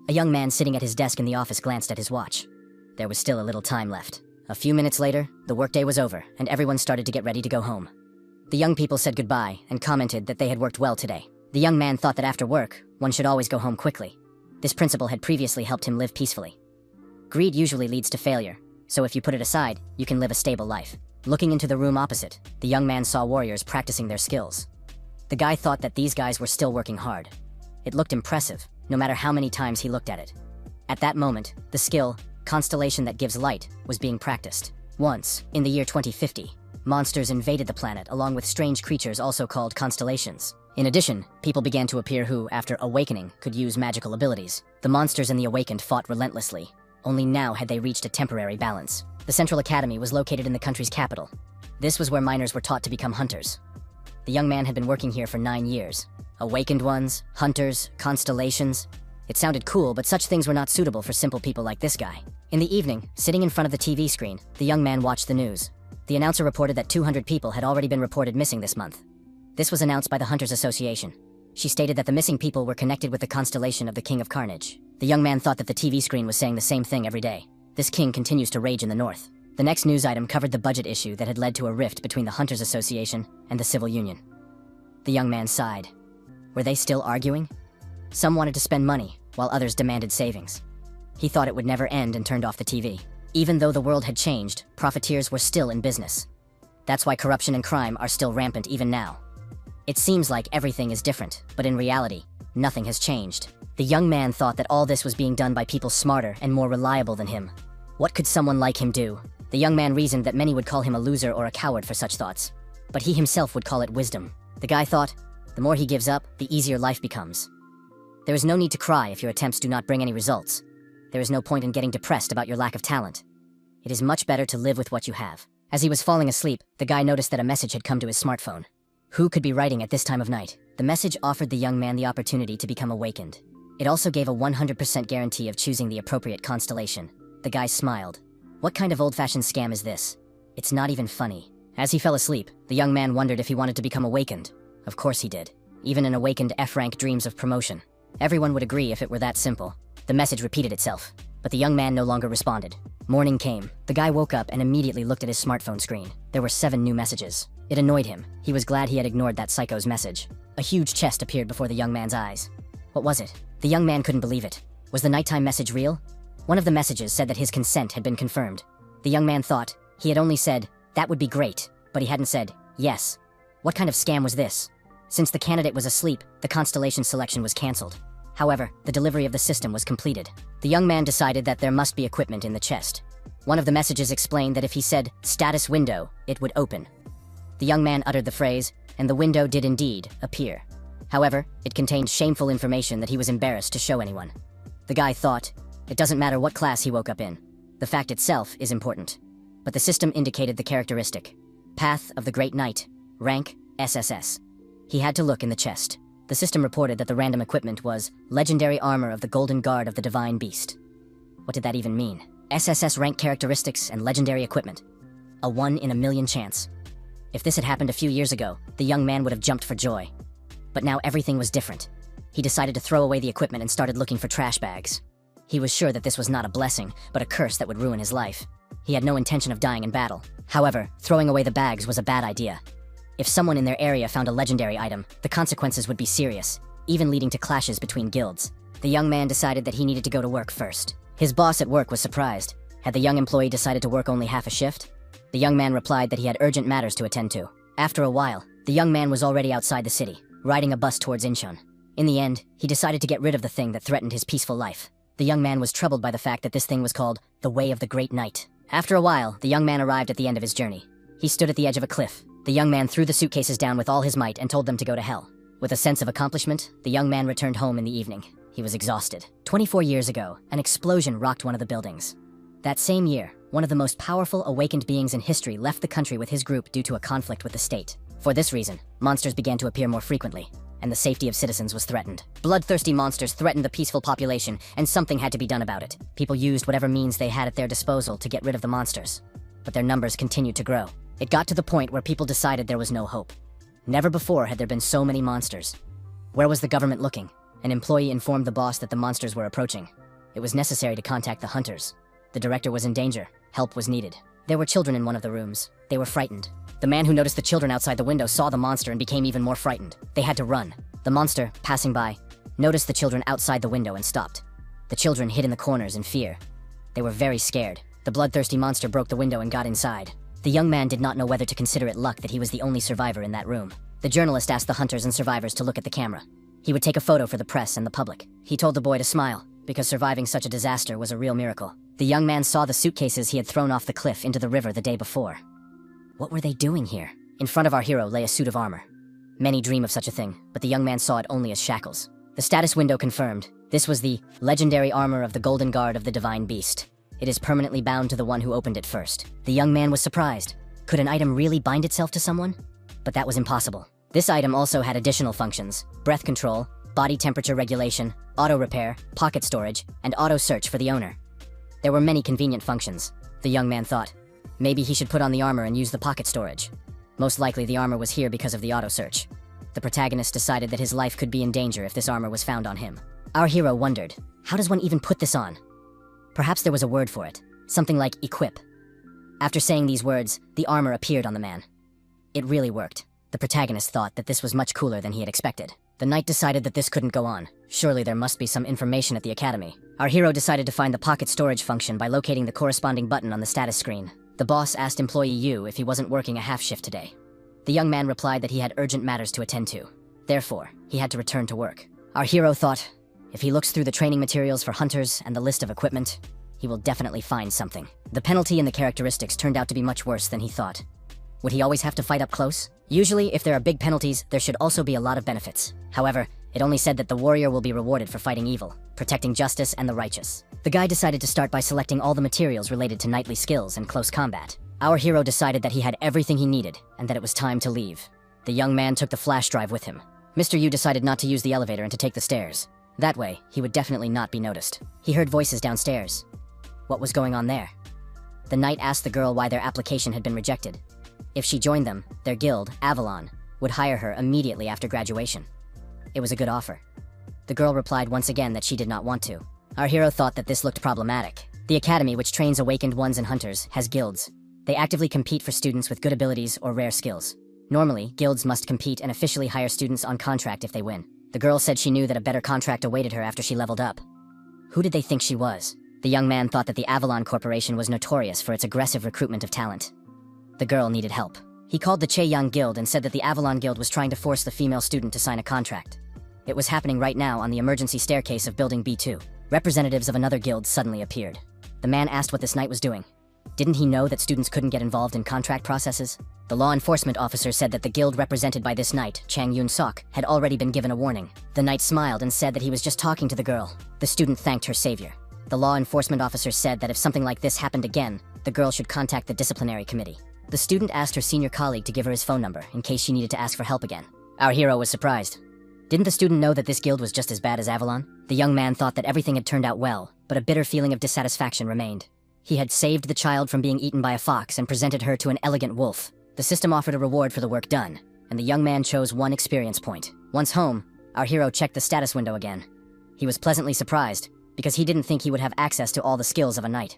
A young man sitting at his desk in the office glanced at his watch. There was still a little time left. A few minutes later, the workday was over, and everyone started to get ready to go home. The young people said goodbye and commented that they had worked well today. The young man thought that after work, one should always go home quickly. This principle had previously helped him live peacefully. Greed usually leads to failure, so if you put it aside, you can live a stable life. Looking into the room opposite, the young man saw warriors practicing their skills. The guy thought that these guys were still working hard. It looked impressive, no matter how many times he looked at it. At that moment, the skill, constellation that gives light, was being practiced. Once, in the year 2050, monsters invaded the planet along with strange creatures also called constellations. In addition, people began to appear who, after awakening, could use magical abilities. The monsters and the awakened fought relentlessly. Only now had they reached a temporary balance. The Central Academy was located in the country's capital. This was where miners were taught to become hunters. The young man had been working here for 9 years. Awakened ones, hunters, constellations. It sounded cool, but such things were not suitable for simple people like this guy. In the evening, sitting in front of the TV screen, the young man watched the news. The announcer reported that 200 people had already been reported missing this month. This was announced by the Hunters Association. She stated that the missing people were connected with the constellation of the King of Carnage. The young man thought that the TV screen was saying the same thing every day. This king continues to rage in the north. The next news item covered the budget issue that had led to a rift between the Hunters Association and the Civil Union. The young man sighed. Were they still arguing? Some wanted to spend money, while others demanded savings. He thought it would never end and turned off the TV. Even though the world had changed, profiteers were still in business. That's why corruption and crime are still rampant even now. It seems like everything is different, but in reality, nothing has changed. The young man thought that all this was being done by people smarter and more reliable than him. What could someone like him do? The young man reasoned that many would call him a loser or a coward for such thoughts. But he himself would call it wisdom. The guy thought, the more he gives up, the easier life becomes. There is no need to cry if your attempts do not bring any results. There is no point in getting depressed about your lack of talent. It is much better to live with what you have. As he was falling asleep, the guy noticed that a message had come to his smartphone. Who could be writing at this time of night? The message offered the young man the opportunity to become awakened. It also gave a 100% guarantee of choosing the appropriate constellation. The guy smiled. What kind of old-fashioned scam is this? It's not even funny. As he fell asleep, the young man wondered if he wanted to become awakened. Of course he did. Even an awakened F-rank dreams of promotion. Everyone would agree if it were that simple. The message repeated itself, but the young man no longer responded. Morning came. The guy woke up and immediately looked at his smartphone screen. There were 7 new messages. It annoyed him. He was glad he had ignored that psycho's message. A huge chest appeared before the young man's eyes. What was it? The young man couldn't believe it. Was the nighttime message real? One of the messages said that his consent had been confirmed. The young man thought he had only said, "That would be great," but he hadn't said, "Yes." What kind of scam was this? Since the candidate was asleep, the constellation selection was cancelled. However, the delivery of the system was completed. The young man decided that there must be equipment in the chest. One of the messages explained that if he said, "status window," it would open. The young man uttered the phrase, and the window did indeed appear. However, it contained shameful information that he was embarrassed to show anyone. The guy thought, it doesn't matter what class he woke up in. The fact itself is important. But the system indicated the characteristic. Path of the Great Knight, rank SSS. He had to look in the chest. The system reported that the random equipment was legendary armor of the Golden Guard of the Divine Beast. What did that even mean? SSS rank characteristics and legendary equipment. A 1 in a million chance. If this had happened a few years ago, the young man would have jumped for joy. But now everything was different. He decided to throw away the equipment and started looking for trash bags. He was sure that this was not a blessing, but a curse that would ruin his life. He had no intention of dying in battle. However, throwing away the bags was a bad idea. If someone in their area found a legendary item, the consequences would be serious, even leading to clashes between guilds. The young man decided that he needed to go to work first. His boss at work was surprised. Had the young employee decided to work only half a shift? The young man replied that he had urgent matters to attend to. After a while, the young man was already outside the city, riding a bus towards Incheon. In the end, he decided to get rid of the thing that threatened his peaceful life. The young man was troubled by the fact that this thing was called the Way of the Great Knight. After a while, the young man arrived at the end of his journey. He stood at the edge of a cliff. The young man threw the suitcases down with all his might and told them to go to hell. With a sense of accomplishment, the young man returned home in the evening. He was exhausted. 24 years ago, an explosion rocked one of the buildings. That same year, one of the most powerful awakened beings in history left the country with his group due to a conflict with the state. For this reason, monsters began to appear more frequently, and the safety of citizens was threatened. Bloodthirsty monsters threatened the peaceful population, and something had to be done about it. People used whatever means they had at their disposal to get rid of the monsters. But their numbers continued to grow. It got to the point where people decided there was no hope. Never before had there been so many monsters. Where was the government looking? An employee informed the boss that the monsters were approaching. It was necessary to contact the hunters. The director was in danger. Help was needed. There were children in one of the rooms. They were frightened. The man who noticed the children outside the window saw the monster and became even more frightened. They had to run. The monster, passing by, noticed the children outside the window and stopped. The children hid in the corners in fear. They were very scared. The bloodthirsty monster broke the window and got inside. The young man did not know whether to consider it luck that he was the only survivor in that room. The journalist asked the hunters and survivors to look at the camera. He would take a photo for the press and the public. He told the boy to smile, because surviving such a disaster was a real miracle. The young man saw the suitcases he had thrown off the cliff into the river the day before. What were they doing here? In front of our hero lay a suit of armor. Many dream of such a thing, but the young man saw it only as shackles. The status window confirmed. This was the legendary armor of the Golden Guard of the Divine Beast. It is permanently bound to the one who opened it first. The young man was surprised. Could an item really bind itself to someone? But that was impossible. This item also had additional functions: breath control, body temperature regulation, auto repair, pocket storage, and auto search for the owner. There were many convenient functions. The young man thought, maybe he should put on the armor and use the pocket storage. Most likely the armor was here because of the auto search. The protagonist decided that his life could be in danger if this armor was found on him. Our hero wondered, how does one even put this on? Perhaps there was a word for it, something like equip. After saying these words, the armor appeared on the man. It really worked. The protagonist thought that this was much cooler than he had expected. The knight decided that this couldn't go on. Surely there must be some information at the academy. Our hero decided to find the pocket storage function by locating the corresponding button on the status screen. The boss asked employee Yu if he wasn't working a half shift today. The young man replied that he had urgent matters to attend to. Therefore, he had to return to work. Our hero thought, if he looks through the training materials for hunters and the list of equipment, he will definitely find something. The penalty and the characteristics turned out to be much worse than he thought. Would he always have to fight up close? Usually, if there are big penalties, there should also be a lot of benefits. However, it only said that the warrior will be rewarded for fighting evil, protecting justice and the righteous. The guy decided to start by selecting all the materials related to knightly skills and close combat. Our hero decided that he had everything he needed, and that it was time to leave. The young man took the flash drive with him. Mr. Yu decided not to use the elevator and to take the stairs. That way, he would definitely not be noticed. He heard voices downstairs. What was going on there? The knight asked the girl why their application had been rejected. If she joined them, their guild, Avalon, would hire her immediately after graduation. It was a good offer. The girl replied once again that she did not want to. Our hero thought that this looked problematic. The academy, which trains awakened ones and hunters, has guilds. They actively compete for students with good abilities or rare skills. Normally, guilds must compete and officially hire students on contract if they win. The girl said she knew that a better contract awaited her after she leveled up. Who did they think she was? The young man thought that the Avalon Corporation was notorious for its aggressive recruitment of talent. The girl needed help. He called the Chaeyang Guild and said that the Avalon Guild was trying to force the female student to sign a contract. It was happening right now on the emergency staircase of Building B2. Representatives of another guild suddenly appeared. The man asked what this knight was doing. Didn't he know that students couldn't get involved in contract processes? The law enforcement officer said that the guild represented by this knight, Chang Yun Sok, had already been given a warning. The knight smiled and said that he was just talking to the girl. The student thanked her savior. The law enforcement officer said that if something like this happened again, the girl should contact the disciplinary committee. The student asked her senior colleague to give her his phone number in case she needed to ask for help again. Our hero was surprised. Didn't the student know that this guild was just as bad as Avalon? The young man thought that everything had turned out well, but a bitter feeling of dissatisfaction remained. He had saved the child from being eaten by a fox and presented her to an elegant wolf. The system offered a reward for the work done, and the young man chose 1 experience point. Once home, our hero checked the status window again. He was pleasantly surprised, because he didn't think he would have access to all the skills of a knight.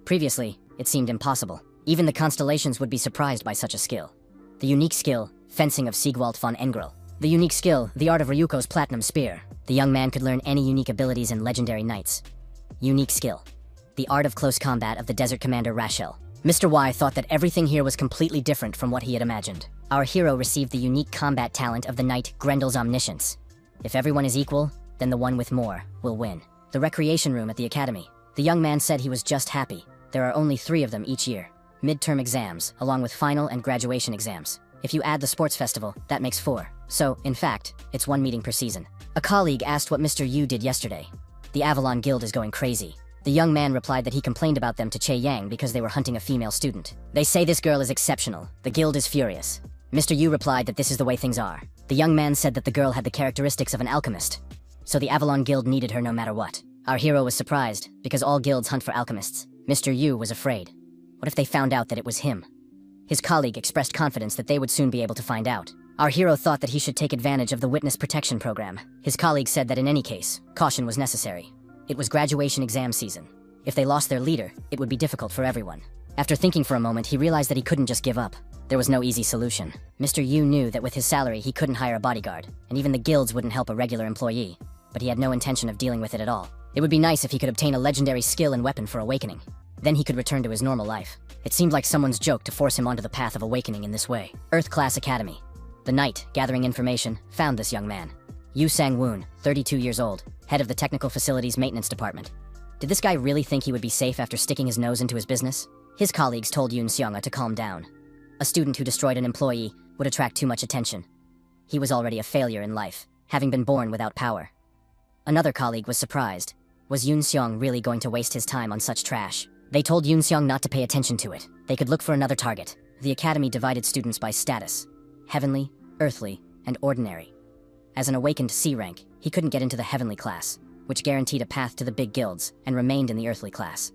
Previously, it seemed impossible. Even the constellations would be surprised by such a skill. The unique skill, Fencing of Siegwald von Engrel. The unique skill, the art of Ryuko's Platinum Spear. The young man could learn any unique abilities in legendary knights. Unique skill, the art of close combat of the Desert Commander Rachel. Mr. Y thought that everything here was completely different from what he had imagined. Our hero received the unique combat talent of the knight Grendel's Omniscience. If everyone is equal, then the one with more will win. The recreation room at the academy. The young man said he was just happy. There are only 3 of them each year. Midterm exams, along with final and graduation exams. If you add the sports festival, that makes 4. So, in fact, it's 1 meeting per season. A colleague asked what Mr. Yu did yesterday. The Avalon Guild is going crazy. The young man replied that he complained about them to Chaeyang because they were hunting a female student. They say this girl is exceptional. The guild is furious. Mr. Yu replied that this is the way things are. The young man said that the girl had the characteristics of an alchemist. So the Avalon Guild needed her no matter what. Our hero was surprised, because all guilds hunt for alchemists. Mr. Yu was afraid. What if they found out that it was him? His colleague expressed confidence that they would soon be able to find out. Our hero thought that he should take advantage of the witness protection program. His colleagues said that in any case, caution was necessary. It was graduation exam season. If they lost their leader, it would be difficult for everyone. After thinking for a moment, he realized that he couldn't just give up. There was no easy solution. Mr. Yu knew that with his salary, he couldn't hire a bodyguard, and even the guilds wouldn't help a regular employee, but he had no intention of dealing with it at all. It would be nice if he could obtain a legendary skill and weapon for awakening. Then he could return to his normal life. It seemed like someone's joke to force him onto the path of awakening in this way. Earth Class Academy. The knight, gathering information, found this young man. Yu Sang-woon, 32 years old, head of the Technical Facilities Maintenance Department. Did this guy really think he would be safe after sticking his nose into his business? His colleagues told Yoon Seonga to calm down. A student who destroyed an employee would attract too much attention. He was already a failure in life, having been born without power. Another colleague was surprised. Was Yoon Seong really going to waste his time on such trash? They told Yoon Seong not to pay attention to it. They could look for another target. The academy divided students by status: heavenly, earthly, and ordinary. As an awakened C rank, he couldn't get into the heavenly class, which guaranteed a path to the big guilds, and remained in the earthly class.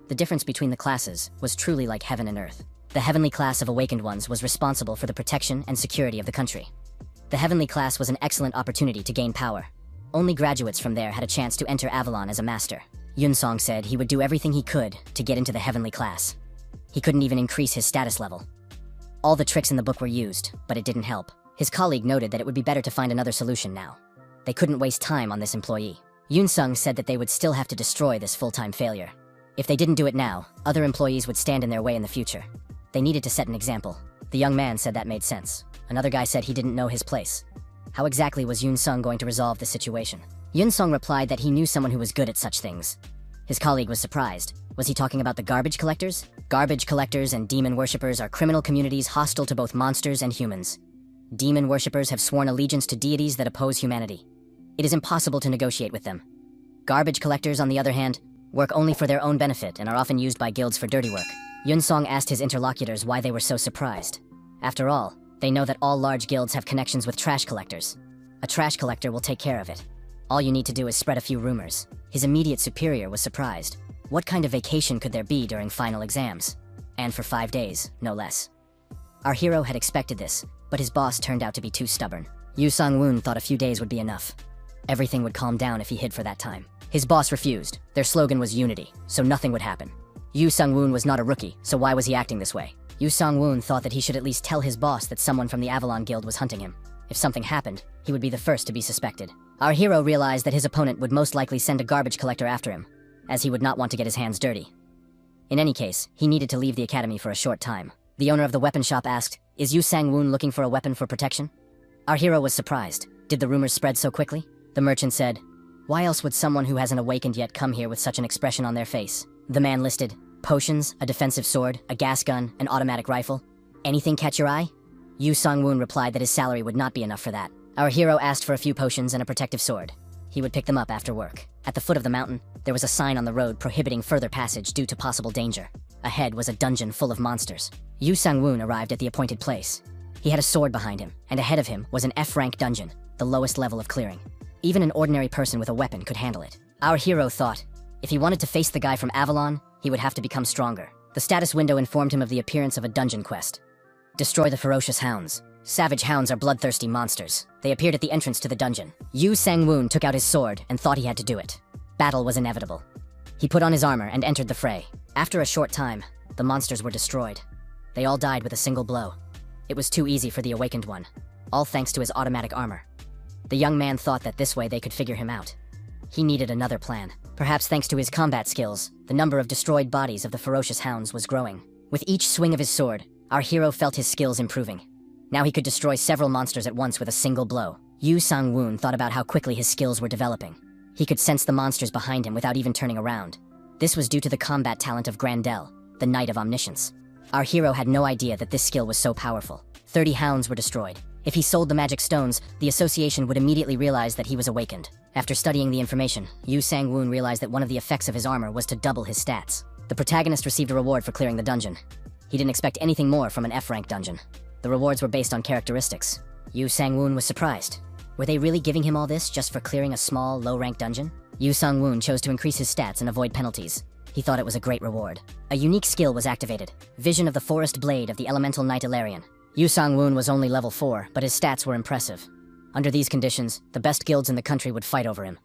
The difference between the classes was truly like heaven and earth. The heavenly class of awakened ones was responsible for the protection and security of the country. The heavenly class was an excellent opportunity to gain power. Only graduates from there had a chance to enter Avalon as a master. Yoon Song said he would do everything he could to get into the heavenly class. He couldn't even increase his status level. All the tricks in the book were used, but it didn't help. His colleague noted that it would be better to find another solution now. They couldn't waste time on this employee. Yoon Sung said that they would still have to destroy this full-time failure. If they didn't do it now, other employees would stand in their way in the future. They needed to set an example. The young man said that made sense. Another guy said he didn't know his place. How exactly was Yoon Sung going to resolve the situation? Yoon Sung replied that he knew someone who was good at such things. His colleague was surprised. Was he talking about the garbage collectors? Garbage collectors and demon worshippers are criminal communities hostile to both monsters and humans. Demon worshippers have sworn allegiance to deities that oppose humanity. It is impossible to negotiate with them. Garbage collectors, on the other hand, work only for their own benefit and are often used by guilds for dirty work. Yoon Song asked his interlocutors why they were so surprised. After all, they know that all large guilds have connections with trash collectors. A trash collector will take care of it. All you need to do is spread a few rumors. His immediate superior was surprised. What kind of vacation could there be during final exams? And for 5 days, no less. Our hero had expected this, but his boss turned out to be too stubborn. Yu Sang-woon thought a few days would be enough. Everything would calm down if he hid for that time. His boss refused. Their slogan was unity, so nothing would happen. Yu Sang-woon was not a rookie, so why was he acting this way? Yu Sang-woon thought that he should at least tell his boss that someone from the Avalon Guild was hunting him. If something happened, he would be the first to be suspected. Our hero realized that his opponent would most likely send a garbage collector after him, as he would not want to get his hands dirty. In any case, he needed to leave the academy for a short time. The owner of the weapon shop asked, "Is Yu Sang-woon looking for a weapon for protection?" Our hero was surprised. Did the rumors spread so quickly? The merchant said, "Why else would someone who hasn't awakened yet come here with such an expression on their face?" The man listed potions, a defensive sword, a gas gun, an automatic rifle. Anything catch your eye? Yu Sang-woon replied that his salary would not be enough for that. Our hero asked for a few potions and a protective sword. He would pick them up after work. At the foot of the mountain, there was a sign on the road prohibiting further passage due to possible danger. Ahead was a dungeon full of monsters. Yu Sang-woon arrived at the appointed place. He had a sword behind him, and ahead of him was an F-rank dungeon, the lowest level of clearing. Even an ordinary person with a weapon could handle it. Our hero thought, if he wanted to face the guy from Avalon, he would have to become stronger. The status window informed him of the appearance of a dungeon quest. Destroy the ferocious hounds. Savage hounds are bloodthirsty monsters. They appeared at the entrance to the dungeon. Yu Sang-woon took out his sword and thought he had to do it. Battle was inevitable. He put on his armor and entered the fray. After a short time, the monsters were destroyed. They all died with a single blow. It was too easy for the awakened one, all thanks to his automatic armor. The young man thought that this way they could figure him out. He needed another plan. Perhaps thanks to his combat skills, the number of destroyed bodies of the ferocious hounds was growing. With each swing of his sword, our hero felt his skills improving. Now he could destroy several monsters at once with a single blow. Yu Sang-woon thought about how quickly his skills were developing. He could sense the monsters behind him without even turning around. This was due to the combat talent of Grandel, the Knight of Omniscience. Our hero had no idea that this skill was so powerful. 30 hounds were destroyed. If he sold the magic stones, the association would immediately realize that he was awakened. After studying the information, Yu Sang-woon realized that one of the effects of his armor was to double his stats. The protagonist received a reward for clearing the dungeon. He didn't expect anything more from an F-rank dungeon. The rewards were based on characteristics. Yu Sang-woon was surprised. Were they really giving him all this just for clearing a small, low-rank dungeon? Yu Sang-woon chose to increase his stats and avoid penalties. He thought it was a great reward. A unique skill was activated. Vision of the Forest Blade of the Elemental Knight Ilarion. Yu Sang-woon was only level 4, but his stats were impressive. Under these conditions, the best guilds in the country would fight over him.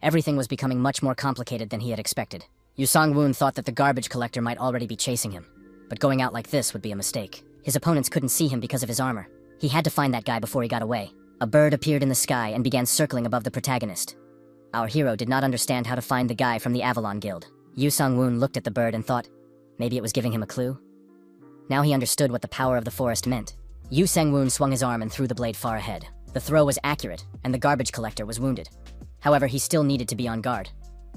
Everything was becoming much more complicated than he had expected. Yu Sang-woon thought that the garbage collector might already be chasing him, but going out like this would be a mistake. His opponents couldn't see him because of his armor. He had to find that guy before he got away. A bird appeared in the sky and began circling above the protagonist. Our hero did not understand how to find the guy from the Avalon Guild. Yu Sang-woon looked at the bird and thought, maybe it was giving him a clue? Now he understood what the power of the forest meant. Yu Sang-woon swung his arm and threw the blade far ahead. The throw was accurate, and the garbage collector was wounded. However, he still needed to be on guard.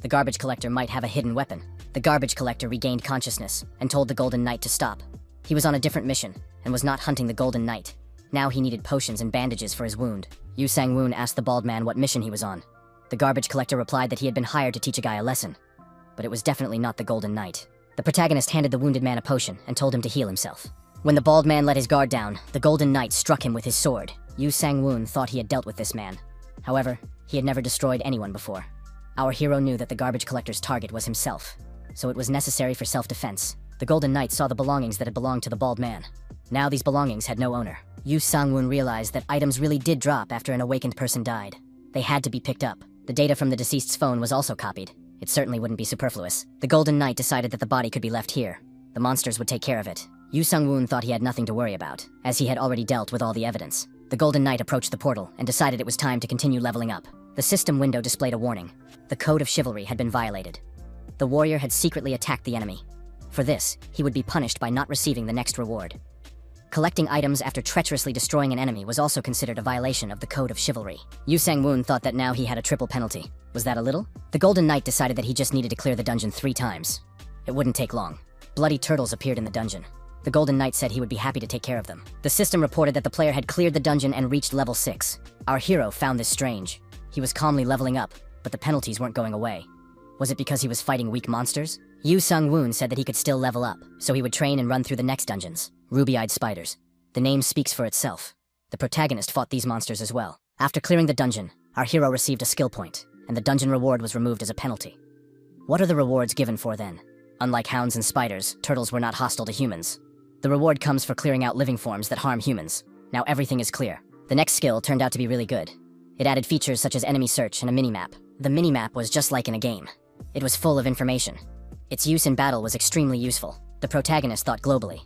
The garbage collector might have a hidden weapon. The garbage collector regained consciousness and told the Golden Knight to stop. He was on a different mission and was not hunting the Golden Knight. Now he needed potions and bandages for his wound. Yu Sang-woon asked the bald man what mission he was on. The garbage collector replied that he had been hired to teach a guy a lesson, but it was definitely not the Golden Knight. The protagonist handed the wounded man a potion and told him to heal himself. When the bald man let his guard down, the Golden Knight struck him with his sword. Yu Sang-woon thought he had dealt with this man. However, he had never destroyed anyone before. Our hero knew that the garbage collector's target was himself, so it was necessary for self-defense. The Golden Knight saw the belongings that had belonged to the bald man. Now these belongings had no owner. Yu Sang-woon realized that items really did drop after an awakened person died. They had to be picked up. The data from the deceased's phone was also copied. It certainly wouldn't be superfluous. The Golden Knight decided that the body could be left here. The monsters would take care of it. Yu Sang-woon thought he had nothing to worry about, as he had already dealt with all the evidence. The Golden Knight approached the portal and decided it was time to continue leveling up. The system window displayed a warning. The code of chivalry had been violated. The warrior had secretly attacked the enemy. For this, he would be punished by not receiving the next reward. Collecting items after treacherously destroying an enemy was also considered a violation of the code of chivalry. Yu Sang-woon thought that now he had a triple penalty. Was that a little? The Golden Knight decided that he just needed to clear the dungeon 3 times. It wouldn't take long. Bloody turtles appeared in the dungeon. The Golden Knight said he would be happy to take care of them. The system reported that the player had cleared the dungeon and reached level 6. Our hero found this strange. He was calmly leveling up, but the penalties weren't going away. Was it because he was fighting weak monsters? Yu Sang-woon said that he could still level up, so he would train and run through the next dungeons. Ruby-eyed spiders. The name speaks for itself. The protagonist fought these monsters as well. After clearing the dungeon, our hero received a skill point, and the dungeon reward was removed as a penalty. What are the rewards given for then? Unlike hounds and spiders, turtles were not hostile to humans. The reward comes for clearing out living forms that harm humans. Now everything is clear. The next skill turned out to be really good. It added features such as enemy search and a minimap. The minimap was just like in a game. It was full of information. Its use in battle was extremely useful. The protagonist thought globally.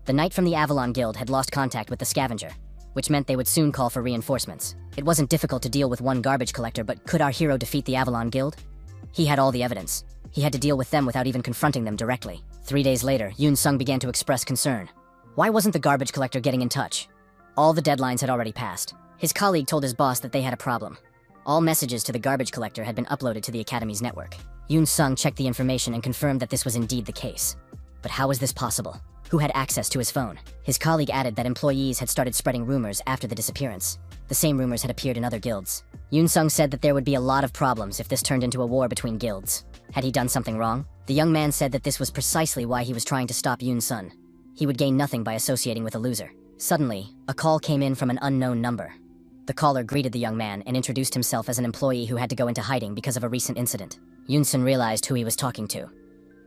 The knight from the Avalon Guild had lost contact with the scavenger, which meant they would soon call for reinforcements. It wasn't difficult to deal with one garbage collector, but could our hero defeat the Avalon Guild? He had all the evidence. He had to deal with them without even confronting them directly. 3 days later, Yoon Sung began to express concern. Why wasn't the garbage collector getting in touch? All the deadlines had already passed. His colleague told his boss that they had a problem. All messages to the garbage collector had been uploaded to the Academy's network. Yoon Sung checked the information and confirmed that this was indeed the case. But how was this possible? Who had access to his phone? His colleague added that employees had started spreading rumors after the disappearance. The same rumors had appeared in other guilds. Yoon Sung said that there would be a lot of problems if this turned into a war between guilds. Had he done something wrong? The young man said that this was precisely why he was trying to stop Yoon Sun. He would gain nothing by associating with a loser. Suddenly, a call came in from an unknown number. The caller greeted the young man and introduced himself as an employee who had to go into hiding because of a recent incident. Yoon Sun realized who he was talking to.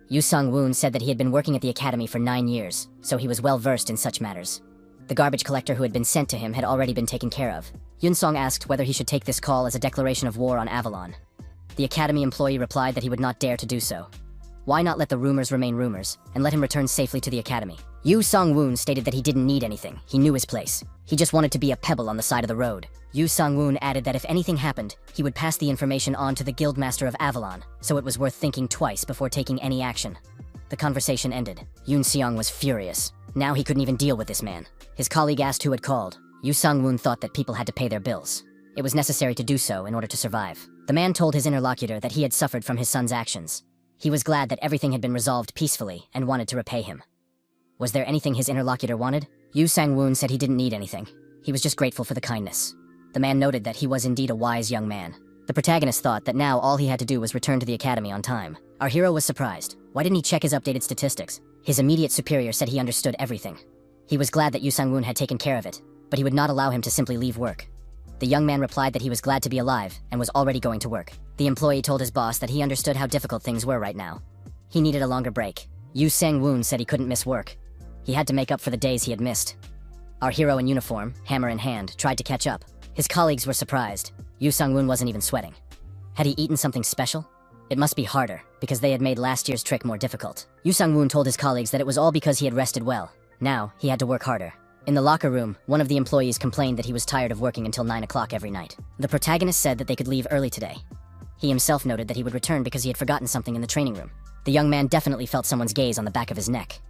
Yu Sung-woon said that he had been working at the academy for 9 years, so he was well versed in such matters. The garbage collector who had been sent to him had already been taken care of. Yoon Sung asked whether he should take this call as a declaration of war on Avalon. The academy employee replied that he would not dare to do so. Why not let the rumors remain rumors, and let him return safely to the academy? Yu Sung-woon stated that he didn't need anything. He knew his place. He just wanted to be a pebble on the side of the road. Yu Sung-woon added that if anything happened, he would pass the information on to the Guildmaster of Avalon, so it was worth thinking twice before taking any action. The conversation ended. Yoon Seong was furious. Now he couldn't even deal with this man. His colleague asked who had called. Yu Sung-woon thought that people had to pay their bills. It was necessary to do so in order to survive. The man told his interlocutor that he had suffered from his son's actions. He was glad that everything had been resolved peacefully and wanted to repay him. Was there anything his interlocutor wanted? Yu Sang-woon said he didn't need anything. He was just grateful for the kindness. The man noted that he was indeed a wise young man. The protagonist thought that now all he had to do was return to the academy on time. Our hero was surprised. Why didn't he check his updated statistics? His immediate superior said he understood everything. He was glad that Yu Sang-woon had taken care of it, but he would not allow him to simply leave work. The young man replied that he was glad to be alive and was already going to work. The employee told his boss that he understood how difficult things were right now. He needed a longer break. Yu Sang-woon said he couldn't miss work. He had to make up for the days he had missed. Our hero in uniform, hammer in hand, tried to catch up. His colleagues were surprised. Yu Sung-woon wasn't even sweating. Had he eaten something special? It must be harder, because they had made last year's trick more difficult. Yu Sung-woon told his colleagues that it was all because he had rested well. Now, he had to work harder. In the locker room, one of the employees complained that he was tired of working until 9 o'clock every night. The protagonist said that they could leave early today. He himself noted that he would return because he had forgotten something in the training room. The young man definitely felt someone's gaze on the back of his neck.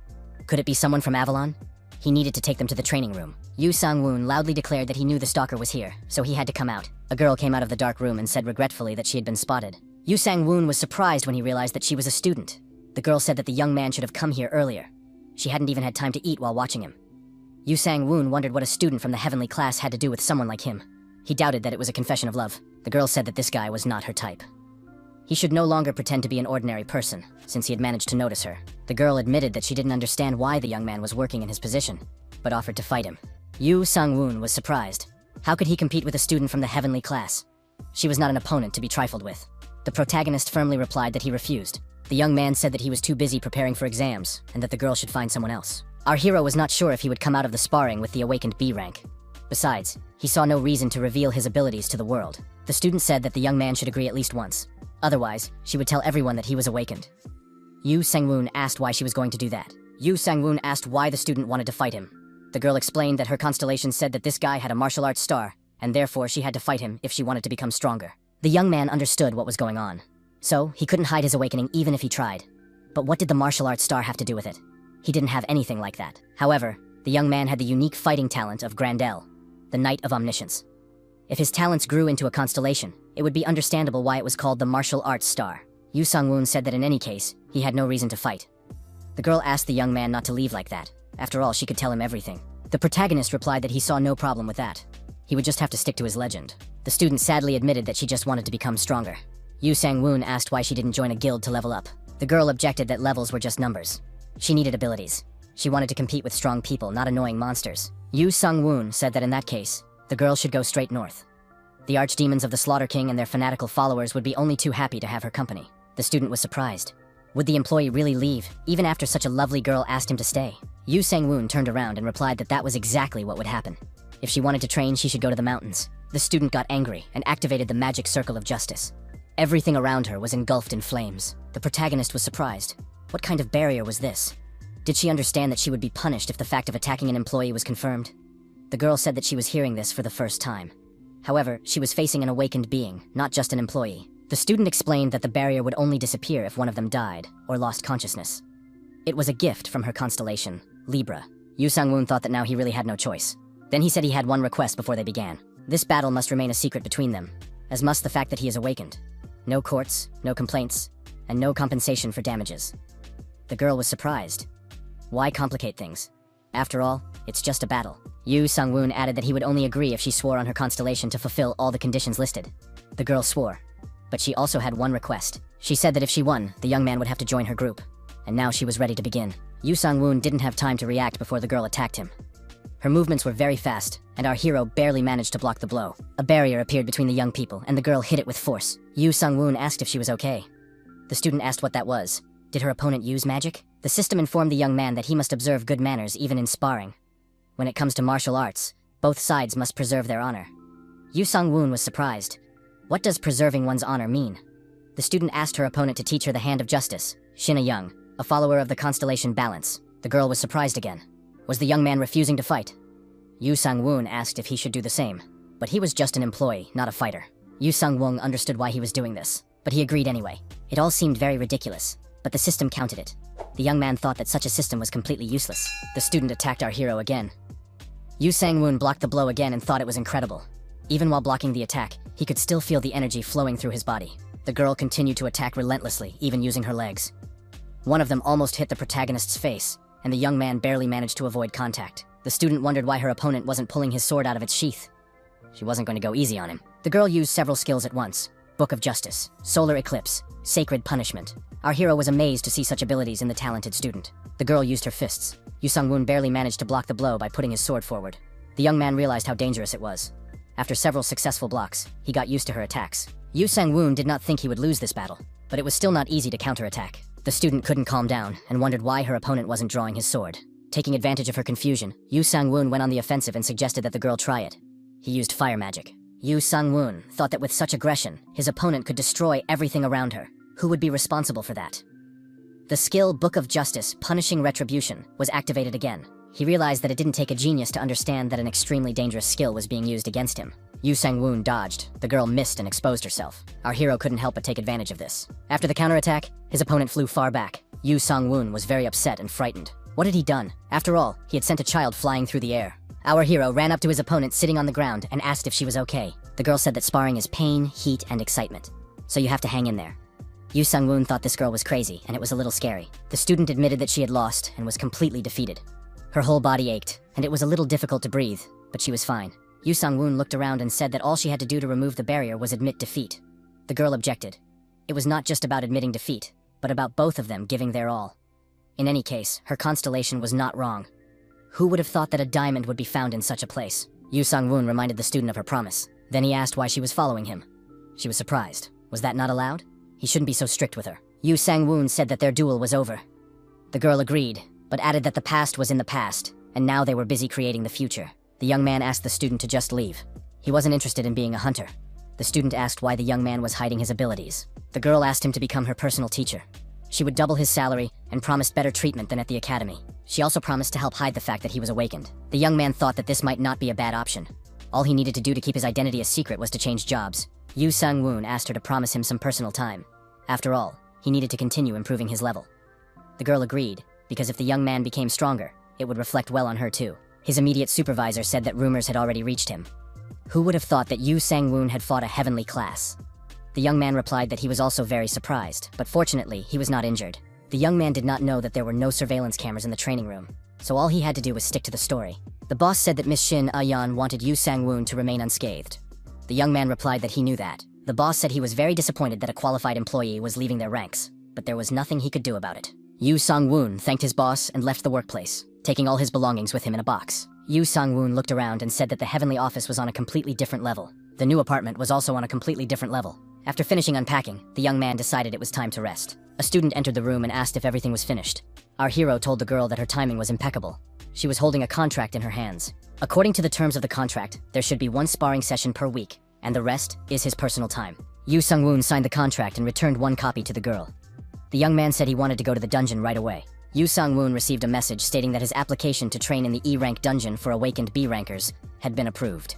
Could it be someone from Avalon? He needed to take them to the training room. Yu Sang-woon loudly declared that he knew the stalker was here, so he had to come out. A girl came out of the dark room and said regretfully that she had been spotted. Yu Sang-woon was surprised when he realized that she was a student. The girl said that the young man should have come here earlier. She hadn't even had time to eat while watching him. Yu Sang-woon wondered what a student from the heavenly class had to do with someone like him. He doubted that it was a confession of love. The girl said that this guy was not her type. He should no longer pretend to be an ordinary person, since he had managed to notice her. The girl admitted that she didn't understand why the young man was working in his position, but offered to fight him. Yu Sang-woon was surprised. How could he compete with a student from the heavenly class? She was not an opponent to be trifled with. The protagonist firmly replied that he refused. The young man said that he was too busy preparing for exams, and that the girl should find someone else. Our hero was not sure if he would come out of the sparring with the awakened B rank. Besides, he saw no reason to reveal his abilities to the world. The student said that the young man should agree at least once. Otherwise, she would tell everyone that he was awakened. Yu Sang-woon asked why she was going to do that. Yu Sang-woon asked why the student wanted to fight him. The girl explained that her constellation said that this guy had a martial arts star, and therefore she had to fight him if she wanted to become stronger. The young man understood what was going on. So, he couldn't hide his awakening even if he tried. But what did the martial arts star have to do with it? He didn't have anything like that. However, the young man had the unique fighting talent of Grandel, the Knight of Omniscience. If his talents grew into a constellation, it would be understandable why it was called the martial arts star. Yu Sang-woon said that in any case, he had no reason to fight. The girl asked the young man not to leave like that. After all, she could tell him everything. The protagonist replied that he saw no problem with that. He would just have to stick to his legend. The student sadly admitted that she just wanted to become stronger. Yu Sang-woon asked why she didn't join a guild to level up. The girl objected that levels were just numbers. She needed abilities. She wanted to compete with strong people, not annoying monsters. Yu Sang-woon said that in that case, the girl should go straight north. The archdemons of the Slaughter King and their fanatical followers would be only too happy to have her company. The student was surprised. Would the employee really leave, even after such a lovely girl asked him to stay? Yu Sang-woon turned around and replied that that was exactly what would happen. If she wanted to train, she should go to the mountains. The student got angry and activated the magic circle of justice. Everything around her was engulfed in flames. The protagonist was surprised. What kind of barrier was this? Did she understand that she would be punished if the fact of attacking an employee was confirmed? The girl said that she was hearing this for the first time. However, she was facing an awakened being, not just an employee. The student explained that the barrier would only disappear if one of them died or lost consciousness. It was a gift from her constellation, Libra. Yu Sang-woon thought that now he really had no choice. Then he said he had one request before they began. This battle must remain a secret between them, as must the fact that he is awakened. No courts, no complaints, and no compensation for damages. The girl was surprised. Why complicate things? After all, it's just a battle. Yu Sang-woon added that he would only agree if she swore on her constellation to fulfill all the conditions listed. The girl swore, but she also had one request. She said that if she won, the young man would have to join her group. And now she was ready to begin. Yu Sang-woon didn't have time to react before the girl attacked him. Her movements were very fast, and our hero barely managed to block the blow. A barrier appeared between the young people, and the girl hit it with force. Yu Sang-woon asked if she was okay. The student asked what that was. Did her opponent use magic? The system informed the young man that he must observe good manners even in sparring. When it comes to martial arts, both sides must preserve their honor. Yu Sang-woon was surprised. What does preserving one's honor mean? The student asked her opponent to teach her the Hand of Justice, Shina Young, a follower of the constellation Balance. The girl was surprised again. Was the young man refusing to fight? Yu Sang-woon asked if he should do the same, but he was just an employee, not a fighter. Yu Sang-woon understood why he was doing this, but he agreed anyway. It all seemed very ridiculous, but the system counted it. The young man thought that such a system was completely useless. The student attacked our hero again. Yu Sang-woon blocked the blow again and thought it was incredible. Even while blocking the attack, he could still feel the energy flowing through his body. The girl continued to attack relentlessly, even using her legs. One of them almost hit the protagonist's face, and the young man barely managed to avoid contact. The student wondered why her opponent wasn't pulling his sword out of its sheath. She wasn't going to go easy on him. The girl used several skills at once: Book of Justice, Solar Eclipse, Sacred Punishment. Our hero was amazed to see such abilities in the talented student. The girl used her fists. Yu Sang-woon barely managed to block the blow by putting his sword forward. The young man realized how dangerous it was. After several successful blocks, he got used to her attacks. Yu Sang-woon did not think he would lose this battle, but it was still not easy to counterattack. The student couldn't calm down and wondered why her opponent wasn't drawing his sword. Taking advantage of her confusion, Yu Sang-woon went on the offensive and suggested that the girl try it. He used fire magic. Yu Sang-woon thought that with such aggression, his opponent could destroy everything around her. Who would be responsible for that? The skill Book of Justice, Punishing Retribution, was activated again. He realized that it didn't take a genius to understand that an extremely dangerous skill was being used against him. Yu Sang-woon dodged. The girl missed and exposed herself. Our hero couldn't help but take advantage of this. After the counterattack, his opponent flew far back. Yu Sang-woon was very upset and frightened. What had he done? After all, he had sent a child flying through the air. Our hero ran up to his opponent sitting on the ground and asked if she was okay. The girl said that sparring is pain, heat, and excitement. So you have to hang in there. Yu Sang-woon thought this girl was crazy, and it was a little scary. The student admitted that she had lost and was completely defeated. Her whole body ached, and it was a little difficult to breathe, but she was fine. Yu Sang-woon looked around and said that all she had to do to remove the barrier was admit defeat. The girl objected. It was not just about admitting defeat, but about both of them giving their all. In any case, her constellation was not wrong. Who would have thought that a diamond would be found in such a place? Yu Sang-woon reminded the student of her promise. Then he asked why she was following him. She was surprised. Was that not allowed? He shouldn't be so strict with her. Yu Sang-woon said that their duel was over. The girl agreed, but added that the past was in the past, and now they were busy creating the future. The young man asked the student to just leave. He wasn't interested in being a hunter. The student asked why the young man was hiding his abilities. The girl asked him to become her personal teacher. She would double his salary and promised better treatment than at the academy. She also promised to help hide the fact that he was awakened. The young man thought that this might not be a bad option. All he needed to do to keep his identity a secret was to change jobs. Yu Sang-woon asked her to promise him some personal time. After all, he needed to continue improving his level. The girl agreed, because if the young man became stronger, it would reflect well on her too. His immediate supervisor said that rumors had already reached him. Who would have thought that Yu Sang-woon had fought a heavenly class? The young man replied that he was also very surprised, but fortunately, he was not injured. The young man did not know that there were no surveillance cameras in the training room, so all he had to do was stick to the story. The boss said that Miss Shin Ayan wanted Yu Sang-woon to remain unscathed. The young man replied that he knew that. The boss said he was very disappointed that a qualified employee was leaving their ranks, but there was nothing he could do about it. Yu Sang-woon thanked his boss and left the workplace, taking all his belongings with him in a box. Yu Sang-woon looked around and said that the heavenly office was on a completely different level. The new apartment was also on a completely different level. After finishing unpacking, the young man decided it was time to rest. A student entered the room and asked if everything was finished. Our hero told the girl that her timing was impeccable. She was holding a contract in her hands. According to the terms of the contract, there should be one sparring session per week, and the rest is his personal time. Yu Sang-woon signed the contract and returned one copy to the girl. The young man said he wanted to go to the dungeon right away. Yu Sang-woon received a message stating that his application to train in the E-rank dungeon for awakened B-rankers had been approved.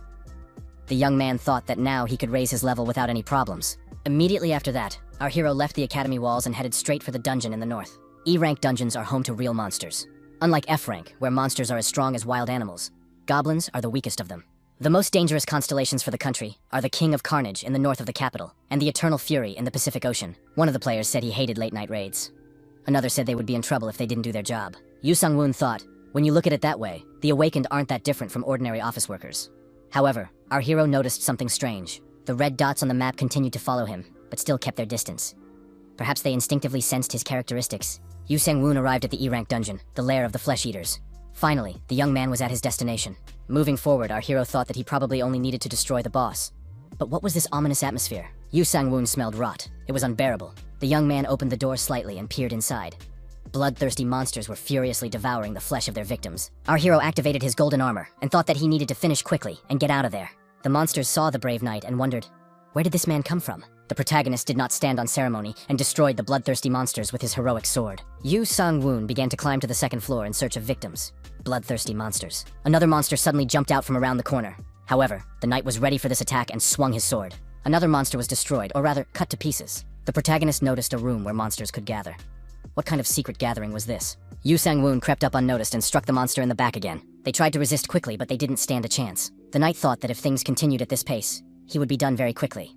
The young man thought that now he could raise his level without any problems. Immediately after that, our hero left the academy walls and headed straight for the dungeon in the north. E-rank dungeons are home to real monsters. Unlike F-rank, where monsters are as strong as wild animals, goblins are the weakest of them. The most dangerous constellations for the country are the King of Carnage in the north of the capital, and the Eternal Fury in the Pacific Ocean. One of the players said he hated late-night raids. Another said they would be in trouble if they didn't do their job. Yu Sang-woon thought, when you look at it that way, the awakened aren't that different from ordinary office workers. However, our hero noticed something strange. The red dots on the map continued to follow him, but still kept their distance. Perhaps they instinctively sensed his characteristics. Yu Sang-woon arrived at the E-rank dungeon, the lair of the flesh-eaters. Finally, the young man was at his destination. Moving forward, our hero thought that he probably only needed to destroy the boss. But what was this ominous atmosphere? Yu Sang-woon smelled rot. It was unbearable. The young man opened the door slightly and peered inside. Bloodthirsty monsters were furiously devouring the flesh of their victims. Our hero activated his golden armor and thought that he needed to finish quickly and get out of there. The monsters saw the brave knight and wondered, where did this man come from? The protagonist did not stand on ceremony and destroyed the bloodthirsty monsters with his heroic sword. Yu Sang-woon began to climb to the second floor in search of victims. Bloodthirsty monsters. Another monster suddenly jumped out from around the corner. However, the knight was ready for this attack and swung his sword. Another monster was destroyed, or rather, cut to pieces. The protagonist noticed a room where monsters could gather. What kind of secret gathering was this? Yu Sang-woon crept up unnoticed and struck the monster in the back again. They tried to resist quickly, but they didn't stand a chance. The knight thought that if things continued at this pace, he would be done very quickly.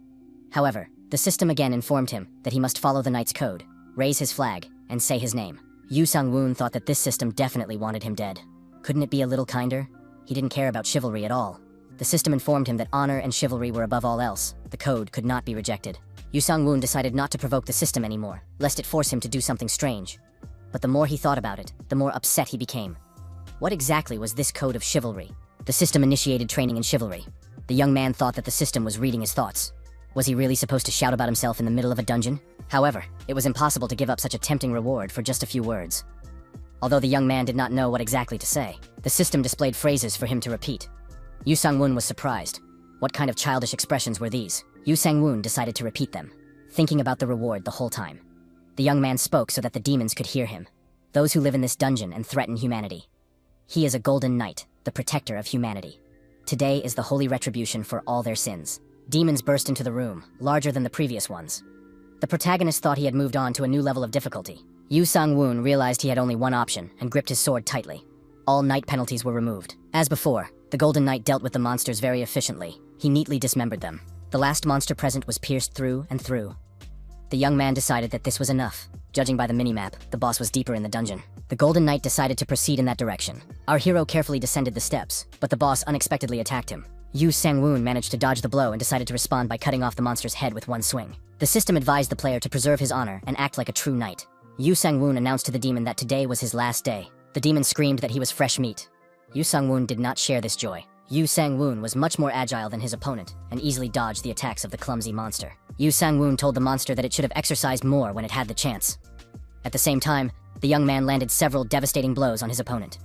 However, the system again informed him that he must follow the knight's code, raise his flag, and say his name. Yu Sang-woon thought that this system definitely wanted him dead. Couldn't it be a little kinder? He didn't care about chivalry at all. The system informed him that honor and chivalry were above all else. The code could not be rejected. Yu Sang-woon decided not to provoke the system anymore, lest it force him to do something strange. But the more he thought about it, the more upset he became. What exactly was this code of chivalry? The system initiated training in chivalry. The young man thought that the system was reading his thoughts. Was he really supposed to shout about himself in the middle of a dungeon? However, it was impossible to give up such a tempting reward for just a few words. Although the young man did not know what exactly to say, the system displayed phrases for him to repeat. Yu Sang-woon was surprised. What kind of childish expressions were these? Yu Sang-woon decided to repeat them, thinking about the reward the whole time. The young man spoke so that the demons could hear him. Those who live in this dungeon and threaten humanity. He is a golden knight, the protector of humanity. Today is the holy retribution for all their sins. Demons burst into the room, larger than the previous ones. The protagonist thought he had moved on to a new level of difficulty. Yu Sang-woon realized he had only one option and gripped his sword tightly. All knight penalties were removed. As before, the golden knight dealt with the monsters very efficiently. He neatly dismembered them. The last monster present was pierced through and through. The young man decided that this was enough. Judging by the minimap, the boss was deeper in the dungeon. The golden knight decided to proceed in that direction. Our hero carefully descended the steps, but the boss unexpectedly attacked him. Yu Sang-woon managed to dodge the blow and decided to respond by cutting off the monster's head with one swing. The system advised the player to preserve his honor and act like a true knight. Yu Sang-woon announced to the demon that today was his last day. The demon screamed that he was fresh meat. Yu Sang-woon did not share this joy. Yu Sang-woon was much more agile than his opponent and easily dodged the attacks of the clumsy monster. Yu Sang-woon told the monster that it should have exercised more when it had the chance. At the same time, the young man landed several devastating blows on his opponent.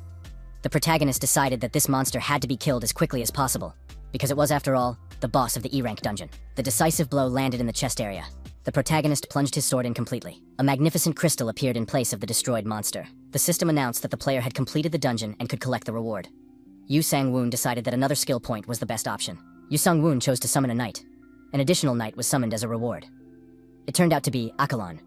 The protagonist decided that this monster had to be killed as quickly as possible, because it was, after all, the boss of the E-rank dungeon. The decisive blow landed in the chest area. The protagonist plunged his sword in completely. A magnificent crystal appeared in place of the destroyed monster. The system announced that the player had completed the dungeon and could collect the reward. Yu Sang-woon decided that another skill point was the best option. Yu Sang-woon chose to summon a knight. An additional knight was summoned as a reward. It turned out to be Akalon,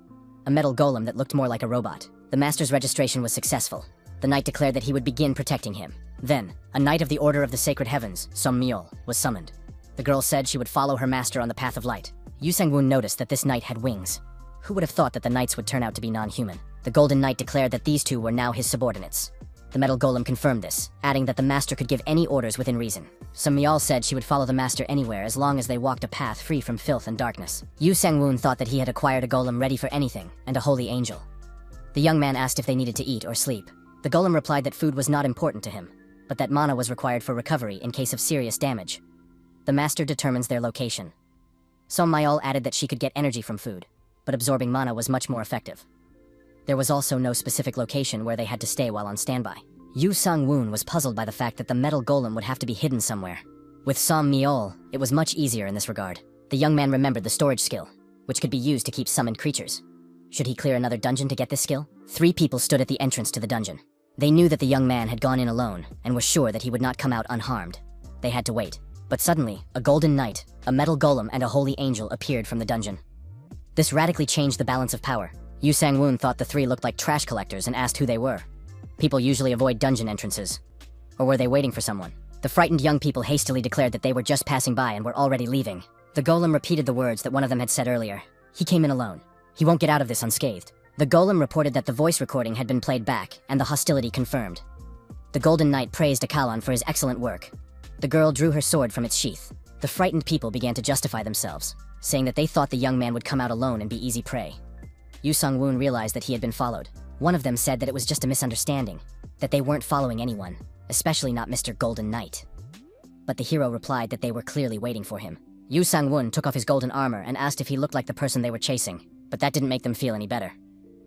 a metal golem that looked more like a robot. The master's registration was successful. The knight declared that he would begin protecting him. Then, a knight of the Order of the Sacred Heavens, Som-myol, was summoned. The girl said she would follow her master on the path of light. Yu Sang-woon noticed that this knight had wings. Who would have thought that the knights would turn out to be non-human? The Golden Knight declared that these two were now his subordinates. The metal golem confirmed this, adding that the master could give any orders within reason. Som-myol said she would follow the master anywhere as long as they walked a path free from filth and darkness. Yu Sang-woon thought that he had acquired a golem ready for anything, and a holy angel. The young man asked if they needed to eat or sleep. The golem replied that food was not important to him, but that mana was required for recovery in case of serious damage. The master determines their location. Som-myol added that she could get energy from food, but absorbing mana was much more effective. There was also no specific location where they had to stay while on standby. Yu Sang-woon was puzzled by the fact that the metal golem would have to be hidden somewhere. With Som-myol, it was much easier in this regard. The young man remembered the storage skill, which could be used to keep summoned creatures. Should he clear another dungeon to get this skill? 3 people stood at the entrance to the dungeon. They knew that the young man had gone in alone and were sure that he would not come out unharmed. They had to wait. But suddenly, a golden knight, a metal golem, and a holy angel appeared from the dungeon. This radically changed the balance of power. Yu Sang-woon thought the 3 looked like trash collectors and asked who they were. People usually avoid dungeon entrances. Or were they waiting for someone? The frightened young people hastily declared that they were just passing by and were already leaving. The golem repeated the words that one of them had said earlier. He came in alone. He won't get out of this unscathed. The golem reported that the voice recording had been played back and the hostility confirmed. The Golden Knight praised Akalon for his excellent work. The girl drew her sword from its sheath. The frightened people began to justify themselves, saying that they thought the young man would come out alone and be easy prey. Yu Sang-woon realized that he had been followed. One of them said that it was just a misunderstanding, that they weren't following anyone, especially not Mr. Golden Knight. But the hero replied that they were clearly waiting for him. Yu Sang-woon took off his golden armor and asked if he looked like the person they were chasing, but that didn't make them feel any better.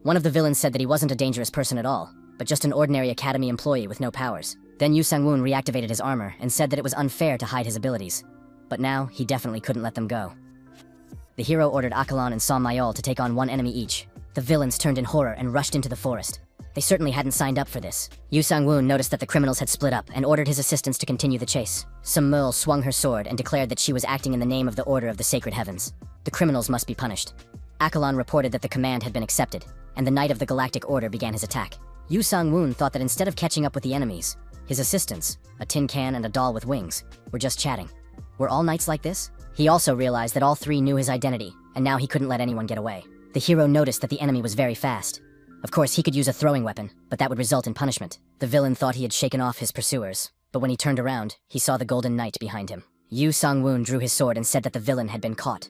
One of the villains said that he wasn't a dangerous person at all, but just an ordinary academy employee with no powers. Then Yu Sang-woon reactivated his armor and said that it was unfair to hide his abilities. But now, he definitely couldn't let them go. The hero ordered Akalon and Som-myol to take on 1 enemy each. The villains turned in horror and rushed into the forest. They certainly hadn't signed up for this. Yu Sang-woon noticed that the criminals had split up and ordered his assistants to continue the chase. Som-myol swung her sword and declared that she was acting in the name of the Order of the Sacred Heavens. The criminals must be punished. Akalon reported that the command had been accepted, and the Knight of the Galactic Order began his attack. Yu Sang-woon thought that instead of catching up with the enemies, his assistants, a tin can and a doll with wings, were just chatting. Were all knights like this? He also realized that all 3 knew his identity, and now he couldn't let anyone get away. The hero noticed that the enemy was very fast. Of course, he could use a throwing weapon, but that would result in punishment. The villain thought he had shaken off his pursuers, but when he turned around, he saw the Golden Knight behind him. Yu Sang-woon drew his sword and said that the villain had been caught.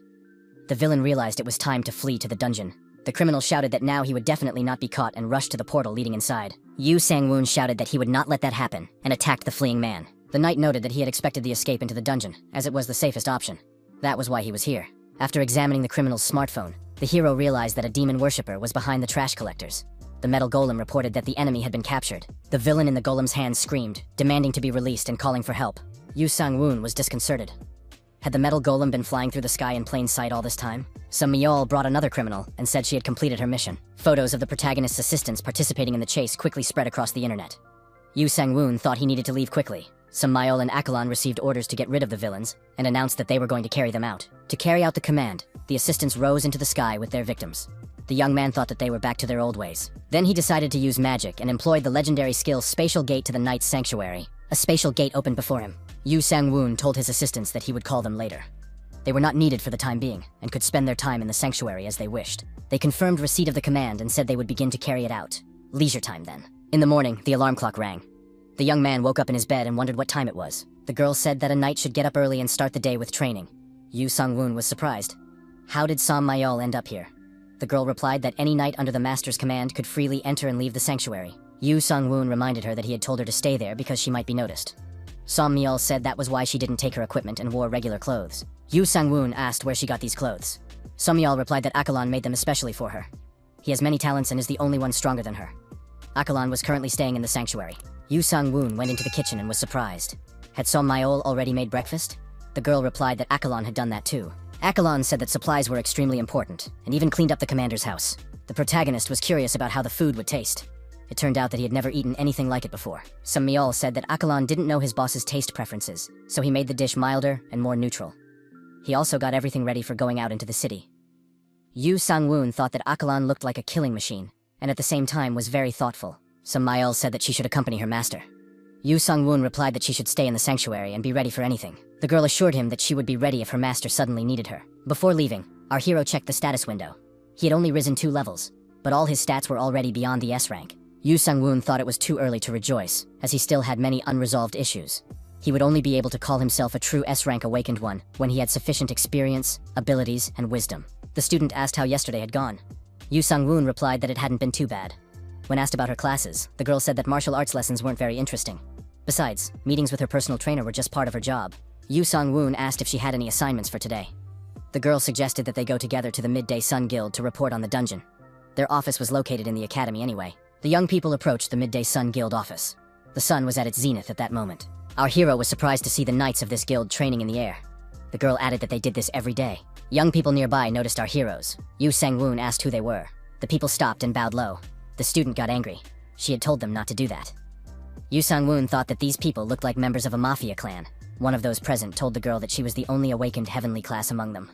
The villain realized it was time to flee to the dungeon. The criminal shouted that now he would definitely not be caught and rushed to the portal leading inside. Yu Sang-woon shouted that he would not let that happen and attacked the fleeing man. The knight noted that he had expected the escape into the dungeon, as it was the safest option. That was why he was here. After examining the criminal's smartphone, the hero realized that a demon worshipper was behind the trash collectors. The metal golem reported that the enemy had been captured. The villain in the golem's hands screamed, demanding to be released and calling for help. Yu Sang-woon was disconcerted. Had the metal golem been flying through the sky in plain sight all this time? Some Miol brought another criminal and said she had completed her mission. Photos of the protagonist's assistants participating in the chase quickly spread across the internet. Yu Sang-woon thought he needed to leave quickly. Some Miol and Akalon received orders to get rid of the villains and announced that they were going to carry them out. To carry out the command, the assistants rose into the sky with their victims. The young man thought that they were back to their old ways. Then he decided to use magic and employed the legendary skill Spatial Gate to the Knight's Sanctuary. A spatial gate opened before him. Yu Sang-woon told his assistants that he would call them later. They were not needed for the time being and could spend their time in the sanctuary as they wished. They confirmed receipt of the command and said they would begin to carry it out. Leisure time then. In the morning, the alarm clock rang. The young man woke up in his bed and wondered what time it was. The girl said that a knight should get up early and start the day with training. Yu Sang-woon was surprised. How did Sam Mayol end up here? The girl replied that any knight under the master's command could freely enter and leave the sanctuary. Yu Sang-woon reminded her that he had told her to stay there because she might be noticed. Sam Mayol said that was why she didn't take her equipment and wore regular clothes. Yu Sang-woon asked where she got these clothes. Sam Mayol replied that Akalon made them especially for her. He has many talents and is the only one stronger than her. Akalon was currently staying in the sanctuary. Yu Sang-woon went into the kitchen and was surprised. Had Sam Mayol already made breakfast? The girl replied that Akalon had done that too. Akalon said that supplies were extremely important, and even cleaned up the commander's house. The protagonist was curious about how the food would taste. It turned out that he had never eaten anything like it before. Some Miol said that Akalon didn't know his boss's taste preferences, so he made the dish milder and more neutral. He also got everything ready for going out into the city. Yu Sang-woon thought that Akalon looked like a killing machine, and at the same time was very thoughtful. Some Miol said that she should accompany her master. Yu Sang-woon replied that she should stay in the sanctuary and be ready for anything. The girl assured him that she would be ready if her master suddenly needed her. Before leaving, our hero checked the status window. He had only risen 2 levels, but all his stats were already beyond the S rank. Yu Sang-woon thought it was too early to rejoice, as he still had many unresolved issues. He would only be able to call himself a true S-rank awakened one when he had sufficient experience, abilities, and wisdom. The student asked how yesterday had gone. Yu Sang-woon replied that it hadn't been too bad. When asked about her classes, the girl said that martial arts lessons weren't very interesting. Besides, meetings with her personal trainer were just part of her job. Yu Sang-woon asked if she had any assignments for today. The girl suggested that they go together to the Midday Sun Guild to report on the dungeon. Their office was located in the academy anyway. The young people approached the Midday Sun Guild office. The sun was at its zenith at that moment. Our hero was surprised to see the knights of this guild training in the air. The girl added that they did this every day. Young people nearby noticed our heroes. Yu Sang-woon asked who they were. The people stopped and bowed low. The student got angry. She had told them not to do that. Yu Sang-woon thought that these people looked like members of a mafia clan. One of those present told the girl that she was the only awakened heavenly class among them.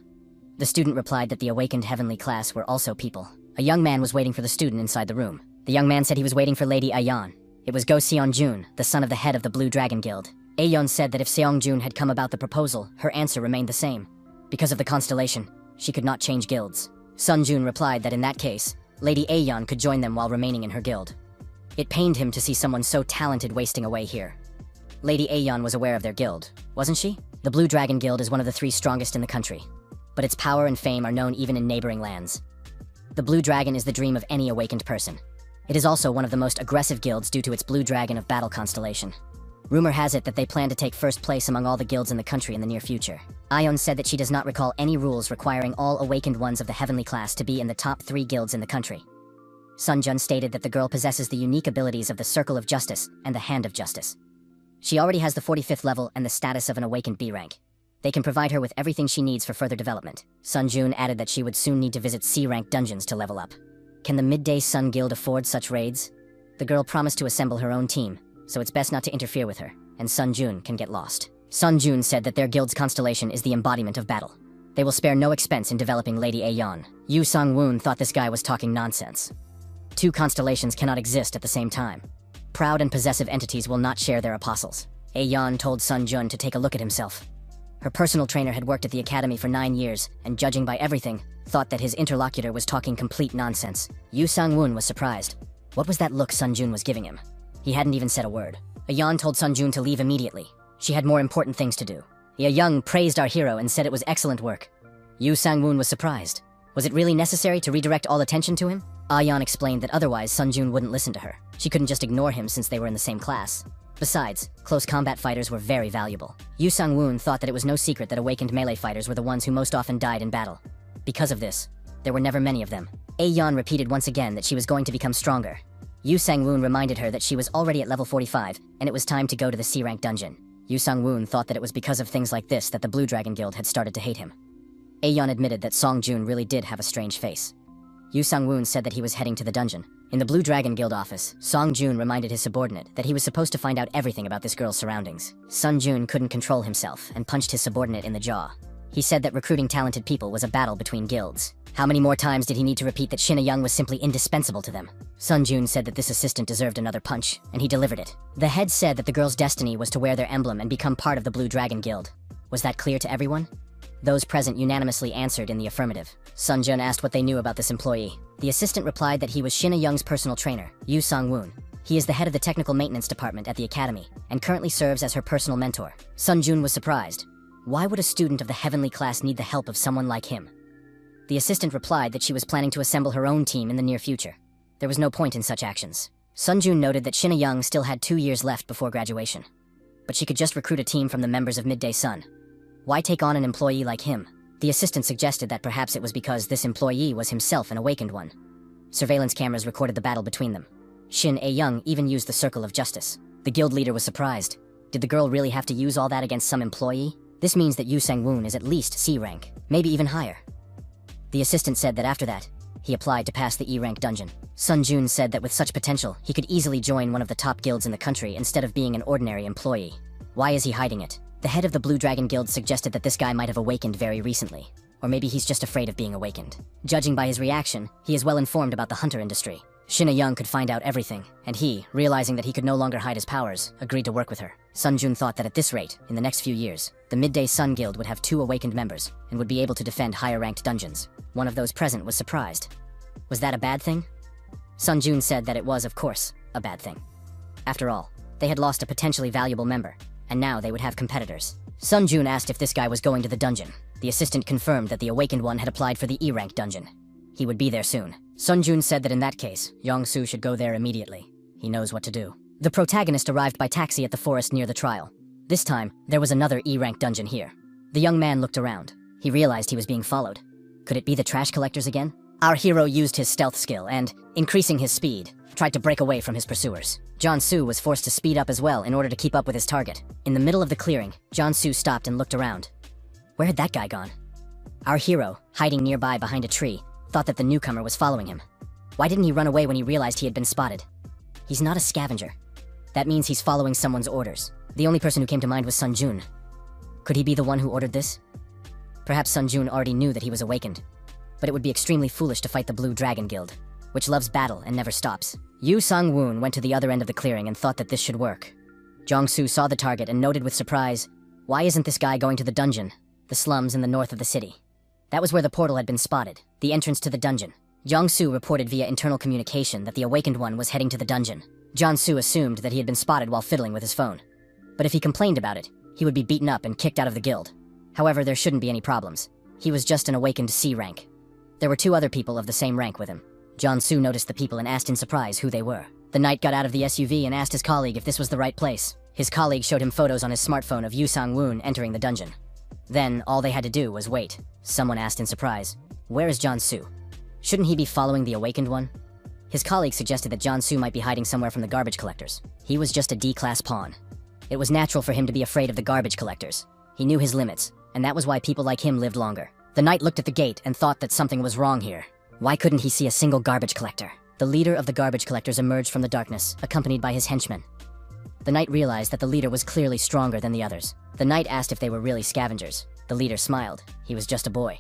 The student replied that the awakened heavenly class were also people. A young man was waiting for the student inside the room. The young man said he was waiting for Lady Ayeon. It was Go Seong-jun, the son of the head of the Blue Dragon Guild. Ayeon said that if Seong-jun had come about the proposal, her answer remained the same. Because of the constellation, she could not change guilds. Sun-jun replied that in that case, Lady Ayeon could join them while remaining in her guild. It pained him to see someone so talented wasting away here. Lady Ayeon was aware of their guild, wasn't she? The Blue Dragon Guild is one of the 3 strongest in the country, but its power and fame are known even in neighboring lands. The Blue Dragon is the dream of any awakened person. It is also one of the most aggressive guilds due to its Blue Dragon of Battle constellation. Rumor has it that they plan to take first place among all the guilds in the country in the near future. Ayeon said that she does not recall any rules requiring all awakened ones of the heavenly class to be in the top 3 guilds in the country. Sun-jun stated that the girl possesses the unique abilities of the Circle of Justice and the Hand of Justice. She already has the 45th level and the status of an awakened B rank. They can provide her with everything she needs for further development. Sun-jun added that she would soon need to visit C-rank dungeons to level up. Can the Midday Sun Guild afford such raids? The girl promised to assemble her own team, so it's best not to interfere with her, and Sun-jun can get lost. Sun-jun said that their guild's constellation is the embodiment of battle. They will spare no expense in developing Lady Ayeon. Yu Sang-woon thought this guy was talking nonsense. 2 constellations cannot exist at the same time. Proud and possessive entities will not share their apostles. Ayeon told Sun-jun to take a look at himself. Her personal trainer had worked at the academy for 9 years, and judging by everything, thought that his interlocutor was talking complete nonsense. Yu Sang-woon was surprised. What was that look Sun-jun was giving him? He hadn't even said a word. Ayeon told Sun-jun to leave immediately. She had more important things to do. Ayeon praised our hero and said it was excellent work. Yu Sang-woon was surprised. Was it really necessary to redirect all attention to him? Ayeon explained that otherwise Sun-jun wouldn't listen to her. She couldn't just ignore him since they were in the same class. Besides, close combat fighters were very valuable. Yu Sang-woon thought that it was no secret that awakened melee fighters were the ones who most often died in battle. Because of this, there were never many of them. Aeon repeated once again that she was going to become stronger. Yu Sang-woon reminded her that she was already at level 45, and it was time to go to the C-rank dungeon. Yu Sang-woon thought that it was because of things like this that the Blue Dragon Guild had started to hate him. Aeon admitted that Song-jun really did have a strange face. Yu Sang-woon said that he was heading to the dungeon. In the Blue Dragon Guild office, Song-jun reminded his subordinate that he was supposed to find out everything about this girl's surroundings. Sun-jun couldn't control himself and punched his subordinate in the jaw. He said that recruiting talented people was a battle between guilds. How many more times did he need to repeat that Shin A-young was simply indispensable to them? Sun-jun said that this assistant deserved another punch, and he delivered it. The head said that the girl's destiny was to wear their emblem and become part of the Blue Dragon Guild. Was that clear to everyone? Those present unanimously answered in the affirmative. Sun-jun asked what they knew about this employee. The assistant replied that he was Shin A-young's personal trainer, Yu Sang-woon. He is the head of the technical maintenance department at the academy, and currently serves as her personal mentor. Sun-jun was surprised. Why would a student of the heavenly class need the help of someone like him? The assistant replied that she was planning to assemble her own team in the near future. There was no point in such actions. Sun-jun noted that Shin A-young still had 2 years left before graduation. But she could just recruit a team from the members of Midday Sun. Why take on an employee like him? The assistant suggested that perhaps it was because this employee was himself an awakened one. Surveillance cameras recorded the battle between them. Shin A-young even used the circle of justice. The guild leader was surprised. Did the girl really have to use all that against some employee? This means that Yu Sang-woon is at least C rank, maybe even higher. The assistant said that after that, he applied to pass the E-rank dungeon. Sun-jun said that with such potential, he could easily join one of the top guilds in the country instead of being an ordinary employee. Why is he hiding it? The head of the Blue Dragon Guild suggested that this guy might have awakened very recently. Or maybe he's just afraid of being awakened. Judging by his reaction, he is well informed about the hunter industry. Shin A-young could find out everything, and he, realizing that he could no longer hide his powers, agreed to work with her. Sun-jun thought that at this rate, in the next few years, the Midday Sun Guild would have 2 awakened members, and would be able to defend higher-ranked dungeons. One of those present was surprised. Was that a bad thing? Sun-jun said that it was, of course, a bad thing. After all, they had lost a potentially valuable member, and now they would have competitors. Sun-jun asked if this guy was going to the dungeon. The assistant confirmed that the awakened one had applied for the E-rank dungeon. He would be there soon. Sun-jun said that in that case, Yong-soo should go there immediately. He knows what to do. The protagonist arrived by taxi at the forest near the trial. This time, there was another E-rank dungeon here. The young man looked around. He realized he was being followed. Could it be the trash collectors again? Our hero used his stealth skill and, increasing his speed, tried to break away from his pursuers. Jong-soo was forced to speed up as well in order to keep up with his target. In the middle of the clearing, Jong-soo stopped and looked around. Where had that guy gone? Our hero, hiding nearby behind a tree, thought that the newcomer was following him. Why didn't he run away when he realized he had been spotted? He's not a scavenger. That means he's following someone's orders. The only person who came to mind was Sun-jun. Could he be the one who ordered this? Perhaps Sun-jun already knew that he was awakened. But it would be extremely foolish to fight the Blue Dragon Guild, which loves battle and never stops. Yu Sang-woon went to the other end of the clearing and thought that this should work. Jong-soo saw the target and noted with surprise, why isn't this guy going to the dungeon, the slums in the north of the city? That was where the portal had been spotted, the entrance to the dungeon. Jong-soo reported via internal communication that the awakened one was heading to the dungeon. Jong-soo assumed that he had been spotted while fiddling with his phone. But if he complained about it, he would be beaten up and kicked out of the guild. However, there shouldn't be any problems. He was just an awakened C rank. There were 2 other people of the same rank with him. Jong-soo noticed the people and asked in surprise who they were. The knight got out of the SUV and asked his colleague if this was the right place. His colleague showed him photos on his smartphone of Yu Sang-woon entering the dungeon. Then, all they had to do was wait. Someone asked in surprise, where is Jong-soo? Shouldn't he be following the awakened one? His colleague suggested that Jong-soo might be hiding somewhere from the garbage collectors. He was just a D-class pawn. It was natural for him to be afraid of the garbage collectors. He knew his limits, and that was why people like him lived longer. The knight looked at the gate and thought that something was wrong here. Why couldn't he see a single garbage collector? The leader of the garbage collectors emerged from the darkness, accompanied by his henchmen. The knight realized that the leader was clearly stronger than the others. The knight asked if they were really scavengers. The leader smiled. He was just a boy.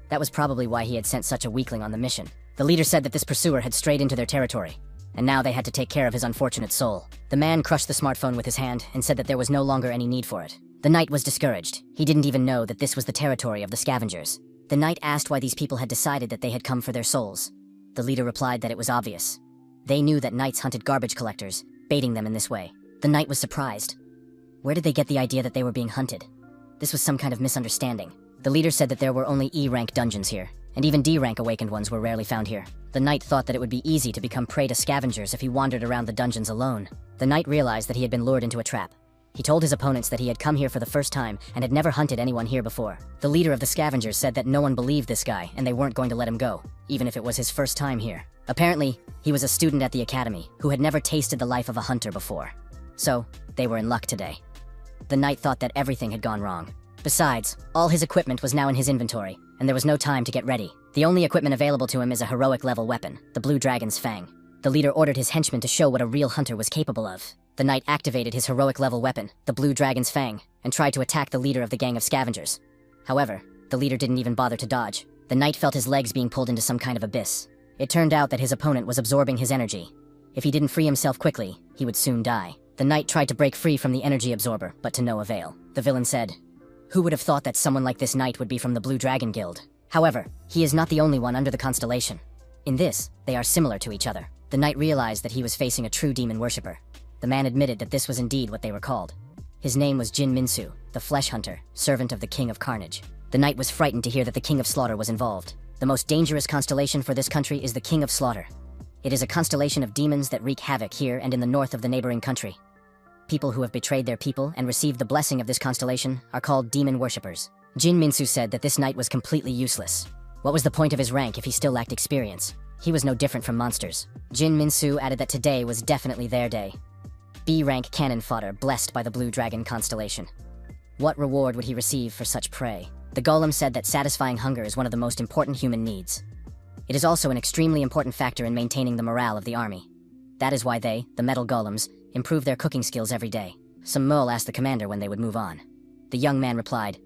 That was probably why he had sent such a weakling on the mission. The leader said that this pursuer had strayed into their territory, and now they had to take care of his unfortunate soul. The man crushed the smartphone with his hand and said that there was no longer any need for it. The knight was discouraged. He didn't even know that this was the territory of the scavengers. The knight asked why these people had decided that they had come for their souls. The leader replied that it was obvious. They knew that knights hunted garbage collectors, baiting them in this way. The knight was surprised. Where did they get the idea that they were being hunted? This was some kind of misunderstanding. The leader said that there were only E-rank dungeons here, and even D-rank awakened ones were rarely found here. The knight thought that it would be easy to become prey to scavengers if he wandered around the dungeons alone. The knight realized that he had been lured into a trap. He told his opponents that he had come here for the first time and had never hunted anyone here before. The leader of the scavengers said that no one believed this guy and they weren't going to let him go, even if it was his first time here. Apparently, he was a student at the academy who had never tasted the life of a hunter before. So, they were in luck today. The knight thought that everything had gone wrong. Besides, all his equipment was now in his inventory, and there was no time to get ready. The only equipment available to him is a heroic-level weapon, the Blue Dragon's Fang. The leader ordered his henchmen to show what a real hunter was capable of. The knight activated his heroic-level weapon, the Blue Dragon's Fang, and tried to attack the leader of the gang of scavengers. However, the leader didn't even bother to dodge. The knight felt his legs being pulled into some kind of abyss. It turned out that his opponent was absorbing his energy. If he didn't free himself quickly, he would soon die. The knight tried to break free from the energy absorber, but to no avail. The villain said, "Who would have thought that someone like this knight would be from the Blue Dragon Guild?" However, he is not the only one under the constellation. In this, they are similar to each other. The knight realized that he was facing a true demon worshipper. The man admitted that this was indeed what they were called. His name was Jin Minsu, the Flesh Hunter, servant of the King of Carnage. The knight was frightened to hear that the King of Slaughter was involved. The most dangerous constellation for this country is the King of Slaughter. It is a constellation of demons that wreak havoc here and in the north of the neighboring country. People who have betrayed their people and received the blessing of this constellation are called demon worshippers. Jin Minsu said that this knight was completely useless. What was the point of his rank if he still lacked experience? He was no different from monsters. Jin Minsu added that today was definitely their day. B-rank cannon fodder blessed by the Blue Dragon constellation. What reward would he receive for such prey? The golem said that satisfying hunger is one of the most important human needs. It is also an extremely important factor in maintaining the morale of the army. That is why they, the metal golems, improve their cooking skills every day. Some mole asked the commander when they would move on. The young man replied,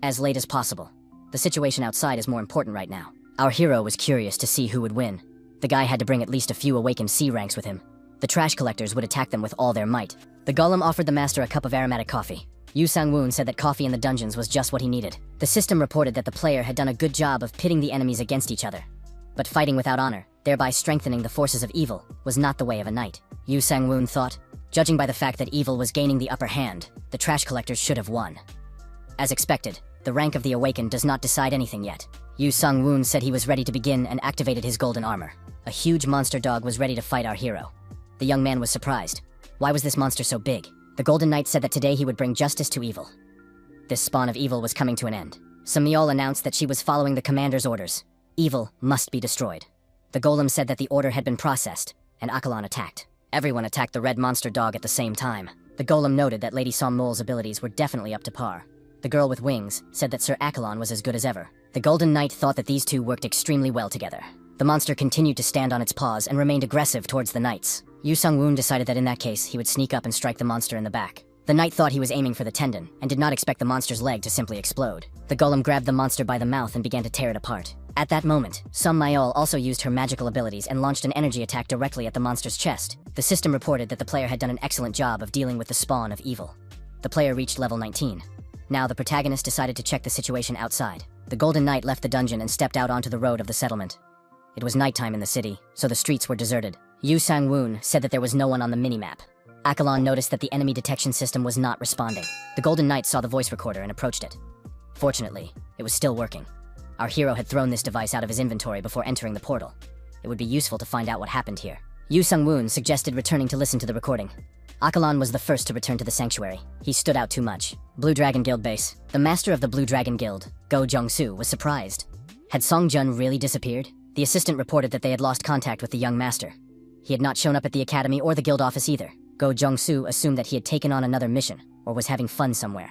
"As late as possible. The situation outside is more important right now." Our hero was curious to see who would win. The guy had to bring at least a few awakened C ranks with him. The trash collectors would attack them with all their might. The golem offered the master a cup of aromatic coffee. Yu Sang-woon said that coffee in the dungeons was just what he needed. The system reported that the player had done a good job of pitting the enemies against each other. But fighting without honor, thereby strengthening the forces of evil, was not the way of a knight. Yu Sang-woon thought, judging by the fact that evil was gaining the upper hand, the trash collectors should have won. As expected, the rank of the awakened does not decide anything yet. Yu Sang-woon said he was ready to begin and activated his golden armor. A huge monster dog was ready to fight our hero. The young man was surprised. Why was this monster so big? The Golden Knight said that today he would bring justice to evil. This spawn of evil was coming to an end. Samiol announced that she was following the commander's orders. Evil must be destroyed. The golem said that the order had been processed, and Akalan attacked. Everyone attacked the red monster dog at the same time. The golem noted that Lady Somol's abilities were definitely up to par. The girl with wings said that Sir Akalan was as good as ever. The Golden Knight thought that these two worked extremely well together. The monster continued to stand on its paws and remained aggressive towards the knights. Yu Sung-woon decided that in that case, he would sneak up and strike the monster in the back. The knight thought he was aiming for the tendon, and did not expect the monster's leg to simply explode. The golem grabbed the monster by the mouth and began to tear it apart. At that moment, Sum Mayol also used her magical abilities and launched an energy attack directly at the monster's chest. The system reported that the player had done an excellent job of dealing with the spawn of evil. The player reached level 19. Now the protagonist decided to check the situation outside. The Golden Knight left the dungeon and stepped out onto the road of the settlement. It was nighttime in the city, so the streets were deserted. Yu Sang-woon said that there was no one on the minimap. Akalan noticed that the enemy detection system was not responding. The Golden Knight saw the voice recorder and approached it. Fortunately, it was still working. Our hero had thrown this device out of his inventory before entering the portal. It would be useful to find out what happened here. Yu Sung-woon suggested returning to listen to the recording. Akalan was the first to return to the sanctuary. He stood out too much. Blue Dragon Guild base. The master of the Blue Dragon Guild, Go Jong-soo, was surprised. Had Song Jun really disappeared? The assistant reported that they had lost contact with the young master. He had not shown up at the academy or the guild office either. Go Jong-soo assumed that he had taken on another mission, or was having fun somewhere.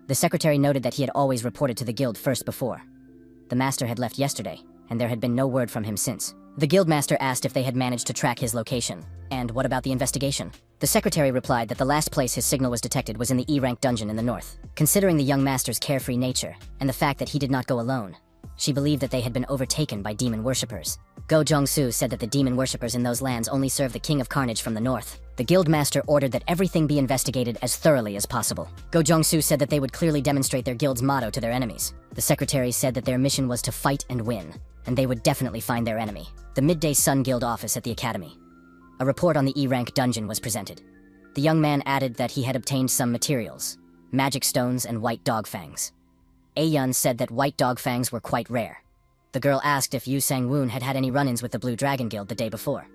The secretary noted that he had always reported to the guild first before. The master had left yesterday, and there had been no word from him since. The guildmaster asked if they had managed to track his location. And what about the investigation? The secretary replied that the last place his signal was detected was in the E-rank dungeon in the north. Considering the young master's carefree nature, and the fact that he did not go alone, she believed that they had been overtaken by demon worshippers. Go Jong-soo said that the demon worshippers in those lands only serve the King of Carnage from the north. The guildmaster ordered that everything be investigated as thoroughly as possible. Go Jong-soo said that they would clearly demonstrate their guild's motto to their enemies. The secretary said that their mission was to fight and win, and they would definitely find their enemy. The Midday Sun Guild office at the academy. A report on the E-rank dungeon was presented. The young man added that he had obtained some materials, magic stones and white dog fangs. Ayun said that white dog fangs were quite rare. The girl asked if Yu Sang-woon had had any run-ins with the Blue Dragon Guild the day before.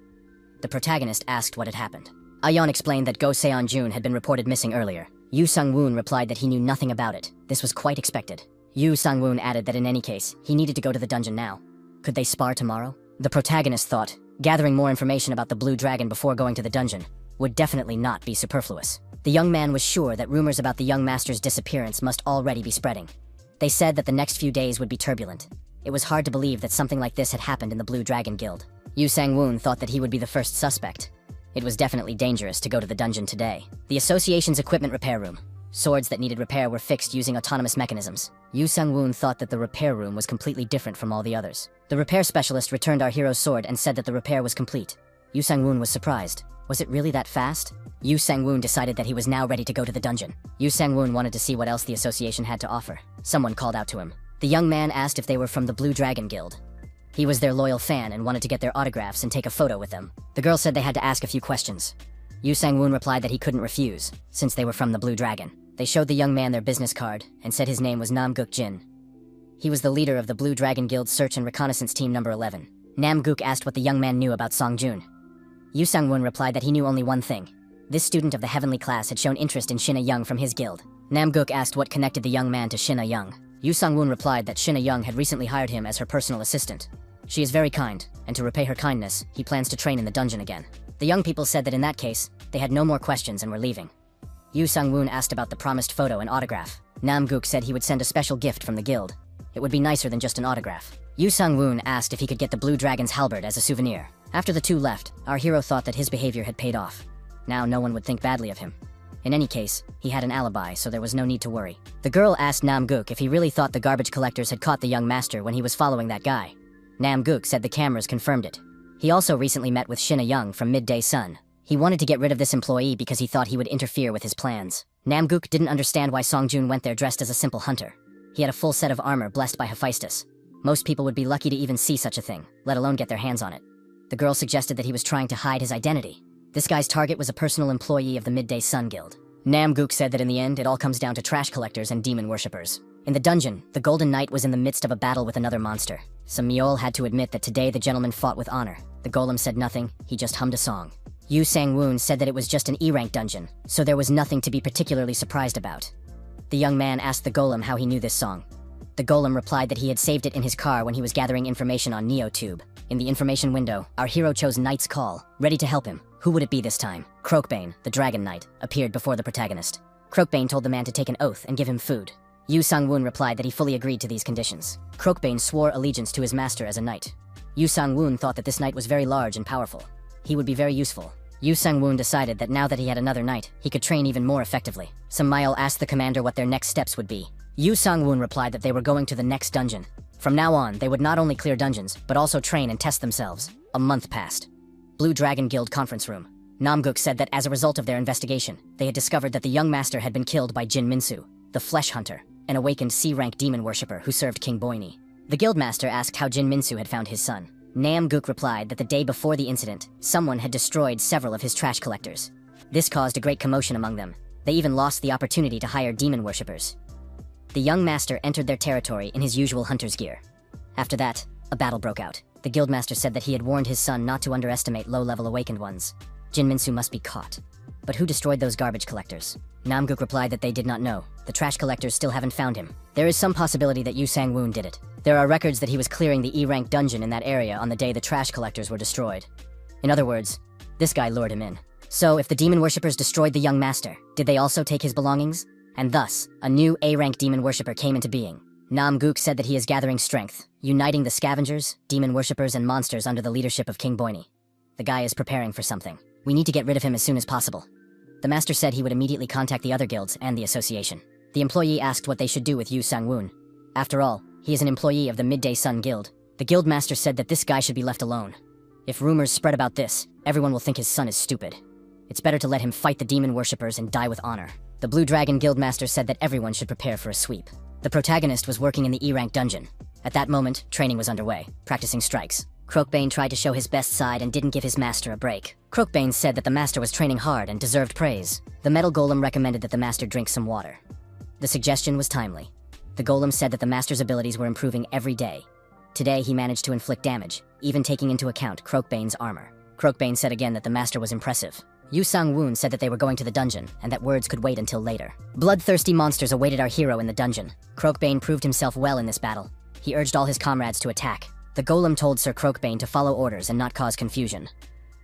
The protagonist asked what had happened. Ayun explained that Go Seon-jun had been reported missing earlier. Yu Sung-woon replied that he knew nothing about it. This was quite expected. Yu Sung-woon added that in any case, he needed to go to the dungeon now. Could they spar tomorrow? The protagonist thought, gathering more information about the Blue Dragon before going to the dungeon would definitely not be superfluous. The young man was sure that rumors about the young master's disappearance must already be spreading. They said that the next few days would be turbulent. It was hard to believe that something like this had happened in the Blue Dragon Guild. Yu Sang-woon thought that he would be the first suspect. It was definitely dangerous to go to the dungeon today. The association's equipment repair room. Swords that needed repair were fixed using autonomous mechanisms. Yu Sung-woon thought that the repair room was completely different from all the others. The repair specialist returned our hero's sword and said that the repair was complete. Yu Sung-woon was surprised. Was it really that fast? Yu Sang-woon decided that he was now ready to go to the dungeon. Yu Sang-woon wanted to see what else the association had to offer. Someone called out to him. The young man asked if they were from the Blue Dragon Guild. He was their loyal fan and wanted to get their autographs and take a photo with them. The girl said they had to ask a few questions. Yu Sang-woon replied that he couldn't refuse, since they were from the Blue Dragon. They showed the young man their business card and said his name was Nam-guk Jin. He was the leader of the Blue Dragon Guild Search and Reconnaissance Team number 11. Nam-guk asked what the young man knew about Song-jun. Yu Sang-woon replied that he knew only one thing. This student of the heavenly class had shown interest in Shin A-young from his guild. Nam-guk asked what connected the young man to Shin A-young. Yu Sang-woon replied that Shin A-young had recently hired him as her personal assistant. She is very kind, and to repay her kindness, he plans to train in the dungeon again. The young people said that in that case, they had no more questions and were leaving. Yu Sang-woon asked about the promised photo and autograph. Nam-guk said he would send a special gift from the guild. It would be nicer than just an autograph. Yu Sang-woon asked if he could get the Blue Dragon's halberd as a souvenir. After the two left, our hero thought that his behavior had paid off. Now no one would think badly of him. In any case, he had an alibi, so there was no need to worry. The girl asked Nam-guk if he really thought the garbage collectors had caught the young master when he was following that guy. Nam-guk said the cameras confirmed it. He also recently met with Shin A-young from Midday Sun. He wanted to get rid of this employee because he thought he would interfere with his plans. Nam-guk didn't understand why Song-jun went there dressed as a simple hunter. He had a full set of armor blessed by Hephaestus. Most people would be lucky to even see such a thing, let alone get their hands on it. The girl suggested that he was trying to hide his identity. This guy's target was a personal employee of the Midday Sun Guild. Nam-guk said that in the end, it all comes down to trash collectors and demon worshippers. In the dungeon, the Golden Knight was in the midst of a battle with another monster. Samyeol had to admit that today the gentleman fought with honor. The golem said nothing, he just hummed a song. Yu Sang-woon said that it was just an E-rank dungeon, so there was nothing to be particularly surprised about. The young man asked the golem how he knew this song. The golem replied that he had saved it in his car when he was gathering information on NeoTube. In the information window, our hero chose Knight's Call, ready to help him. Who would it be this time? Croakbane, the Dragon Knight, appeared before the protagonist. Croakbane told the man to take an oath and give him food. Yu Sang-woon replied that he fully agreed to these conditions. Croakbane swore allegiance to his master as a knight. Yu Sang-woon thought that this knight was very large and powerful. He would be very useful. Yu Sang-woon decided that now that he had another knight, he could train even more effectively. Samyeol asked the commander what their next steps would be. Yu Sang-woon replied that they were going to the next dungeon. From now on, they would not only clear dungeons, but also train and test themselves. A month passed. Blue Dragon Guild conference room. Nam-guk said that as a result of their investigation, they had discovered that the young master had been killed by Jin Minsu, the Flesh Hunter, an awakened C-rank demon worshipper who served King Boini. The guildmaster asked how Jin Minsu had found his son. Nam-guk replied that the day before the incident, someone had destroyed several of his trash collectors. This caused a great commotion among them. They even lost the opportunity to hire demon worshippers. The young master entered their territory in his usual hunter's gear. After that, a battle broke out. The guildmaster said that he had warned his son not to underestimate low-level awakened ones. Jin Minsu must be caught. But who destroyed those garbage collectors? Nam-guk replied that they did not know. The trash collectors still haven't found him. There is some possibility that Yu Sang-woon did it. There are records that he was clearing the E-rank dungeon in that area on the day the trash collectors were destroyed. In other words, this guy lured him in. So, if the demon worshippers destroyed the young master, did they also take his belongings? And thus, a new A-rank demon worshipper came into being. Nam-guk said that he is gathering strength, uniting the scavengers, demon worshippers, and monsters under the leadership of King Boini. The guy is preparing for something. We need to get rid of him as soon as possible. The master said he would immediately contact the other guilds and the association. The employee asked what they should do with Yu Sang-woon. After all, he is an employee of the Midday Sun Guild. The guild master said that this guy should be left alone. If rumors spread about this, everyone will think his son is stupid. It's better to let him fight the demon worshippers and die with honor. The Blue Dragon Guild master said that everyone should prepare for a sweep. The protagonist was working in the E-rank dungeon. At that moment, training was underway, practicing strikes. Croakbane tried to show his best side and didn't give his master a break. Croakbane said that the master was training hard and deserved praise. The metal golem recommended that the master drink some water. The suggestion was timely. The golem said that the master's abilities were improving every day. Today he managed to inflict damage, even taking into account Croakbane's armor. Croakbane said again that the master was impressive. Yu Sang-woon said that they were going to the dungeon, and that words could wait until later. Bloodthirsty monsters awaited our hero in the dungeon. Croakbane proved himself well in this battle. He urged all his comrades to attack. The golem told Sir Croakbane to follow orders and not cause confusion.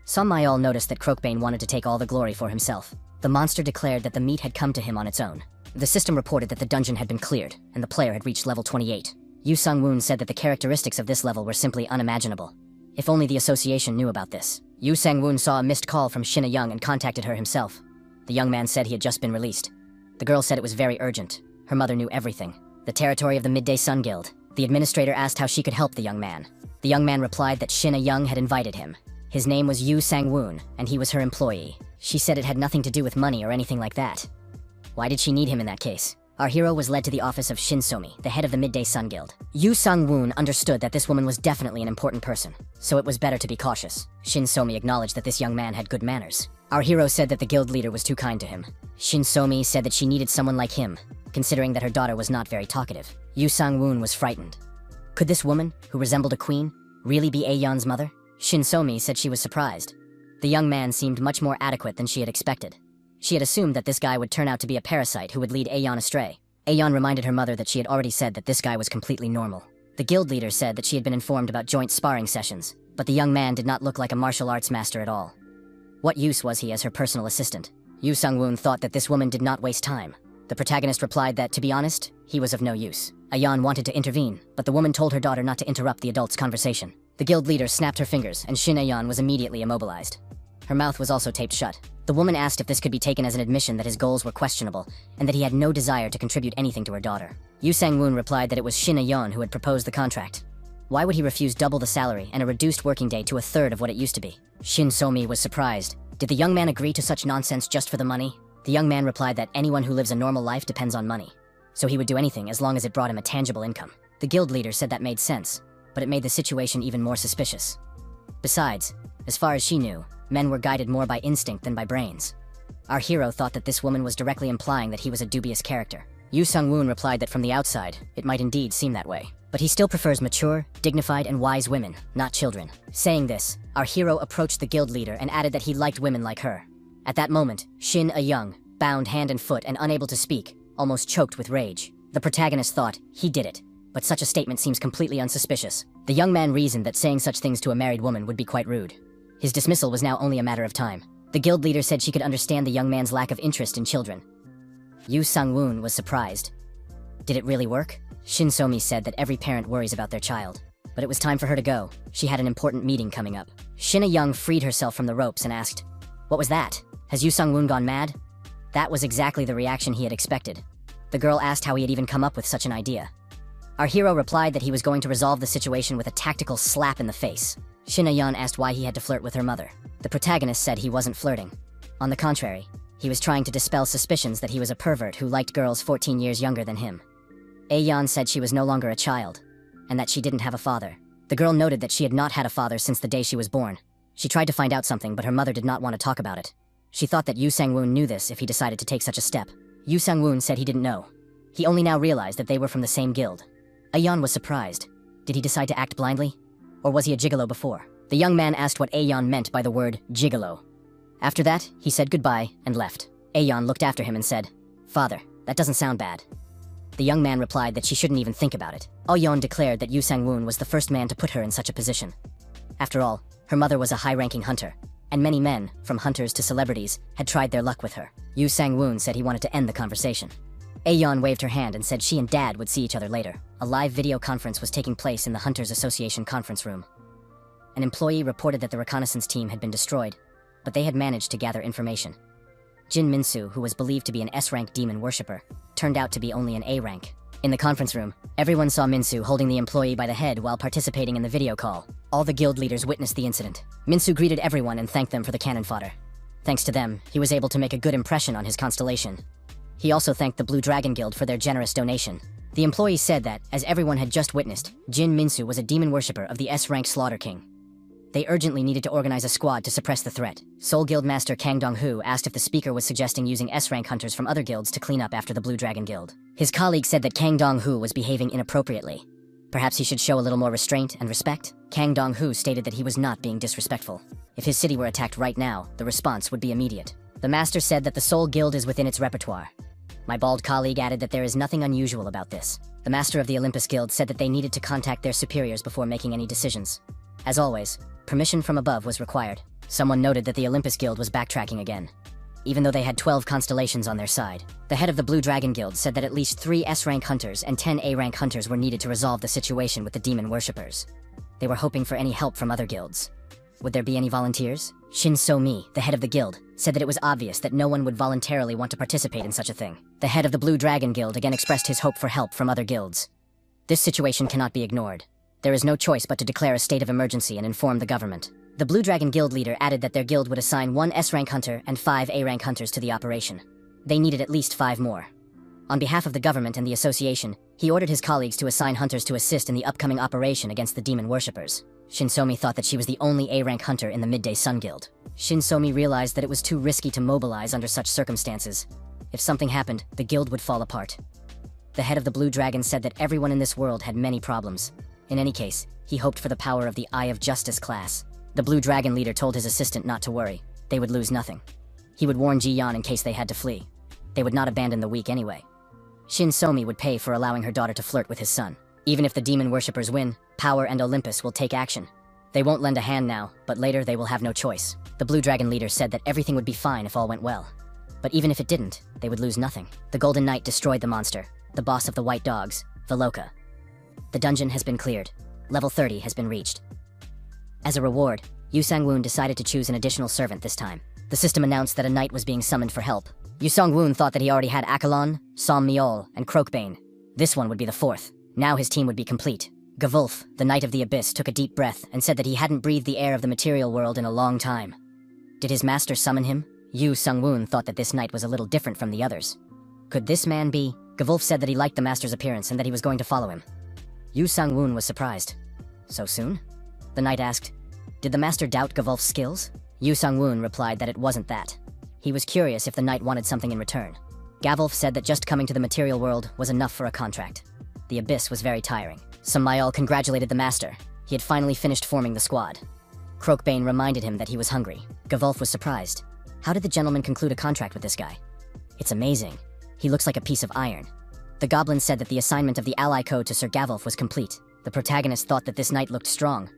Some all noticed that Croakbane wanted to take all the glory for himself. The monster declared that the meat had come to him on its own. The system reported that the dungeon had been cleared, and the player had reached level 28. Yu Sang-woon said that the characteristics of this level were simply unimaginable. If only the association knew about this. Yu Sang-woon saw a missed call from Shin A-young and contacted her himself. The young man said he had just been released. The girl said it was very urgent. Her mother knew everything. The territory of the Midday Sun Guild. The administrator asked how she could help the young man. The young man replied that Shin A-young had invited him. His name was Yu Sang-woon, and he was her employee. She said it had nothing to do with money or anything like that. Why did she need him in that case? Our hero was led to the office of Shinsomi, the head of the Midday Sun Guild. Yu Sang-woon understood that this woman was definitely an important person, so it was better to be cautious. Shinsomi acknowledged that this young man had good manners. Our hero said that the guild leader was too kind to him. Shinsomi said that she needed someone like him, considering that her daughter was not very talkative. Yu Sang-woon was frightened. Could this woman, who resembled a queen, really be Aeon's mother? Shinsomi said she was surprised. The young man seemed much more adequate than she had expected. She had assumed that this guy would turn out to be a parasite who would lead Aeon astray. Aeon reminded her mother that she had already said that this guy was completely normal. The guild leader said that she had been informed about joint sparring sessions, but the young man did not look like a martial arts master at all. What use was he as her personal assistant? Yu Sang-woon thought that this woman did not waste time. The protagonist replied that, to be honest, he was of no use. Aeon wanted to intervene, but the woman told her daughter not to interrupt the adult's conversation. The guild leader snapped her fingers, and Shin Aeon was immediately immobilized. Her mouth was also taped shut. The woman asked if this could be taken as an admission that his goals were questionable, and that he had no desire to contribute anything to her daughter. Yu Sang-woon replied that it was Shin Aeon who had proposed the contract. Why would he refuse double the salary and a reduced working day to a third of what it used to be? Shin Somi was surprised. Did the young man agree to such nonsense just for the money? The young man replied that anyone who lives a normal life depends on money, so he would do anything as long as it brought him a tangible income. The guild leader said that made sense, but it made the situation even more suspicious. Besides, as far as she knew, men were guided more by instinct than by brains. Our hero thought that this woman was directly implying that he was a dubious character. Yu Sang-woon replied that from the outside, it might indeed seem that way. But he still prefers mature, dignified, and wise women, not children. Saying this, our hero approached the guild leader and added that he liked women like her. At that moment, Shin A-young, bound hand and foot and unable to speak, almost choked with rage. The protagonist thought, he did it. But such a statement seems completely unsuspicious. The young man reasoned that saying such things to a married woman would be quite rude. His dismissal was now only a matter of time. The guild leader said she could understand the young man's lack of interest in children. Yu Sang-woon was surprised. Did it really work? Shin Somi said that every parent worries about their child. But it was time for her to go. She had an important meeting coming up. Shin A-young freed herself from the ropes and asked, "What was that? Has Yu Sang-woon gone mad?" That was exactly the reaction he had expected. The girl asked how he had even come up with such an idea. Our hero replied that he was going to resolve the situation with a tactical slap in the face. Shin A-young asked why he had to flirt with her mother. The protagonist said he wasn't flirting. On the contrary, he was trying to dispel suspicions that he was a pervert who liked girls 14 years younger than him. A-yeon said she was no longer a child, and that she didn't have a father. The girl noted that she had not had a father since the day she was born. She tried to find out something, but her mother did not want to talk about it. She thought that Yu Sang-woon knew this if he decided to take such a step. Yu Sang-woon said he didn't know. He only now realized that they were from the same guild. A-yeon was surprised. Did he decide to act blindly? Or was he a gigolo before? The young man asked what A-yeon meant by the word gigolo. After that, he said goodbye and left. A-yeon looked after him and said, "Father, that doesn't sound bad." The young man replied that she shouldn't even think about it. A-yeon declared that Yu Sang-woon was the first man to put her in such a position. After all, her mother was a high-ranking hunter, and many men, from hunters to celebrities, had tried their luck with her. Yu Sang-woon said he wanted to end the conversation. A-yeon waved her hand and said she and Dad would see each other later. A live video conference was taking place in the Hunters Association conference room. An employee reported that the reconnaissance team had been destroyed, but they had managed to gather information. Jin Minsu, who was believed to be an S-rank demon worshipper, turned out to be only an A-rank. In the conference room, everyone saw Minsu holding the employee by the head while participating in the video call. All the guild leaders witnessed the incident. Minsu greeted everyone and thanked them for the cannon fodder. Thanks to them, he was able to make a good impression on his constellation. He also thanked the Blue Dragon Guild for their generous donation. The employee said that, as everyone had just witnessed, Jin Minsu was a demon worshipper of the S-rank Slaughter King. They urgently needed to organize a squad to suppress the threat. Soul Guild Master Kang Dong-hu asked if the speaker was suggesting using S-rank hunters from other guilds to clean up after the Blue Dragon Guild. His colleague said that Kang Dong-hu was behaving inappropriately. Perhaps he should show a little more restraint and respect? Kang Dong-hu stated that he was not being disrespectful. If his city were attacked right now, the response would be immediate. The master said that the Soul Guild is within its repertoire. My bald colleague added that there is nothing unusual about this. The master of the Olympus Guild said that they needed to contact their superiors before making any decisions. As always, permission from above was required. Someone noted that the Olympus Guild was backtracking again, even though they had 12 constellations on their side. The head of the Blue Dragon Guild said that at least 3 S-rank hunters and 10 A-rank hunters were needed to resolve the situation with the demon worshippers. They were hoping for any help from other guilds. Would there be any volunteers? Shin So-mi, the head of the guild, said that it was obvious that no one would voluntarily want to participate in such a thing. The head of the Blue Dragon Guild again expressed his hope for help from other guilds. This situation cannot be ignored. There is no choice but to declare a state of emergency and inform the government. The Blue Dragon Guild leader added that their guild would assign 1 S-rank hunter and 5 A-rank hunters to the operation. They needed at least 5 more. On behalf of the government and the association, he ordered his colleagues to assign hunters to assist in the upcoming operation against the demon worshippers. Shin So-mi thought that she was the only A-rank hunter in the Midday Sun Guild. Shin So-mi realized that it was too risky to mobilize under such circumstances. If something happened, the guild would fall apart. The head of the Blue Dragon said that everyone in this world had many problems. In any case, he hoped for the power of the Eye of Justice class. The Blue Dragon leader told his assistant not to worry. They would lose nothing. He would warn Ji-yeon in case they had to flee. They would not abandon the weak anyway. Shin So-mi would pay for allowing her daughter to flirt with his son. Even if the demon worshippers win, Power and Olympus will take action. They won't lend a hand now, but later they will have no choice. The Blue Dragon leader said that everything would be fine if all went well. But even if it didn't, they would lose nothing. The Golden Knight destroyed the monster, the boss of the White Dogs, Veloka. The dungeon has been cleared. Level 30 has been reached. As a reward, Yu Sang-woon decided to choose an additional servant this time. The system announced that a knight was being summoned for help. Yu Sang-woon thought that he already had Akalon, Som Miol, and Croakbane. This one would be the 4th. Now his team would be complete. Gavulf, the Knight of the Abyss, took a deep breath and said that he hadn't breathed the air of the material world in a long time. Did his master summon him? Yu Sang-woon thought that this knight was a little different from the others. Could this man be? Gavulf said that he liked the master's appearance and that he was going to follow him. Yu Sang-woon was surprised. So soon? The knight asked, did the master doubt Gavulf's skills? Yu Sang-woon replied that it wasn't that. He was curious if the knight wanted something in return. Gavulf said that just coming to the material world was enough for a contract. The abyss was very tiring. Samael congratulated the master. He had finally finished forming the squad. Croakbane reminded him that he was hungry. Gavulf was surprised. How did the gentleman conclude a contract with this guy? It's amazing. He looks like a piece of iron. The goblin said that the assignment of the ally code to Sir Gavulf was complete. The protagonist thought that this knight looked strong,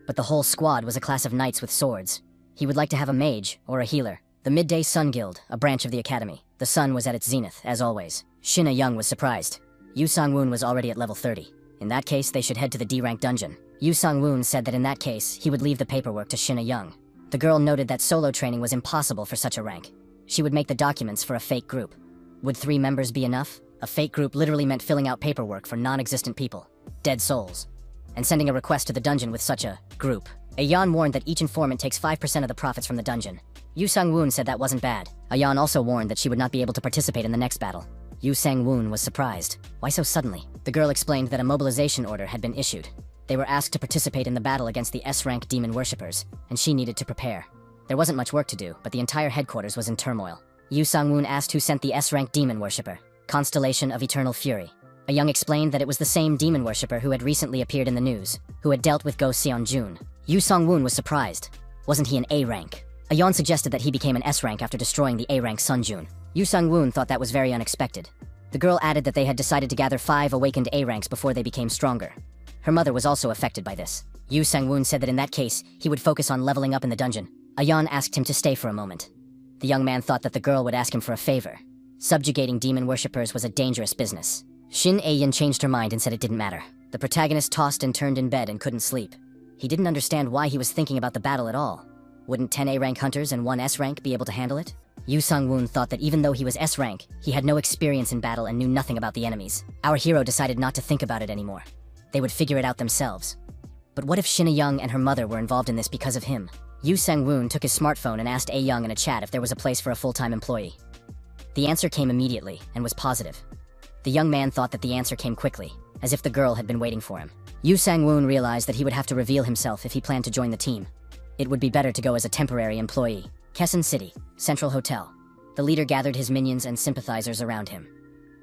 but the whole squad was a class of knights with swords. He would like to have a mage or a healer. The Midday Sun Guild, a branch of the academy. The sun was at its zenith, as always. Shin Young was surprised. Yu Sang-woon was already at level 30. In that case, they should head to the D-rank dungeon. Yu Sang-woon said that in that case, he would leave the paperwork to Shin Young. The girl noted that solo training was impossible for such a rank. She would make the documents for a fake group. Would 3 members be enough? A fake group literally meant filling out paperwork for non-existent people, dead souls, and sending a request to the dungeon with such a group. Ayan warned that each informant takes 5% of the profits from the dungeon. Yu Sang-woon said that wasn't bad. Ayan also warned that she would not be able to participate in the next battle. Yu Sang-woon was surprised. Why so suddenly? The girl explained that a mobilization order had been issued. They were asked to participate in the battle against the S-rank demon worshippers, and she needed to prepare. There wasn't much work to do, but the entire headquarters was in turmoil. Yu Sang-woon asked who sent the S-rank demon worshipper. Constellation of Eternal Fury. Young explained that it was the same demon worshipper who had recently appeared in the news, who had dealt with Go Seon-jun. Yu Sang-woon was surprised. Wasn't he an A-rank? Ayan suggested that he became an S-rank after destroying the A-rank Sun-jun. Yu Sang-woon thought that was very unexpected. The girl added that they had decided to gather 5 awakened A-ranks before they became stronger. Her mother was also affected by this. Yu Sang-woon said that in that case, he would focus on leveling up in the dungeon. Ayan asked him to stay for a moment. The young man thought that the girl would ask him for a favor. Subjugating demon worshippers was a dangerous business. Shin Ayan changed her mind and said it didn't matter. The protagonist tossed and turned in bed and couldn't sleep. He didn't understand why he was thinking about the battle at all. Wouldn't 10 A-rank hunters and 1 S-rank be able to handle it? Yu Sang-woon thought that even though he was S-rank, he had no experience in battle and knew nothing about the enemies. Our hero decided not to think about it anymore. They would figure it out themselves. But what if Shin Young and her mother were involved in this because of him? Yu Sang-woon took his smartphone and asked A Young in a chat if there was a place for a full-time employee. The answer came immediately and was positive. The young man thought that the answer came quickly, as if the girl had been waiting for him. Yu Sang-woon realized that he would have to reveal himself if he planned to join the team. It would be better to go as a temporary employee. Keson City, Central Hotel. The leader gathered his minions and sympathizers around him.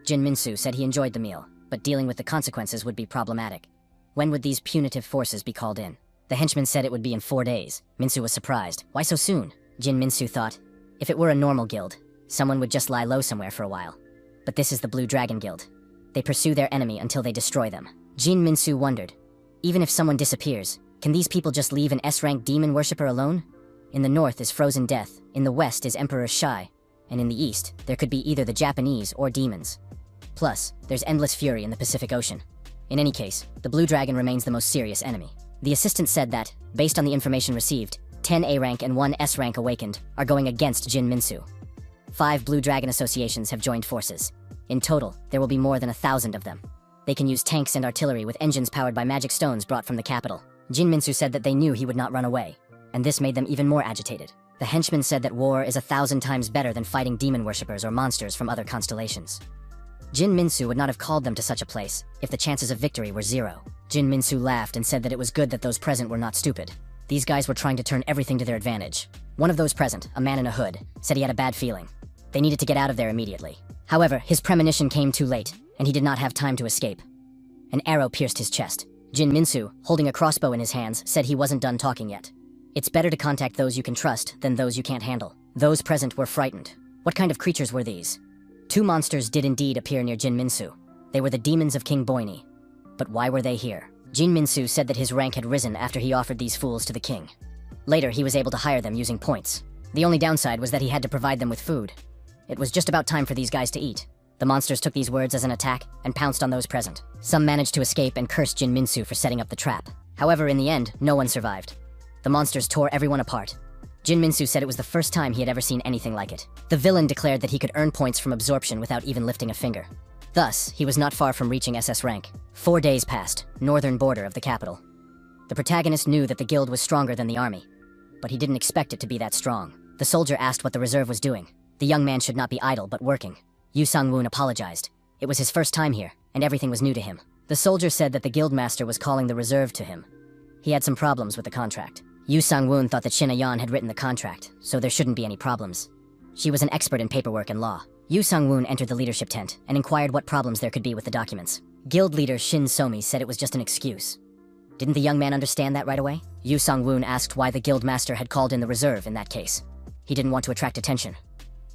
Jin Minsu said he enjoyed the meal, but dealing with the consequences would be problematic. When would these punitive forces be called in? The henchman said it would be in 4 days. Minsu was surprised. Why so soon? Jin Minsu thought, if it were a normal guild, someone would just lie low somewhere for a while. But this is the Blue Dragon Guild. They pursue their enemy until they destroy them. Jin Minsu wondered, even if someone disappears, can these people just leave an S-rank demon worshipper alone? In the north is Frozen Death, in the west is Emperor Shai, and in the east, there could be either the Japanese or demons. Plus, there's Endless Fury in the Pacific Ocean. In any case, the Blue Dragon remains the most serious enemy. The assistant said that, based on the information received, 10 A-rank and 1 S-rank awakened are going against Jin Minsu. 5 Blue Dragon associations have joined forces. In total, there will be more than 1,000 of them. They can use tanks and artillery with engines powered by magic stones brought from the capital. Jin Minsu said that they knew he would not run away, and this made them even more agitated. The henchman said that war is 1,000 times better than fighting demon worshippers or monsters from other constellations. Jin Minsu would not have called them to such a place if the chances of victory were 0. Jin Minsu laughed and said that it was good that those present were not stupid. These guys were trying to turn everything to their advantage. One of those present, a man in a hood, said he had a bad feeling. They needed to get out of there immediately. However, his premonition came too late, and he did not have time to escape. An arrow pierced his chest. Jin Minsu, holding a crossbow in his hands, said he wasn't done talking yet. It's better to contact those you can trust than those you can't handle. Those present were frightened. What kind of creatures were these? 2 monsters did indeed appear near Jin Minsu. They were the demons of King Boini. But why were they here? Jin Minsu said that his rank had risen after he offered these fools to the king. Later, he was able to hire them using points. The only downside was that he had to provide them with food. It was just about time for these guys to eat. The monsters took these words as an attack and pounced on those present. Some managed to escape and cursed Jin Minsu for setting up the trap. However, in the end, no one survived. The monsters tore everyone apart. Jin Minsu said it was the first time he had ever seen anything like it. The villain declared that he could earn points from absorption without even lifting a finger. Thus, he was not far from reaching SS rank. 4 days passed, northern border of the capital. The protagonist knew that the guild was stronger than the army, but he didn't expect it to be that strong. The soldier asked what the reserve was doing. The young man should not be idle, but working. Yu Sang-woon apologized. It was his first time here, and everything was new to him. The soldier said that the guildmaster was calling the reserve to him. He had some problems with the contract. Yu Sang-woon thought that Shin Ayan had written the contract, so there shouldn't be any problems. She was an expert in paperwork and law. Yu Sang-woon entered the leadership tent and inquired what problems there could be with the documents. Guild leader Shin Somi said it was just an excuse. Didn't the young man understand that right away? Yu Sang-woon asked why the guildmaster had called in the reserve in that case. He didn't want to attract attention.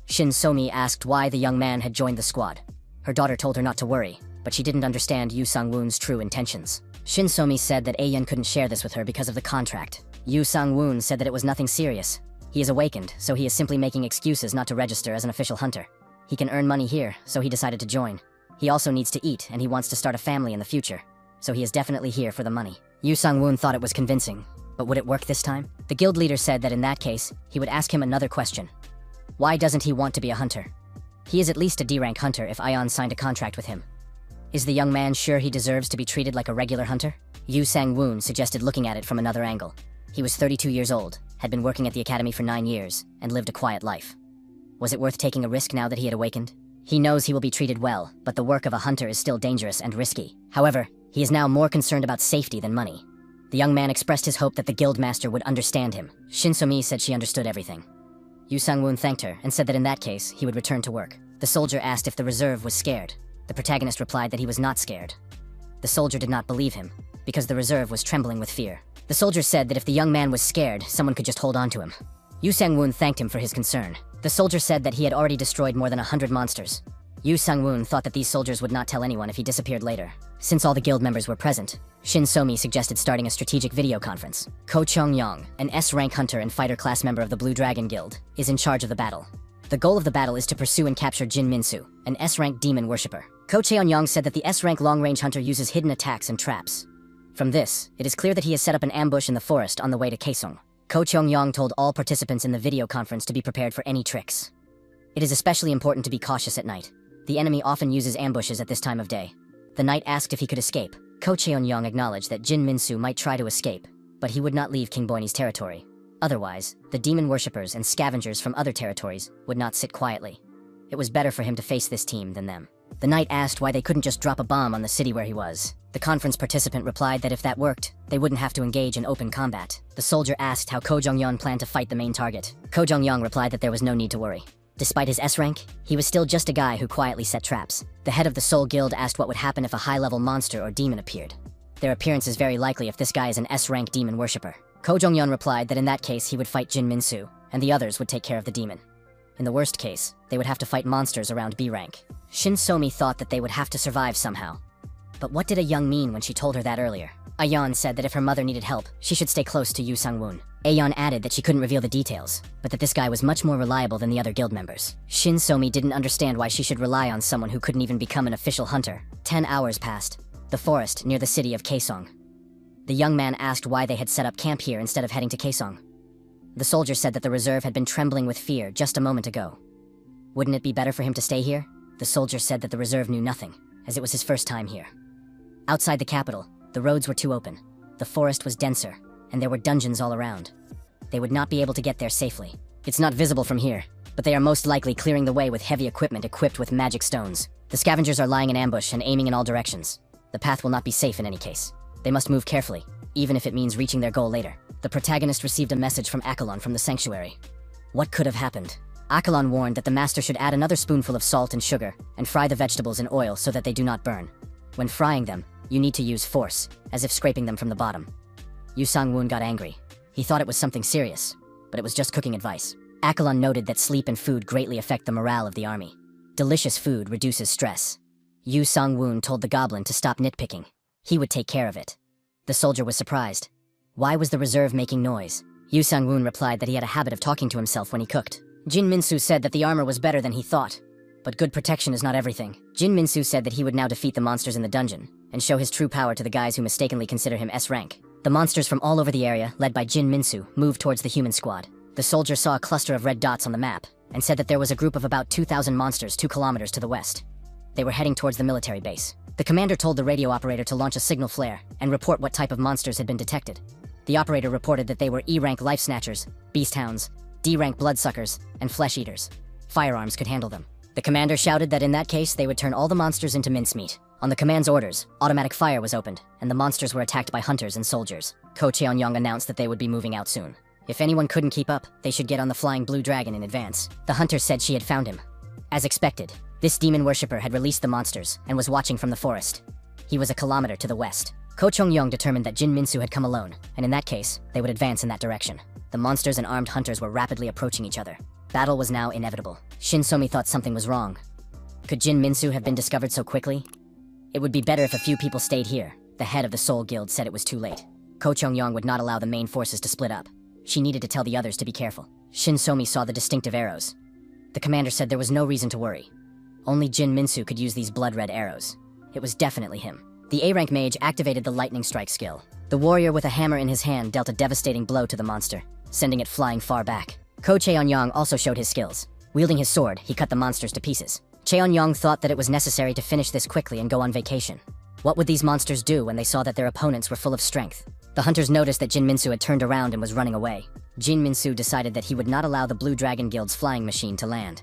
Shin Somi asked why the young man had joined the squad. Her daughter told her not to worry, but she didn't understand Yu Sang-woon's true intentions. Shin Somi said that Ayan couldn't share this with her because of the contract. Yu Sang-woon said that it was nothing serious. He is awakened, so he is simply making excuses not to register as an official hunter. He can earn money here, so he decided to join. He also needs to eat, and he wants to start a family in the future. So he is definitely here for the money. Yu Sang-woon thought it was convincing, but would it work this time? The guild leader said that in that case, he would ask him another question. Why doesn't he want to be a hunter? He is at least a D-rank hunter if Ayan signed a contract with him. Is the young man sure he deserves to be treated like a regular hunter? Yu Sang-woon suggested looking at it from another angle. He was 32 years old, had been working at the academy for 9 years, and lived a quiet life. Was it worth taking a risk now that he had awakened? He knows he will be treated well, but the work of a hunter is still dangerous and risky. However, he is now more concerned about safety than money. The young man expressed his hope that the guildmaster would understand him. Shin So-mi said she understood everything. Yu Sang-woon thanked her and said that in that case, he would return to work. The soldier asked if the reserve was scared. The protagonist replied that he was not scared. The soldier did not believe him, because the reserve was trembling with fear. The soldier said that if the young man was scared, someone could just hold on to him. Yu Sang-woon thanked him for his concern. The soldier said that he had already destroyed more than 100 monsters. Yu Sang-woon thought that these soldiers would not tell anyone if he disappeared later. Since all the guild members were present, Shin So-mi suggested starting a strategic video conference. Ko Chong-yong, an S-rank hunter and fighter class member of the Blue Dragon Guild, is in charge of the battle. The goal of the battle is to pursue and capture Jin Minsu, an S-rank demon worshipper. Ko Cheon-yong said that the S-rank long-range hunter uses hidden attacks and traps. From this, it is clear that he has set up an ambush in the forest on the way to Kaesong. Ko Cheong-yong told all participants in the video conference to be prepared for any tricks. It is especially important to be cautious at night. The enemy often uses ambushes at this time of day. The knight asked if he could escape. Ko Cheon-yong acknowledged that Jin Minsu might try to escape, but he would not leave King Boini's territory. Otherwise, the demon worshippers and scavengers from other territories would not sit quietly. It was better for him to face this team than them. The knight asked why they couldn't just drop a bomb on the city where he was. The conference participant replied that if that worked, they wouldn't have to engage in open combat. The soldier asked how Ko Jong-yeon planned to fight the main target. Ko Jong-yeon replied that there was no need to worry. Despite his S rank, he was still just a guy who quietly set traps. The head of the Soul Guild asked what would happen if a high-level monster or demon appeared. Their appearance is very likely if this guy is an S-rank demon worshipper. Ko Jong-yeon replied that in that case he would fight Jin Min-soo, and the others would take care of the demon. In the worst case, they would have to fight monsters around B rank. Shin So-mi thought that they would have to survive somehow. But what did Ayeon mean when she told her that earlier? Ayeon said that if her mother needed help, she should stay close to Yu Sang-woon. Ayeon added that she couldn't reveal the details, but that this guy was much more reliable than the other guild members. Shin So-mi didn't understand why she should rely on someone who couldn't even become an official hunter. 10 hours passed. The forest near the city of Kaesong. The young man asked why they had set up camp here instead of heading to Kaesong. The soldier said that the reserve had been trembling with fear just a moment ago. Wouldn't it be better for him to stay here? The soldier said that the reserve knew nothing, as it was his first time here. Outside the capital, the roads were too open. The forest was denser, and there were dungeons all around. They would not be able to get there safely. It's not visible from here, but they are most likely clearing the way with heavy equipment equipped with magic stones. The scavengers are lying in ambush and aiming in all directions. The path will not be safe in any case. They must move carefully, even if it means reaching their goal later. The protagonist received a message from Akalon from the sanctuary. What could have happened? Akalon warned that the master should add another spoonful of salt and sugar and fry the vegetables in oil so that they do not burn. When frying them, you need to use force, as if scraping them from the bottom. Yu Sang-woon got angry. He thought it was something serious, but it was just cooking advice. Akalon noted that sleep and food greatly affect the morale of the army. Delicious food reduces stress. Yu Sang-woon told the goblin to stop nitpicking. He would take care of it. The soldier was surprised. Why was the reserve making noise? Yu Sang-woon replied that he had a habit of talking to himself when he cooked. Jin Min-soo said that the armor was better than he thought. But good protection is not everything. Jin Min-soo said that he would now defeat the monsters in the dungeon, and show his true power to the guys who mistakenly consider him S-rank. The monsters from all over the area, led by Jin Min-soo, moved towards the human squad. The soldier saw a cluster of red dots on the map, and said that there was a group of about 2,000 monsters 2 kilometers to the west. They were heading towards the military base. The commander told the radio operator to launch a signal flare, and report what type of monsters had been detected. The operator reported that they were E-rank life snatchers, beast hounds, D-rank bloodsuckers, and flesh eaters. Firearms could handle them. The commander shouted that in that case they would turn all the monsters into mincemeat. On the command's orders, automatic fire was opened, and the monsters were attacked by hunters and soldiers. Ko Cheon-young announced that they would be moving out soon. If anyone couldn't keep up, they should get on the flying blue dragon in advance. The hunter said she had found him. As expected, this demon worshipper had released the monsters and was watching from the forest. He was a kilometer to the west. Ko Chong-young determined that Jin Min-soo had come alone, and in that case, they would advance in that direction. The monsters and armed hunters were rapidly approaching each other. Battle was now inevitable. Shin So-mi thought something was wrong. Could Jin Min-soo have been discovered so quickly? It would be better if a few people stayed here. The head of the Soul Guild said it was too late. Ko Chong-young would not allow the main forces to split up. She needed to tell the others to be careful. Shin So-mi saw the distinctive arrows. The commander said there was no reason to worry. Only Jin Min-soo could use these blood-red arrows. It was definitely him. The A-rank mage activated the lightning strike skill. The warrior with a hammer in his hand dealt a devastating blow to the monster, sending it flying far back. Ko Cheon-young also showed his skills. Wielding his sword, he cut the monsters to pieces. Cheon-young thought that it was necessary to finish this quickly and go on vacation. What would these monsters do when they saw that their opponents were full of strength? The hunters noticed that Jin Min-soo had turned around and was running away. Jin Min-soo decided that he would not allow the Blue Dragon Guild's flying machine to land.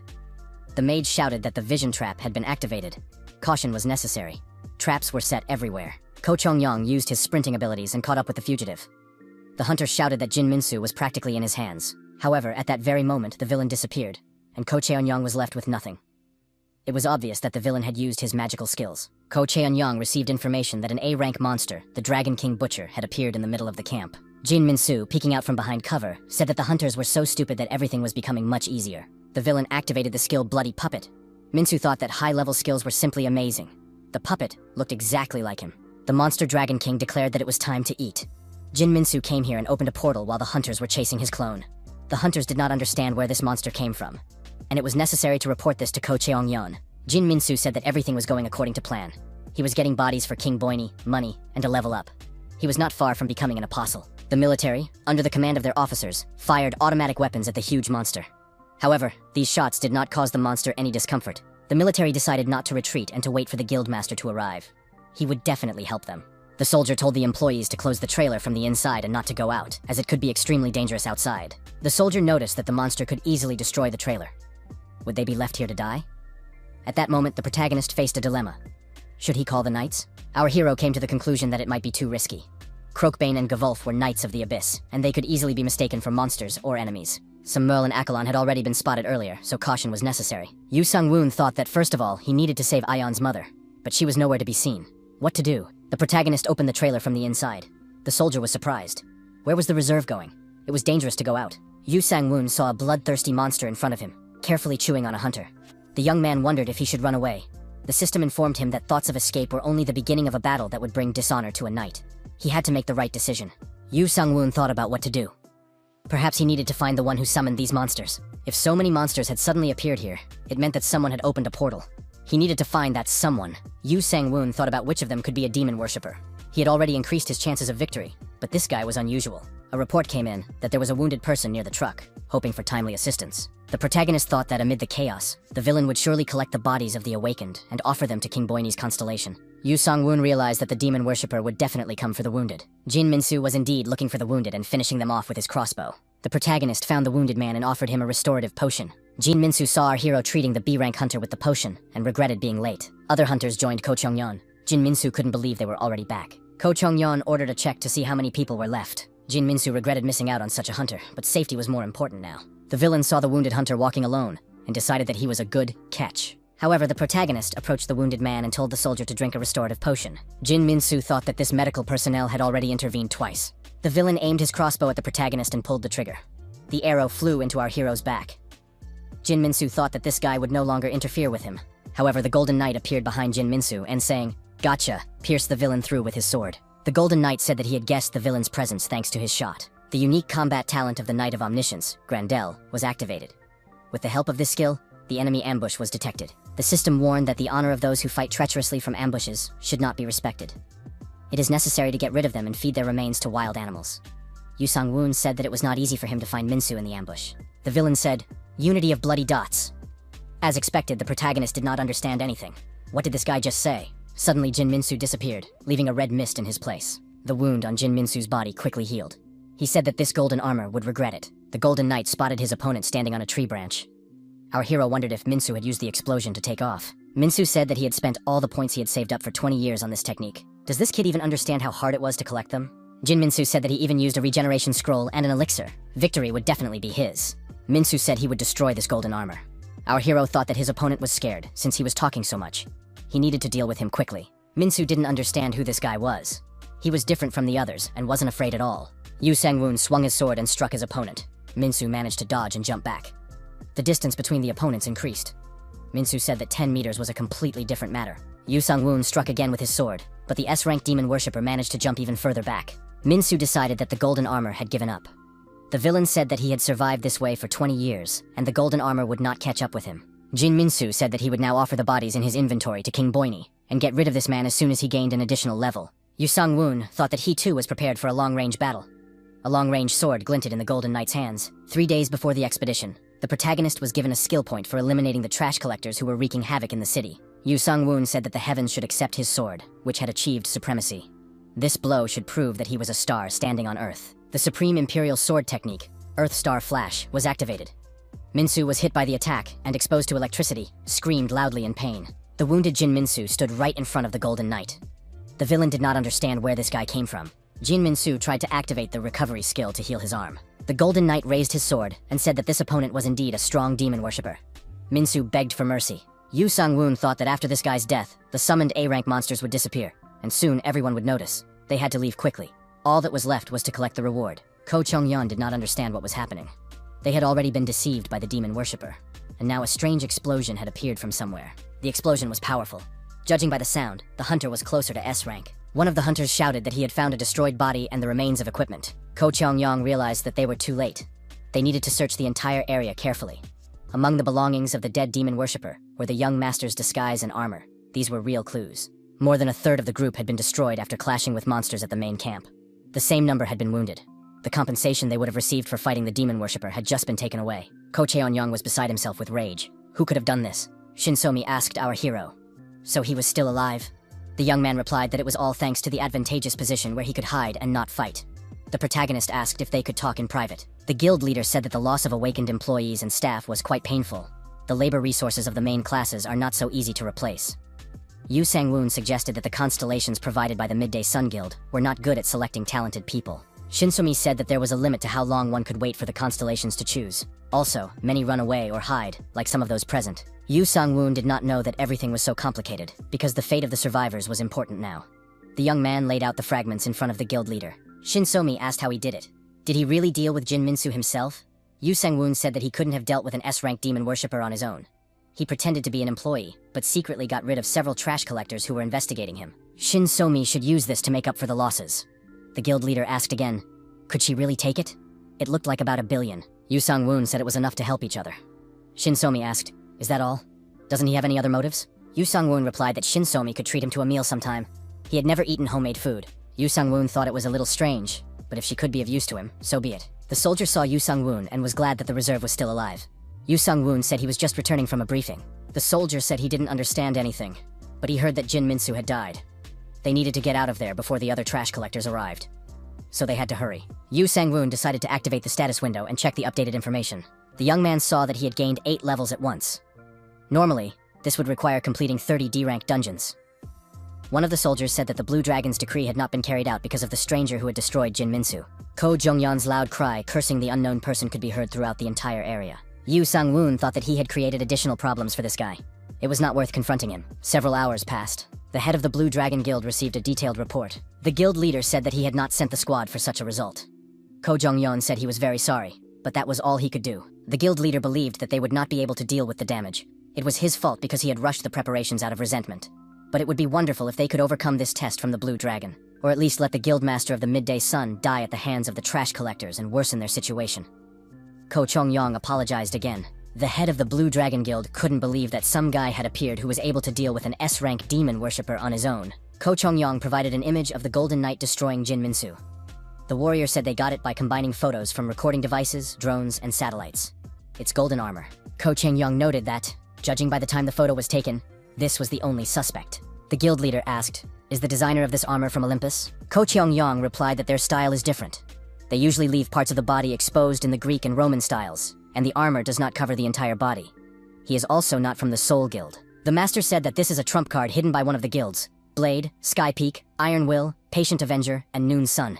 The mage shouted that the vision trap had been activated. Caution was necessary. Traps were set everywhere. Ko Chong-young used his sprinting abilities and caught up with the fugitive. The hunter shouted that Jin Min-soo was practically in his hands. However, at that very moment, the villain disappeared, and Ko Cheon-young was left with nothing. It was obvious that the villain had used his magical skills. Ko Cheon-young received information that an A-rank monster, the Dragon King Butcher, had appeared in the middle of the camp. Jin Min-soo, peeking out from behind cover, said that the hunters were so stupid that everything was becoming much easier. The villain activated the skill Bloody Puppet. Min-soo thought that high-level skills were simply amazing. The puppet looked exactly like him. The monster Dragon King declared that it was time to eat. Jin Min-soo came here and opened a portal while the hunters were chasing his clone. The hunters did not understand where this monster came from, and it was necessary to report this to Ko Cheong-yeon. Jin Min-soo said that everything was going according to plan. He was getting bodies for King Boini, money, and a level up. He was not far from becoming an apostle. The military, under the command of their officers, fired automatic weapons at the huge monster. However, these shots did not cause the monster any discomfort. The military decided not to retreat and to wait for the guildmaster to arrive. He would definitely help them. The soldier told the employees to close the trailer from the inside and not to go out, as it could be extremely dangerous outside. The soldier noticed that the monster could easily destroy the trailer. Would they be left here to die? At that moment, the protagonist faced a dilemma. Should he call the knights? Our hero came to the conclusion that it might be too risky. Croakbane and Gavulf were knights of the abyss, and they could easily be mistaken for monsters or enemies. Some Merle and Akalon had already been spotted earlier, so caution was necessary. Yu Sang-woon thought that first of all, he needed to save Ion's mother, but she was nowhere to be seen. What to do? The protagonist opened the trailer from the inside. The soldier was surprised. Where was the reserve going? It was dangerous to go out. Yu Sang-woon saw a bloodthirsty monster in front of him, carefully chewing on a hunter. The young man wondered if he should run away. The system informed him that thoughts of escape were only the beginning of a battle that would bring dishonor to a knight. He had to make the right decision. Yu Sang-woon thought about what to do. Perhaps he needed to find the one who summoned these monsters. If so many monsters had suddenly appeared here, it meant that someone had opened a portal. He needed to find that someone. Yu Sang-woon thought about which of them could be a demon worshipper. He had already increased his chances of victory, but this guy was unusual. A report came in that there was a wounded person near the truck, hoping for timely assistance. The protagonist thought that amid the chaos, the villain would surely collect the bodies of the awakened and offer them to King Boini's constellation. Yu Sang-woon realized that the demon worshipper would definitely come for the wounded. Jin Minsu was indeed looking for the wounded and finishing them off with his crossbow. The protagonist found the wounded man and offered him a restorative potion. Jin Minsu saw our hero treating the B-rank hunter with the potion and regretted being late. Other hunters joined Ko Chong-yeon. Jin Minsu couldn't believe they were already back. Ko Chong-yeon ordered a check to see how many people were left. Jin Minsu regretted missing out on such a hunter, but safety was more important now. The villain saw the wounded hunter walking alone and decided that he was a good catch. However, the protagonist approached the wounded man and told the soldier to drink a restorative potion. Jin Minsu thought that this medical personnel had already intervened twice. The villain aimed his crossbow at the protagonist and pulled the trigger. The arrow flew into our hero's back. Jin Minsu thought that this guy would no longer interfere with him. However, the Golden Knight appeared behind Jin Minsu and saying, "Gotcha," pierced the villain through with his sword. The Golden Knight said that he had guessed the villain's presence thanks to his shot. The unique combat talent of the Knight of Omniscience, Grandel, was activated. With the help of this skill, the enemy ambush was detected. The system warned that the honor of those who fight treacherously from ambushes should not be respected. It is necessary to get rid of them and feed their remains to wild animals. Yu Sang-woon said that it was not easy for him to find Minsu in the ambush. The villain said, "Unity of bloody dots." As expected, the protagonist did not understand anything. What did this guy just say? Suddenly, Jin Minsu disappeared, leaving a red mist in his place. The wound on Jin Minsu's body quickly healed. He said that this golden armor would regret it. The Golden Knight spotted his opponent standing on a tree branch. Our hero wondered if Minsu had used the explosion to take off. Minsu said that he had spent all the points he had saved up for 20 years on this technique. Does this kid even understand how hard it was to collect them? Jin Minsu said that he even used a regeneration scroll and an elixir. Victory would definitely be his. Minsu said he would destroy this golden armor. Our hero thought that his opponent was scared, since he was talking so much. He needed to deal with him quickly. Minsu didn't understand who this guy was. He was different from the others and wasn't afraid at all. Yu Sang-woon swung his sword and struck his opponent. Minsu managed to dodge and jump back. The distance between the opponents increased. Minsu said that 10 meters was a completely different matter. Yu Sang-woon struck again with his sword, but the S-rank demon worshipper managed to jump even further back. Minsu decided that the golden armor had given up. The villain said that he had survived this way for 20 years, and the golden armor would not catch up with him. Jin Minsu said that he would now offer the bodies in his inventory to King Boini, and get rid of this man as soon as he gained an additional level. Yu Sang-woon thought that he too was prepared for a long-range battle. A long-range sword glinted in the Golden Knight's hands. 3 days before the expedition, the protagonist was given a skill point for eliminating the trash collectors who were wreaking havoc in the city. Yu Sang-woon said that the heavens should accept his sword, which had achieved supremacy. This blow should prove that he was a star standing on Earth. The Supreme Imperial Sword technique, Earth Star Flash, was activated. Minsu was hit by the attack and exposed to electricity, screamed loudly in pain. The wounded Jin Minsu stood right in front of the Golden Knight. The villain did not understand where this guy came from. Jin Minsu tried to activate the recovery skill to heal his arm. The Golden Knight raised his sword and said that this opponent was indeed a strong demon worshipper. Minsu begged for mercy. Yu Sang-woon thought that after this guy's death, the summoned A-rank monsters would disappear, and soon everyone would notice. They had to leave quickly. All that was left was to collect the reward. Ko Chong-yeon did not understand what was happening. They had already been deceived by the demon worshipper, and now a strange explosion had appeared from somewhere. The explosion was powerful. Judging by the sound, the hunter was closer to S-rank. One of the hunters shouted that he had found a destroyed body and the remains of equipment. Ko Chong-yeon realized that they were too late. They needed to search the entire area carefully. Among the belongings of the dead demon worshipper were the young master's disguise and armor. These were real clues. More than a third of the group had been destroyed after clashing with monsters at the main camp. The same number had been wounded. The compensation they would have received for fighting the demon worshipper had just been taken away. Ko Cheon-young was beside himself with rage. Who could have done this? Shinsomi asked our hero. So he was still alive? The young man replied that it was all thanks to the advantageous position where he could hide and not fight. The protagonist asked if they could talk in private. The guild leader said that the loss of awakened employees and staff was quite painful. The labor resources of the main classes are not so easy to replace. Yu Sang-woon suggested that the constellations provided by the Midday Sun Guild were not good at selecting talented people. Shinsomi said that there was a limit to how long one could wait for the constellations to choose. Also, many run away or hide, like some of those present. Yu Sang-woon did not know that everything was so complicated, because the fate of the survivors was important now. The young man laid out the fragments in front of the guild leader. Shin So-mi asked how he did it. Did he really deal with Jin Minsu himself? Yu Sang-woon said that he couldn't have dealt with an S-rank demon worshipper on his own. He pretended to be an employee, but secretly got rid of several trash collectors who were investigating him. Shin So-mi should use this to make up for the losses. The guild leader asked again, could she really take it? It looked like about 1 billion. Yu Sang-woon said it was enough to help each other. Shin So-mi asked, is that all? Doesn't he have any other motives? Yu Sang-woon replied that Shin So-mi could treat him to a meal sometime. He had never eaten homemade food. Yu Sang-woon thought it was a little strange, but if she could be of use to him, so be it. The soldier saw Yu Sang-woon and was glad that the reserve was still alive. Yu Sang-woon said he was just returning from a briefing. The soldier said he didn't understand anything, but he heard that Jin Minsu had died. They needed to get out of there before the other trash collectors arrived, so they had to hurry. Yu Sang-woon decided to activate the status window and check the updated information. The young man saw that he had gained 8 levels at once. Normally, this would require completing 30 D-rank dungeons. One of the soldiers said that the Blue Dragon's decree had not been carried out because of the stranger who had destroyed Jin Minsu. Ko Jongyeon's loud cry cursing the unknown person could be heard throughout the entire area. Yu Sang-woon thought that he had created additional problems for this guy. It was not worth confronting him. Several hours passed. The head of the Blue Dragon Guild received a detailed report. The guild leader said that he had not sent the squad for such a result. Ko Jongyeon said he was very sorry, but that was all he could do. The guild leader believed that they would not be able to deal with the damage. It was his fault because he had rushed the preparations out of resentment. But it would be wonderful if they could overcome this test from the Blue Dragon, or at least let the Guildmaster of the Midday Sun die at the hands of the trash collectors and worsen their situation. Ko Chongyong apologized again. The head of the Blue Dragon Guild couldn't believe that some guy had appeared who was able to deal with an S-rank demon worshipper on his own. Ko Chongyong provided an image of the Golden Knight destroying Jin Minsu. The warrior said they got it by combining photos from recording devices, drones, and satellites. It's golden armor. Ko Chongyong noted that, judging by the time the photo was taken, this was the only suspect. The guild leader asked, is the designer of this armor from Olympus? Ko Cheongyong replied that their style is different. They usually leave parts of the body exposed in the Greek and Roman styles, and the armor does not cover the entire body. He is also not from the Soul Guild. The master said that this is a trump card hidden by one of the guilds: Blade, Sky Peak, Iron Will, Patient Avenger, and Noon Sun.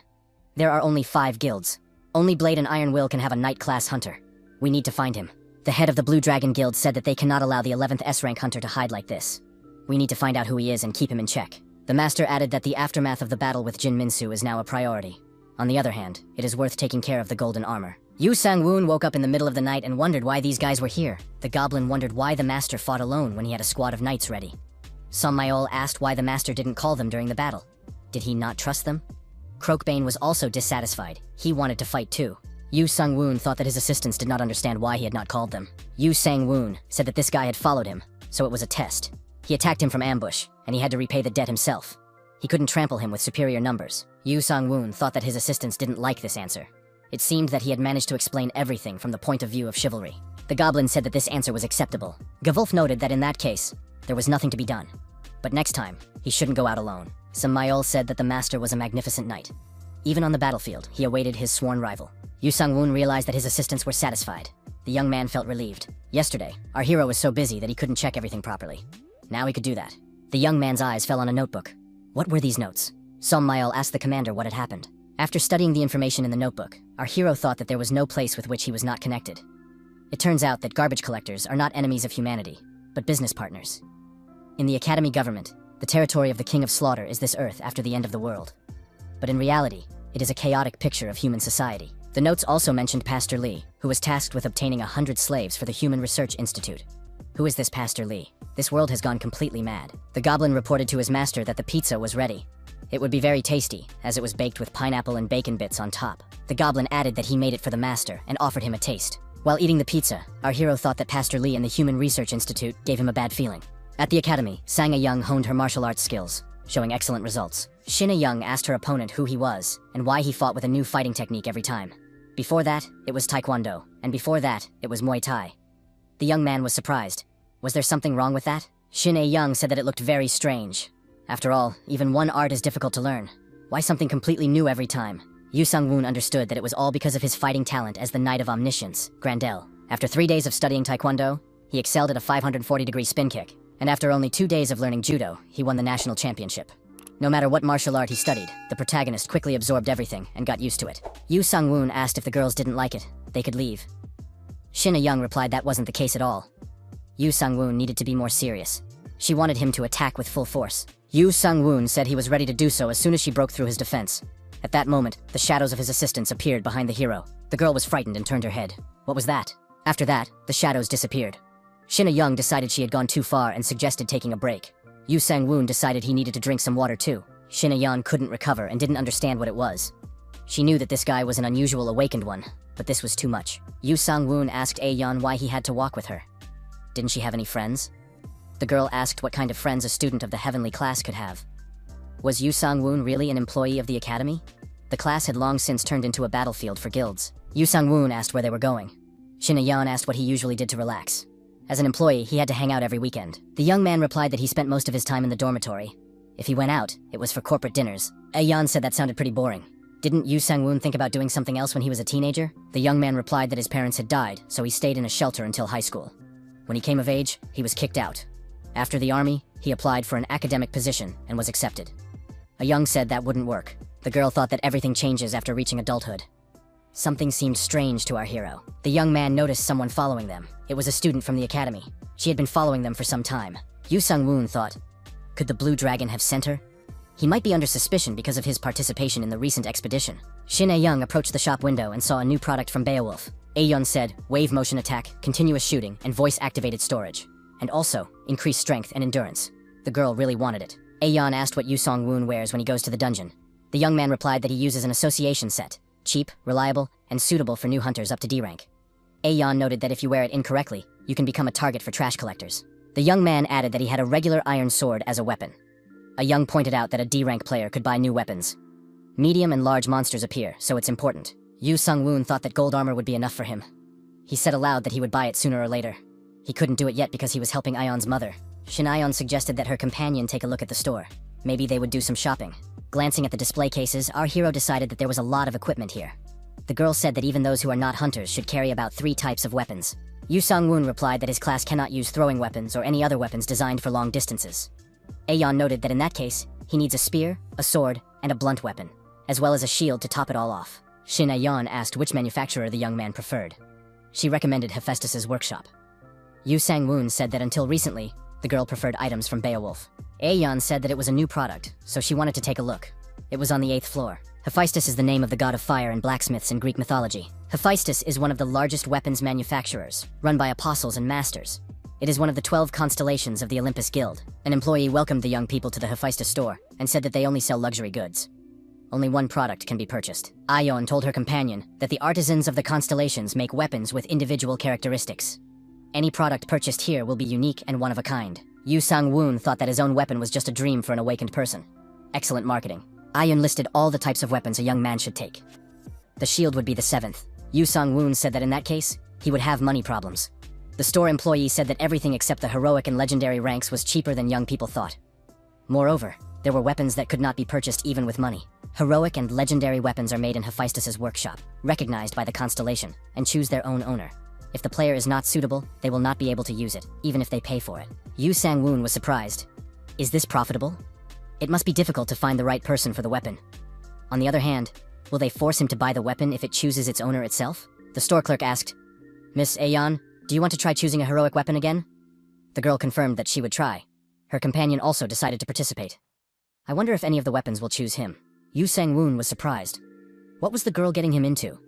There are only 5 guilds. Only Blade and Iron Will can have a Knight-class hunter. We need to find him. The head of the Blue Dragon Guild said that they cannot allow the 11th S-rank hunter to hide like this. We need to find out who he is and keep him in check. The master added that the aftermath of the battle with Jin Minsu is now a priority. On the other hand, it is worth taking care of the golden armor. Yu Sang-woon woke up in the middle of the night and wondered why these guys were here. The goblin wondered why the master fought alone when he had a squad of knights ready. Song-mayol asked why the master didn't call them during the battle. Did he not trust them? Croakbane was also dissatisfied. He wanted to fight too. Yu Sang-woon thought that his assistants did not understand why he had not called them. Yu Sang-woon said that this guy had followed him, so it was a test. He attacked him from ambush, and he had to repay the debt himself. He couldn't trample him with superior numbers. Yu Sang-woon thought that his assistants didn't like this answer. It seemed that he had managed to explain everything from the point of view of chivalry. The goblin said that this answer was acceptable. Gavulf noted that in that case, there was nothing to be done. But next time, he shouldn't go out alone. Song-mayol said that the master was a magnificent knight. Even on the battlefield, he awaited his sworn rival. Yu Sang-woon realized that his assistants were satisfied. The young man felt relieved. Yesterday, our hero was so busy that he couldn't check everything properly. Now he could do that. The young man's eyes fell on a notebook. What were these notes? Song-mayol asked the commander what had happened. After studying the information in the notebook, our hero thought that there was no place with which he was not connected. It turns out that garbage collectors are not enemies of humanity, but business partners. In the Academy government, the territory of the King of Slaughter is this Earth after the end of the world. But in reality, it is a chaotic picture of human society. The notes also mentioned Pastor Lee, who was tasked with obtaining 100 slaves for the Human Research Institute. Who is this Pastor Lee? This world has gone completely mad. The goblin reported to his master that the pizza was ready. It would be very tasty, as it was baked with pineapple and bacon bits on top. The goblin added that he made it for the master and offered him a taste. While eating the pizza, our hero thought that Pastor Lee and the Human Research Institute gave him a bad feeling. At the academy, Sang-a Young honed her martial arts skills, showing excellent results. Shin-a Young asked her opponent who he was and why he fought with a new fighting technique every time. Before that, it was Taekwondo, and before that, it was Muay Thai. The young man was surprised. Was there something wrong with that? Shin-a Young said that it looked very strange. After all, even one art is difficult to learn. Why something completely new every time? Yu Sang-woon understood that it was all because of his fighting talent as the Knight of Omniscience, Grandel. After 3 days of studying Taekwondo, he excelled at a 540-degree spin kick, and after only 2 days of learning Judo, he won the national championship. No matter what martial art he studied, the protagonist quickly absorbed everything and got used to it. Yu Sang-woon asked if the girls didn't like it, they could leave. Shin-a Young replied that wasn't the case at all. Yu Sang-woon needed to be more serious. She wanted him to attack with full force. Yu Sang-woon said he was ready to do so as soon as she broke through his defense. At that moment, the shadows of his assistants appeared behind the hero. The girl was frightened and turned her head. What was that? After that, the shadows disappeared. Shin A-young decided she had gone too far and suggested taking a break. Yu Sang-woon decided he needed to drink some water too. Shin A-young couldn't recover and didn't understand what it was. She knew that this guy was an unusual awakened one, but this was too much. Yu Sang-woon asked A-yeon why he had to walk with her. Didn't she have any friends? The girl asked what kind of friends a student of the heavenly class could have. Was Yu Sang-woon really an employee of the academy? The class had long since turned into a battlefield for guilds. Yu Sang-woon asked where they were going. Shin A-yeon asked what he usually did to relax. As an employee, he had to hang out every weekend. The young man replied that he spent most of his time in the dormitory. If he went out, it was for corporate dinners. A-yeon said that sounded pretty boring. Didn't Yu Sang-woon think about doing something else when he was a teenager? The young man replied that his parents had died, so he stayed in a shelter until high school. When he came of age, he was kicked out. After the army, he applied for an academic position and was accepted. A-young said that wouldn't work. The girl thought that everything changes after reaching adulthood. Something seemed strange to our hero. The young man noticed someone following them. It was a student from the academy. She had been following them for some time. Yu Sang-woon thought, could the blue dragon have sent her? He might be under suspicion because of his participation in the recent expedition. Shin A-young approached the shop window and saw a new product from Beowulf. A-yeon said, wave motion attack, continuous shooting, and voice-activated storage. And also, increased strength and endurance. The girl really wanted it. A-yeon asked what Yu Sang-woon wears when he goes to the dungeon. The young man replied that he uses an association set. Cheap, reliable, and suitable for new hunters up to D rank. A-yeon noted that if you wear it incorrectly, you can become a target for trash collectors. The young man added that he had a regular iron sword as a weapon. A-young pointed out that a D rank player could buy new weapons. Medium and large monsters appear, so it's important. Yu Sang-woon thought that gold armor would be enough for him. He said aloud that he would buy it sooner or later. He couldn't do it yet because he was helping Ion's mother. Shin A-yeon suggested that her companion take a look at the store. Maybe they would do some shopping. Glancing at the display cases, our hero decided that there was a lot of equipment here. The girl said that even those who are not hunters should carry about 3 types of weapons. Yu Sang-woon replied that his class cannot use throwing weapons or any other weapons designed for long distances. A-yeon noted that in that case, he needs a spear, a sword, and a blunt weapon, as well as a shield to top it all off. Shin A-yeon asked which manufacturer the young man preferred. She recommended Hephaestus's workshop. Yu Sang-woon said that until recently, the girl preferred items from Beowulf. A-yeon said that it was a new product, so she wanted to take a look. It was on the 8th floor. Hephaestus is the name of the god of fire and blacksmiths in Greek mythology. Hephaestus is one of the largest weapons manufacturers, run by apostles and masters. It is one of the 12 constellations of the Olympus Guild. An employee welcomed the young people to the Hephaestus store and said that they only sell luxury goods. Only one product can be purchased. A-yeon told her companion that the artisans of the constellations make weapons with individual characteristics. Any product purchased here will be unique and one of a kind. Yu Sang-woon thought that his own weapon was just a dream for an awakened person. Excellent marketing. A-yeon listed all the types of weapons a young man should take. The shield would be the 7th. Yu Sang-woon said that in that case, he would have money problems. The store employee said that everything except the heroic and legendary ranks was cheaper than young people thought. Moreover, there were weapons that could not be purchased even with money. Heroic and legendary weapons are made in Hephaestus's workshop, recognized by the constellation, and choose their own owner. If the player is not suitable, they will not be able to use it, even if they pay for it. Yu Sang-woon was surprised. Is this profitable? It must be difficult to find the right person for the weapon. On the other hand, will they force him to buy the weapon if it chooses its owner itself? The store clerk asked, Miss A-yeon, do you want to try choosing a heroic weapon again? The girl confirmed that she would try. Her companion also decided to participate. I wonder if any of the weapons will choose him. Yu Sang-woon was surprised. What was the girl getting him into?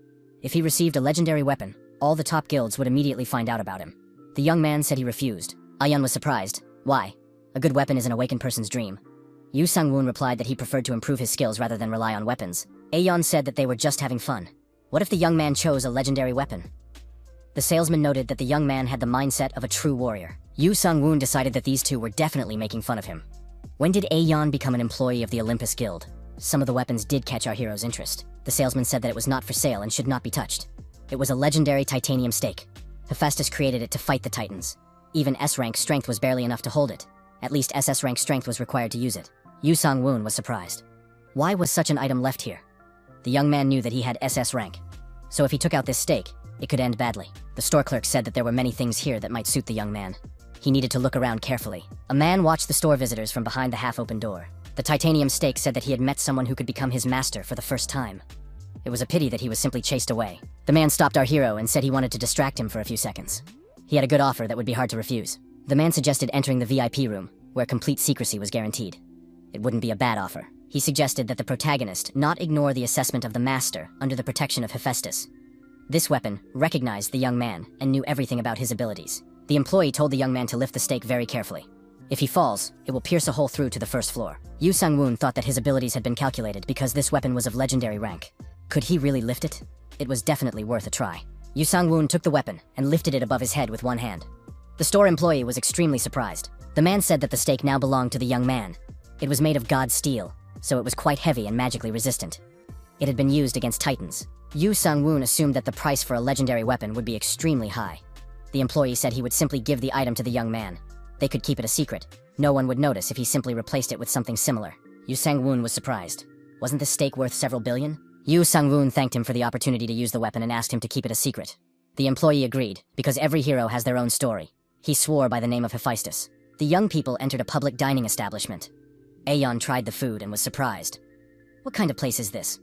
If he received a legendary weapon, all the top guilds would immediately find out about him. The young man said he refused. A-yeon was surprised. Why? A good weapon is an awakened person's dream. Yu Sang-woon replied that he preferred to improve his skills rather than rely on weapons. A-yeon said that they were just having fun. What if the young man chose a legendary weapon? The salesman noted that the young man had the mindset of a true warrior. Yu Sang-woon decided that these two were definitely making fun of him. When did A-yeon become an employee of the Olympus Guild? Some of the weapons did catch our hero's interest. The salesman said that it was not for sale and should not be touched. It was a legendary titanium stake. Hephaestus created it to fight the Titans. Even S-rank strength was barely enough to hold it. At least SS rank strength was required to use it. Yu Sang-woon was surprised. Why was such an item left here? The young man knew that he had SS rank. So if he took out this stake, it could end badly. The store clerk said that there were many things here that might suit the young man. He needed to look around carefully. A man watched the store visitors from behind the half-open door. The titanium stake said that he had met someone who could become his master for the first time. It was a pity that he was simply chased away. The man stopped our hero and said he wanted to distract him for a few seconds. He had a good offer that would be hard to refuse. The man suggested entering the VIP room, where complete secrecy was guaranteed. It wouldn't be a bad offer. He suggested that the protagonist not ignore the assessment of the master under the protection of Hephaestus. This weapon recognized the young man and knew everything about his abilities. The employee told the young man to lift the stake very carefully. If he falls, it will pierce a hole through to the first floor. Yu Sang-woon thought that his abilities had been calculated because this weapon was of legendary rank. Could he really lift it? It was definitely worth a try. Yu Sang-woon took the weapon and lifted it above his head with one hand. The store employee was extremely surprised. The man said that the stake now belonged to the young man. It was made of god steel, so it was quite heavy and magically resistant. It had been used against titans. Yu Sang-woon assumed that the price for a legendary weapon would be extremely high. The employee said he would simply give the item to the young man. They could keep it a secret. No one would notice if he simply replaced it with something similar. Yu Sang-woon was surprised. Wasn't the stake worth several billion? Yu Sang-woon thanked him for the opportunity to use the weapon and asked him to keep it a secret. The employee agreed, because every hero has their own story. He swore by the name of Hephaestus. The young people entered a public dining establishment. Aeon tried the food and was surprised. What kind of place is this?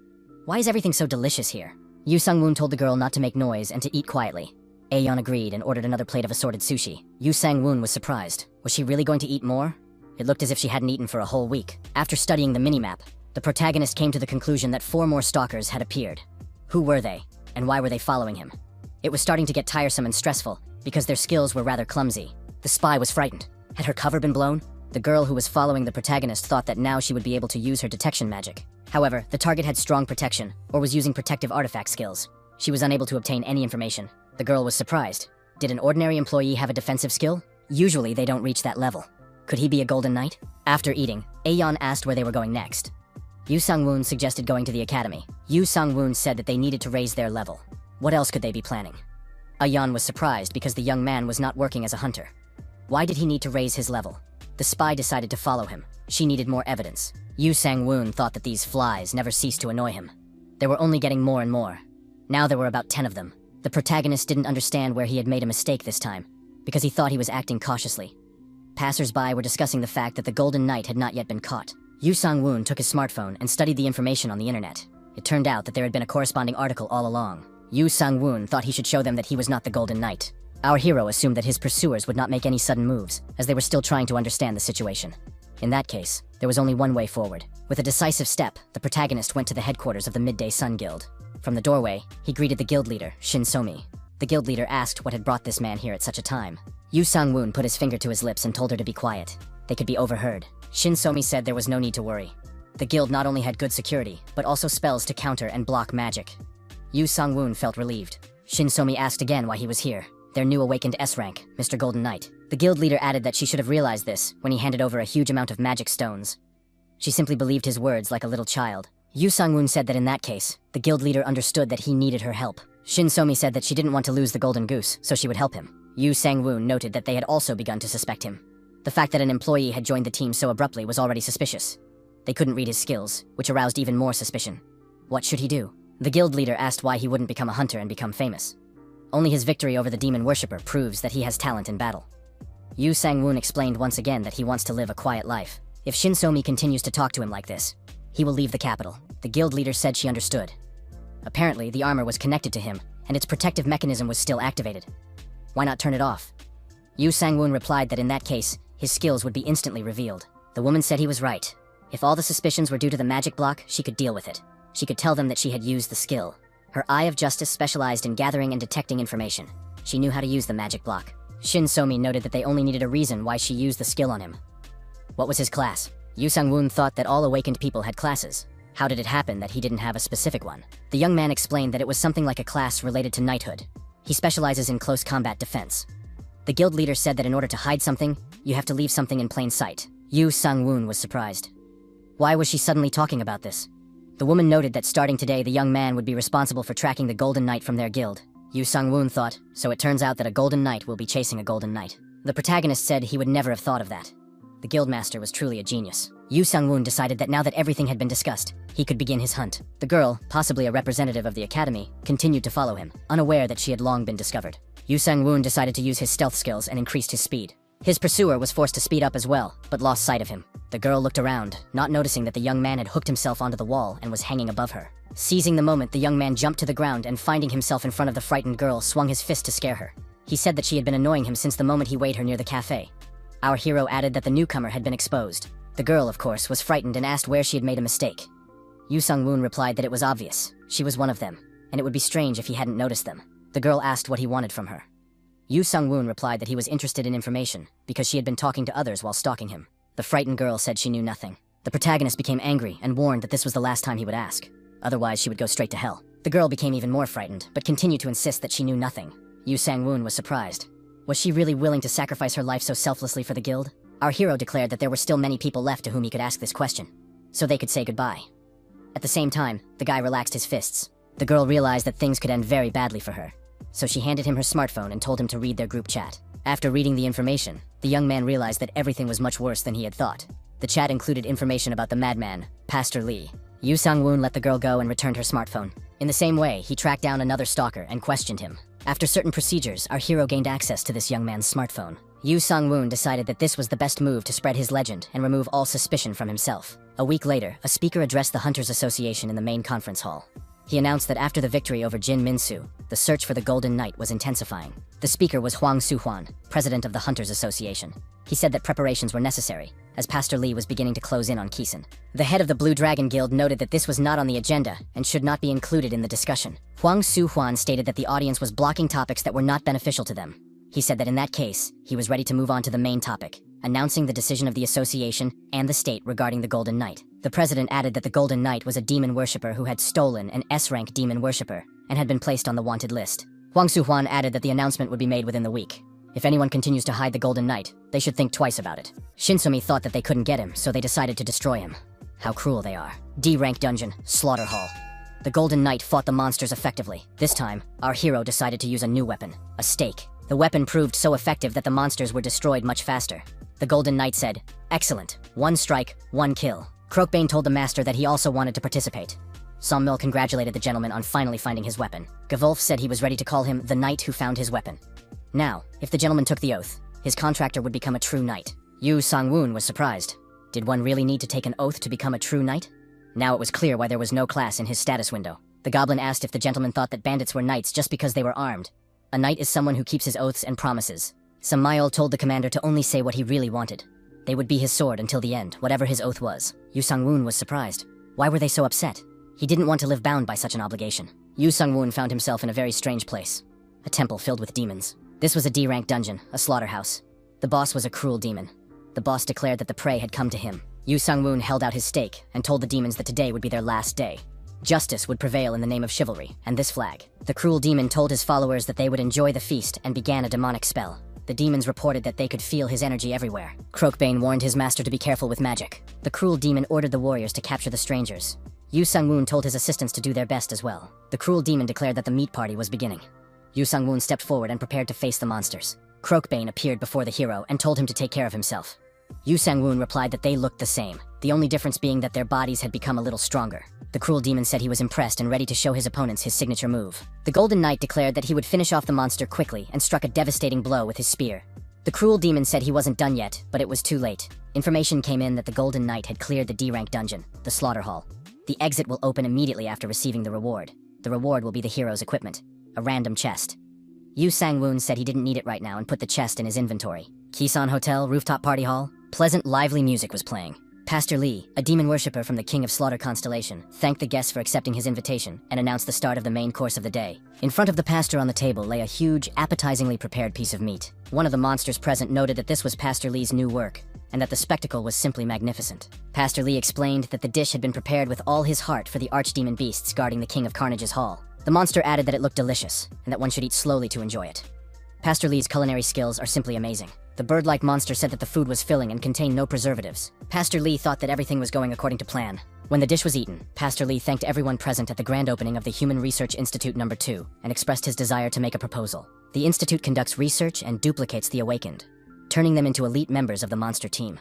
Why is everything so delicious here? Yu Sang-woon told the girl not to make noise and to eat quietly. Aeon agreed and ordered another plate of assorted sushi. Yu Sang-woon was surprised. Was she really going to eat more? It looked as if she hadn't eaten for a whole week. After studying the minimap, the protagonist came to the conclusion that 4 more stalkers had appeared. Who were they, and why were they following him? It was starting to get tiresome and stressful, because their skills were rather clumsy. The spy was frightened. Had her cover been blown? The girl who was following the protagonist thought that now she would be able to use her detection magic. However, the target had strong protection, or was using protective artifact skills. She was unable to obtain any information. The girl was surprised. Did an ordinary employee have a defensive skill? Usually they don't reach that level. Could he be a golden knight? After eating, Aeon asked where they were going next. Yu Sang-woon suggested going to the academy. Yu Sang-woon said that they needed to raise their level. What else could they be planning? Aeon was surprised because the young man was not working as a hunter. Why did he need to raise his level? The spy decided to follow him. She needed more evidence. Yu Sang-woon thought that these flies never ceased to annoy him. They were only getting more and more. Now there were about 10 of them. The protagonist didn't understand where he had made a mistake this time, because he thought he was acting cautiously. Passers-by were discussing the fact that the Golden Knight had not yet been caught. Yu Sang-woon took his smartphone and studied the information on the internet. It turned out that there had been a corresponding article all along. Yu Sang-woon thought he should show them that he was not the Golden Knight. Our hero assumed that his pursuers would not make any sudden moves, as they were still trying to understand the situation. In that case, there was only one way forward. With a decisive step, the protagonist went to the headquarters of the Midday Sun Guild. From the doorway, he greeted the guild leader, Shin Somi. The guild leader asked what had brought this man here at such a time. Yu Sang-woon put his finger to his lips and told her to be quiet. They could be overheard. Shin Somi said there was no need to worry. The guild not only had good security, but also spells to counter and block magic. Yu Sang-woon felt relieved. Shin Somi asked again why he was here. Their new awakened S-rank, Mr. Golden Knight. The guild leader added that she should have realized this when he handed over a huge amount of magic stones. She simply believed his words like a little child. Yu Sang-woon said that in that case, the guild leader understood that he needed her help. Shin Somi said that she didn't want to lose the golden goose, so she would help him. Yu Sang-woon noted that they had also begun to suspect him. The fact that an employee had joined the team so abruptly was already suspicious. They couldn't read his skills, which aroused even more suspicion. What should he do? The guild leader asked why he wouldn't become a hunter and become famous. Only his victory over the demon worshipper proves that he has talent in battle. Yu Sang-woon explained once again that he wants to live a quiet life. If Shin Somi continues to talk to him like this, he will leave the capital. The guild leader said she understood. Apparently, the armor was connected to him, and its protective mechanism was still activated. Why not turn it off? Yu Sang-woon replied that in that case, his skills would be instantly revealed. The woman said he was right. If all the suspicions were due to the magic block, she could deal with it. She could tell them that she had used the skill. Her Eye of Justice specialized in gathering and detecting information. She knew how to use the magic block. Shin Somi noted that they only needed a reason why she used the skill on him. What was his class? Yu Sang-woon thought that all awakened people had classes. How did it happen that he didn't have a specific one? The young man explained that it was something like a class related to knighthood. He specializes in close combat defense. The guild leader said that in order to hide something, you have to leave something in plain sight. Yu Sang-woon was surprised. Why was she suddenly talking about this? The woman noted that starting today, the young man would be responsible for tracking the Golden Knight from their guild. Yu Sang-woon thought, so it turns out that a Golden Knight will be chasing a Golden Knight. The protagonist said he would never have thought of that. The guildmaster was truly a genius. Yu Sang-woon decided that now that everything had been discussed, he could begin his hunt. The girl, possibly a representative of the academy, continued to follow him, unaware that she had long been discovered. Yu Sang-woon decided to use his stealth skills and increased his speed. His pursuer was forced to speed up as well, but lost sight of him. The girl looked around, not noticing that the young man had hooked himself onto the wall and was hanging above her. Seizing the moment, the young man jumped to the ground and finding himself in front of the frightened girl, swung his fist to scare her. He said that she had been annoying him since the moment he weighed her near the cafe. Our hero added that the newcomer had been exposed. The girl, of course, was frightened and asked where she had made a mistake. Yu Sung-woon replied that it was obvious. She was one of them, and it would be strange if he hadn't noticed them. The girl asked what he wanted from her. Yu Sung-woon replied that he was interested in information because she had been talking to others while stalking him. The frightened girl said she knew nothing. The protagonist became angry and warned that this was the last time he would ask. Otherwise, she would go straight to hell. The girl became even more frightened, but continued to insist that she knew nothing. Yu Sang-woon was surprised. Was she really willing to sacrifice her life so selflessly for the guild? Our hero declared that there were still many people left to whom he could ask this question, so they could say goodbye. At the same time, the guy relaxed his fists. The girl realized that things could end very badly for her, so she handed him her smartphone and told him to read their group chat. After reading the information, the young man realized that everything was much worse than he had thought. The chat included information about the madman, Pastor Lee. Yu Sang-woon let the girl go and returned her smartphone. In the same way, he tracked down another stalker and questioned him. After certain procedures, our hero gained access to this young man's smartphone. Yu Sang-woon decided that this was the best move to spread his legend and remove all suspicion from himself. A week later, a speaker addressed the Hunters Association in the main conference hall. He announced that after the victory over Jin Minsu, the search for the Golden Knight was intensifying. The speaker was Huang Su-hwan, president of the Hunters Association. He said that preparations were necessary, as Pastor Lee was beginning to close in on Kisan. The head of the Blue Dragon Guild noted that this was not on the agenda and should not be included in the discussion. Huang Su-hwan stated that the audience was blocking topics that were not beneficial to them. He said that in that case, he was ready to move on to the main topic, announcing the decision of the association and the state regarding the Golden Knight. The president added that the Golden Knight was a demon worshipper who had stolen an S-rank demon worshipper and had been placed on the wanted list. Huang Su-hwan added that the announcement would be made within the week. If anyone continues to hide the Golden Knight, they should think twice about it. Shinsumi thought that they couldn't get him, so they decided to destroy him. How cruel they are. D-rank dungeon, Slaughter Hall. The Golden Knight fought the monsters effectively. This time, our hero decided to use a new weapon, a stake. The weapon proved so effective that the monsters were destroyed much faster. The Golden Knight said, "Excellent. 1 strike, 1 kill." Croakbane told the master that he also wanted to participate. Sawmill congratulated the gentleman on finally finding his weapon. Gavulf said he was ready to call him the knight who found his weapon. Now, if the gentleman took the oath, his contractor would become a true knight. Yu Sang-woon was surprised. Did one really need to take an oath to become a true knight? Now it was clear why there was no class in his status window. The goblin asked if the gentleman thought that bandits were knights just because they were armed. A knight is someone who keeps his oaths and promises. Samael told the commander to only say what he really wanted. They would be his sword until the end, whatever his oath was. Yu Sang-woon was surprised. Why were they so upset? He didn't want to live bound by such an obligation. Yu Sang-woon found himself in a very strange place. A temple filled with demons. This was a D-rank dungeon, a slaughterhouse. The boss was a cruel demon. The boss declared that the prey had come to him. Yu Sang-woon held out his stake and told the demons that today would be their last day. Justice would prevail in the name of chivalry, and this flag. The cruel demon told his followers that they would enjoy the feast and began a demonic spell. The demons reported that they could feel his energy everywhere. Croakbane warned his master to be careful with magic. The cruel demon ordered the warriors to capture the strangers. Yu Sang-woon told his assistants to do their best as well. The cruel demon declared that the meat party was beginning. Yu Sang-woon stepped forward and prepared to face the monsters. Croakbane appeared before the hero and told him to take care of himself. Yu Sang-woon replied that they looked the same, the only difference being that their bodies had become a little stronger. The cruel demon said he was impressed and ready to show his opponents his signature move. The Golden Knight declared that he would finish off the monster quickly and struck a devastating blow with his spear. The cruel demon said he wasn't done yet, but it was too late. Information came in that the Golden Knight had cleared the D-rank dungeon, the Slaughter Hall. The exit will open immediately after receiving the reward. The reward will be the hero's equipment, a random chest. Yu Sang-woon said he didn't need it right now and put the chest in his inventory. Kisan Hotel, rooftop party hall. Pleasant, lively music was playing. Pastor Lee, a demon worshipper from the King of Slaughter constellation, thanked the guests for accepting his invitation and announced the start of the main course of the day. In front of the pastor on the table lay a huge, appetizingly prepared piece of meat. One of the monsters present noted that this was Pastor Lee's new work, and that the spectacle was simply magnificent. Pastor Lee explained that the dish had been prepared with all his heart for the archdemon beasts guarding the King of Carnage's hall. The monster added that it looked delicious, and that one should eat slowly to enjoy it. Pastor Lee's culinary skills are simply amazing. The bird-like monster said that the food was filling and contained no preservatives. Pastor Lee thought that everything was going according to plan. When the dish was eaten, Pastor Lee thanked everyone present at the grand opening of the Human Research Institute No. 2 and expressed his desire to make a proposal. The institute conducts research and duplicates the awakened, turning them into elite members of the monster team.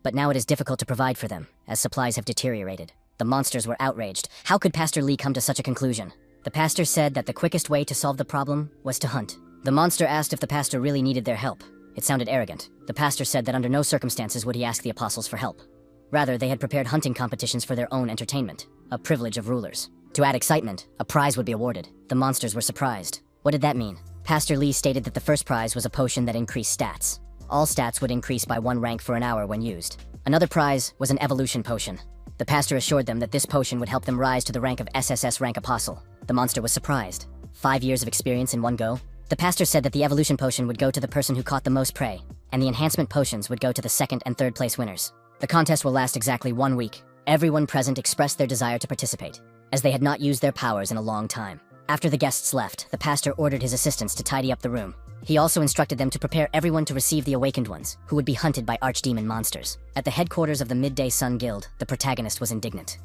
But now it is difficult to provide for them, as supplies have deteriorated. The monsters were outraged. How could Pastor Lee come to such a conclusion? The pastor said that the quickest way to solve the problem was to hunt. The monster asked if the pastor really needed their help. It sounded arrogant. The pastor said that under no circumstances would he ask the apostles for help. Rather, they had prepared hunting competitions for their own entertainment, a privilege of rulers. To add excitement, a prize would be awarded. The monsters were surprised. What did that mean? Pastor Lee stated that the first prize was a potion that increased stats. All stats would increase by 1 rank for an hour when used. Another prize was an evolution potion. The pastor assured them that this potion would help them rise to the rank of SSS rank apostle. The monster was surprised. 5 years of experience in one go? The pastor said that the evolution potion would go to the person who caught the most prey, and the enhancement potions would go to the second and third place winners. The contest will last exactly 1 week. Everyone present expressed their desire to participate, as they had not used their powers in a long time. After the guests left, the pastor ordered his assistants to tidy up the room. He also instructed them to prepare everyone to receive the awakened ones, who would be hunted by archdemon monsters. At the headquarters of the Midday Sun Guild, the protagonist was indignant.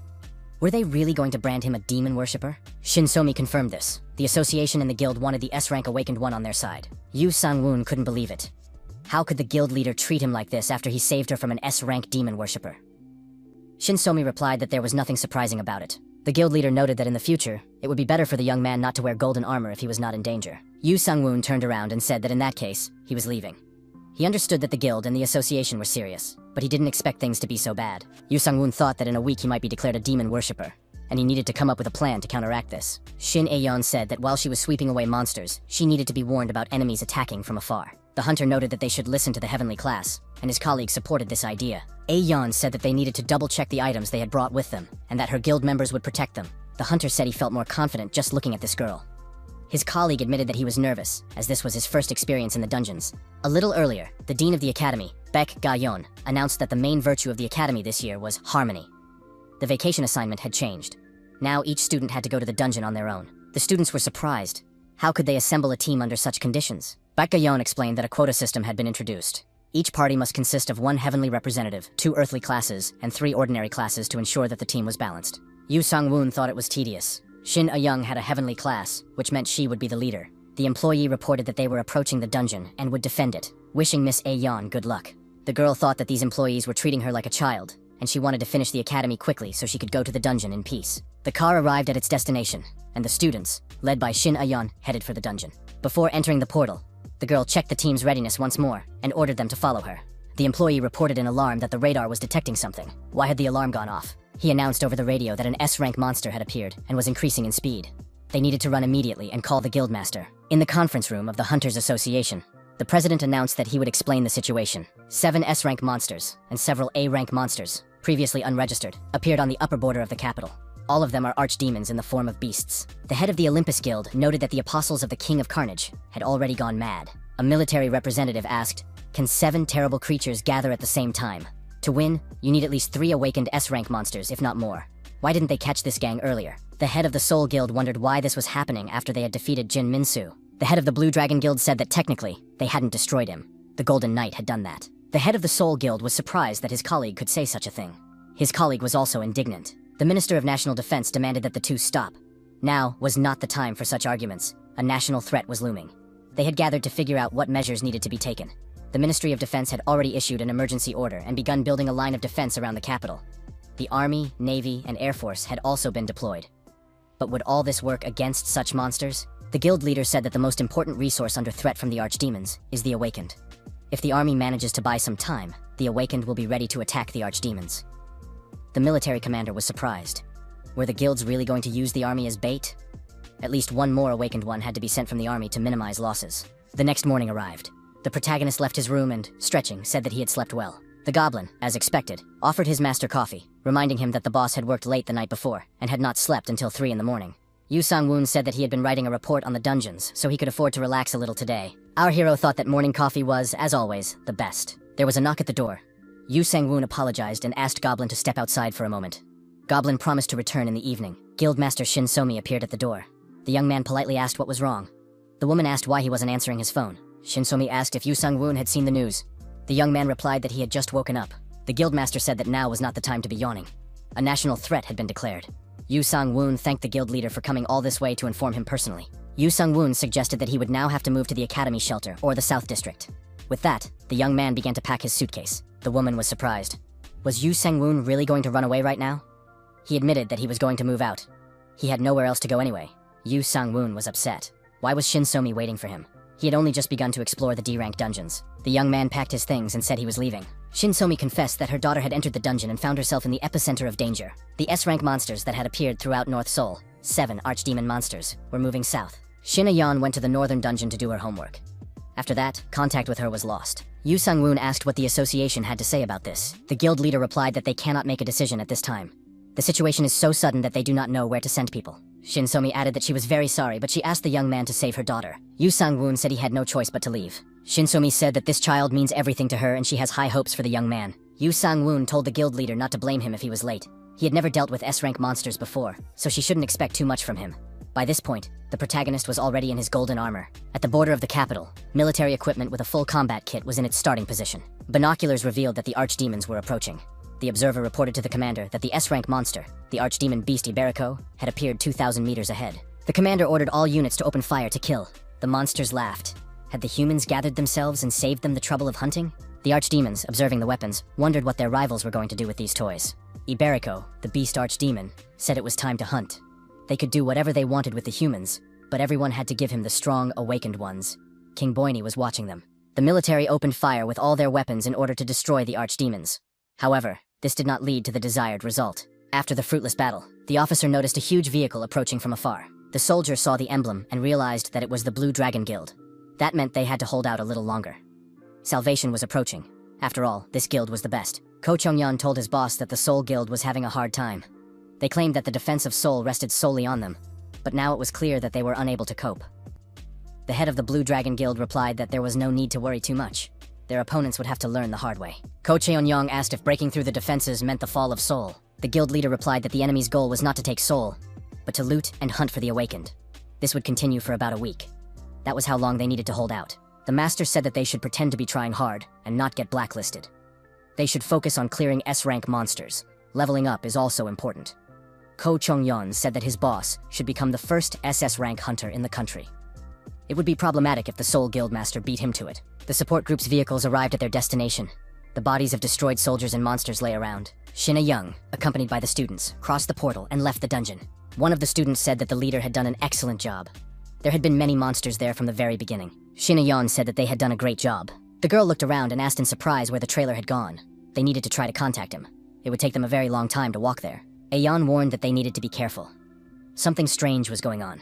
Were they really going to brand him a demon worshipper? Shinsomi confirmed this. The association and the guild wanted the S-rank awakened one on their side. Yu Sang-woon couldn't believe it. How could the guild leader treat him like this after he saved her from an S-rank demon worshipper? Shinsomi replied that there was nothing surprising about it. The guild leader noted that in the future, it would be better for the young man not to wear golden armor if he was not in danger. Yu Sang-woon turned around and said that in that case, he was leaving. He understood that the guild and the association were serious, but he didn't expect things to be so bad. Yu Sang-woon thought that in a week he might be declared a demon worshipper, and he needed to come up with a plan to counteract this. Shin Aeon said that while she was sweeping away monsters, she needed to be warned about enemies attacking from afar. The hunter noted that they should listen to the heavenly class, and his colleagues supported this idea. Aeon said that they needed to double-check the items they had brought with them, and that her guild members would protect them. The hunter said he felt more confident just looking at this girl. His colleague admitted that he was nervous, as this was his first experience in the dungeons. A little earlier, the dean of the academy, Baek Ga-yeon, announced that the main virtue of the academy this year was harmony. The vacation assignment had changed. Now each student had to go to the dungeon on their own. The students were surprised. How could they assemble a team under such conditions? Baek Ga-yeon explained that a quota system had been introduced. Each party must consist of 1 heavenly representative, 2 earthly classes, and 3 ordinary classes to ensure that the team was balanced. Yu Sang-woon thought it was tedious. Shin A-young had a heavenly class, which meant she would be the leader. The employee reported that they were approaching the dungeon and would defend it, wishing Miss A-yeon good luck. The girl thought that these employees were treating her like a child, and she wanted to finish the academy quickly so she could go to the dungeon in peace. The car arrived at its destination, and the students, led by Shin A-yeon, headed for the dungeon. Before entering the portal, the girl checked the team's readiness once more and ordered them to follow her. The employee reported in alarm that the radar was detecting something. Why had the alarm gone off? He announced over the radio that an S-rank monster had appeared and was increasing in speed. They needed to run immediately and call the guildmaster. In the conference room of the Hunters Association, the president announced that he would explain the situation. 7 S-rank monsters and several A-rank monsters, previously unregistered, appeared on the upper border of the capital. All of them are archdemons in the form of beasts. The head of the Olympus Guild noted that the apostles of the King of Carnage had already gone mad. A military representative asked, "Can 7 terrible creatures gather at the same time? To win, you need at least 3 awakened S-rank monsters, if not more. Why didn't they catch this gang earlier?" The head of the Soul Guild wondered why this was happening after they had defeated Jin Minsu. The head of the Blue Dragon Guild said that technically, they hadn't destroyed him. The Golden Knight had done that. The head of the Soul Guild was surprised that his colleague could say such a thing. His colleague was also indignant. The Minister of National Defense demanded that the two stop. Now was not the time for such arguments. A national threat was looming. They had gathered to figure out what measures needed to be taken. The Ministry of Defense had already issued an emergency order and begun building a line of defense around the capital. The Army, Navy, and Air Force had also been deployed. But would all this work against such monsters? The guild leader said that the most important resource under threat from the archdemons is the Awakened. If the army manages to buy some time, the Awakened will be ready to attack the archdemons. The military commander was surprised. Were the guilds really going to use the army as bait? At least one more Awakened one had to be sent from the army to minimize losses. The next morning arrived. The protagonist left his room and, stretching, said that he had slept well. The goblin, as expected, offered his master coffee, reminding him that the boss had worked late the night before and had not slept until 3 in the morning. Yu Sang-woon said that he had been writing a report on the dungeons, so he could afford to relax a little today. Our hero thought that morning coffee was, as always, the best. There was a knock at the door. Yu Sang-woon apologized and asked Goblin to step outside for a moment. Goblin promised to return in the evening. Guildmaster Shinsomi appeared at the door. The young man politely asked what was wrong. The woman asked why he wasn't answering his phone. Shinsomi asked if Yu Sang-woon had seen the news. The young man replied that he had just woken up. The guildmaster said that now was not the time to be yawning. A national threat had been declared. Yu Sang-woon thanked the guild leader for coming all this way to inform him personally. Yu Sang-woon suggested that he would now have to move to the academy shelter or the South District. With that, the young man began to pack his suitcase. The woman was surprised. Was Yu Sang-woon really going to run away right now? He admitted that he was going to move out. He had nowhere else to go anyway. Yu Sang-woon was upset. Why was Shinsomi waiting for him? He had only just begun to explore the D-rank dungeons. The young man packed his things and said he was leaving. Shinsomi confessed that her daughter had entered the dungeon and found herself in the epicenter of danger. The S-rank monsters that had appeared throughout North Seoul, 7 archdemon monsters, were moving south. Shin A-yeon went to the northern dungeon to do her homework. After that, contact with her was lost. Yu Sung-woon asked what the association had to say about this. The guild leader replied that they cannot make a decision at this time. The situation is so sudden that they do not know where to send people. Shin So-mi added that she was very sorry, but she asked the young man to save her daughter. Yu Sang-woon said he had no choice but to leave. Shin So-mi said that this child means everything to her and she has high hopes for the young man. Yu Sang-woon told the guild leader not to blame him if he was late. He had never dealt with S-rank monsters before, so she shouldn't expect too much from him. By this point, the protagonist was already in his golden armor. At the border of the capital, military equipment with a full combat kit was in its starting position. Binoculars revealed that the archdemons were approaching. The observer reported to the commander that the S-rank monster, the archdemon beast Iberico, had appeared 2,000 meters ahead. The commander ordered all units to open fire to kill. The monsters laughed. Had the humans gathered themselves and saved them the trouble of hunting? The archdemons, observing the weapons, wondered what their rivals were going to do with these toys. Iberico, the beast archdemon, said it was time to hunt. They could do whatever they wanted with the humans, but everyone had to give him the strong, awakened ones. King Boini was watching them. The military opened fire with all their weapons in order to destroy the archdemons. However, this did not lead to the desired result. After the fruitless battle, the officer noticed a huge vehicle approaching from afar. The soldier saw the emblem and realized that it was the Blue Dragon Guild. That meant they had to hold out a little longer. Salvation was approaching. After all, this guild was the best. Ko Chung-yeon told his boss that the Soul Guild was having a hard time. They claimed that the defense of Seoul rested solely on them, but now it was clear that they were unable to cope. The head of the Blue Dragon Guild replied that there was no need to worry too much. Their opponents would have to learn the hard way. Ko Cheon-young asked if breaking through the defenses meant the fall of Seoul. The guild leader replied that the enemy's goal was not to take Seoul, but to loot and hunt for the awakened. This would continue for about a week. That was how long they needed to hold out. The master said that they should pretend to be trying hard and not get blacklisted. They should focus on clearing S-rank monsters. Leveling up is also important. Ko Chung-yeon said that his boss should become the first SS rank hunter in the country. It would be problematic if the Seoul Guildmaster beat him to it. The support group's vehicles arrived at their destination. The bodies of destroyed soldiers and monsters lay around. Shin A-young, accompanied by the students, crossed the portal and left the dungeon. One of the students said that the leader had done an excellent job. There had been many monsters there from the very beginning. Shin A-yeon said that they had done a great job. The girl looked around and asked in surprise where the trailer had gone. They needed to try to contact him. It would take them a very long time to walk there. A-yeon warned that they needed to be careful. Something strange was going on.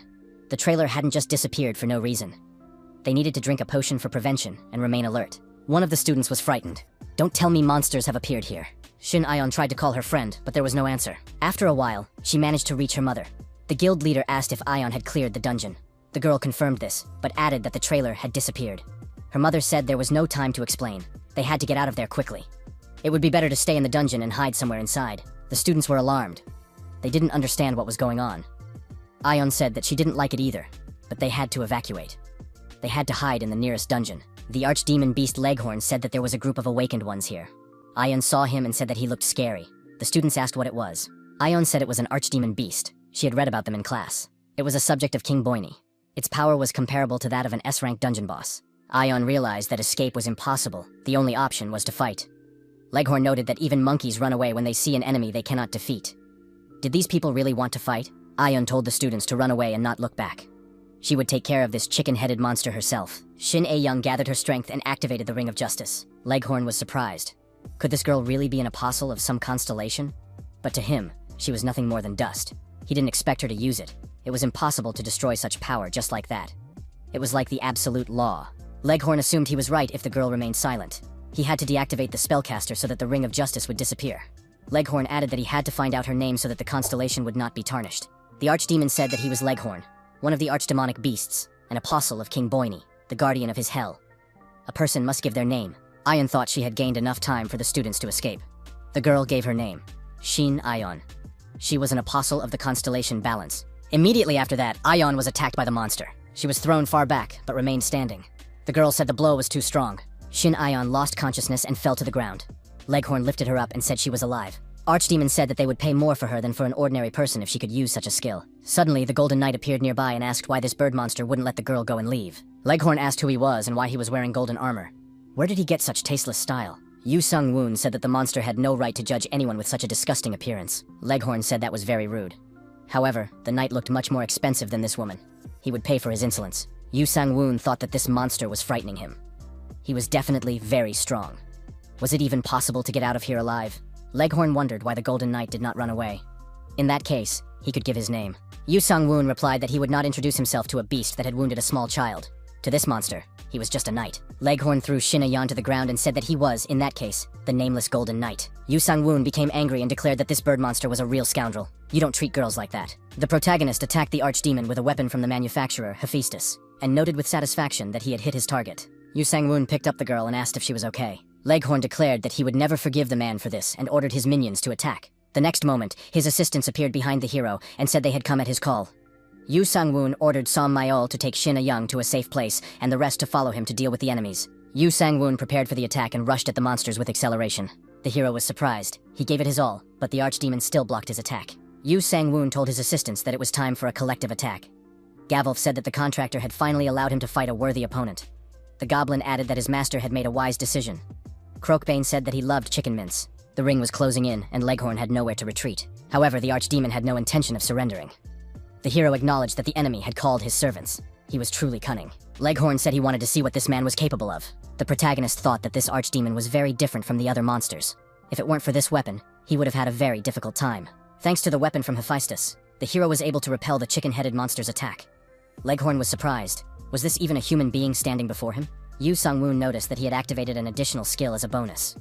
The trailer hadn't just disappeared for no reason. They needed to drink a potion for prevention and remain alert. One of the students was frightened. "Don't tell me monsters have appeared here." Shin A-yeon tried to call her friend, but there was no answer. After a while, she managed to reach her mother. The guild leader asked if A-yeon had cleared the dungeon. The girl confirmed this, but added that the trailer had disappeared. Her mother said there was no time to explain. They had to get out of there quickly. It would be better to stay in the dungeon and hide somewhere inside. The students were alarmed. They didn't understand what was going on. A-yeon said that she didn't like it either, but they had to evacuate. They had to hide in the nearest dungeon. The archdemon beast Leghorn said that there was a group of awakened ones here. A-yeon saw him and said that he looked scary. The students asked what it was. A-yeon said it was an archdemon beast. She had read about them in class. It was a subject of King Boini. Its power was comparable to that of an S-rank dungeon boss. A-yeon realized that escape was impossible. The only option was to fight. Leghorn noted that even monkeys run away when they see an enemy they cannot defeat. Did these people really want to fight? A-yeon told the students to run away and not look back. She would take care of this chicken-headed monster herself. Shin A-young gathered her strength and activated the Ring of Justice. Leghorn was surprised. Could this girl really be an apostle of some constellation? But to him, she was nothing more than dust. He didn't expect her to use it. It was impossible to destroy such power just like that. It was like the absolute law. Leghorn assumed he was right if the girl remained silent. He had to deactivate the spellcaster so that the Ring of Justice would disappear. Leghorn added that he had to find out her name so that the constellation would not be tarnished. The archdemon said that he was Leghorn, one of the archdemonic beasts, an apostle of King Boini, the guardian of his hell. A person must give their name. A-yeon thought she had gained enough time for the students to escape. The girl gave her name, Shin A-yeon. She was an apostle of the constellation Balance. Immediately after that, A-yeon was attacked by the monster. She was thrown far back, but remained standing. The girl said the blow was too strong. Shin A-yeon lost consciousness and fell to the ground. Leghorn lifted her up and said she was alive. Archdemon said that they would pay more for her than for an ordinary person if she could use such a skill. Suddenly, the Golden Knight appeared nearby and asked why this bird monster wouldn't let the girl go and leave. Leghorn asked who he was and why he was wearing golden armor. Where did he get such tasteless style? Yu Sung-woon said that the monster had no right to judge anyone with such a disgusting appearance. Leghorn said that was very rude. However, the knight looked much more expensive than this woman. He would pay for his insolence. Yu Sang-woon thought that this monster was frightening him. He was definitely very strong. Was it even possible to get out of here alive? Leghorn wondered why the Golden Knight did not run away. In that case, he could give his name. Yu Sang-woon replied that he would not introduce himself to a beast that had wounded a small child. To this monster, he was just a knight. Leghorn threw Shin Ayan to the ground and said that he was, in that case, the nameless Golden Knight. Yu Sang-woon became angry and declared that this bird monster was a real scoundrel. You don't treat girls like that. The protagonist attacked the archdemon with a weapon from the manufacturer, Hephaestus, and noted with satisfaction that he had hit his target. Yu Sang-woon picked up the girl and asked if she was okay. Leghorn declared that he would never forgive the man for this and ordered his minions to attack. The next moment, his assistants appeared behind the hero and said they had come at his call. Yu Sang-woon ordered Som Mayol to take Shin Ayoung to a safe place and the rest to follow him to deal with the enemies. Yu Sang-woon prepared for the attack and rushed at the monsters with acceleration. The hero was surprised. He gave it his all, but the archdemon still blocked his attack. Yu Sang-woon told his assistants that it was time for a collective attack. Gavolf said that the contractor had finally allowed him to fight a worthy opponent. The goblin added that his master had made a wise decision. Croakbane said that he loved chicken mince. The ring was closing in, and Leghorn had nowhere to retreat. However, the archdemon had no intention of surrendering. The hero acknowledged that the enemy had called his servants. He was truly cunning. Leghorn said he wanted to see what this man was capable of. The protagonist thought that this archdemon was very different from the other monsters. If it weren't for this weapon, he would have had a very difficult time. Thanks to the weapon from Hephaestus, the hero was able to repel the chicken-headed monster's attack. Leghorn was surprised. Was this even a human being standing before him? Yu Sang-woon noticed that he had activated an additional skill as a bonus.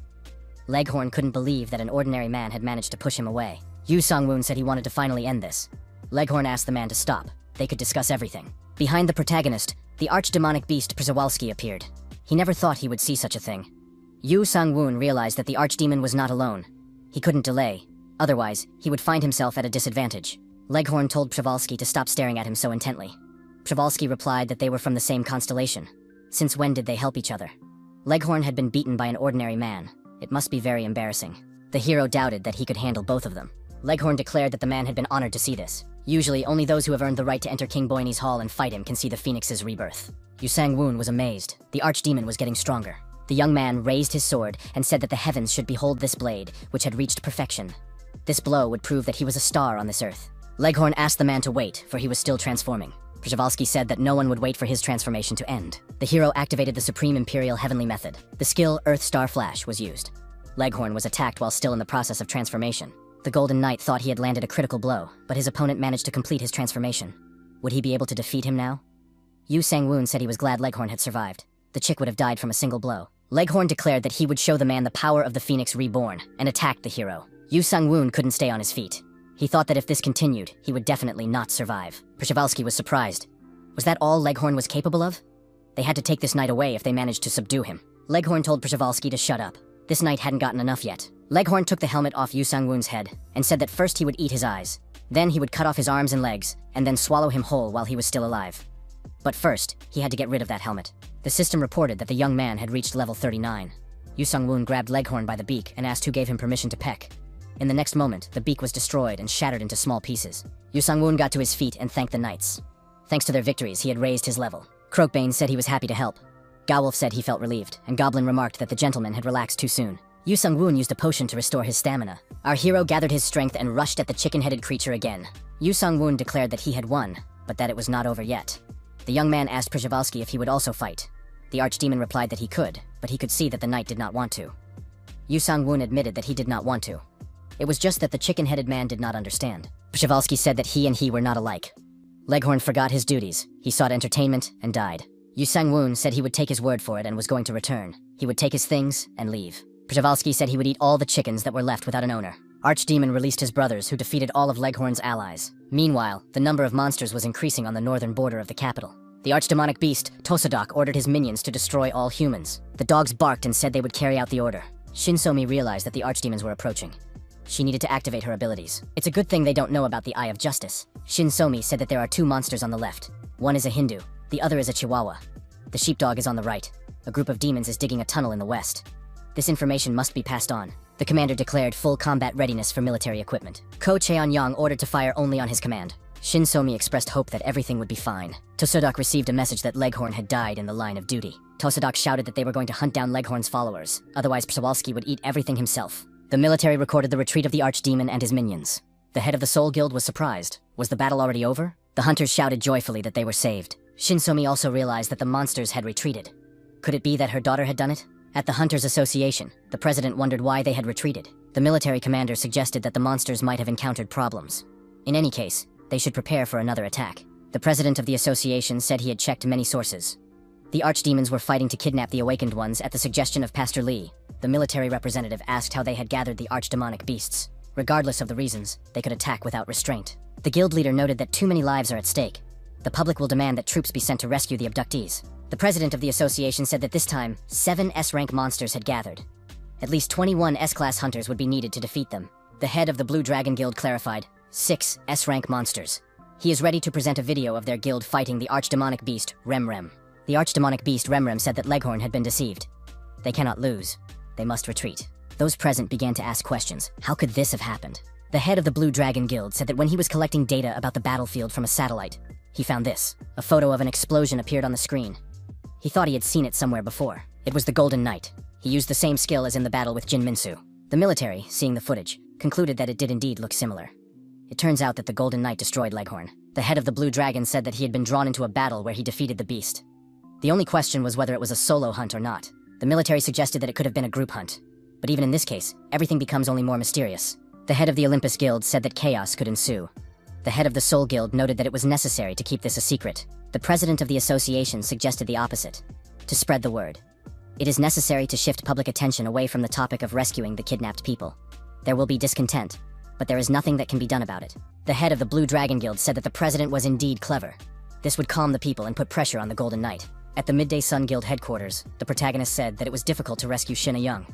Leghorn couldn't believe that an ordinary man had managed to push him away. Yu Sang-woon said he wanted to finally end this. Leghorn asked the man to stop. They could discuss everything. Behind the protagonist, the archdemonic beast Przewalski appeared. He never thought he would see such a thing. Yu Sang-woon realized that the archdemon was not alone. He couldn't delay. Otherwise, he would find himself at a disadvantage. Leghorn told Przewalski to stop staring at him so intently. Przewalski replied that they were from the same constellation. Since when did they help each other? Leghorn had been beaten by an ordinary man. It must be very embarrassing. The hero doubted that he could handle both of them. Leghorn declared that the man had been honored to see this. Usually, only those who have earned the right to enter King Boyne's hall and fight him can see the Phoenix's rebirth. Yu Sang-woon was amazed. The archdemon was getting stronger. The young man raised his sword and said that the heavens should behold this blade, which had reached perfection. This blow would prove that he was a star on this earth. Leghorn asked the man to wait, for he was still transforming. Przewalski said that no one would wait for his transformation to end. The hero activated the Supreme Imperial Heavenly Method. The skill Earth Star Flash was used. Leghorn was attacked while still in the process of transformation. The Golden Knight thought he had landed a critical blow, but his opponent managed to complete his transformation. Would he be able to defeat him now? Yu Sang-woon said he was glad Leghorn had survived. The chick would have died from a single blow. Leghorn declared that he would show the man the power of the Phoenix reborn, and attacked the hero. Yu Sang-woon couldn't stay on his feet. He thought that if this continued, he would definitely not survive. Przewalski was surprised. Was that all Leghorn was capable of? They had to take this knight away if they managed to subdue him. Leghorn told Przewalski to shut up. This knight hadn't gotten enough yet. Leghorn took the helmet off Yu Sang-woon's head and said that first he would eat his eyes. Then he would cut off his arms and legs, and then swallow him whole while he was still alive. But first, he had to get rid of that helmet. The system reported that the young man had reached level 39. Yu Sang-woon grabbed Leghorn by the beak and asked who gave him permission to peck. In the next moment, the beak was destroyed and shattered into small pieces. Yu Sang-woon got to his feet and thanked the knights. Thanks to their victories, he had raised his level. Croakbane said he was happy to help. Gavolf said he felt relieved, and Goblin remarked that the gentleman had relaxed too soon. Yu Sang-woon used a potion to restore his stamina. Our hero gathered his strength and rushed at the chicken-headed creature again. Yu Sang-woon declared that he had won, but that it was not over yet. The young man asked Przewalski if he would also fight. The archdemon replied that he could, but he could see that the knight did not want to. Yu Sang-woon admitted that he did not want to. It was just that the chicken-headed man did not understand. Przewalski said that he were not alike. Leghorn forgot his duties. He sought entertainment and died. Yu Sang-woon said he would take his word for it and was going to return. He would take his things and leave. Przewalski said he would eat all the chickens that were left without an owner. Archdemon released his brothers, who defeated all of Leghorn's allies. Meanwhile, the number of monsters was increasing on the northern border of the capital. The archdemonic beast, Tosadok, ordered his minions to destroy all humans. The dogs barked and said they would carry out the order. Shinsomi realized that the archdemons were approaching. She needed to activate her abilities. It's a good thing they don't know about the Eye of Justice. Shinsomi said that there are two monsters on the left. One is a Hindu, the other is a Chihuahua. The sheepdog is on the right. A group of demons is digging a tunnel in the west. This information must be passed on. The commander declared full combat readiness for military equipment. Ko Cheon-yang ordered to fire only on his command. Shinsomi expressed hope that everything would be fine. Tosadok received a message that Leghorn had died in the line of duty. Tosadok shouted that they were going to hunt down Leghorn's followers, otherwise Przewalski would eat everything himself. The military recorded the retreat of the archdemon and his minions. The head of the Soul Guild was surprised. Was the battle already over? The hunters shouted joyfully that they were saved. Shinsomi also realized that the monsters had retreated. Could it be that her daughter had done it? At the Hunters Association, the president wondered why they had retreated. The military commander suggested that the monsters might have encountered problems. In any case, they should prepare for another attack. The president of the association said he had checked many sources. The archdemons were fighting to kidnap the awakened ones at the suggestion of Pastor Lee. The military representative asked how they had gathered the archdemonic beasts. Regardless of the reasons, they could attack without restraint. The guild leader noted that too many lives are at stake. The public will demand that troops be sent to rescue the abductees. The president of the association said that this time, 7 S-rank monsters had gathered. At least 21 S-class hunters would be needed to defeat them. The head of the Blue Dragon Guild clarified, 6 S-rank monsters. He is ready to present a video of their guild fighting the archdemonic beast, Remrem. The archdemonic beast Remrem said that Leghorn had been deceived. They cannot lose. They must retreat. Those present began to ask questions. How could this have happened? The head of the Blue Dragon Guild said that when he was collecting data about the battlefield from a satellite, he found this. A photo of an explosion appeared on the screen. He thought he had seen it somewhere before. It was the Golden Knight. He used the same skill as in the battle with Jin Minsu. The military, seeing the footage, concluded that it did indeed look similar. It turns out that the Golden Knight destroyed Leghorn. The head of the Blue Dragon said that he had been drawn into a battle where he defeated the beast. The only question was whether it was a solo hunt or not. The military suggested that it could have been a group hunt. But even in this case, everything becomes only more mysterious. The head of the Olympus Guild said that chaos could ensue. The head of the Soul Guild noted that it was necessary to keep this a secret. The president of the association suggested the opposite, to spread the word. It is necessary to shift public attention away from the topic of rescuing the kidnapped people. There will be discontent, but there is nothing that can be done about it. The head of the Blue Dragon Guild said that the president was indeed clever. This would calm the people and put pressure on the Golden Knight. At the Midday Sun Guild headquarters, the protagonist said that it was difficult to rescue Shina Young.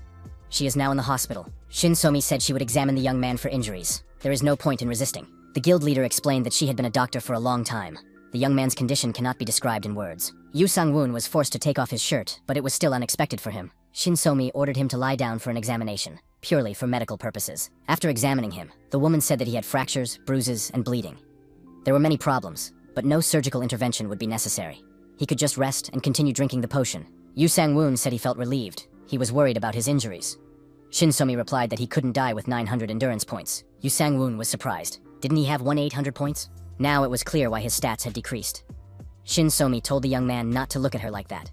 She is now in the hospital. Shin Somi said she would examine the young man for injuries. There is no point in resisting. The guild leader explained that she had been a doctor for a long time. The young man's condition cannot be described in words. Yu Sang-woon was forced to take off his shirt, but it was still unexpected for him. Shin Somi ordered him to lie down for an examination, purely for medical purposes. After examining him, the woman said that he had fractures, bruises, and bleeding. There were many problems, but no surgical intervention would be necessary. He could just rest and continue drinking the potion. Yu Sang-woon said he felt relieved. He was worried about his injuries. Shin Somi replied that he couldn't die with 900 endurance points. Yu Sang-woon was surprised. Didn't he have 800 points? Now it was clear why his stats had decreased. Shin Somi told the young man not to look at her like that.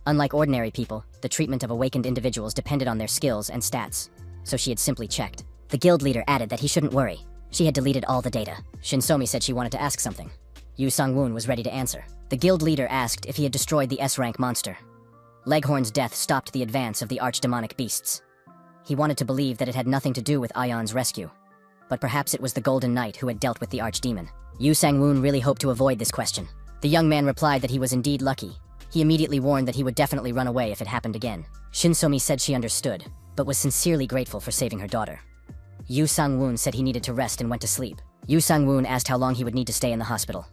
Unlike ordinary people, the treatment of awakened individuals depended on their skills and stats, so she had simply checked. The guild leader added that he shouldn't worry. She had deleted all the data. Shin Somi said she wanted to ask something. Yu Sang-woon was ready to answer. The guild leader asked if he had destroyed the S-rank monster. Leghorn's death stopped the advance of the archdemonic beasts. He wanted to believe that it had nothing to do with Ion's rescue. But perhaps it was the Golden Knight who had dealt with the archdemon. Yu Sang-woon really hoped to avoid this question. The young man replied that he was indeed lucky. He immediately warned that he would definitely run away if it happened again. Shin Somi said she understood, but was sincerely grateful for saving her daughter. Yu Sang-woon said he needed to rest and went to sleep. Yu Sang-woon asked how long he would need to stay in the hospital.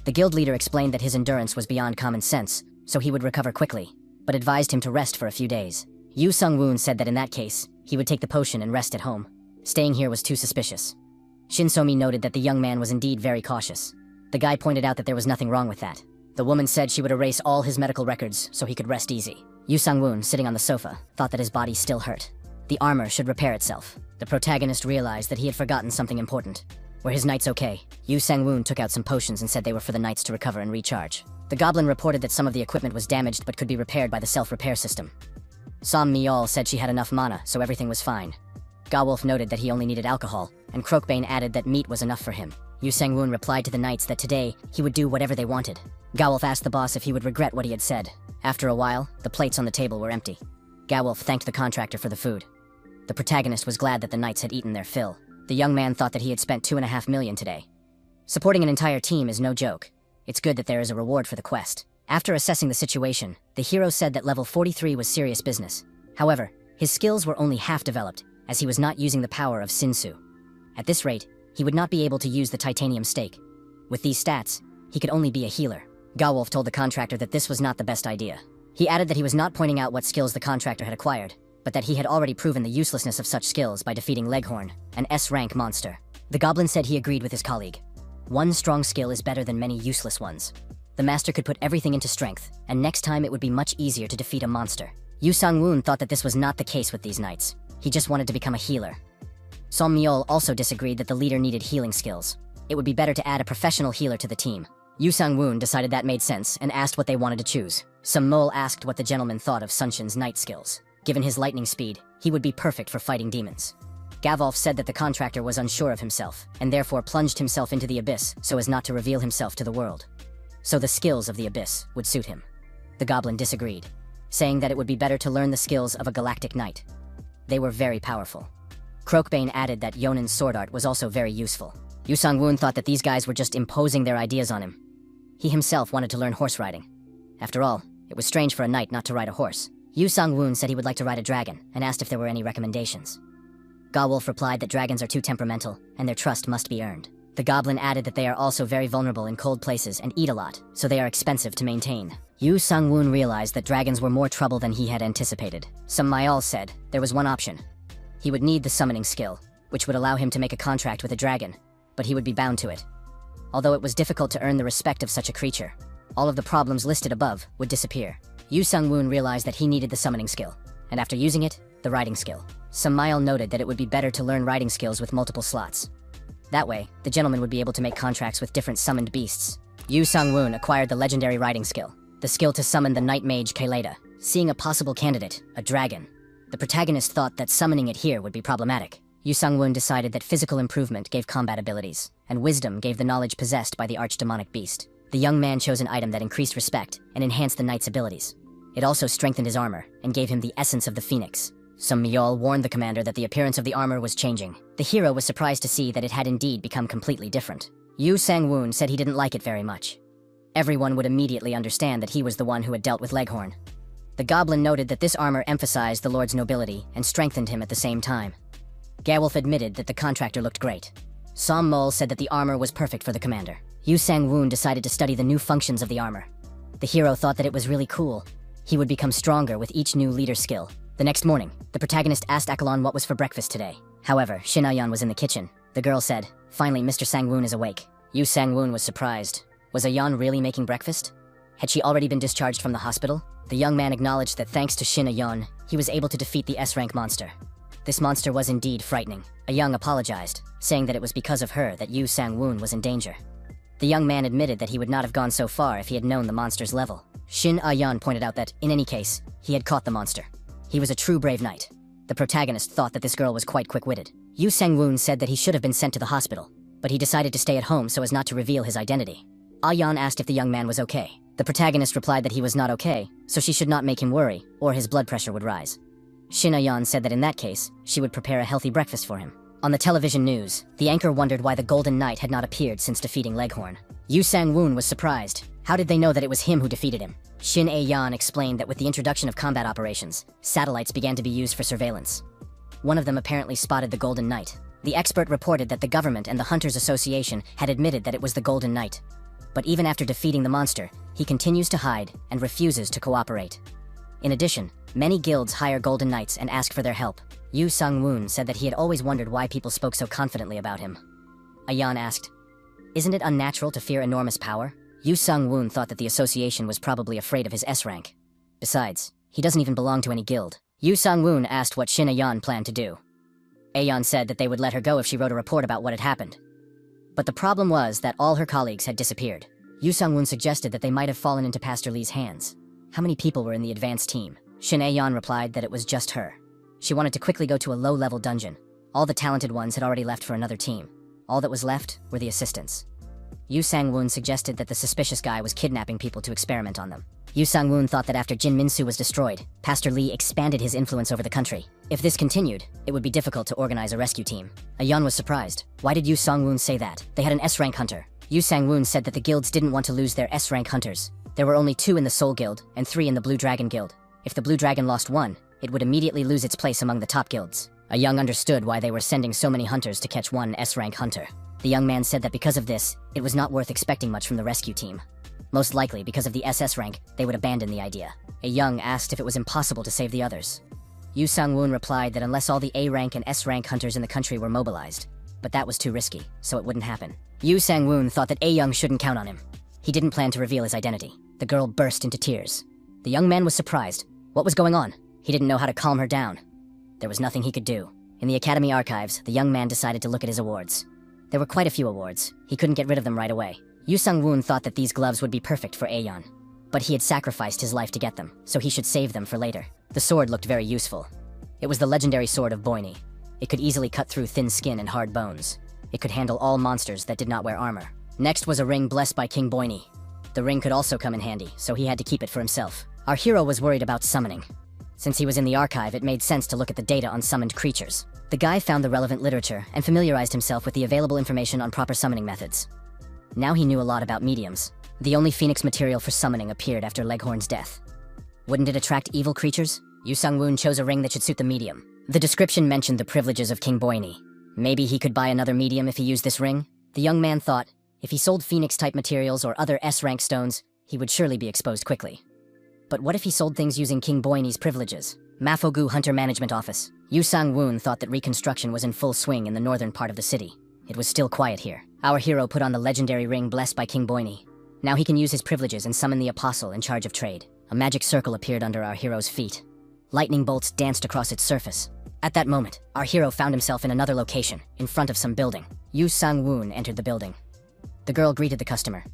The guild leader explained that his endurance was beyond common sense, so he would recover quickly, but advised him to rest for a few days. Yu Sang-woon said that in that case, he would take the potion and rest at home. Staying here was too suspicious. Shin Somi noted that the young man was indeed very cautious. The guy pointed out that there was nothing wrong with that. The woman said she would erase all his medical records so he could rest easy. Yu Sang-woon, sitting on the sofa, thought that his body still hurt. The armor should repair itself. The protagonist realized that he had forgotten something important. Were his knights okay? Yu Sang-woon took out some potions and said they were for the knights to recover and recharge. The goblin reported that some of the equipment was damaged but could be repaired by the self-repair system. Som Miol said she had enough mana, so everything was fine. Gawolf noted that he only needed alcohol, and Croakbane added that meat was enough for him. Yu Sang-woon replied to the knights that today, he would do whatever they wanted. Gawolf asked the boss if he would regret what he had said. After a while, the plates on the table were empty. Gawolf thanked the contractor for the food. The protagonist was glad that the knights had eaten their fill. The young man thought that he had spent 2.5 million today. Supporting an entire team is no joke. It's good that there is a reward for the quest. After assessing the situation, the hero said that level 43 was serious business. However, his skills were only half developed, as he was not using the power of Sinsu. At this rate, he would not be able to use the titanium stake. With these stats, he could only be a healer. Gawolf told the contractor that this was not the best idea. He added that he was not pointing out what skills the contractor had acquired, but that he had already proven the uselessness of such skills by defeating Leghorn, an S-rank monster. The goblin said he agreed with his colleague. One strong skill is better than many useless ones. The master could put everything into strength, and next time it would be much easier to defeat a monster. Yu Sang-woon thought that this was not the case with these knights. He just wanted to become a healer. Som Miol also disagreed that the leader needed healing skills. It would be better to add a professional healer to the team. Yu Sang-woon decided that made sense and asked what they wanted to choose. Som Mol asked what the gentleman thought of Sunshin's knight skills. Given his lightning speed, he would be perfect for fighting demons. Gawolf said that the contractor was unsure of himself, and therefore plunged himself into the abyss so as not to reveal himself to the world. So the skills of the abyss would suit him. The goblin disagreed, saying that it would be better to learn the skills of a galactic knight. They were very powerful. Croakbane added that Yonen's sword art was also very useful. Yu Sang-woon thought that these guys were just imposing their ideas on him. He himself wanted to learn horse riding. After all, it was strange for a knight not to ride a horse. Yu Sang-woon said he would like to ride a dragon, and asked if there were any recommendations. Ga-wolf replied that dragons are too temperamental, and their trust must be earned. The goblin added that they are also very vulnerable in cold places and eat a lot, so they are expensive to maintain. Yu Sang-woon realized that dragons were more trouble than he had anticipated. Mayal said there was one option. He would need the summoning skill, which would allow him to make a contract with a dragon, but he would be bound to it. Although it was difficult to earn the respect of such a creature, all of the problems listed above would disappear. Yu Sang-woon realized that he needed the summoning skill, and after using it, the riding skill. Mayal noted that it would be better to learn riding skills with multiple slots. That way, the gentleman would be able to make contracts with different summoned beasts. Yu Sang-woon acquired the legendary riding skill, the skill to summon the Night Mage Kaeleda. Seeing a possible candidate, a dragon, the protagonist thought that summoning it here would be problematic. Yu Sang-woon decided that physical improvement gave combat abilities, and wisdom gave the knowledge possessed by the archdemonic beast. The young man chose an item that increased respect and enhanced the knight's abilities. It also strengthened his armor and gave him the essence of the phoenix. Myal warned the commander that the appearance of the armor was changing. The hero was surprised to see that it had indeed become completely different. Yu Sang-woon said he didn't like it very much. Everyone would immediately understand that he was the one who had dealt with Leghorn. The goblin noted that this armor emphasized the lord's nobility and strengthened him at the same time. Ga-wolf admitted that the contractor looked great. Som Mol said that the armor was perfect for the commander. Yu Sang-woon decided to study the new functions of the armor. The hero thought that it was really cool. He would become stronger with each new leader skill. The next morning, the protagonist asked Akalon what was for breakfast today. However, Shin Ayan was in the kitchen. The girl said, "Finally, Mr. Sang-woon is awake." Yu Sang-woon was surprised. Was Ayan really making breakfast? Had she already been discharged from the hospital? The young man acknowledged that thanks to Shin Ayan, he was able to defeat the S-rank monster. This monster was indeed frightening. Ayan apologized, saying that it was because of her that Yu Sang-woon was in danger. The young man admitted that he would not have gone so far if he had known the monster's level. Shin Ayan pointed out that, in any case, he had caught the monster. He was a true brave knight. The protagonist thought that this girl was quite quick-witted. Yu Sang-woon said that he should have been sent to the hospital, but he decided to stay at home so as not to reveal his identity. Ayan asked if the young man was okay. The protagonist replied that he was not okay, so she should not make him worry, or his blood pressure would rise. Shin Ayan said that in that case, she would prepare a healthy breakfast for him. On the television news, the anchor wondered why the Golden Knight had not appeared since defeating Leghorn. Yu Sang-woon was surprised. How did they know that it was him who defeated him? Shin Ayan explained that with the introduction of combat operations, satellites began to be used for surveillance. One of them apparently spotted the Golden Knight. The expert reported that the government and the Hunters Association had admitted that it was the Golden Knight. But even after defeating the monster, he continues to hide and refuses to cooperate. In addition, many guilds hire Golden Knights and ask for their help. Yu Sang-woon said that he had always wondered why people spoke so confidently about him. Ayan asked, "Isn't it unnatural to fear enormous power?" Yu Sang-woon thought that the association was probably afraid of his S-rank. Besides, he doesn't even belong to any guild. Yu Sang-woon asked what Shin Ayan planned to do. Ayan said that they would let her go if she wrote a report about what had happened. But the problem was that all her colleagues had disappeared. Yu Sang-woon suggested that they might have fallen into Pastor Lee's hands. How many people were in the advanced team? Shin Ayan replied that it was just her. She wanted to quickly go to a low-level dungeon. All the talented ones had already left for another team. All that was left were the assistants. Yu Sang-woon suggested that the suspicious guy was kidnapping people to experiment on them. Yu Sang-woon thought that after Jin Minsu was destroyed, Pastor Lee expanded his influence over the country. If this continued, it would be difficult to organize a rescue team. Ayan was surprised. Why did Yu Sang-woon say that? They had an S-rank hunter. Yu Sang-woon said that the guilds didn't want to lose their S-rank hunters. There were only 2 in the Soul Guild and 3 in the Blue Dragon Guild. If the Blue Dragon lost one, it would immediately lose its place among the top guilds. Ayan understood why they were sending so many hunters to catch one S-rank hunter. The young man said that because of this, it was not worth expecting much from the rescue team. Most likely, because of the SS rank, they would abandon the idea. Ayan asked if it was impossible to save the others. Yu Sang-woon replied that unless all the A-rank and S-rank hunters in the country were mobilized. But that was too risky, so it wouldn't happen. Yu Sang-woon thought that Ayoung shouldn't count on him. He didn't plan to reveal his identity. The girl burst into tears. The young man was surprised. What was going on? He didn't know how to calm her down. There was nothing he could do. In the Academy archives, the young man decided to look at his awards. There were quite a few awards. He couldn't get rid of them right away. Yu Sang-woon thought that these gloves would be perfect for Aeon. But he had sacrificed his life to get them, so he should save them for later. The sword looked very useful. It was the legendary sword of Boini. It could easily cut through thin skin and hard bones. It could handle all monsters that did not wear armor. Next was a ring blessed by King Boini. The ring could also come in handy, so he had to keep it for himself. Our hero was worried about summoning. Since he was in the archive, it made sense to look at the data on summoned creatures. The guy found the relevant literature and familiarized himself with the available information on proper summoning methods. Now he knew a lot about mediums. The only phoenix material for summoning appeared after Leghorn's death. Wouldn't it attract evil creatures? Yu Sung-woon chose a ring that should suit the medium. The description mentioned the privileges of King Boini. Maybe he could buy another medium if he used this ring? The young man thought, if he sold phoenix-type materials or other S-rank stones, he would surely be exposed quickly. But what if he sold things using King Boini's privileges? Mafogu Hunter Management Office. Yu Sang-woon thought that reconstruction was in full swing in the northern part of the city. It was still quiet here. Our hero put on the legendary ring blessed by King Boini. Now he can use his privileges and summon the apostle in charge of trade. A magic circle appeared under our hero's feet. Lightning bolts danced across its surface. At that moment, our hero found himself in another location, in front of some building. Yu Sang-woon entered the building. The girl greeted the customer.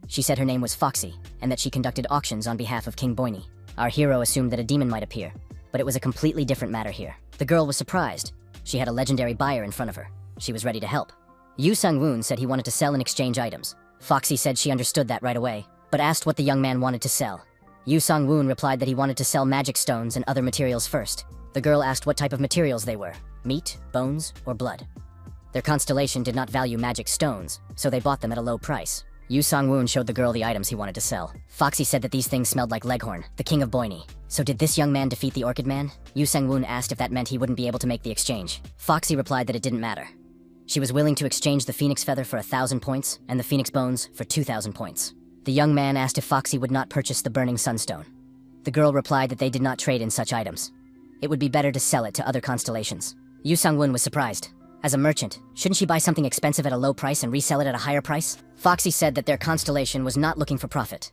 She said her name was Foxy, and that she conducted auctions on behalf of King Boini. Our hero assumed that a demon might appear, but it was a completely different matter here. The girl was surprised. She had a legendary buyer in front of her. She was ready to help. Yu Sang-woon said he wanted to sell and exchange items. Foxy said she understood that right away, but asked what the young man wanted to sell. Yu Sang-woon replied that he wanted to sell magic stones and other materials first. The girl asked what type of materials they were: meat, bones, or blood. Their constellation did not value magic stones, so they bought them at a low price. Yu Sang-woon showed the girl the items he wanted to sell. Foxy said that these things smelled like Leghorn, the king of Boini. So did this young man defeat the Orchid Man? Yu Sang-woon asked if that meant he wouldn't be able to make the exchange. Foxy replied that it didn't matter. She was willing to exchange the phoenix feather for 1,000 points and the phoenix bones for 2,000 points. The young man asked if Foxy would not purchase the burning sunstone. The girl replied that they did not trade in such items. It would be better to sell it to other constellations. Yu Sang-woon was surprised. As a merchant, shouldn't she buy something expensive at a low price and resell it at a higher price? Foxy said that their constellation was not looking for profit.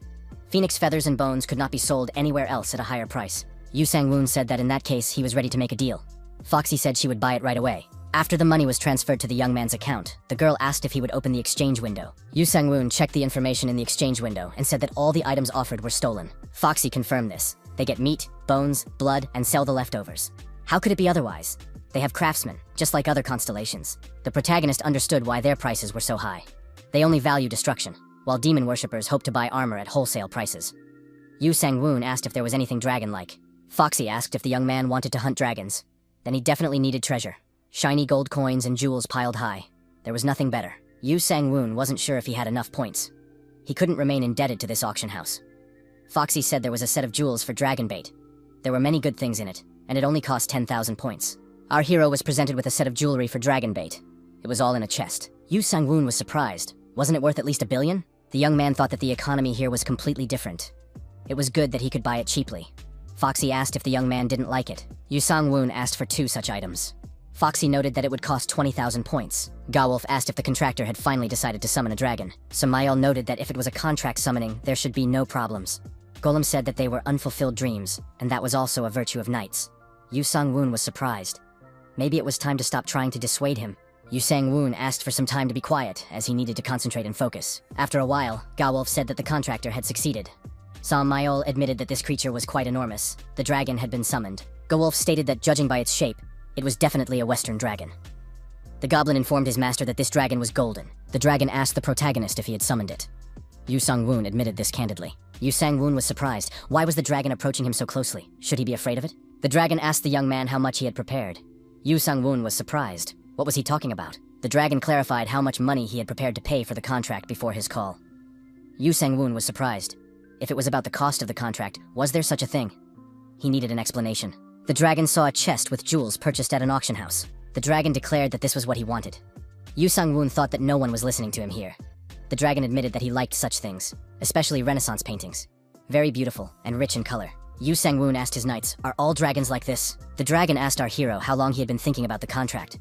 Phoenix feathers and bones could not be sold anywhere else at a higher price. Yu Sang-woon said that in that case, he was ready to make a deal. Foxy said she would buy it right away. After the money was transferred to the young man's account, the girl asked if he would open the exchange window. Yu Sang-woon checked the information in the exchange window and said that all the items offered were stolen. Foxy confirmed this. They get meat, bones, blood, and sell the leftovers. How could it be otherwise? They have craftsmen, just like other constellations. The protagonist understood why their prices were so high. They only value destruction, while demon worshippers hope to buy armor at wholesale prices. Yu Sang-woon asked if there was anything dragon-like. Foxy asked if the young man wanted to hunt dragons. Then he definitely needed treasure. Shiny gold coins and jewels piled high. There was nothing better. Yu Sang-woon wasn't sure if he had enough points. He couldn't remain indebted to this auction house. Foxy said there was a set of jewels for dragon bait. There were many good things in it, and it only cost 10,000 points. Our hero was presented with a set of jewelry for dragon bait. It was all in a chest. Yu Sang-woon was surprised. Wasn't it worth at least 1 billion? The young man thought that the economy here was completely different. It was good that he could buy it cheaply. Foxy asked if the young man didn't like it. Yu Sang-woon asked for 2 such items. Foxy noted that it would cost 20,000 points. Gawolf asked if the contractor had finally decided to summon a dragon. Samael noted that if it was a contract summoning, there should be no problems. Golem said that they were unfulfilled dreams, and that was also a virtue of knights. Yu Sang-woon was surprised. Maybe it was time to stop trying to dissuade him. Yu Sang-woon asked for some time to be quiet, as he needed to concentrate and focus. After a while, Gawolf said that the contractor had succeeded. Samael admitted that this creature was quite enormous. The dragon had been summoned. Gawolf stated that judging by its shape, it was definitely a Western dragon. The goblin informed his master that this dragon was golden. The dragon asked the protagonist if he had summoned it. Yu Sang-woon admitted this candidly. Yu Sang-woon was surprised. Why was the dragon approaching him so closely? Should he be afraid of it? The dragon asked the young man how much he had prepared. Yu Sang-woon was surprised. What was he talking about? The dragon clarified how much money he had prepared to pay for the contract before his call. Yu Sang-woon was surprised. If it was about the cost of the contract, was there such a thing? He needed an explanation. The dragon saw a chest with jewels purchased at an auction house. The dragon declared that this was what he wanted. Yu Sang-woon thought that no one was listening to him here. The dragon admitted that he liked such things, especially Renaissance paintings. Very beautiful and rich in color. Yu Sang-woon asked his knights, "Are all dragons like this?" The dragon asked our hero how long he had been thinking about the contract.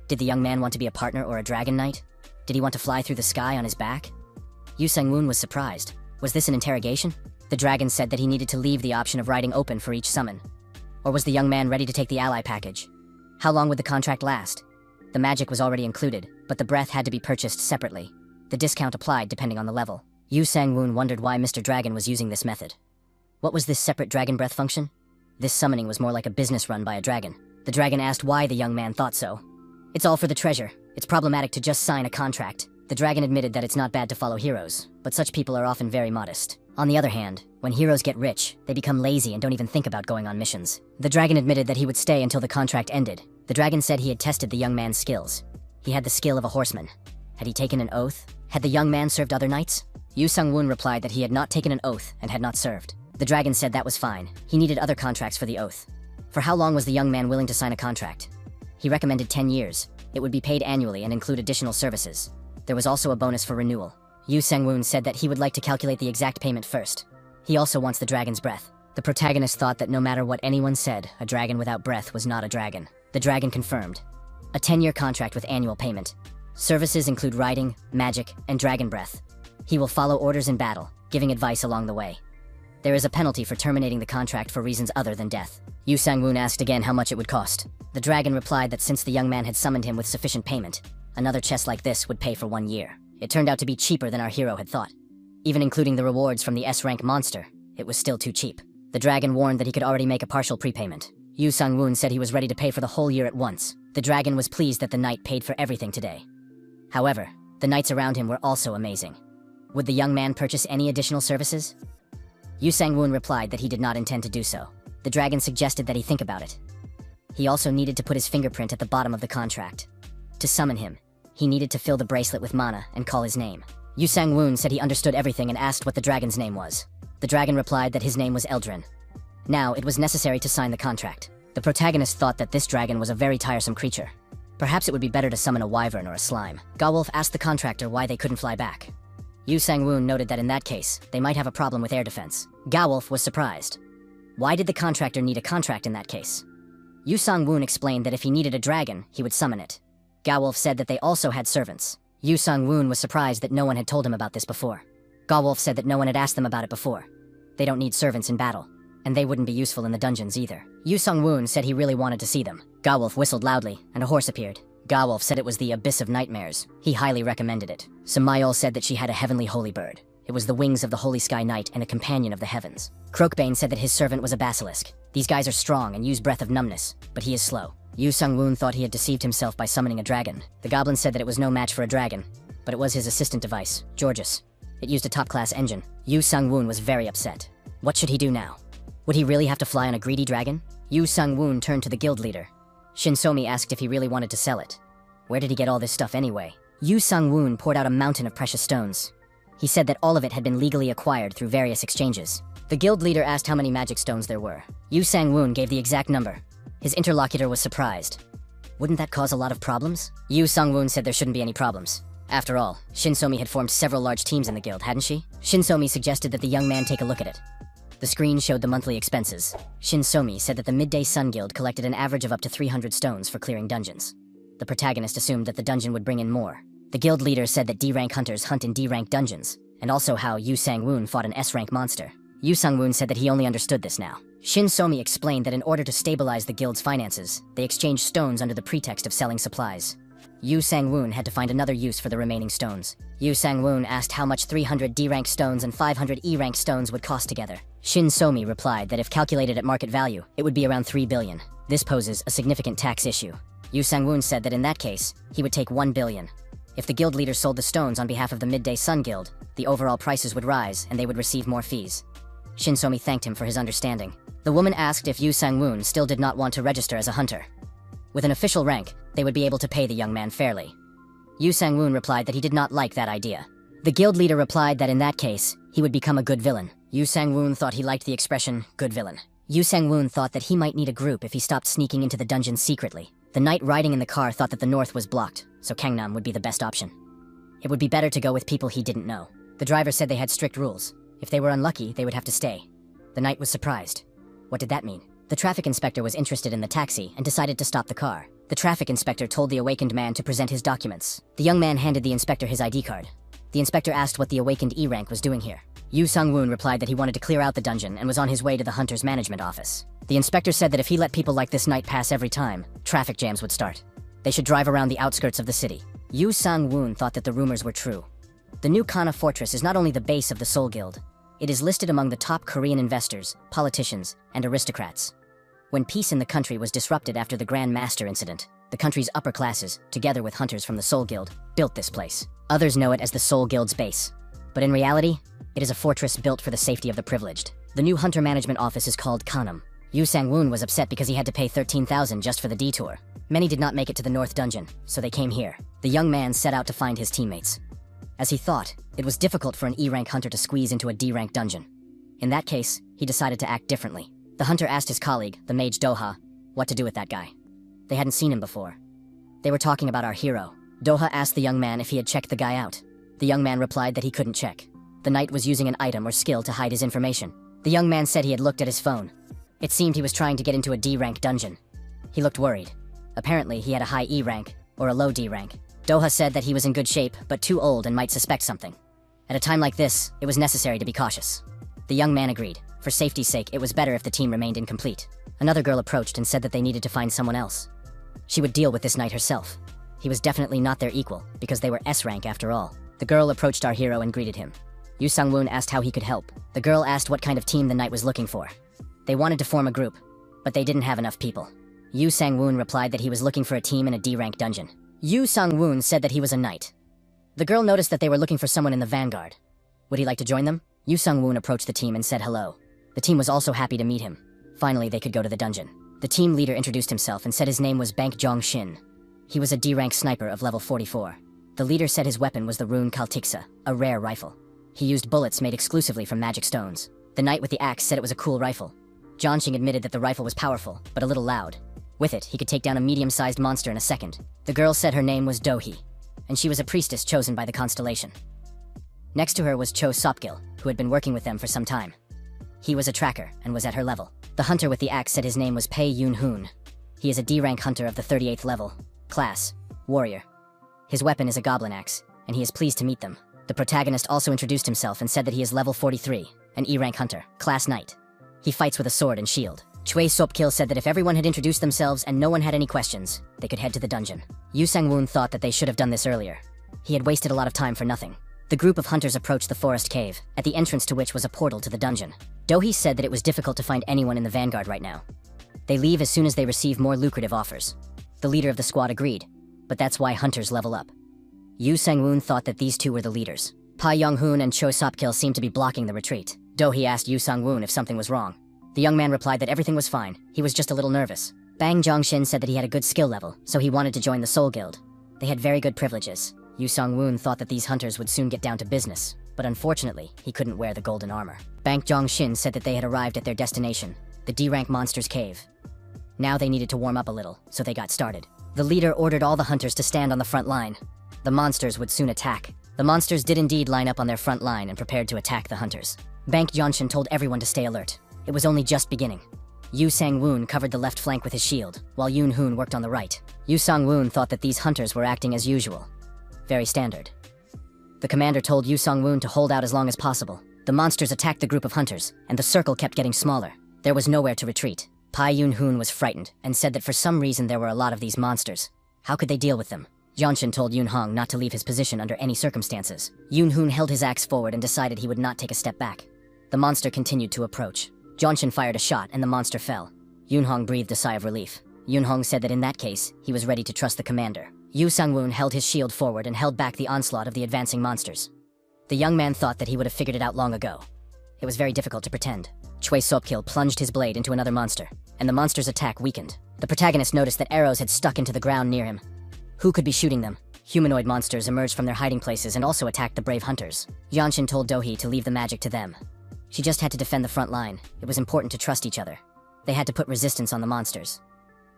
Did the young man want to be a partner or a dragon knight? Did he want to fly through the sky on his back? Yu Sang-woon was surprised. Was this an interrogation? The dragon said that he needed to leave the option of riding open for each summon. Or was the young man ready to take the ally package? How long would the contract last? The magic was already included, but the breath had to be purchased separately. The discount applied depending on the level. Yu Sang-woon wondered why Mr. Dragon was using this method. What was this separate dragon breath function? This summoning was more like a business run by a dragon. The dragon asked why the young man thought so. It's all for the treasure. It's problematic to just sign a contract. The dragon admitted that it's not bad to follow heroes, but such people are often very modest. On the other hand, when heroes get rich, they become lazy and don't even think about going on missions. The dragon admitted that he would stay until the contract ended. The dragon said he had tested the young man's skills. He had the skill of a horseman. Had he taken an oath? Had the young man served other knights? Yu Sung-woon replied that he had not taken an oath and had not served. The dragon said that was fine. He needed other contracts for the oath. For how long was the young man willing to sign a contract? He recommended 10 years. It would be paid annually and include additional services. There was also a bonus for renewal. Yu Sang-woon said that he would like to calculate the exact payment first. He also wants the dragon's breath. The protagonist thought that no matter what anyone said, a dragon without breath was not a dragon. The dragon confirmed. A 10-year contract with annual payment. Services include riding, magic, and dragon breath. He will follow orders in battle, giving advice along the way. There is a penalty for terminating the contract for reasons other than death. Yu Sang-woon asked again how much it would cost. The dragon replied that since the young man had summoned him with sufficient payment, another chest like this would pay for 1 year. It turned out to be cheaper than our hero had thought. Even including the rewards from the S-rank monster, it was still too cheap. The dragon warned that he could already make a partial prepayment. Yu Sang-woon said he was ready to pay for the whole year at once. The dragon was pleased that the knight paid for everything today. However, the knights around him were also amazing. Would the young man purchase any additional services? Yu Sang-woon replied that he did not intend to do so. The dragon suggested that he think about it. He also needed to put his fingerprint at the bottom of the contract. To summon him, he needed to fill the bracelet with mana and call his name. Yu Sang-woon said he understood everything and asked what the dragon's name was. The dragon replied that his name was Eldrin. Now, it was necessary to sign the contract. The protagonist thought that this dragon was a very tiresome creature. Perhaps it would be better to summon a wyvern or a slime. Gawolf asked the contractor why they couldn't fly back. Yu Sang-woon noted that in that case, they might have a problem with air defense. Gawolf was surprised. Why did the contractor need a contract in that case? Yu Sang-woon explained that if he needed a dragon, he would summon it. Gawolf said that they also had servants. Yu Sang-woon was surprised that no one had told him about this before. Gawolf said that no one had asked them about it before. They don't need servants in battle, and they wouldn't be useful in the dungeons either. Yu Sang-woon said he really wanted to see them. Gawolf whistled loudly, and a horse appeared. Gawolf said it was the Abyss of Nightmares. He highly recommended it. Samayol said that she had a heavenly holy bird. It was the wings of the Holy Sky Knight and a companion of the heavens. Croakbane said that his servant was a basilisk. These guys are strong and use breath of numbness, but he is slow. Yu Sang-woon thought he had deceived himself by summoning a dragon. The goblin said that it was no match for a dragon, but it was his assistant device, Georges. It used a top-class engine. Yu Sang-woon was very upset. What should he do now? Would he really have to fly on a greedy dragon? Yu Sang-woon turned to the guild leader. Shinsomi asked if he really wanted to sell it. Where did he get all this stuff anyway? Yu Sang-woon poured out a mountain of precious stones. He said that all of it had been legally acquired through various exchanges. The guild leader asked how many magic stones there were. Yu Sang-woon gave the exact number. His interlocutor was surprised. Wouldn't that cause a lot of problems? Yu Sang-woon said there shouldn't be any problems. After all, Shinsomi had formed several large teams in the guild, hadn't she? Shinsomi suggested that the young man take a look at it. The screen showed the monthly expenses. Shinsomi said that the Midday Sun Guild collected an average of up to 300 stones for clearing dungeons. The protagonist assumed that the dungeon would bring in more. The guild leader said that D-rank hunters hunt in D-rank dungeons, and also how Yu Sang-woon fought an S-rank monster. Yu Sang-woon said that he only understood this now. Shinsomi explained that in order to stabilize the guild's finances, they exchanged stones under the pretext of selling supplies. Yu Sang-woon had to find another use for the remaining stones. Yu Sang-woon asked how much 300 D-rank stones and 500 E-rank stones would cost together. Shinsomi replied that if calculated at market value, it would be around 3 billion. This poses a significant tax issue. Yu Sang-woon said that in that case, he would take 1 billion. If the guild leader sold the stones on behalf of the Midday Sun Guild, the overall prices would rise and they would receive more fees. Shinsomi thanked him for his understanding. The woman asked if Yu Sang-woon still did not want to register as a hunter. With an official rank, they would be able to pay the young man fairly. Yu Sang-woon replied that he did not like that idea. The guild leader replied that in that case, he would become a good villain. Yu Sang-woon thought he liked the expression, good villain. Yu Sang-woon thought that he might need a group if he stopped sneaking into the dungeon secretly. The knight riding in the car thought that the north was blocked, so Gangnam would be the best option. It would be better to go with people he didn't know. The driver said they had strict rules. If they were unlucky, they would have to stay. The knight was surprised. What did that mean? The traffic inspector was interested in the taxi and decided to stop the car. The traffic inspector told the awakened man to present his documents. The young man handed the inspector his ID card. The inspector asked what the awakened E-rank was doing here. Yu Sang-woon replied that he wanted to clear out the dungeon and was on his way to the hunter's management office. The inspector said that if he let people like this knight pass every time, traffic jams would start. They should drive around the outskirts of the city. Yu Sang-woon thought that the rumors were true. The new Kana Fortress is not only the base of the Soul Guild, it is listed among the top Korean investors, politicians, and aristocrats. When peace in the country was disrupted after the Grand Master incident, The country's upper classes, together with hunters from the Soul Guild, built this place. Others know it as the Soul Guild's base. But in reality, it is a fortress built for the safety of the privileged. The new hunter management office is called Kanam. Yu Sang-woon was upset because he had to pay 13,000 just for the detour. Many did not make it to the North Dungeon, so they came here. The young man set out to find his teammates. As he thought, it was difficult for an E-rank hunter to squeeze into a D-rank dungeon. In that case, he decided to act differently. The hunter asked his colleague, the mage Doha, what to do with that guy. They hadn't seen him before. They were talking about our hero. Doha asked the young man if he had checked the guy out. The young man replied that he couldn't check. The knight was using an item or skill to hide his information. The young man said he had looked at his phone. It seemed he was trying to get into a D-rank dungeon. He looked worried. Apparently, he had a high E rank, or a low D rank. Doha said that he was in good shape, but too old and might suspect something. At a time like this, it was necessary to be cautious. The young man agreed. For safety's sake, it was better if the team remained incomplete. Another girl approached and said that they needed to find someone else. She would deal with this knight herself. He was definitely not their equal, because they were S rank after all. The girl approached our hero and greeted him. Yu Sang-woon asked how he could help. The girl asked what kind of team the knight was looking for. They wanted to form a group, but they didn't have enough people. Yu Sang-woon replied that he was looking for a team in a D-rank dungeon. Yu Sang-woon said that he was a knight. The girl noticed that they were looking for someone in the vanguard. Would he like to join them? Yu Sang-woon approached the team and said hello. The team was also happy to meet him. Finally, they could go to the dungeon. The team leader introduced himself and said his name was Bank Jong-shin. He was a D-rank sniper of level 44. The leader said his weapon was the rune Kaltiksa, a rare rifle. He used bullets made exclusively from magic stones. The knight with the axe said it was a cool rifle. Jong-shin admitted that the rifle was powerful, but a little loud. With it, he could take down a medium-sized monster in a second. The girl said her name was Dohee, and she was a priestess chosen by the constellation. Next to her was Cho Sopgil, who had been working with them for some time. He was a tracker, and was at her level. The hunter with the axe said his name was Pei Yoon-hoon. He is a D-rank hunter of the 38th level. Class: warrior. His weapon is a goblin axe, and he is pleased to meet them. The protagonist also introduced himself and said that he is level 43, an E-rank hunter, class knight. He fights with a sword and shield. Choi Sopkil said that if everyone had introduced themselves and no one had any questions, they could head to the dungeon. Yu Sang-woon thought that they should have done this earlier. He had wasted a lot of time for nothing. The group of hunters approached the forest cave, at the entrance to which was a portal to the dungeon. Dohee said that it was difficult to find anyone in the vanguard right now. They leave as soon as they receive more lucrative offers. The leader of the squad agreed, but that's why hunters level up. Yu Sang-woon thought that these two were the leaders. Pa Young-hoon and Cho Sopkil seemed to be blocking the retreat. Dohee asked Yu Sang-woon if something was wrong. The young man replied that everything was fine, he was just a little nervous. Bang Jong-shin said that he had a good skill level, so he wanted to join the Soul Guild. They had very good privileges. Yu Sang-woon thought that these hunters would soon get down to business, but unfortunately, he couldn't wear the golden armor. Bang Jong-shin said that they had arrived at their destination, the D-rank monster's cave. Now they needed to warm up a little, so they got started. The leader ordered all the hunters to stand on the front line. The monsters would soon attack. The monsters did indeed line up on their front line and prepared to attack the hunters. Bank Jong-shin told everyone to stay alert. It was only just beginning. Yu Sang-woon covered the left flank with his shield, while Yoon-hoon worked on the right. Yu Sang-woon thought that these hunters were acting as usual. Very standard. The commander told Yu Sang-woon to hold out as long as possible. The monsters attacked the group of hunters, and the circle kept getting smaller. There was nowhere to retreat. Pai Yoon-hoon was frightened, and said that for some reason there were a lot of these monsters. How could they deal with them? Jong-shin told Yoon-hong not to leave his position under any circumstances. Yoon-hoon held his axe forward and decided he would not take a step back. The monster continued to approach. Jong-shin fired a shot and the monster fell. Yoon-hong breathed a sigh of relief. Yoon-hong said that in that case, he was ready to trust the commander. Yu Sang-woon held his shield forward and held back the onslaught of the advancing monsters. The young man thought that he would have figured it out long ago. It was very difficult to pretend. Choi Sopkil plunged his blade into another monster, and the monster's attack weakened. The protagonist noticed that arrows had stuck into the ground near him. Who could be shooting them? Humanoid monsters emerged from their hiding places and also attacked the brave hunters. Jong-shin told Dohee to leave the magic to them. She just had to defend the front line. It was important to trust each other. They had to put resistance on the monsters.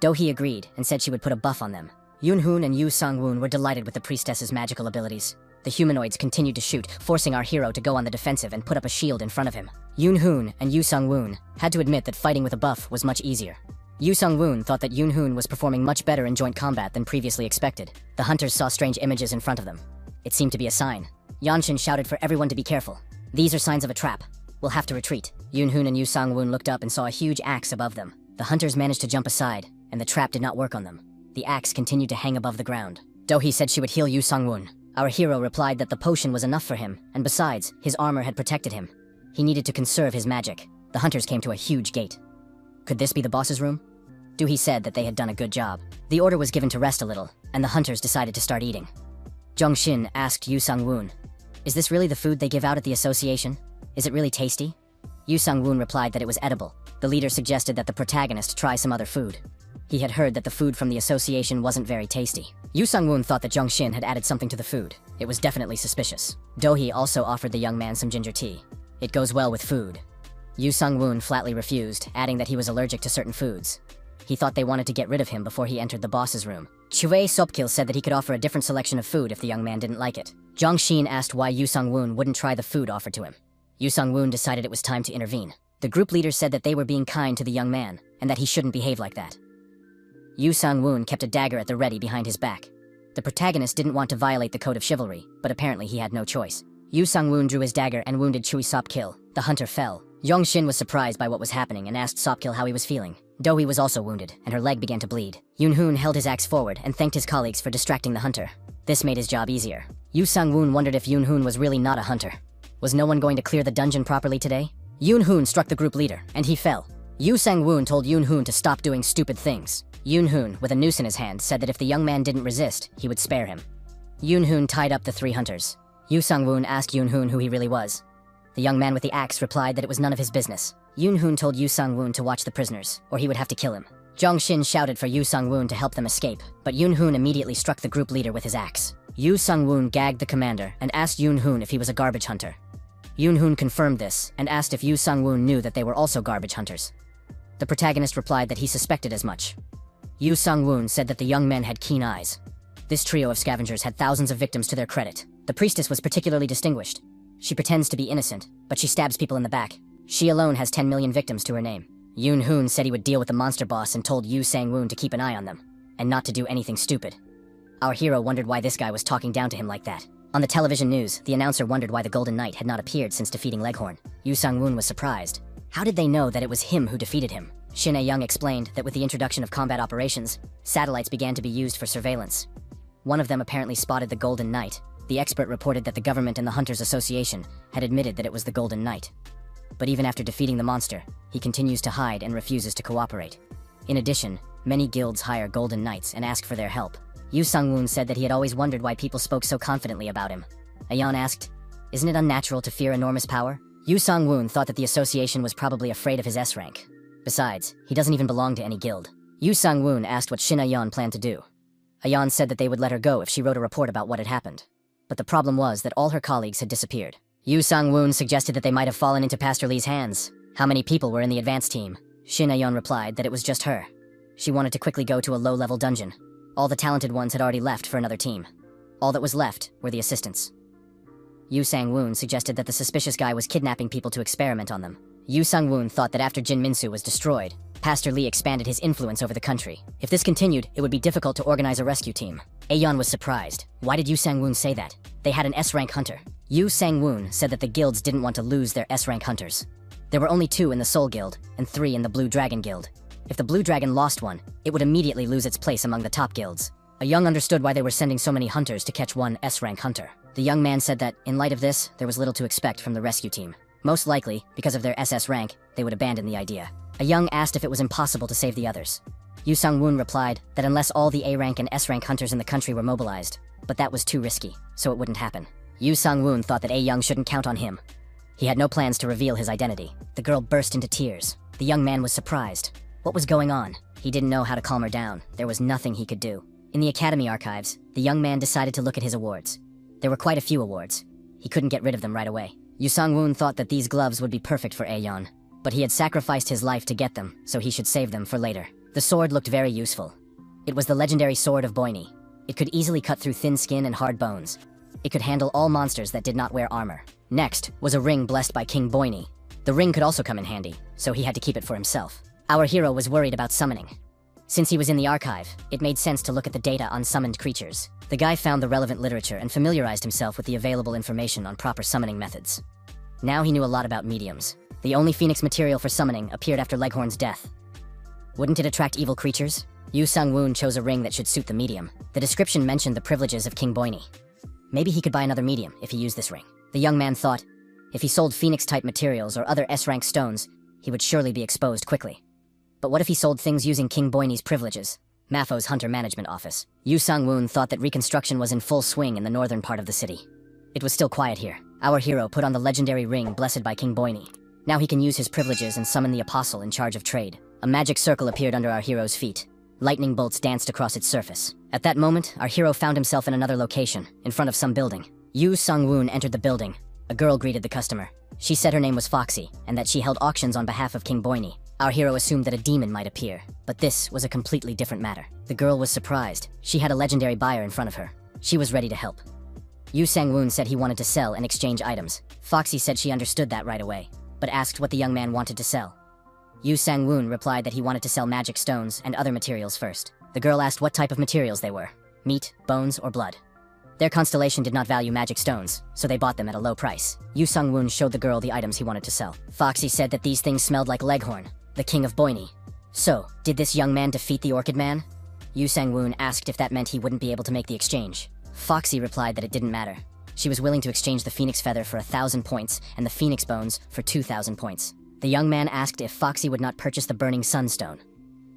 Dohee agreed and said she would put a buff on them. Yoon-hoon and Yu Sang-woon were delighted with the priestess's magical abilities. The humanoids continued to shoot, forcing our hero to go on the defensive and put up a shield in front of him. Yoon-hoon and Yu Sang-woon had to admit that fighting with a buff was much easier. Yu Sang-woon thought that Yoon-hoon was performing much better in joint combat than previously expected. The hunters saw strange images in front of them. It seemed to be a sign. Jong-shin shouted for everyone to be careful. These are signs of a trap. We'll have to retreat. Yoon-hoon and Yu Sang-woon looked up and saw a huge axe above them. The hunters managed to jump aside, and the trap did not work on them. The axe continued to hang above the ground. Dohee said she would heal Yu Sang-woon. Our hero replied that the potion was enough for him, and besides, his armor had protected him. He needed to conserve his magic. The hunters came to a huge gate. Could this be the boss's room? Doohy said that they had done a good job. The order was given to rest a little, and the hunters decided to start eating. Zhongshin asked Yu Sung-woon, "Is this really the food they give out at the association? Is it really tasty?" Yu Sung-woon replied that it was edible. The leader suggested that the protagonist try some other food. He had heard that the food from the association wasn't very tasty. Yu Sung-woon thought that Zhongshin had added something to the food. It was definitely suspicious. Dohee also offered the young man some ginger tea. It goes well with food. Yu Sung-woon flatly refused, adding that he was allergic to certain foods. He thought they wanted to get rid of him before he entered the boss's room. Chue Sopkil said that he could offer a different selection of food if the young man didn't like it. Zhongshin asked why Yu Sung-woon wouldn't try the food offered to him. Yu Sung-woon decided it was time to intervene. The group leader said that they were being kind to the young man, and that he shouldn't behave like that. Yu Sung-woon kept a dagger at the ready behind his back. The protagonist didn't want to violate the code of chivalry, but apparently he had no choice. Yu Sung-woon drew his dagger and wounded Chui Sopkil. The hunter fell. Zhongshin was surprised by what was happening and asked Sopkil how he was feeling. Dohee was also wounded, and her leg began to bleed. Yoon-hoon held his axe forward and thanked his colleagues for distracting the hunter. This made his job easier. Yu Sung-woon wondered if Yoon-hoon was really not a hunter. Was no one going to clear the dungeon properly today? Yoon-hoon struck the group leader, and he fell. Yu Sang-woon told Yoon-hoon to stop doing stupid things. Yoon-hoon, with a noose in his hand, said that if the young man didn't resist, he would spare him. Yoon-hoon tied up the 3 hunters. Yu Sang-woon asked Yoon-hoon who he really was. The young man with the axe replied that it was none of his business. Yoon-hoon told Yu Sang-woon to watch the prisoners, or he would have to kill him. Zhongshin shouted for Yu Sang-woon to help them escape, but Yoon-hoon immediately struck the group leader with his axe. Yu Sang-woon gagged the commander and asked Yoon-hoon if he was a garbage hunter. Yoon-hoon confirmed this and asked if Yu Sang-woon knew that they were also garbage hunters. The protagonist replied that he suspected as much. Yu Sang-woon said that the young men had keen eyes. This trio of scavengers had thousands of victims to their credit. The priestess was particularly distinguished. She pretends to be innocent, but she stabs people in the back. She alone has 10 million victims to her name. Yoon-hoon said he would deal with the monster boss and told Yu Sang-woon to keep an eye on them, and not to do anything stupid. Our hero wondered why this guy was talking down to him like that. On the television news, the announcer wondered why the Golden Knight had not appeared since defeating Leghorn. Yu Sang-woon was surprised. How did they know that it was him who defeated him? Shin A-young explained that with the introduction of combat operations, satellites began to be used for surveillance. One of them apparently spotted the Golden Knight. The expert reported that the government and the Hunters Association had admitted that it was the Golden Knight. But even after defeating the monster, he continues to hide and refuses to cooperate. In addition, many guilds hire Golden Knights and ask for their help. Yu Sang-woon said that he had always wondered why people spoke so confidently about him. Ayan asked, "Isn't it unnatural to fear enormous power?" Yu Sang-woon thought that the association was probably afraid of his S rank. Besides, he doesn't even belong to any guild. Yu Sang-woon asked what Shin Ayan planned to do. Ayan said that they would let her go if she wrote a report about what had happened. But the problem was that all her colleagues had disappeared. Yu Sang-woon suggested that they might have fallen into Pastor Lee's hands. How many people were in the advance team? Shin Ayan replied that it was just her. She wanted to quickly go to a low-level dungeon. All the talented ones had already left for another team. All that was left were the assistants. Yu Sang-woon suggested that the suspicious guy was kidnapping people to experiment on them. Yu Sang-woon thought that after Jin Minsu was destroyed, Pastor Lee expanded his influence over the country. If this continued, it would be difficult to organize a rescue team. Aeon was surprised. Why did Yu Sang-woon say that? They had an S-rank hunter. Yu Sang-woon said that the guilds didn't want to lose their S-rank hunters. There were only 2 in the Soul Guild, and 3 in the Blue Dragon Guild. If the Blue Dragon lost one, it would immediately lose its place among the top guilds. A young understood why they were sending so many hunters to catch one S-rank hunter. The young man said that, in light of this, there was little to expect from the rescue team. Most likely, because of their SS rank, they would abandon the idea. A young asked if it was impossible to save the others. Yu Sang-woon replied that unless all the A-rank and S-rank hunters in the country were mobilized, but that was too risky, so it wouldn't happen. Yu Sang-woon thought that A-young shouldn't count on him. He had no plans to reveal his identity. The girl burst into tears. The young man was surprised. What was going on? He didn't know how to calm her down. There was nothing he could do. In the academy archives, the young man decided to look at his awards. There were quite a few awards. He couldn't get rid of them right away. Yu Sang-woon thought that these gloves would be perfect for Aeon, but he had sacrificed his life to get them, so he should save them for later. The sword looked very useful. It was the legendary sword of Boini. It could easily cut through thin skin and hard bones. It could handle all monsters that did not wear armor. Next was a ring blessed by King Boini. The ring could also come in handy, so he had to keep it for himself. Our hero was worried about summoning. Since he was in the archive, it made sense to look at the data on summoned creatures. The guy found the relevant literature and familiarized himself with the available information on proper summoning methods. Now he knew a lot about mediums. The only phoenix material for summoning appeared after Leghorn's death. Wouldn't it attract evil creatures? Yu Sang-woon chose a ring that should suit the medium. The description mentioned the privileges of King Boini. Maybe he could buy another medium if he used this ring. The young man thought, if he sold phoenix-type materials or other S-rank stones, he would surely be exposed quickly. But what if he sold things using King Boyne's privileges? Mafo's Hunter Management Office. Yu Sang-woon thought that reconstruction was in full swing in the northern part of the city. It was still quiet here. Our hero put on the legendary ring blessed by King Boyne. Now he can use his privileges and summon the apostle in charge of trade. A magic circle appeared under our hero's feet. Lightning bolts danced across its surface. At that moment, our hero found himself in another location, in front of some building. Yu Sang-woon entered the building. A girl greeted the customer. She said her name was Foxy, and that she held auctions on behalf of King Boyne. Our hero assumed that a demon might appear, but this was a completely different matter. The girl was surprised. She had a legendary buyer in front of her. She was ready to help. Yu Sang-woon said he wanted to sell and exchange items. Foxy said she understood that right away, but asked what the young man wanted to sell. Yu Sang-woon replied that he wanted to sell magic stones and other materials first. The girl asked what type of materials they were: meat, bones, or blood. Their constellation did not value magic stones, so they bought them at a low price. Yu Sang-woon showed the girl the items he wanted to sell. Foxy said that these things smelled like Leghorn, the king of Boyne. So, did this young man defeat the Orchid Man? Yu Sang-woon asked if that meant he wouldn't be able to make the exchange. Foxy replied that it didn't matter. She was willing to exchange the phoenix feather for 1,000 points and the phoenix bones for 2,000 points. The young man asked if Foxy would not purchase the burning sunstone.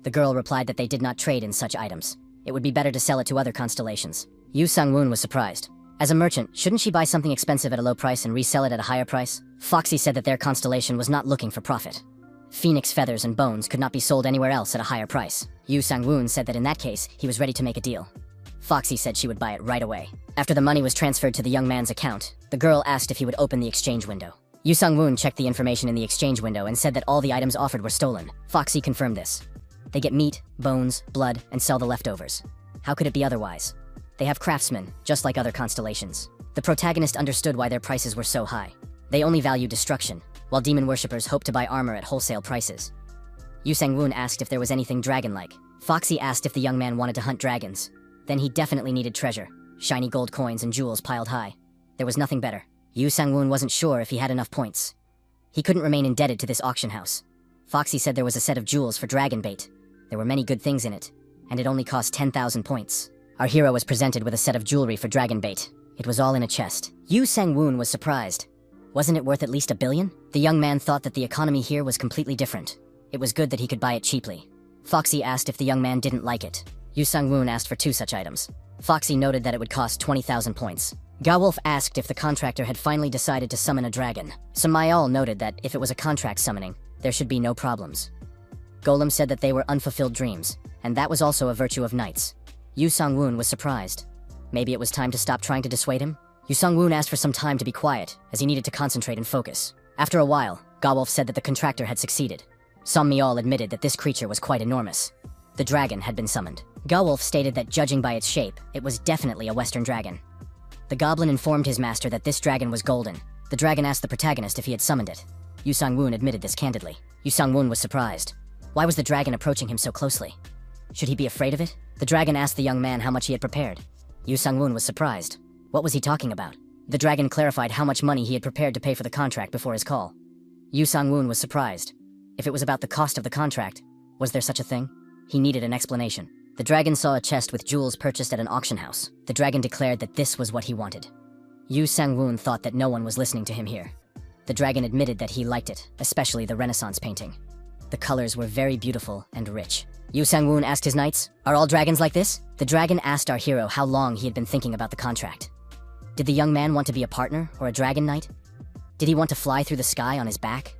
The girl replied that they did not trade in such items. It would be better to sell it to other constellations. Yu Sang-woon was surprised. As a merchant, shouldn't she buy something expensive at a low price and resell it at a higher price? Foxy said that their constellation was not looking for profit. Phoenix feathers and bones could not be sold anywhere else at a higher price. Yu Sang-woon said that in that case, he was ready to make a deal. Foxy said she would buy it right away. After the money was transferred to the young man's account, the girl asked if he would open the exchange window. Yu Sang-woon checked the information in the exchange window and said that all the items offered were stolen. Foxy confirmed this. They get meat, bones, blood, and sell the leftovers. How could it be otherwise? They have craftsmen, just like other constellations. The protagonist understood why their prices were so high. They only value destruction, while demon worshippers hope to buy armor at wholesale prices. Yu Sang-woon asked if there was anything dragon-like. Foxy asked if the young man wanted to hunt dragons. Then he definitely needed treasure, shiny gold coins and jewels piled high. There was nothing better. Yu Sang-woon wasn't sure if he had enough points. He couldn't remain indebted to this auction house. Foxy said there was a set of jewels for dragon bait. There were many good things in it, and it only cost 10,000 points. Our hero was presented with a set of jewelry for dragon bait. It was all in a chest. Yu Sang-woon was surprised. Wasn't it worth at least $1 billion? The young man thought that the economy here was completely different. It was good that he could buy it cheaply. Foxy asked if the young man didn't like it. Yu Sang-woon asked for 2 such items. Foxy noted that it would cost 20,000 points. Gawolf asked if the contractor had finally decided to summon a dragon. Samayal noted that if it was a contract summoning, there should be no problems. Golem said that they were unfulfilled dreams, and that was also a virtue of knights. Yu Sang-woon was surprised. Maybe it was time to stop trying to dissuade him? Yu Sang-woon asked for some time to be quiet, as he needed to concentrate and focus. After a while, Gawolf said that the contractor had succeeded. Sammial admitted that this creature was quite enormous. The dragon had been summoned. Gawolf stated that judging by its shape, it was definitely a Western dragon. The goblin informed his master that this dragon was golden. The dragon asked the protagonist if he had summoned it. Yu Sang-woon admitted this candidly. Yu Sang-woon was surprised. Why was the dragon approaching him so closely? Should he be afraid of it? The dragon asked the young man how much he had prepared. Yu Sang-woon was surprised. What was he talking about? The dragon clarified how much money he had prepared to pay for the contract before his call. Yu Sang-woon was surprised. If it was about the cost of the contract, was there such a thing? He needed an explanation. The dragon saw a chest with jewels purchased at an auction house. The dragon declared that this was what he wanted. Yu Sang-woon thought that no one was listening to him here. The dragon admitted that he liked it, especially the Renaissance painting. The colors were very beautiful and rich. Yu Sang-woon asked his knights, "Are all dragons like this?" The dragon asked our hero how long he had been thinking about the contract. Did the young man want to be a partner or a dragon knight? Did he want to fly through the sky on his back?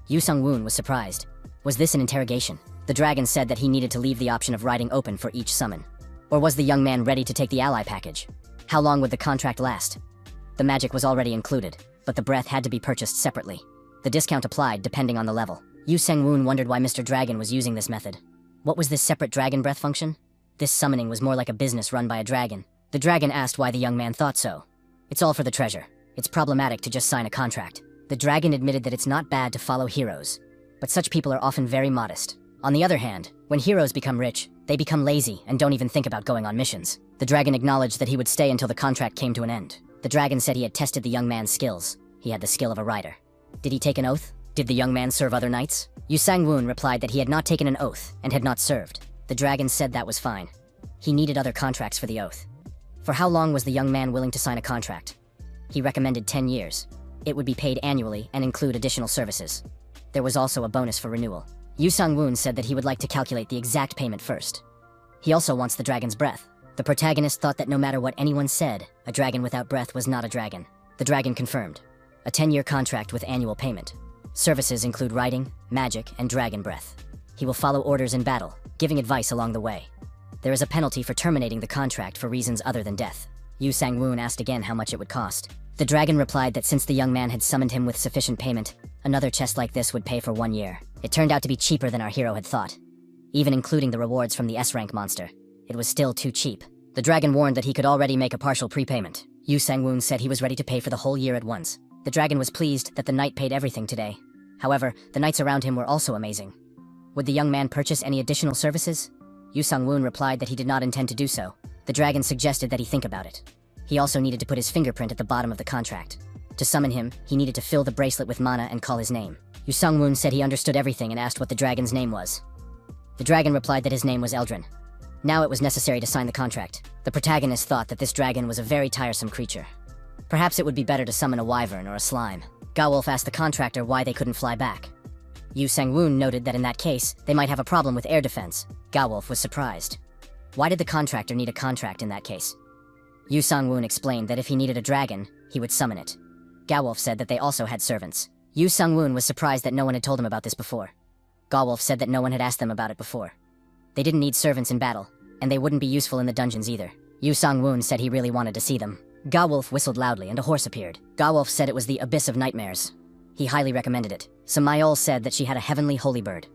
Yu Sang-woon was surprised. Was this an interrogation? The dragon said that he needed to leave the option of riding open for each summon. Or was the young man ready to take the ally package? How long would the contract last? The magic was already included, but the breath had to be purchased separately. The discount applied depending on the level. Yu Sang-woon wondered why Mr. Dragon was using this method. What was this separate dragon breath function? This summoning was more like a business run by a dragon. The dragon asked why the young man thought so. It's all for the treasure. It's problematic to just sign a contract. The dragon admitted that it's not bad to follow heroes, but such people are often very modest. On the other hand, when heroes become rich, they become lazy and don't even think about going on missions. The dragon acknowledged that he would stay until the contract came to an end. The dragon said he had tested the young man's skills. He had the skill of a rider. Did he take an oath? Did the young man serve other knights? Yu Sang-woon replied that he had not taken an oath and had not served. The dragon said that was fine. He needed other contracts for the oath. For how long was the young man willing to sign a contract? He recommended 10 years. It would be paid annually and include additional services. There was also a bonus for renewal. Yu Sang-woon said that he would like to calculate the exact payment first. He also wants the dragon's breath. The protagonist thought that no matter what anyone said, a dragon without breath was not a dragon. The dragon confirmed. A 10-year contract with annual payment. Services include writing, magic, and dragon breath. He will follow orders in battle, giving advice along the way. There is a penalty for terminating the contract for reasons other than death. Yu Sang-woon asked again how much it would cost. The dragon replied that since the young man had summoned him with sufficient payment, another chest like this would pay for 1 year. It turned out to be cheaper than our hero had thought. Even including the rewards from the S-rank monster, it was still too cheap. The dragon warned that he could already make a partial prepayment. Yu Sang-woon said he was ready to pay for the whole year at once. The dragon was pleased that the knight paid everything today. However, the knights around him were also amazing. Would the young man purchase any additional services? Yu Sang-woon replied that he did not intend to do so. The dragon suggested that he think about it. He also needed to put his fingerprint at the bottom of the contract. To summon him, he needed to fill the bracelet with mana and call his name. Yu Sang-woon said he understood everything and asked what the dragon's name was. The dragon replied that his name was Eldrin. Now it was necessary to sign the contract. The protagonist thought that this dragon was a very tiresome creature. Perhaps it would be better to summon a wyvern or a slime. Gawolf asked the contractor why they couldn't fly back. Yu Sang-woon noted that in that case, they might have a problem with air defense. Gawolf was surprised. Why did the contractor need a contract in that case? Yu Sang-woon explained that if he needed a dragon, he would summon it. Gawolf said that they also had servants. Yu Sang-woon was surprised that no one had told him about this before. Gawolf said that no one had asked them about it before. They didn't need servants in battle, and they wouldn't be useful in the dungeons either. Yu Sang-woon said he really wanted to see them. Gawolf whistled loudly and a horse appeared. Gawolf said it was the Abyss of Nightmares. He highly recommended it. Samayol said that she had a heavenly holy bird.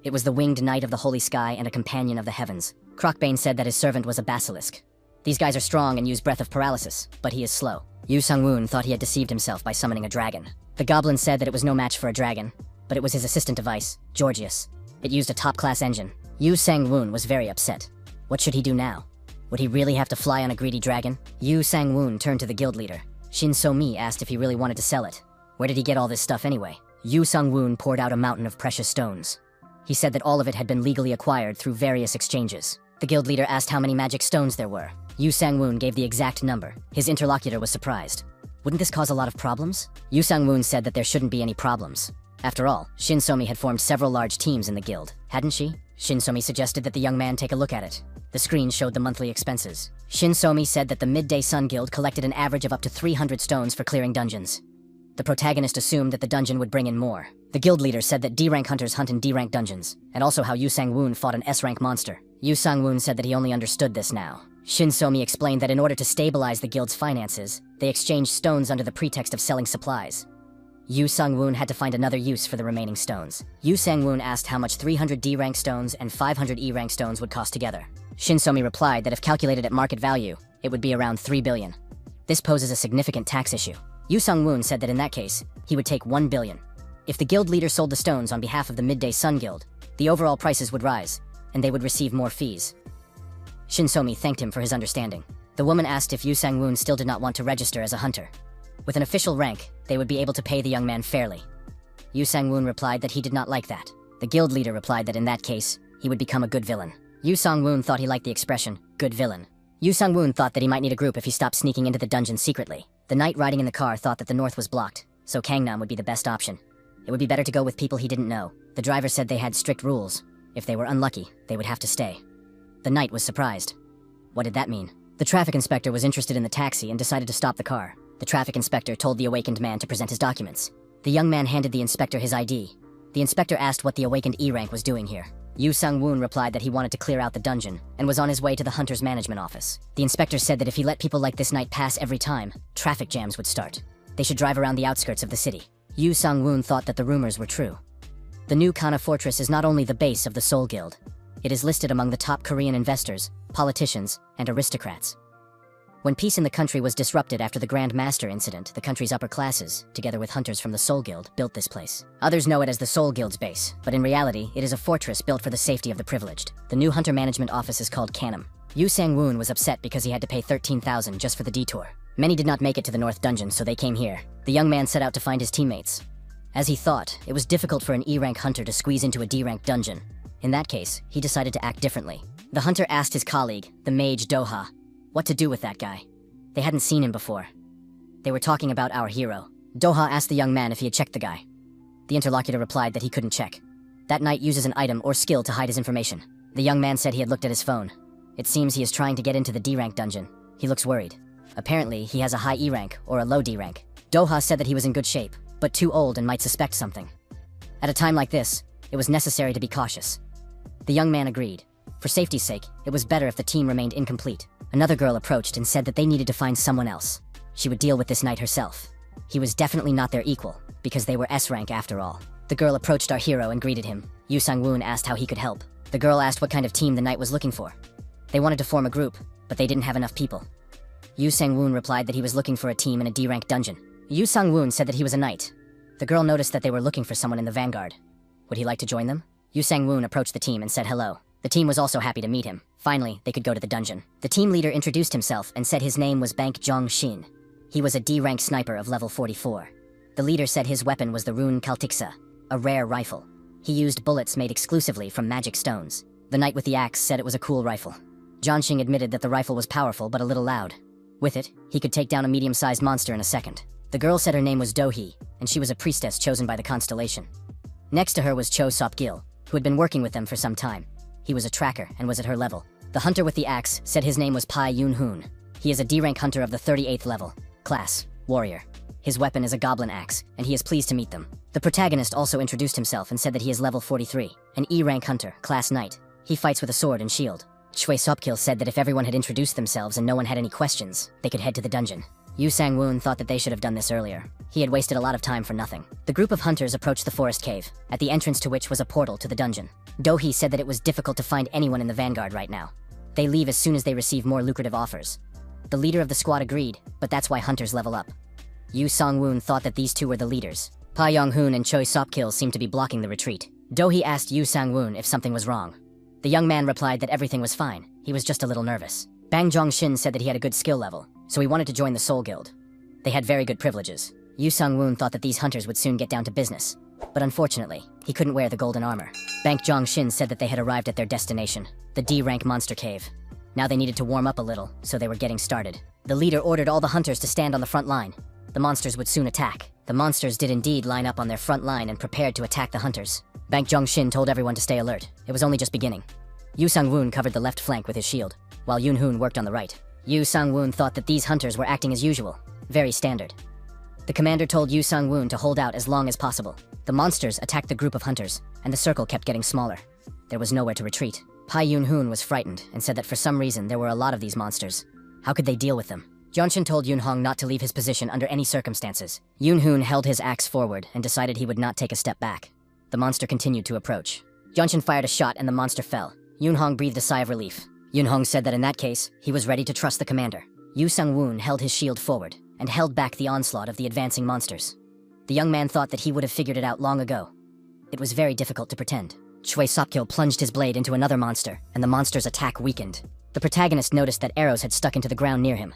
It was the winged knight of the holy sky and a companion of the heavens. Crocbane said that his servant was a basilisk. These guys are strong and use breath of paralysis, but he is slow. Yu Sang-woon thought he had deceived himself by summoning a dragon. The goblin said that it was no match for a dragon, but it was his assistant device, Georgius. It used a top-class engine. Yu Sang-woon was very upset. What should he do now? Would he really have to fly on a greedy dragon? Yu Sang-woon turned to the guild leader. Shin So-mi asked if he really wanted to sell it. Where did he get all this stuff anyway? Yu Sang-woon poured out a mountain of precious stones. He said that all of it had been legally acquired through various exchanges. The guild leader asked how many magic stones there were. Yu Sang-woon gave the exact number. His interlocutor was surprised. Wouldn't this cause a lot of problems? Yu Sang-woon said that there shouldn't be any problems. After all, Shin So-mi had formed several large teams in the guild, hadn't she? Shin So-mi suggested that the young man take a look at it. The screen showed the monthly expenses. Shin So-mi said that the Midday Sun Guild collected an average of up to 300 stones for clearing dungeons. The protagonist assumed that the dungeon would bring in more. The guild leader said that D-rank hunters hunt in D-rank dungeons, and also how Yu Sang-woon fought an S-rank monster. Yu Sang-woon said that he only understood this now. Shin So-mi explained that in order to stabilize the guild's finances, they exchanged stones under the pretext of selling supplies. Yu Sang-woon had to find another use for the remaining stones. Yu Sang-woon asked how much 300 D-rank stones and 500 E-rank stones would cost together. Shin So-mi replied that if calculated at market value, it would be around 3 billion. This poses a significant tax issue. Yu Sang-woon said that in that case, he would take 1 billion. If the guild leader sold the stones on behalf of the Midday Sun Guild, the overall prices would rise, and they would receive more fees. Shin So-mi thanked him for his understanding. The woman asked if Yu Sang-woon still did not want to register as a hunter. With an official rank, they would be able to pay the young man fairly. Yu Sang-woon replied that he did not like that. The guild leader replied that in that case, he would become a good villain. Yu Sang-woon thought he liked the expression, good villain. Yu Sang-woon thought that he might need a group if he stopped sneaking into the dungeon secretly. The knight riding in the car thought that the north was blocked, so Gangnam would be the best option. It would be better to go with people he didn't know. The driver said they had strict rules. If they were unlucky, they would have to stay. The knight was surprised. What did that mean? The traffic inspector was interested in the taxi and decided to stop the car. The traffic inspector told the awakened man to present his documents. The young man handed the inspector his ID. The inspector asked what the awakened E-rank was doing here. Yu Sang-woon replied that he wanted to clear out the dungeon and was on his way to the hunter's management office. The inspector said that if he let people like this knight pass every time, traffic jams would start. They should drive around the outskirts of the city. Yu Sang-woon thought that the rumors were true. The new Kana Fortress is not only the base of the Soul Guild. It is listed among the top Korean investors, politicians, and aristocrats. When peace in the country was disrupted after the Grand Master incident, the country's upper classes, together with hunters from the Soul Guild, built this place. Others know it as the Soul Guild's base, but in reality, it is a fortress built for the safety of the privileged. The new hunter management office is called Kanam. Yu Sang-woon was upset because he had to pay 13,000 just for the detour. Many did not make it to the North Dungeon, so they came here. The young man set out to find his teammates. As he thought, it was difficult for an E-rank hunter to squeeze into a D-rank dungeon. In that case, he decided to act differently. The hunter asked his colleague, the mage Doha, what to do with that guy. They hadn't seen him before. They were talking about our hero. Doha asked the young man if he had checked the guy. The interlocutor replied that he couldn't check. That knight uses an item or skill to hide his information. The young man said he had looked at his phone. It seems he is trying to get into the D rank dungeon. He looks worried. Apparently, he has a high E rank or a low D rank. Doha said that he was in good shape, but too old and might suspect something. At a time like this, it was necessary to be cautious. The young man agreed. For safety's sake, it was better if the team remained incomplete. Another girl approached and said that they needed to find someone else. She would deal with this knight herself. He was definitely not their equal, because they were S rank after all. The girl approached our hero and greeted him. Yu Sang-woon asked how he could help. The girl asked what kind of team the knight was looking for. They wanted to form a group, but they didn't have enough people. Yu Sang-woon replied that he was looking for a team in a D-rank dungeon. Yu Sang-woon said that he was a knight. The girl noticed that they were looking for someone in the vanguard. Would he like to join them? Yu Sang-woon approached the team and said hello. The team was also happy to meet him. Finally, they could go to the dungeon. The team leader introduced himself and said his name was Bank Jong-shin. He was a D-rank sniper of level 44. The leader said his weapon was the Rune Kaltiksa, a rare rifle. He used bullets made exclusively from magic stones. The knight with the axe said it was a cool rifle. Jianxing admitted that the rifle was powerful but a little loud. With it, he could take down a medium-sized monster in a second. The girl said her name was Do-hee, and she was a priestess chosen by the constellation. Next to her was Cho Sop-gil, who had been working with them for some time. He was a tracker and was at her level. The hunter with the axe said his name was Pai Yun-hoon. He is a D-rank hunter of the 38th level. Class, warrior. His weapon is a goblin axe, and he is pleased to meet them. The protagonist also introduced himself and said that he is level 43, an E-rank hunter, class knight. He fights with a sword and shield. Choi Sopkil said that if everyone had introduced themselves and no one had any questions, they could head to the dungeon. Yu Sang-woon thought that they should have done this earlier. He had wasted a lot of time for nothing. The group of hunters approached the forest cave, at the entrance to which was a portal to the dungeon. Do-hee said that it was difficult to find anyone in the vanguard right now. They leave as soon as they receive more lucrative offers. The leader of the squad agreed, but that's why hunters level up. Yu Sang-woon thought that these two were the leaders. Pa Yong-hoon and Choi Sopkil seemed to be blocking the retreat. Do-hee asked Yu Sang-woon if something was wrong. The young man replied that everything was fine. He was just a little nervous. Bang Jong-shin said that he had a good skill level, so he wanted to join the Soul Guild. They had very good privileges. Yu Sang-woon thought that these hunters would soon get down to business. But unfortunately, he couldn't wear the golden armor. Bang Jong-shin said that they had arrived at their destination, the D-rank monster cave. Now they needed to warm up a little, so they were getting started. The leader ordered all the hunters to stand on the front line. The monsters would soon attack. The monsters did indeed line up on their front line and prepared to attack the hunters. Bang Jong-shin told everyone to stay alert. It was only just beginning. Yu Sang-woon covered the left flank with his shield, while Yun-hoon worked on the right. Yu Sang-woon thought that these hunters were acting as usual, very standard. The commander told Yu Sang-woon to hold out as long as possible. The monsters attacked the group of hunters, and the circle kept getting smaller. There was nowhere to retreat. Pai Yun-hoon was frightened and said that for some reason there were a lot of these monsters. How could they deal with them? Jianxin told Yun-hong not to leave his position under any circumstances. Yun-hoon held his axe forward and decided he would not take a step back. The monster continued to approach. Jianxin fired a shot and the monster fell. Yun-hong breathed a sigh of relief. Yun-hong said that in that case, he was ready to trust the commander. Yu Sang-woon held his shield forward and held back the onslaught of the advancing monsters. The young man thought that he would have figured it out long ago. It was very difficult to pretend. Choi Sopkil plunged his blade into another monster, and the monster's attack weakened. The protagonist noticed that arrows had stuck into the ground near him.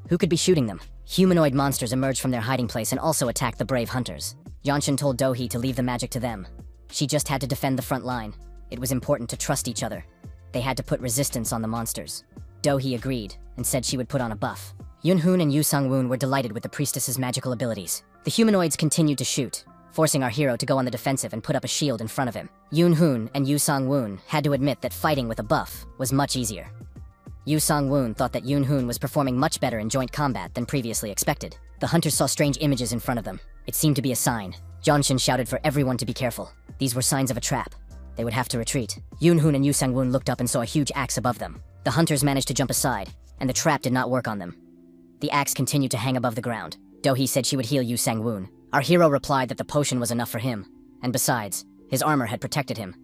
Who could be shooting them? Humanoid monsters emerged from their hiding place and also attacked the brave hunters. Jianxin told Do-hee to leave the magic to them. She just had to defend the front line. It was important to trust each other. They had to put resistance on the monsters. Do-hee agreed, and said she would put on a buff. Yun-hoon and Yu Sang-woon were delighted with the priestess's magical abilities. The humanoids continued to shoot, forcing our hero to go on the defensive and put up a shield in front of him. Yun-hoon and Yu Sang-woon had to admit that fighting with a buff was much easier. Yu Sang-woon thought that Yun-hoon was performing much better in joint combat than previously expected. The hunters saw strange images in front of them. It seemed to be a sign. Jianxin shouted for everyone to be careful. These were signs of a trap. They would have to retreat. Yun-hoon and Yu Sang-woon looked up and saw a huge axe above them. The hunters managed to jump aside, and the trap did not work on them. The axe continued to hang above the ground. Do-hee said she would heal Yu Sang-woon. Our hero replied that the potion was enough for him, and besides, his armor had protected him.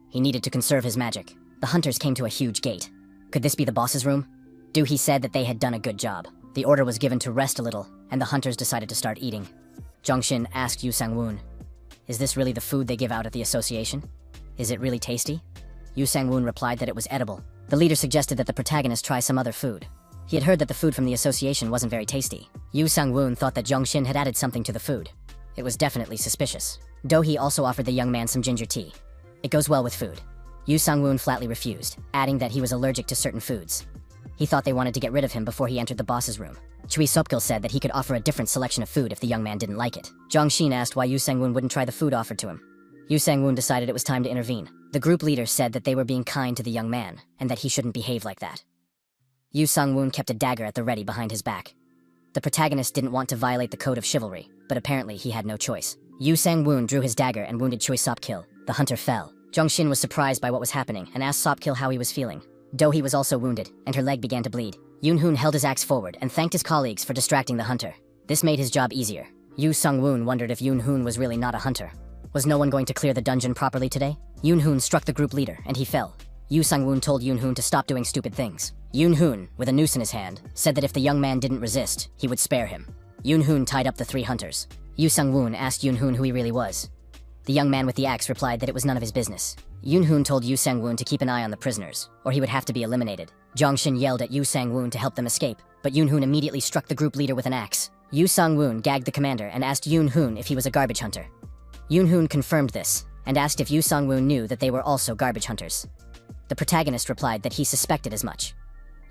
He needed to conserve his magic. The hunters came to a huge gate. Could this be the boss's room? Do-hee said that they had done a good job. The order was given to rest a little, and the hunters decided to start eating. Jianxin asked Yu Sang-woon, "Is this really the food they give out at the association? Is it really tasty?" Yu Sang-woon replied that it was edible. The leader suggested that the protagonist try some other food. He had heard that the food from the association wasn't very tasty. Yu Sang-woon thought that Jianxin had added something to the food. It was definitely suspicious. Do-hee also offered the young man some ginger tea. It goes well with food. Yu Sang-woon flatly refused, adding that he was allergic to certain foods. He thought they wanted to get rid of him before he entered the boss's room. Choi Sopkil said that he could offer a different selection of food if the young man didn't like it. Jianxin asked why Yu Sang-woon wouldn't try the food offered to him. Yu Sang-woon decided it was time to intervene. The group leader said that they were being kind to the young man, and that he shouldn't behave like that. Yu Sang-woon kept a dagger at the ready behind his back. The protagonist didn't want to violate the code of chivalry, but apparently he had no choice. Yu Sang-woon drew his dagger and wounded Choi Sop-kil. The hunter fell. Jong-shin was surprised by what was happening and asked Sop-kil how he was feeling. Do-hee was also wounded, and her leg began to bleed. Yoon-hoon held his axe forward and thanked his colleagues for distracting the hunter. This made his job easier. Yu Sung-woon wondered if Yoon-hoon was really not a hunter. Was no one going to clear the dungeon properly today? Yoon-hoon struck the group leader, and he fell. Yu Sung-woon told Yoon-hoon to stop doing stupid things. Yoon-hoon, with a noose in his hand, said that if the young man didn't resist, he would spare him. Yoon-hoon tied up the 3 hunters. Yu Sung-woon asked Yoon-hoon who he really was. The young man with the axe replied that it was none of his business. Yoon-hoon told Yu Sang-woon to keep an eye on the prisoners, or he would have to be eliminated. Jong-shin yelled at Yu Sang-woon to help them escape, but Yoon-hoon immediately struck the group leader with an axe. Yu Sang-woon gagged the commander and asked Yoon-hoon if he was a garbage hunter. Yoon-hoon confirmed this, and asked if Yu Sang-woon knew that they were also garbage hunters. The protagonist replied that he suspected as much.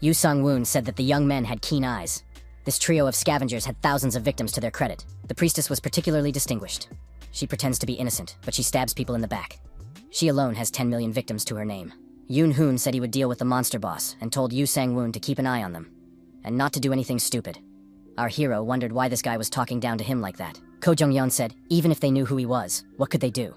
Yu Sang-woon said that the young men had keen eyes. This trio of scavengers had thousands of victims to their credit. The priestess was particularly distinguished. She pretends to be innocent, but she stabs people in the back. She alone has 10 million victims to her name. Yoon-hoon said he would deal with the monster boss and told Yu Sang-woon to keep an eye on them, and not to do anything stupid. Our hero wondered why this guy was talking down to him like that. Ko Jong-yeon said, even if they knew who he was, what could they do?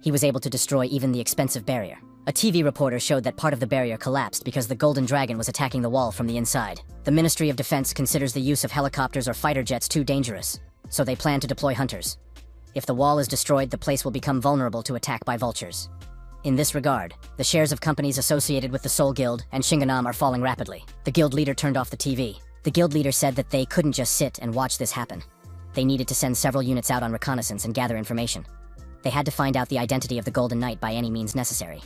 He was able to destroy even the expensive barrier. A TV reporter showed that part of the barrier collapsed because the Golden Dragon was attacking the wall from the inside. The Ministry of Defense considers the use of helicopters or fighter jets too dangerous, so they plan to deploy hunters. If the wall is destroyed, the place will become vulnerable to attack by vultures. In this regard, the shares of companies associated with the Seoul Guild and Shinganam are falling rapidly. The guild leader turned off the TV. The guild leader said that they couldn't just sit and watch this happen. They needed to send several units out on reconnaissance and gather information. They had to find out the identity of the Golden Knight by any means necessary.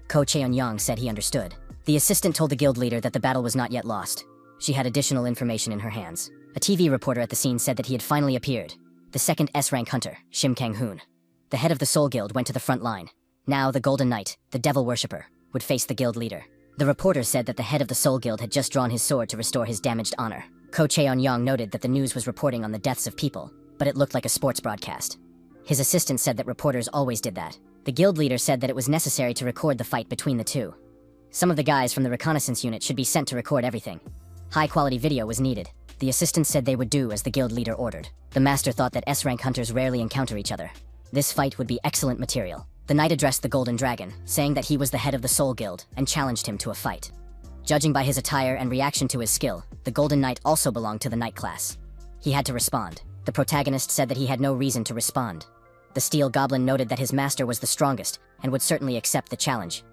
Ko Cheon-young said he understood. The assistant told the guild leader that the battle was not yet lost. She had additional information in her hands. A TV reporter at the scene said that he had finally appeared. The second S-rank hunter, Shim Kang-hoon. The head of the Seoul Guild went to the front line. Now the Golden Knight, the devil worshipper, would face the guild leader. The reporter said that the head of the Seoul Guild had just drawn his sword to restore his damaged honor. Ko Cheon-young noted that the news was reporting on the deaths of people, but it looked like a sports broadcast. His assistant said that reporters always did that. The guild leader said that it was necessary to record the fight between the two. Some of the guys from the reconnaissance unit should be sent to record everything. High-quality video was needed. The assistant said they would do as the guild leader ordered. The master thought that S-rank hunters rarely encounter each other. This fight would be excellent material. The knight addressed the Golden Dragon, saying that he was the head of the Seoul Guild, and challenged him to a fight. Judging by his attire and reaction to his skill, the Golden Knight also belonged to the knight class. He had to respond. The protagonist said that he had no reason to respond. The Steel Goblin noted that his master was the strongest, and would certainly accept the challenge.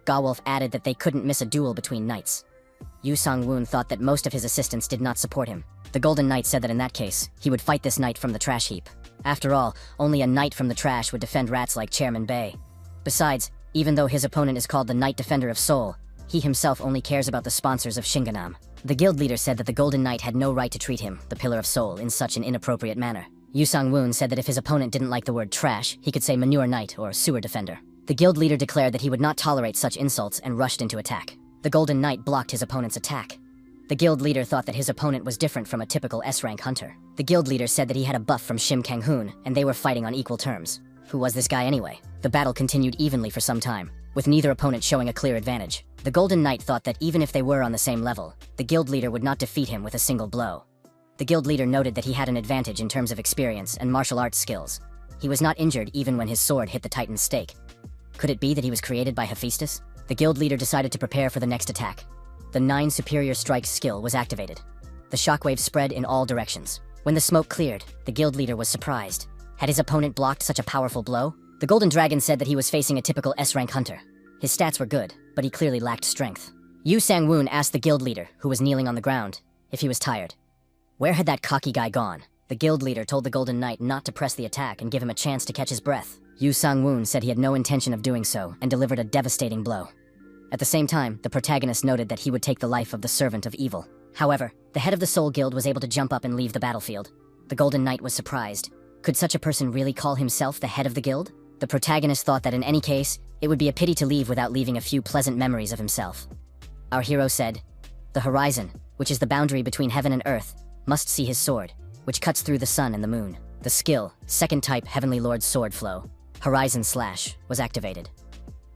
Gawolf added that they couldn't miss a duel between knights. Yu Sang-woon thought that most of his assistants did not support him. The Golden Knight said that in that case, he would fight this knight from the trash heap. After all, only a knight from the trash would defend rats like Chairman Bay. Besides, even though his opponent is called the Knight Defender of Seoul, he himself only cares about the sponsors of Shinganam. The guild leader said that the Golden Knight had no right to treat him, the Pillar of Seoul, in such an inappropriate manner. Yu Sang-woon said that if his opponent didn't like the word trash, he could say Manure Knight or Sewer Defender. The guild leader declared that he would not tolerate such insults and rushed into attack. The Golden Knight blocked his opponent's attack. The guild leader thought that his opponent was different from a typical S-rank hunter. The guild leader said that he had a buff from Shim Kang-hoon, and they were fighting on equal terms. Who was this guy anyway? The battle continued evenly for some time, with neither opponent showing a clear advantage. The Golden Knight thought that even if they were on the same level, the guild leader would not defeat him with a single blow. The guild leader noted that he had an advantage in terms of experience and martial arts skills. He was not injured even when his sword hit the Titan's stake. Could it be that he was created by Hephaestus? The guild leader decided to prepare for the next attack. The 9 Superior Strike skill was activated. The shockwave spread in all directions. When the smoke cleared, the guild leader was surprised. Had his opponent blocked such a powerful blow? The Golden Dragon said that he was facing a typical S-rank hunter. His stats were good, but he clearly lacked strength. Yu Sang-woon asked the guild leader, who was kneeling on the ground, if he was tired. Where had that cocky guy gone? The guild leader told the Golden Knight not to press the attack and give him a chance to catch his breath. Yu Sang-woon said he had no intention of doing so and delivered a devastating blow. At the same time, the protagonist noted that he would take the life of the servant of evil. However, the head of the Seoul Guild was able to jump up and leave the battlefield. The Golden Knight was surprised. Could such a person really call himself the head of the guild? The protagonist thought that in any case, it would be a pity to leave without leaving a few pleasant memories of himself. Our hero said, "The horizon, which is the boundary between heaven and earth, must see his sword, which cuts through the sun and the moon." The skill, second type Heavenly Lord's Sword Flow. Horizon Slash was activated.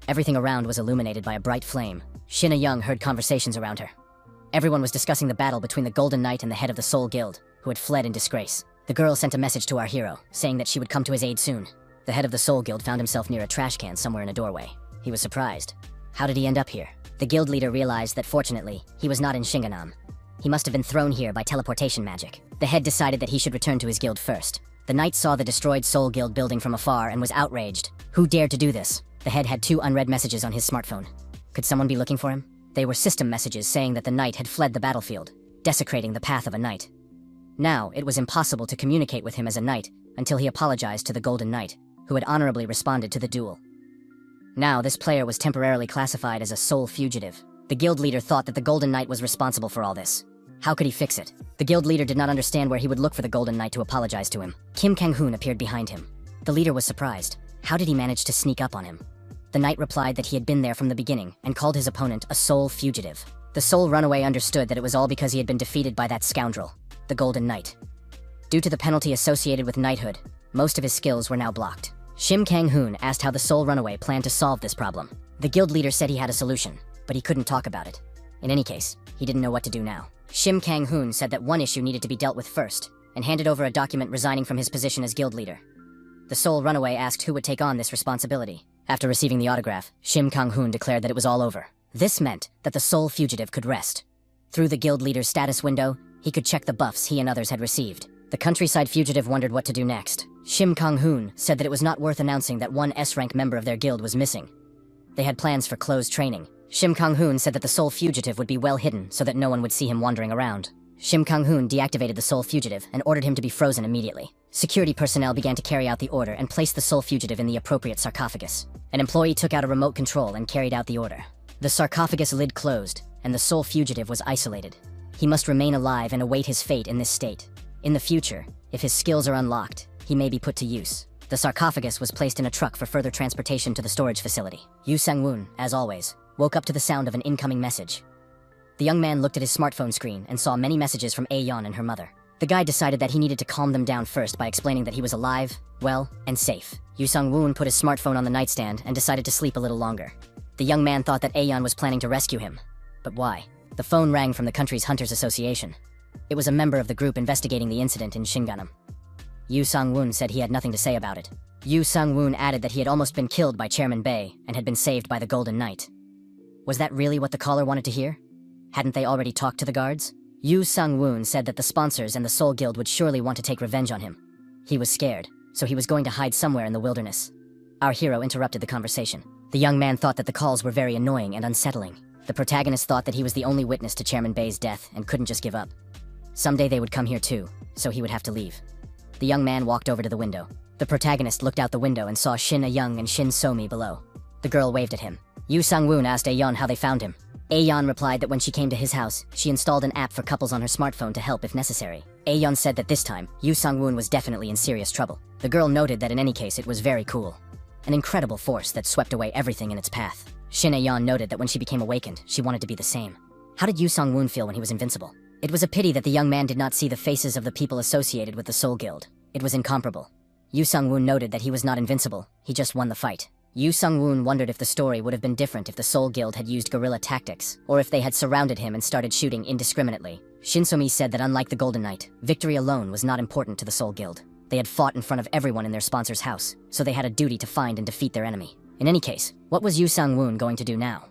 Everything around was illuminated by a bright flame. Shin Young heard conversations around her. Everyone was discussing the battle between the Golden Knight and the head of the Soul Guild, who had fled in disgrace. The girl sent a message to our hero, saying that she would come to his aid soon. The head of the Soul Guild found himself near a trash can somewhere in a doorway. He was surprised. How did he end up here? The guild leader realized that fortunately, he was not in Shinganam. He must have been thrown here by teleportation magic. The head decided that he should return to his guild first. The knight saw the destroyed Soul Guild building from afar and was outraged. Who dared to do this? The head had 2 unread messages on his smartphone. Could someone be looking for him? They were system messages saying that the knight had fled the battlefield, desecrating the path of a knight. Now, it was impossible to communicate with him as a knight until he apologized to the Golden Knight, who had honorably responded to the duel. Now, this player was temporarily classified as a soul fugitive. The guild leader thought that the Golden Knight was responsible for all this. How could he fix it? The guild leader did not understand where he would look for the Golden Knight to apologize to him. Kim Kang-hoon appeared behind him. The leader was surprised. How did he manage to sneak up on him? The knight replied that he had been there from the beginning and called his opponent a soul fugitive. The soul runaway understood that it was all because he had been defeated by that scoundrel, the Golden Knight. Due to the penalty associated with knighthood, most of his skills were now blocked. Shim Kang-hoon asked how the soul runaway planned to solve this problem. The guild leader said he had a solution, but he couldn't talk about it. In any case, he didn't know what to do now. Shim Kang-hoon said that one issue needed to be dealt with first, and handed over a document resigning from his position as guild leader. The soul runaway asked who would take on this responsibility. After receiving the autograph, Shim Kang-hoon declared that it was all over. This meant that the soul fugitive could rest. Through the guild leader's status window, he could check the buffs he and others had received. The countryside fugitive wondered what to do next. Shim Kang-hoon said that it was not worth announcing that one S-rank member of their guild was missing. They had plans for closed training. Shim Kang-hoon said that the soul fugitive would be well hidden so that no one would see him wandering around. Shim Kang-hoon deactivated the soul fugitive and ordered him to be frozen immediately. Security personnel began to carry out the order and placed the soul fugitive in the appropriate sarcophagus. An employee took out a remote control and carried out the order. The sarcophagus lid closed, and the soul fugitive was isolated. He must remain alive and await his fate in this state. In the future, if his skills are unlocked, he may be put to use. The sarcophagus was placed in a truck for further transportation to the storage facility. Yu Sang-woon, as always, woke up to the sound of an incoming message. The young man looked at his smartphone screen and saw many messages from Aeon and her mother. The guy decided that he needed to calm them down first by explaining that he was alive, well, and safe. Yu Sang-woon put his smartphone on the nightstand and decided to sleep a little longer. The young man thought that Aeon was planning to rescue him. But why? The phone rang from the country's Hunters Association. It was a member of the group investigating the incident in Shinganam. Yu Sang-woon said he had nothing to say about it. Yu Sang-woon added that he had almost been killed by Chairman Bei and had been saved by the Golden Knight. Was that really what the caller wanted to hear? Hadn't they already talked to the guards? Yu Sang-woon said that the sponsors and the Soul Guild would surely want to take revenge on him. He was scared, so he was going to hide somewhere in the wilderness. Our hero interrupted the conversation. The young man thought that the calls were very annoying and unsettling. The protagonist thought that he was the only witness to Chairman Bei's death and couldn't just give up. Someday they would come here too, so he would have to leave. The young man walked over to the window. The protagonist looked out the window and saw Shin A-young and Shin So-mi below. The girl waved at him. Yu Sang-woon asked Aeon how they found him. Aeon replied that when she came to his house, she installed an app for couples on her smartphone to help if necessary. Aeon said that this time, Yu Sang-woon was definitely in serious trouble. The girl noted that in any case it was very cool. An incredible force that swept away everything in its path. Shin Aeon noted that when she became awakened, she wanted to be the same. How did Yu Sang-woon feel when he was invincible? It was a pity that the young man did not see the faces of the people associated with the Soul Guild. It was incomparable. Yu Sang-woon noted that he was not invincible, he just won the fight. Yu Sang-woon wondered if the story would have been different if the Soul Guild had used guerrilla tactics, or if they had surrounded him and started shooting indiscriminately. Shin So-mi said that unlike the Golden Knight, victory alone was not important to the Soul Guild. They had fought in front of everyone in their sponsor's house, so they had a duty to find and defeat their enemy. In any case, what was Yu Sang-woon going to do now?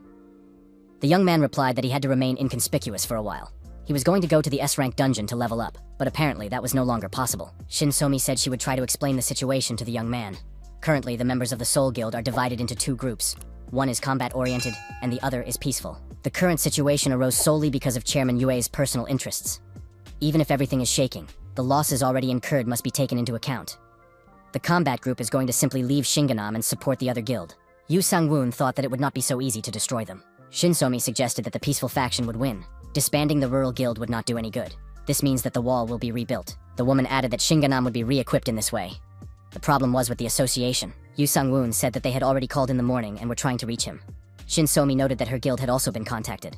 The young man replied that he had to remain inconspicuous for a while. He was going to go to the S-rank dungeon to level up, but apparently that was no longer possible. Shin So-mi said she would try to explain the situation to the young man. Currently, the members of the Soul Guild are divided into 2 groups. One is combat-oriented, and the other is peaceful. The current situation arose solely because of Chairman Yue's personal interests. Even if everything is shaking, the losses already incurred must be taken into account. The combat group is going to simply leave Shinganam and support the other guild. Yu Sang-woon thought that it would not be so easy to destroy them. Shin So-mi suggested that the peaceful faction would win. Disbanding the rural guild would not do any good. This means that the wall will be rebuilt. The woman added that Shinganam would be re-equipped in this way. The problem was with the association. Yu Sang-woon said that they had already called in the morning and were trying to reach him. Shin So-mi noted that her guild had also been contacted.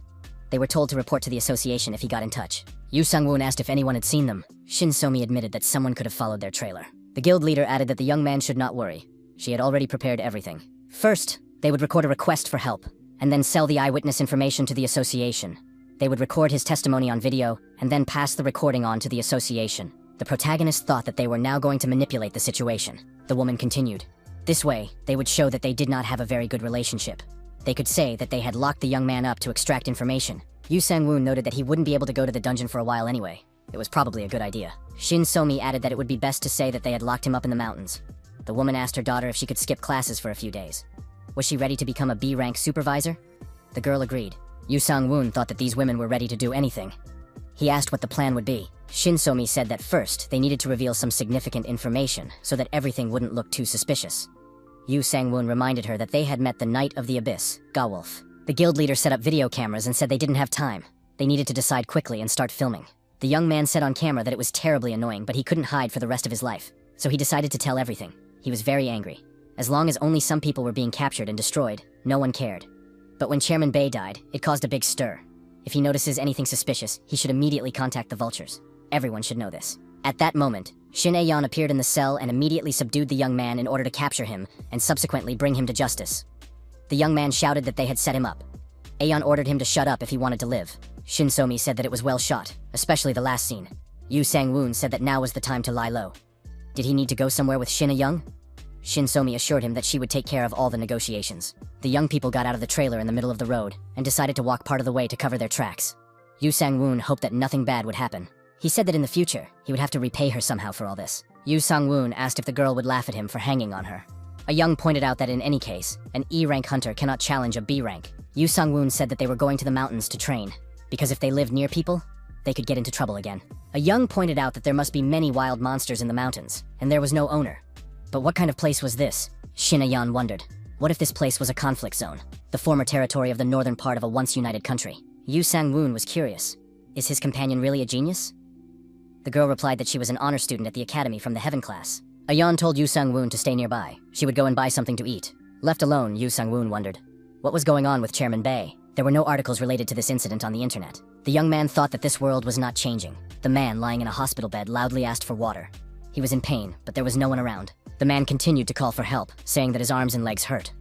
They were told to report to the association if he got in touch. Yu Sang-woon asked if anyone had seen them. Shin So-mi admitted that someone could have followed their trailer. The guild leader added that the young man should not worry. She had already prepared everything. First, they would record a request for help, and then sell the eyewitness information to the association. They would record his testimony on video, and then pass the recording on to the association. The protagonist thought that they were now going to manipulate the situation. The woman continued. This way, they would show that they did not have a very good relationship. They could say that they had locked the young man up to extract information. Yu Sang-woon noted that he wouldn't be able to go to the dungeon for a while anyway. It was probably a good idea. Shin So-mi added that it would be best to say that they had locked him up in the mountains. The woman asked her daughter if she could skip classes for a few days. Was she ready to become a B-rank supervisor? The girl agreed. Yu Sang-woon thought that these women were ready to do anything. He asked what the plan would be. Shin So-mi said that first, they needed to reveal some significant information so that everything wouldn't look too suspicious. Yu Sang-woon reminded her that they had met the Knight of the Abyss, Gawolf. The guild leader set up video cameras and said they didn't have time. They needed to decide quickly and start filming. The young man said on camera that it was terribly annoying, but he couldn't hide for the rest of his life. So he decided to tell everything. He was very angry. As long as only some people were being captured and destroyed, no one cared. But when Chairman Bei died, it caused a big stir. If he notices anything suspicious, he should immediately contact the vultures. Everyone should know this. At that moment, Shin Aeon appeared in the cell and immediately subdued the young man in order to capture him and subsequently bring him to justice. The young man shouted that they had set him up. Aeon ordered him to shut up if he wanted to live. Shin So-mi said that it was well shot, especially the last scene. Yu Sang-woon said that now was the time to lie low. Did he need to go somewhere with Shin Aeon? Shin So-mi assured him that she would take care of all the negotiations. The young people got out of the trailer in the middle of the road and decided to walk part of the way to cover their tracks. Yu Sang-woon hoped that nothing bad would happen. He said that in the future, he would have to repay her somehow for all this. Yu Sang-woon asked if the girl would laugh at him for hanging on her. A young pointed out that in any case, an E-rank hunter cannot challenge a B-rank. Yu Sang-woon said that they were going to the mountains to train, because if they lived near people, they could get into trouble again. A young pointed out that there must be many wild monsters in the mountains, and there was no owner. But what kind of place was this? Shin Aeon wondered. What if this place was a conflict zone, the former territory of the northern part of a once united country? Yu Sang-woon was curious. Is his companion really a genius? The girl replied that she was an honor student at the academy from the Heaven class. Aeon told Yu Sang-woon to stay nearby. She would go and buy something to eat. Left alone, Yu Sang-woon wondered. What was going on with Chairman Bei? There were no articles related to this incident on the internet. The young man thought that this world was not changing. The man lying in a hospital bed loudly asked for water. He was in pain, but there was no one around. The man continued to call for help, saying that his arms and legs hurt.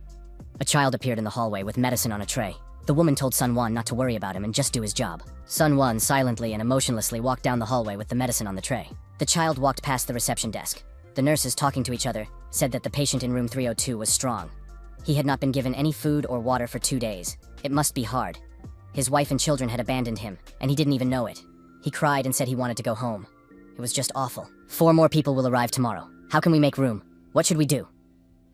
A child appeared in the hallway with medicine on a tray. The woman told Sun Won not to worry about him and just do his job. Sun Won silently and emotionlessly walked down the hallway with the medicine on the tray. The child walked past the reception desk. The nurses, talking to each other, said that the patient in room 302 was strong. He had not been given any food or water for 2 days. It must be hard. His wife and children had abandoned him, and he didn't even know it. He cried and said he wanted to go home. It was just awful. 4 more people will arrive tomorrow. How can we make room? What should we do?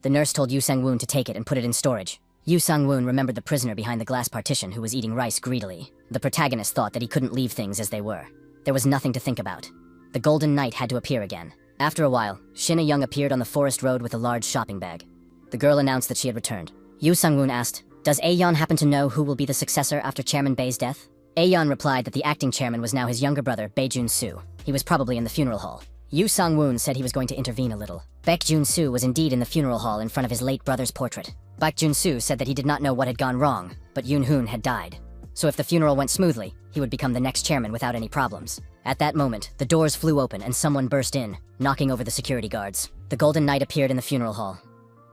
The nurse told Yu Sang-woon to take it and put it in storage. Yu Sang-woon remembered the prisoner behind the glass partition who was eating rice greedily. The protagonist thought that he couldn't leave things as they were. There was nothing to think about. The Golden Knight had to appear again. After a while, Shin A-young appeared on the forest road with a large shopping bag. The girl announced that she had returned. Yu Sang-woon asked, "Does Aeon happen to know who will be the successor after Chairman Bei's death?" Aeon replied that the acting chairman was now his younger brother, Baek Jun-soo. He was probably in the funeral hall. Yu Sang-woon said he was going to intervene a little. Baek Jun-soo was indeed in the funeral hall in front of his late brother's portrait. Baek Jun-soo said that he did not know what had gone wrong, but Yoon-hoon had died. So if the funeral went smoothly, he would become the next chairman without any problems. At that moment, the doors flew open and someone burst in, knocking over the security guards. The Golden Knight appeared in the funeral hall.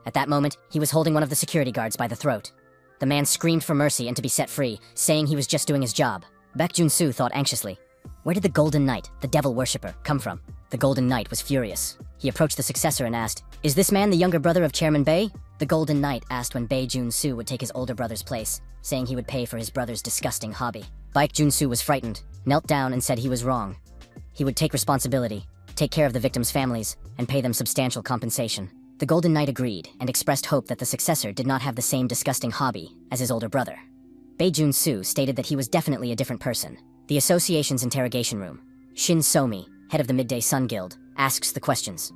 At that moment, he was holding one of the security guards by the throat. The man screamed for mercy and to be set free, saying he was just doing his job. Baek Jun-soo thought anxiously, where did the Golden Knight, the devil worshipper, come from? The Golden Knight was furious. He approached the successor and asked, "Is this man the younger brother of Chairman Bei?" The Golden Knight asked when Baek Jun-soo would take his older brother's place, saying he would pay for his brother's disgusting hobby. Baek Jun-soo was frightened, knelt down and said he was wrong. He would take responsibility, take care of the victims' families, and pay them substantial compensation. The Golden Knight agreed and expressed hope that the successor did not have the same disgusting hobby as his older brother. Baek Jun-soo stated that he was definitely a different person. The association's interrogation room. Shin So-mi, head of the Midday Sun Guild, asks the questions.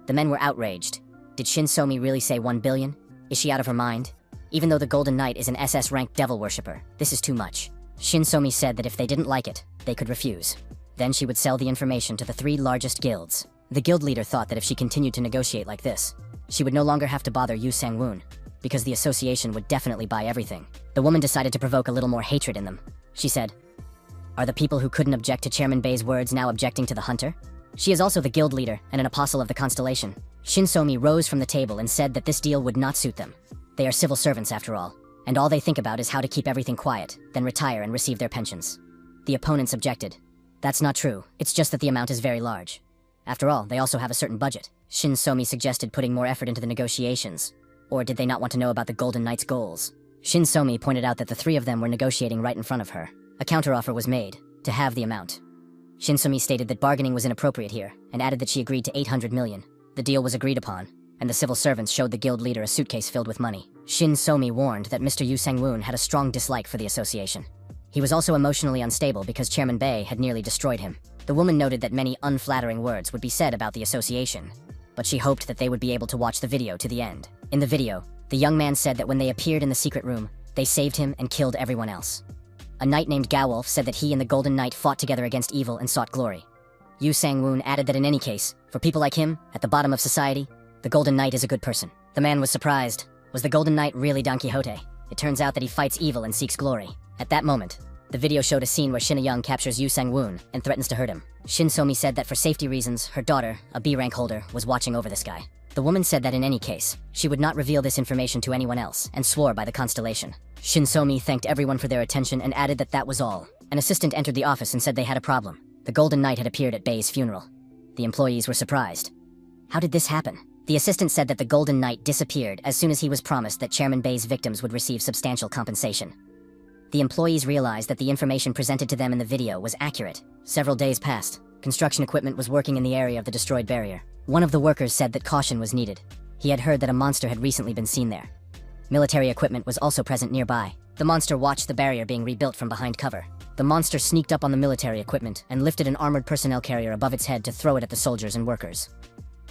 The men were outraged. Did Shin So-mi really say 1 billion? Is she out of her mind? Even though the Golden Knight is an SS-ranked devil worshipper, this is too much. Shin So-mi said that if they didn't like it, they could refuse. Then she would sell the information to the 3 largest guilds. The guild leader thought that if she continued to negotiate like this, she would no longer have to bother Yu Sang-woon, because the association would definitely buy everything. The woman decided to provoke a little more hatred in them. She said, "Are the people who couldn't object to Chairman Bei's words now objecting to the hunter? She is also the guild leader and an apostle of the constellation. Shin So-mi rose from the table and said that this deal would not suit them. They are civil servants after all, and all they think about is how to keep everything quiet, then retire and receive their pensions. The opponents objected. That's not true, it's just that the amount is very large. After all, they also have a certain budget. Shin So-mi suggested putting more effort into the negotiations. Or did they not want to know about the Golden Knight's goals? Shin So-mi pointed out that the three of them were negotiating right in front of her. A counteroffer was made, to halve the amount. Shin So-mi stated that bargaining was inappropriate here, and added that she agreed to 800 million. The deal was agreed upon, and the civil servants showed the guild leader a suitcase filled with money. Shin So-mi warned that Mr. Yu Sang-woon had a strong dislike for the association. He was also emotionally unstable because Chairman Bei had nearly destroyed him. The woman noted that many unflattering words would be said about the association, but she hoped that they would be able to watch the video to the end. In the video, the young man said that when they appeared in the secret room, they saved him and killed everyone else. A knight named Gawolf said that he and the Golden Knight fought together against evil and sought glory. Yu Sang-woon added that in any case, for people like him, at the bottom of society, the Golden Knight is a good person. The man was surprised. Was the Golden Knight really Don Quixote? It turns out that he fights evil and seeks glory. At that moment, the video showed a scene where Shin A-young captures Yu Sang-woon and threatens to hurt him. Shin So-mi said that for safety reasons, her daughter, a B-rank holder, was watching over this guy. The woman said that in any case, she would not reveal this information to anyone else, and swore by the constellation. Shin So-mi thanked everyone for their attention and added that that was all. An assistant entered the office and said they had a problem. The Golden Knight had appeared at Bei's funeral. The employees were surprised. How did this happen? The assistant said that the Golden Knight disappeared as soon as he was promised that Chairman Bei's victims would receive substantial compensation. The employees realized that the information presented to them in the video was accurate. Several days passed. Construction equipment was working in the area of the destroyed barrier. One of the workers said that caution was needed. He had heard that a monster had recently been seen there. Military equipment was also present nearby. The monster watched the barrier being rebuilt from behind cover. The monster sneaked up on the military equipment and lifted an armored personnel carrier above its head to throw it at the soldiers and workers.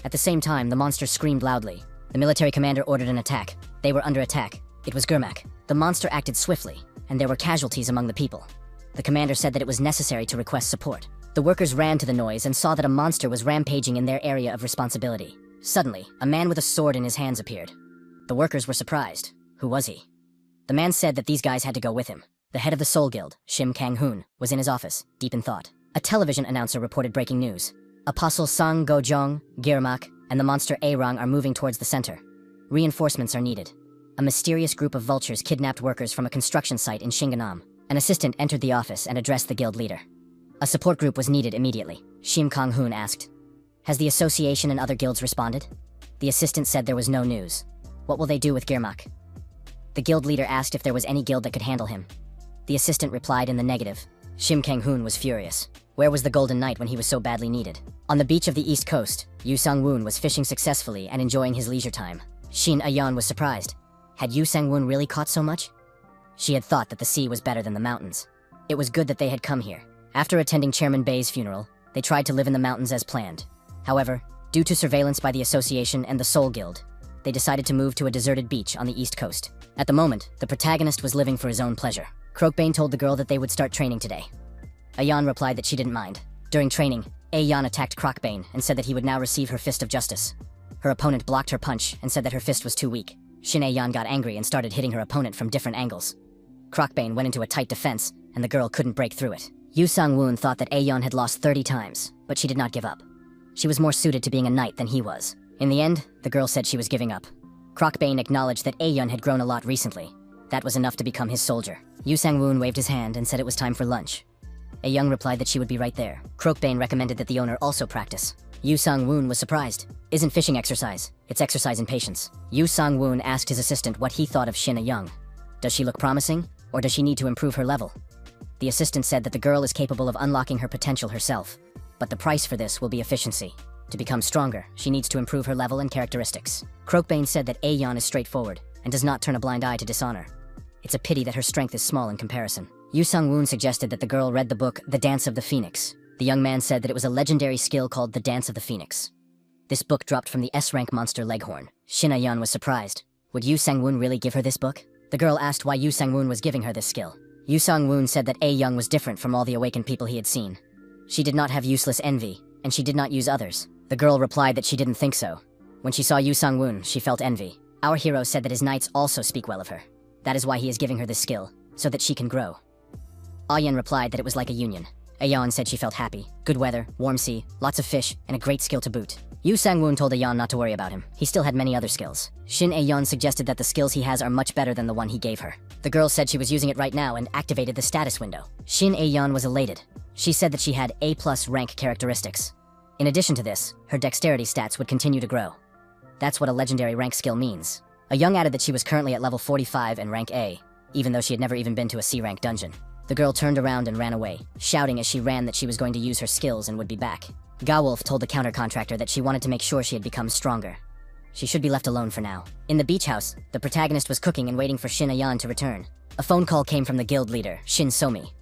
At the same time, the monster screamed loudly. The military commander ordered an attack. They were under attack. It was Gurmak. The monster acted swiftly, and there were casualties among the people. The commander said that it was necessary to request support. The workers ran to the noise and saw that a monster was rampaging in their area of responsibility. Suddenly, a man with a sword in his hands appeared. The workers were surprised. Who was he? The man said that these guys had to go with him. The head of the Soul Guild, Shim Kang-hoon, was in his office, deep in thought. A television announcer reported breaking news. Apostle Sang Go-jong, Girmak, and the monster A-rang are moving towards the center. Reinforcements are needed. A mysterious group of vultures kidnapped workers from a construction site in Shinganam. An assistant entered the office and addressed the guild leader. A support group was needed immediately. Shim Kang-hoon asked, "Has the association and other guilds responded?" The assistant said there was no news. What will they do with Girmak? The guild leader asked if there was any guild that could handle him. The assistant replied in the negative. Shim Kang-hoon was furious. Where was the Golden Knight when he was so badly needed? On the beach of the East Coast, Yu Sang-woon was fishing successfully and enjoying his leisure time. Shin A-yeon was surprised. Had Yu Sang-woon really caught so much? She had thought that the sea was better than the mountains. It was good that they had come here. After attending Chairman Bei's funeral, they tried to live in the mountains as planned. However, due to surveillance by the association and the Soul Guild, they decided to move to a deserted beach on the East Coast. At the moment, the protagonist was living for his own pleasure. Croakbane told the girl that they would start training today. A-yeon replied that she didn't mind. During training, A-yeon attacked Croakbane and said that he would now receive her fist of justice. Her opponent blocked her punch and said that her fist was too weak. Shin A-yeon got angry and started hitting her opponent from different angles. Croakbane went into a tight defense, and the girl couldn't break through it. Yu Sang-woon thought that A-yeon had lost 30 times, but she did not give up. She was more suited to being a knight than he was. In the end, the girl said she was giving up. Croakbane acknowledged that A-yeon had grown a lot recently. That was enough to become his soldier. Yu Sang-woon waved his hand and said it was time for lunch. A-young replied that she would be right there. Croakbane recommended that the owner also practice. Yu Sang-woon was surprised. Isn't fishing exercise, it's exercise in patience. Yu Sang-woon asked his assistant what he thought of Shin A-young. Does she look promising, or does she need to improve her level? The assistant said that the girl is capable of unlocking her potential herself, but the price for this will be efficiency. To become stronger, she needs to improve her level and characteristics. Croakbane said that A-yeon is straightforward and does not turn a blind eye to dishonor. It's a pity that her strength is small in comparison. Yu Sang-woon suggested that the girl read the book The Dance of the Phoenix. The young man said that it was a legendary skill called The Dance of the Phoenix. This book dropped from the S-rank monster Leghorn. Shin A-yeon was surprised. Would Yu Sang-woon really give her this book? The girl asked why Yu Sang-woon was giving her this skill. Yu Sang-woon said that A-young was different from all the awakened people he had seen. She did not have useless envy, and she did not use others. The girl replied that she didn't think so. When she saw Yu Sang-woon, she felt envy. Our hero said that his knights also speak well of her. That is why he is giving her this skill, so that she can grow. A-yeon replied that it was like a union. A-yeon said she felt happy. Good weather, warm sea, lots of fish, and a great skill to boot. Yu Sang-woon told Ayeon not to worry about him. He still had many other skills. Shin Ayeon suggested that the skills he has are much better than the one he gave her. The girl said she was using it right now and activated the status window. Shin Ayeon was elated. She said that she had A+ rank characteristics. In addition to this, her dexterity stats would continue to grow. That's what a legendary rank skill means. Ayeon added that she was currently at level 45 and rank A, even though she had never even been to a C rank dungeon. The girl turned around and ran away, shouting as she ran that she was going to use her skills and would be back. Gawolf told the counter-contractor that she wanted to make sure she had become stronger. She should be left alone for now. In the beach house, the protagonist was cooking and waiting for Shin Ayeon to return. A phone call came from the guild leader, Shin Somi.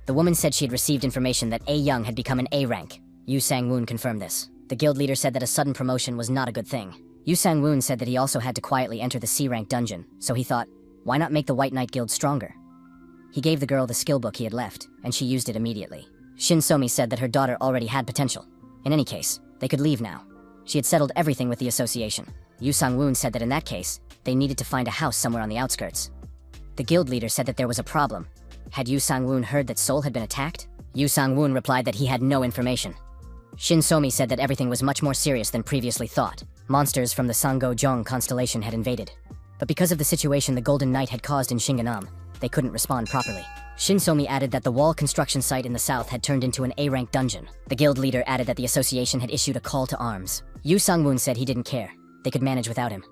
The woman said she had received information that A Young had become an A rank. Yu Sang-woon confirmed this. The guild leader said that a sudden promotion was not a good thing. Yu Sang-woon said that he also had to quietly enter the C rank dungeon, so he thought, why not make the White Knight Guild stronger? He gave the girl the skill book he had left, and she used it immediately. Shin Somi said that her daughter already had potential. In any case, they could leave now. She had settled everything with the association. Yu Sang-woon said that in that case, they needed to find a house somewhere on the outskirts. The guild leader said that there was a problem. Had Yu Sang-woon heard that Seoul had been attacked? Yu Sang-woon replied that he had no information. Shin Somi said that everything was much more serious than previously thought. Monsters from the Sango-jong constellation had invaded. But because of the situation the Golden Knight had caused in Shinganam, they couldn't respond properly. Shin Somi added that the wall construction site in the south had turned into an A-rank dungeon. The guild leader added that the association had issued a call to arms. Yu Sang-woon said he didn't care. They could manage without him.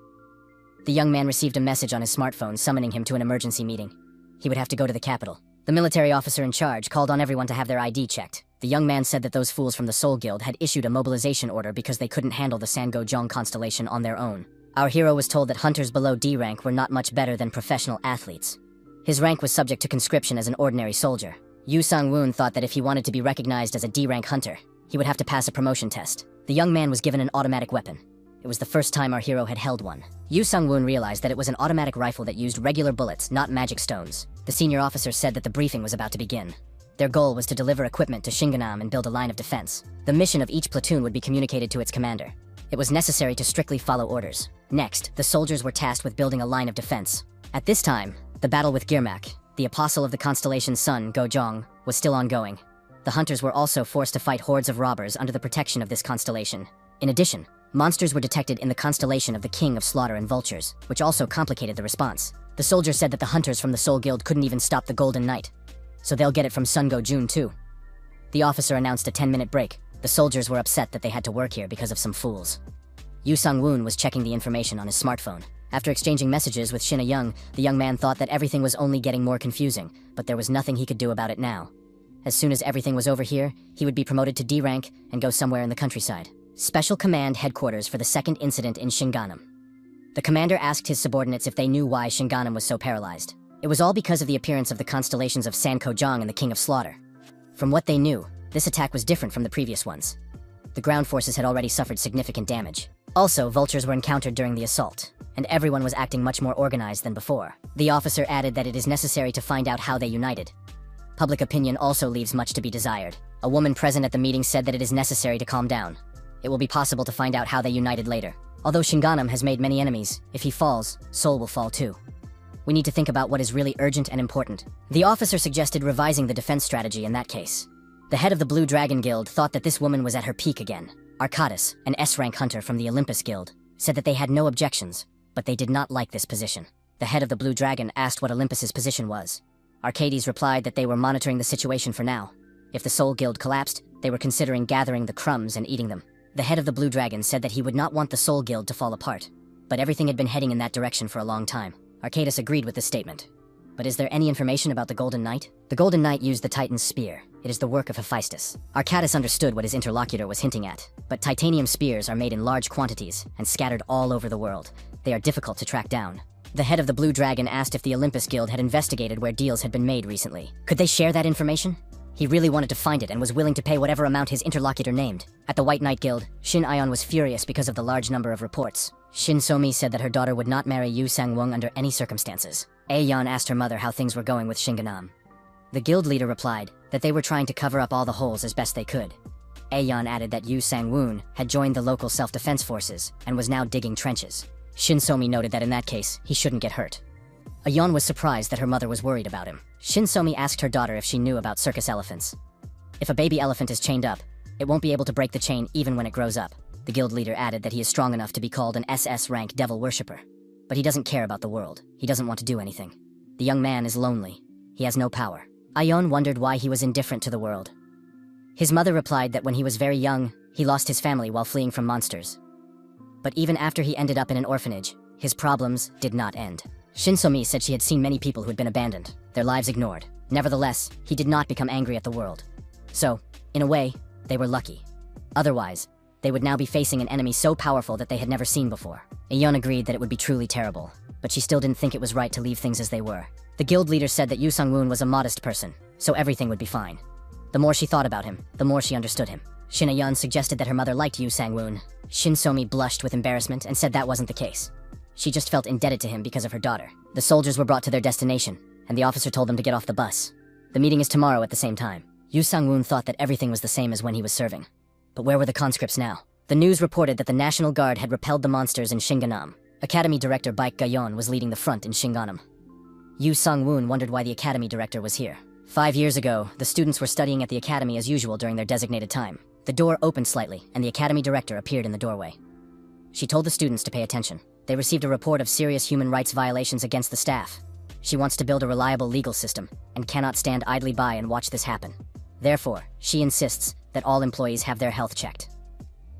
The young man received a message on his smartphone summoning him to an emergency meeting. He would have to go to the capital. The military officer in charge called on everyone to have their ID checked. The young man said that those fools from the Seoul Guild had issued a mobilization order because they couldn't handle the Sango-jong constellation on their own. Our hero was told that hunters below D rank were not much better than professional athletes. His rank was subject to conscription as an ordinary soldier. Yu Sang-woon thought that if he wanted to be recognized as a D-rank hunter, he would have to pass a promotion test. The young man was given an automatic weapon. It was the first time our hero had held one. Yu Sang-woon realized that it was an automatic rifle that used regular bullets, not magic stones. The senior officer said that the briefing was about to begin. Their goal was to deliver equipment to Shinganam and build a line of defense. The mission of each platoon would be communicated to its commander. It was necessary to strictly follow orders. Next, the soldiers were tasked with building a line of defense. At this time, the battle with Girmak, the apostle of the constellation's son, Go-jong, was still ongoing. The hunters were also forced to fight hordes of robbers under the protection of this constellation. In addition, monsters were detected in the constellation of the King of Slaughter and Vultures, which also complicated the response. The soldier said that the hunters from the Seoul Guild couldn't even stop the Golden Knight, so they'll get it from Sun Go-jun too. The officer announced a 10-minute break. The soldiers were upset that they had to work here because of some fools. Yu Sang-woon was checking the information on his smartphone. After exchanging messages with Shin A-young, the young man thought that everything was only getting more confusing, but there was nothing he could do about it now. As soon as everything was over here, he would be promoted to D rank and go somewhere in the countryside. Special Command Headquarters for the second incident in Shinganam. The commander asked his subordinates if they knew why Shinganam was so paralyzed. It was all because of the appearance of the constellations of Sanko-jong and the King of Slaughter. From what they knew, this attack was different from the previous ones. The ground forces had already suffered significant damage. Also, vultures were encountered during the assault, and everyone was acting much more organized than before. The officer added that it is necessary to find out how they united. Public opinion also leaves much to be desired. A woman present at the meeting said that it is necessary to calm down. It will be possible to find out how they united later. Although Shinganam has made many enemies, if he falls, Seoul will fall too. We need to think about what is really urgent and important. The officer suggested revising the defense strategy in that case. The head of the Blue Dragon Guild thought that this woman was at her peak again. Arcadis, an S-rank hunter from the Olympus Guild, said that they had no objections, but they did not like this position. The head of the Blue Dragon asked what Olympus's position was. Arcades replied that they were monitoring the situation for now. If the Soul Guild collapsed, they were considering gathering the crumbs and eating them. The head of the Blue Dragon said that he would not want the Soul Guild to fall apart, but everything had been heading in that direction for a long time. Arcadis agreed with this statement. But is there any information about the Golden Knight? The Golden Knight used the Titan's spear. It is the work of Hephaestus. Arcadis understood what his interlocutor was hinting at, but titanium spears are made in large quantities and scattered all over the world. They are difficult to track down. The head of the Blue Dragon asked if the Olympus Guild had investigated where deals had been made recently. Could they share that information? He really wanted to find it and was willing to pay whatever amount his interlocutor named. At the White Knight Guild, Shin Ayeon was furious because of the large number of reports. Shin Somi said that her daughter would not marry Yu Sang-woon under any circumstances. Ayeon asked her mother how things were going with Shinganam. The guild leader replied that they were trying to cover up all the holes as best they could. Ayeon added that Yu Sang-woon had joined the local self-defense forces and was now digging trenches. Shin Somi noted that in that case, he shouldn't get hurt. Ayeon was surprised that her mother was worried about him. Shin Somi asked her daughter if she knew about circus elephants. If a baby elephant is chained up, it won't be able to break the chain even when it grows up. The guild leader added that he is strong enough to be called an SS rank devil worshipper. But he doesn't care about the world. He doesn't want to do anything. The young man is lonely. He has no power. Ayon wondered why he was indifferent to the world. His mother replied that when he was very young, he lost his family while fleeing from monsters. But even after he ended up in an orphanage, his problems did not end. Shinsomi said she had seen many people who had been abandoned, their lives ignored. Nevertheless, he did not become angry at the world. So, in a way, they were lucky. Otherwise, they would now be facing an enemy so powerful that they had never seen before. Ayon agreed that it would be truly terrible, but she still didn't think it was right to leave things as they were. The guild leader said that Yu Sung-woon was a modest person, so everything would be fine. The more she thought about him, the more she understood him. Shin Ayon suggested that her mother liked Yu Sang-woon. Shinsomi blushed with embarrassment and said that wasn't the case. She just felt indebted to him because of her daughter. The soldiers were brought to their destination, and the officer told them to get off the bus. The meeting is tomorrow at the same time. Yu Sang-woon thought that everything was the same as when he was serving. But where were the conscripts now? The news reported that the National Guard had repelled the monsters in Shinganam. Academy Director Baek Gayon was leading the front in Shinganam. Yu Sang-woon wondered why the Academy Director was here. 5 years ago, the students were studying at the Academy as usual during their designated time. The door opened slightly, and the Academy Director appeared in the doorway. She told the students to pay attention. They received a report of serious human rights violations against the staff. She wants to build a reliable legal system, and cannot stand idly by and watch this happen. Therefore, she insists that all employees have their health checked.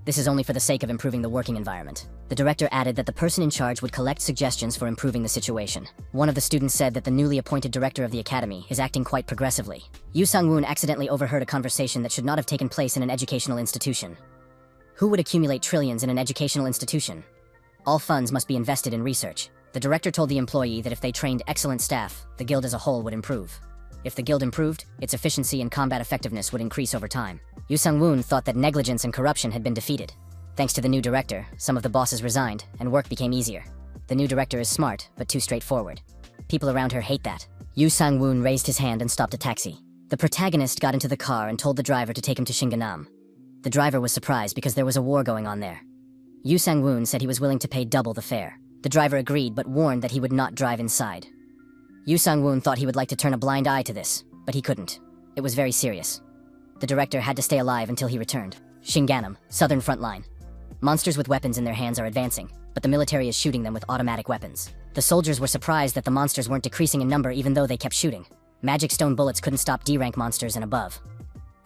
This is only for the sake of improving the working environment. The director added that the person in charge would collect suggestions for improving the situation. One of the students said that the newly appointed director of the academy is acting quite progressively. Yu Sang-woon accidentally overheard a conversation that should not have taken place in an educational institution. Who would accumulate trillions in an educational institution? All funds must be invested in research. The director told the employee that if they trained excellent staff, the guild as a whole would improve. If the guild improved, its efficiency and combat effectiveness would increase over time. Yu Sang-woon thought that negligence and corruption had been defeated. Thanks to the new director, some of the bosses resigned, and work became easier. The new director is smart, but too straightforward. People around her hate that. Yu Sang-woon raised his hand and stopped a taxi. The protagonist got into the car and told the driver to take him to Shinganam. The driver was surprised because there was a war going on there. Yu Sang-woon said he was willing to pay double the fare. The driver agreed, but warned that he would not drive inside. Yu Sang-woon thought he would like to turn a blind eye to this, but he couldn't. It was very serious. The director had to stay alive until he returned. Shinganam, southern front line. Monsters with weapons in their hands are advancing, but the military is shooting them with automatic weapons. The soldiers were surprised that the monsters weren't decreasing in number even though they kept shooting. Magic stone bullets couldn't stop D-rank monsters and above.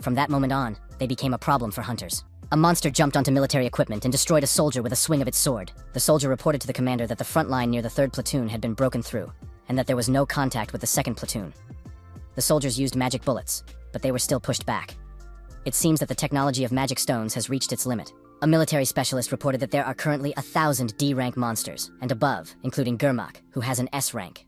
From that moment on, they became a problem for hunters. A monster jumped onto military equipment and destroyed a soldier with a swing of its sword. The soldier reported to the commander that the front line near the 3rd platoon had been broken through, and that there was no contact with the 2nd platoon. The soldiers used magic bullets, but they were still pushed back. It seems that the technology of magic stones has reached its limit. A military specialist reported that there are currently 1,000 D-rank monsters, and above, including Gurmak, who has an S rank.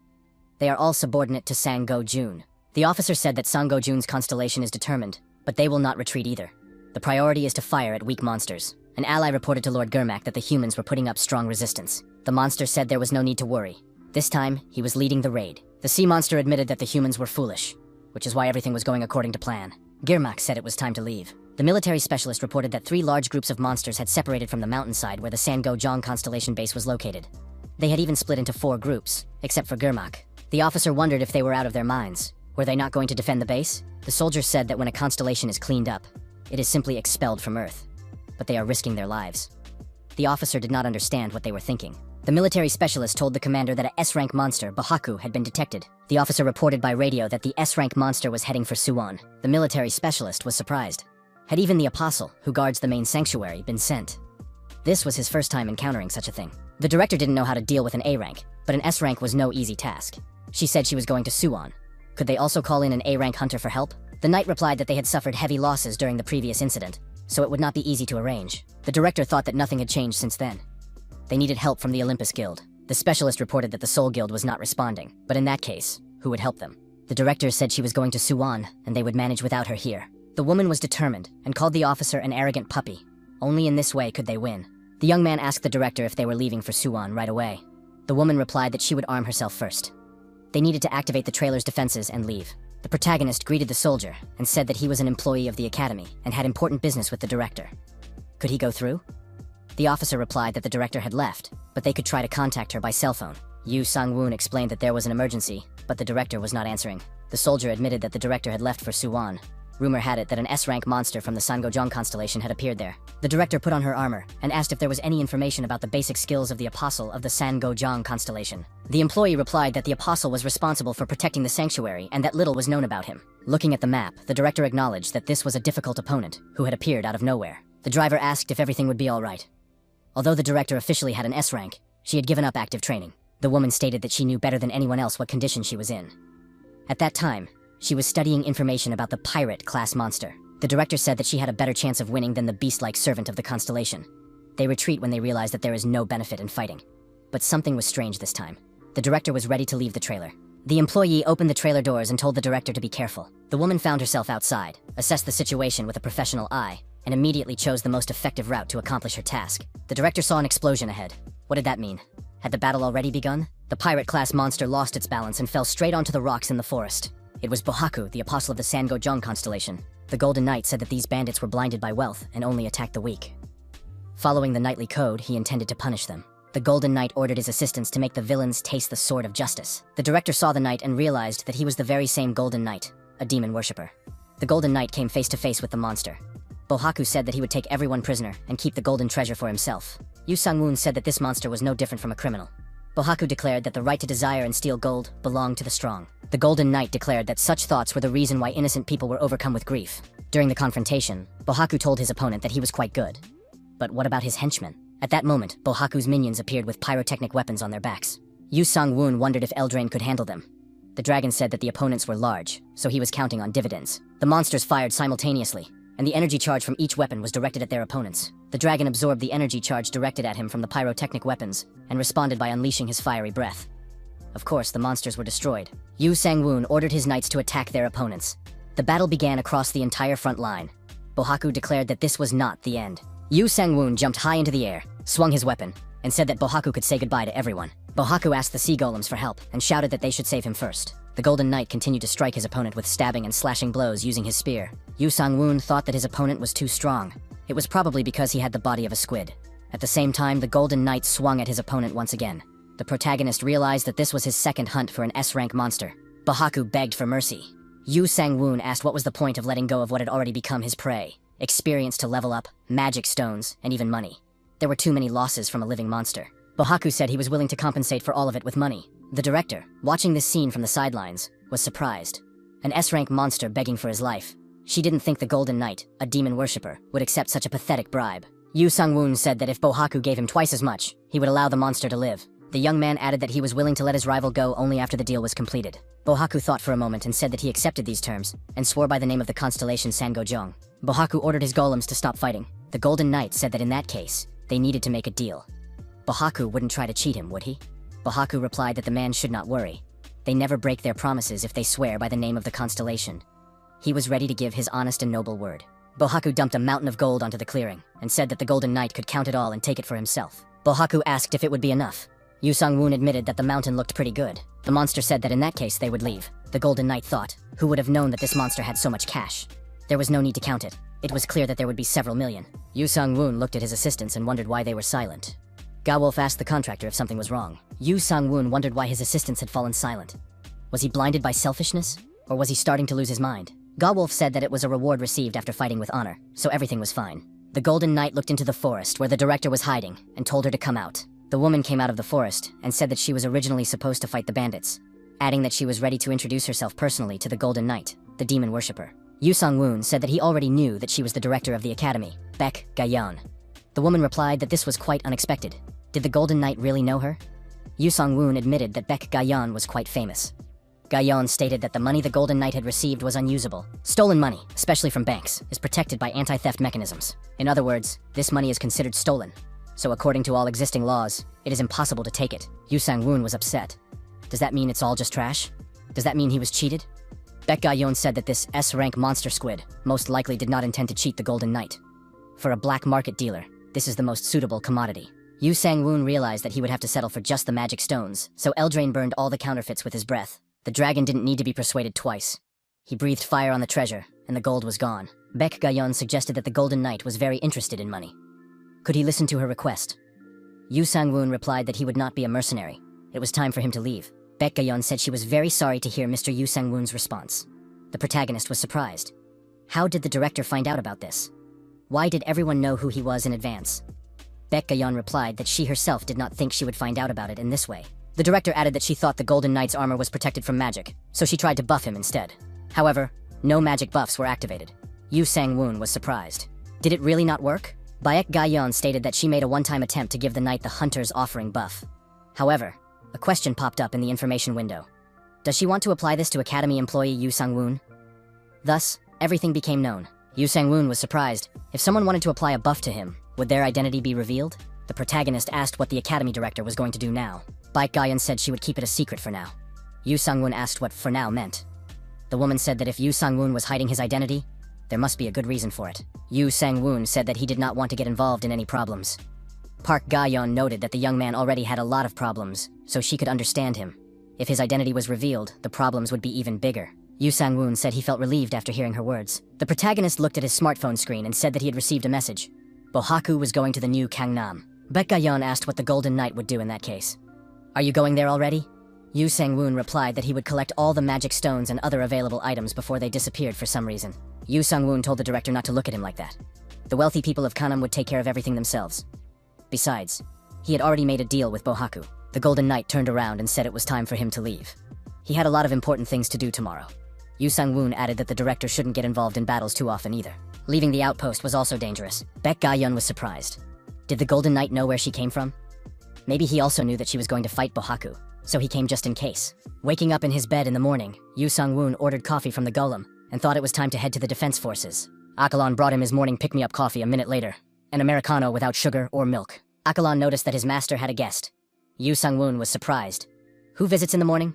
They are all subordinate to Sang-go-jun. The officer said that Sang-go-jun's constellation is determined, but they will not retreat either. The priority is to fire at weak monsters. An ally reported to Lord Gurmak that the humans were putting up strong resistance. The monster said there was no need to worry. This time, he was leading the raid. The sea monster admitted that the humans were foolish, which is why everything was going according to plan. Gurmak said it was time to leave. The military specialist reported that 3 large groups of monsters had separated from the mountainside where the Sang-go-jun constellation base was located. They had even split into 4 groups, except for Gurmak. The officer wondered if they were out of their minds. Were they not going to defend the base? The soldiers said that when a constellation is cleaned up, it is simply expelled from Earth. But they are risking their lives. The officer did not understand what they were thinking. The military specialist told the commander that a S-rank monster, Bahaku, had been detected. The officer reported by radio that the S-rank monster was heading for Suwon. The military specialist was surprised. Had even the apostle, who guards the main sanctuary, been sent? This was his first time encountering such a thing. The director didn't know how to deal with an A-rank, but an S-rank was no easy task. She said she was going to Suwon. Could they also call in an A-rank hunter for help? The knight replied that they had suffered heavy losses during the previous incident, so it would not be easy to arrange. The director thought that nothing had changed since then. They needed help from the Olympus Guild. The specialist reported that the Soul Guild was not responding, but in that case, who would help them? The director said she was going to Suwon, and they would manage without her here. The woman was determined, and called the officer an arrogant puppy. Only in this way could they win. The young man asked the director if they were leaving for Suwon right away. The woman replied that she would arm herself first. They needed to activate the trailer's defenses and leave. The protagonist greeted the soldier, and said that he was an employee of the academy, and had important business with the director. Could he go through? The officer replied that the director had left, but they could try to contact her by cell phone. Yu Sang-woon explained that there was an emergency, but the director was not answering. The soldier admitted that the director had left for Suwon. Rumor had it that an S-rank monster from the Sangojong constellation had appeared there. The director put on her armor and asked if there was any information about the basic skills of the apostle of the Sangojong constellation. The employee replied that the apostle was responsible for protecting the sanctuary and that little was known about him. Looking at the map, the director acknowledged that this was a difficult opponent who had appeared out of nowhere. The driver asked if everything would be all right. Although the director officially had an S rank, she had given up active training. The woman stated that she knew better than anyone else what condition she was in. At that time, she was studying information about the pirate-class monster. The director said that she had a better chance of winning than the beast-like servant of the constellation. They retreat when they realize that there is no benefit in fighting. But something was strange this time. The director was ready to leave the trailer. The employee opened the trailer doors and told the director to be careful. The woman found herself outside, assessed the situation with a professional eye, and immediately chose the most effective route to accomplish her task. The director saw an explosion ahead. What did that mean? Had the battle already begun? The pirate-class monster lost its balance and fell straight onto the rocks in the forest. It was Bohaku, the apostle of the Sangojong constellation. The Golden Knight said that these bandits were blinded by wealth and only attacked the weak. Following the knightly code, he intended to punish them. The Golden Knight ordered his assistants to make the villains taste the sword of justice. The director saw the knight and realized that he was the very same Golden Knight, a demon worshipper. The Golden Knight came face to face with the monster. Bohaku said that he would take everyone prisoner and keep the golden treasure for himself. Yu Sangwoon said that this monster was no different from a criminal. Bohaku declared that the right to desire and steal gold belonged to the strong. The Golden Knight declared that such thoughts were the reason why innocent people were overcome with grief. During the confrontation, Bohaku told his opponent that he was quite good. But what about his henchmen? At that moment, Bohaku's minions appeared with pyrotechnic weapons on their backs. Yu Sangwoon wondered if Eldraine could handle them. The dragon said that the opponents were large, so he was counting on dividends. The monsters fired simultaneously, and the energy charge from each weapon was directed at their opponents. The dragon absorbed the energy charge directed at him from the pyrotechnic weapons and responded by unleashing his fiery breath. Of course, the monsters were destroyed. Yu Sangwoon ordered his knights to attack their opponents. The battle began across the entire front line. Bohaku declared that this was not the end. Yu Sangwoon jumped high into the air, swung his weapon, and said that Bohaku could say goodbye to everyone. Bohaku asked the sea golems for help and shouted that they should save him first. The Golden Knight continued to strike his opponent with stabbing and slashing blows using his spear. Yu Sangwoon thought that his opponent was too strong. It was probably because he had the body of a squid. At the same time, the Golden Knight swung at his opponent once again. The protagonist realized that this was his second hunt for an S-rank monster. Bohaku begged for mercy. Yu Sangwoon asked what was the point of letting go of what had already become his prey. Experience to level up, magic stones, and even money. There were too many losses from a living monster. Bohaku said he was willing to compensate for all of it with money. The director, watching this scene from the sidelines, was surprised. An S-rank monster begging for his life. She didn't think the Golden Knight, a demon worshipper, would accept such a pathetic bribe. Yu Sangwoon said that if Bohaku gave him twice as much, he would allow the monster to live. The young man added that he was willing to let his rival go only after the deal was completed. Bohaku thought for a moment and said that he accepted these terms, and swore by the name of the constellation Sangojong. Bohaku ordered his golems to stop fighting. The Golden Knight said that in that case, they needed to make a deal. Bohaku wouldn't try to cheat him, would he? Bohaku replied that the man should not worry. They never break their promises if they swear by the name of the constellation. He was ready to give his honest and noble word. Bohaku dumped a mountain of gold onto the clearing, and said that the Golden Knight could count it all and take it for himself. Bohaku asked if it would be enough. Yu Sangwoon admitted that the mountain looked pretty good. The monster said that in that case they would leave. The Golden Knight thought, who would have known that this monster had so much cash? There was no need to count it. It was clear that there would be several million. Yu Sangwoon looked at his assistants and wondered why they were silent. Gawolf asked the contractor if something was wrong. Yu Sangwoon wondered why his assistants had fallen silent. Was he blinded by selfishness? Or was he starting to lose his mind? Gawolf said that it was a reward received after fighting with honor, so everything was fine. The Golden Knight looked into the forest where the director was hiding and told her to come out. The woman came out of the forest and said that she was originally supposed to fight the bandits, adding that she was ready to introduce herself personally to the Golden Knight, the demon worshipper. Yu Sangwoon said that he already knew that she was the director of the academy, Baek Gayeon. The woman replied that this was quite unexpected. Did the Golden Knight really know her? Yu Sangwoon admitted that Baek Gayeon was quite famous. Gayeon stated that the money the Golden Knight had received was unusable. Stolen money, especially from banks, is protected by anti-theft mechanisms. In other words, this money is considered stolen. So according to all existing laws, it is impossible to take it. Yu Sangwoon was upset. Does that mean it's all just trash? Does that mean he was cheated? Baek Gayeon said that this S-rank monster squid most likely did not intend to cheat the Golden Knight. For a black market dealer, this is the most suitable commodity. Yu Sangwoon realized that he would have to settle for just the magic stones, so Eldraine burned all the counterfeits with his breath. The dragon didn't need to be persuaded twice. He breathed fire on the treasure, and the gold was gone. Baek Gayeon suggested that the Golden Knight was very interested in money. Could he listen to her request? Yu Sangwoon replied that he would not be a mercenary. It was time for him to leave. Baek Gayeon said she was very sorry to hear Mr. Yu Sangwoon's response. The protagonist was surprised. How did the director find out about this? Why did everyone know who he was in advance? Baek Ga-yeon replied that she herself did not think she would find out about it in this way. The director added that she thought the Golden Knight's armor was protected from magic, so she tried to buff him instead. However, no magic buffs were activated. Yu Sang-woon was surprised. Did it really not work? Baek Ga-yeon stated that she made a one-time attempt to give the knight the Hunter's Offering buff. However, a question popped up in the information window. Does she want to apply this to Academy employee Yu Sang-woon? Thus, everything became known. Yu Sang-woon was surprised. If someone wanted to apply a buff to him, would their identity be revealed? The protagonist asked what the Academy director was going to do now. Baek Ga-yeon said she would keep it a secret for now. Yu Sang-woon asked what "for now" meant. The woman said that if Yu Sang-woon was hiding his identity, there must be a good reason for it. Yu Sang-woon said that he did not want to get involved in any problems. Park Ga-yeon noted that the young man already had a lot of problems, so she could understand him. If his identity was revealed, the problems would be even bigger. Yu Sang-woon said he felt relieved after hearing her words. The protagonist looked at his smartphone screen and said that he had received a message. Bohaku was going to the new Gangnam. Baek Ga-yeon asked what the Golden Knight would do in that case. Are you going there already? Yu Sang-woon replied that he would collect all the magic stones and other available items before they disappeared for some reason. Yu Sang-woon told the director not to look at him like that. The wealthy people of Gangnam would take care of everything themselves. Besides, he had already made a deal with Bohaku. The Golden Knight turned around and said it was time for him to leave. He had a lot of important things to do tomorrow. Yu Sang-woon added that the director shouldn't get involved in battles too often either. Leaving the outpost was also dangerous. Baek Ga-yeon was surprised. Did the Golden Knight know where she came from? Maybe he also knew that she was going to fight Bohaku, so he came just in case. Waking up in his bed in the morning, Yu Sang-woon ordered coffee from the golem and thought it was time to head to the defense forces. Akalon brought him his morning pick-me-up coffee a minute later, an Americano without sugar or milk. Akalon noticed that his master had a guest. Yu Sang-woon was surprised. Who visits in the morning?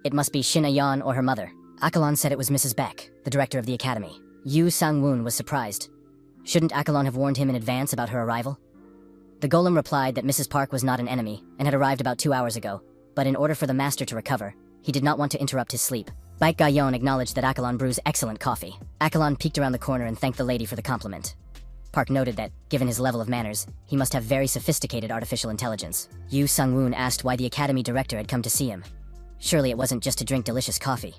It must be Shin Ayan or her mother. Akalon said it was Mrs. Beck, the director of the academy. Yu Sang-woon was surprised. Shouldn't Akalon have warned him in advance about her arrival? The golem replied that Mrs. Park was not an enemy and had arrived about 2 hours ago, but in order for the master to recover, he did not want to interrupt his sleep. Baek Ga-yeon acknowledged that Akalon brews excellent coffee. Akalon peeked around the corner and thanked the lady for the compliment. Park noted that, given his level of manners, he must have very sophisticated artificial intelligence. Yu Sang-woon asked why the academy director had come to see him. Surely it wasn't just to drink delicious coffee.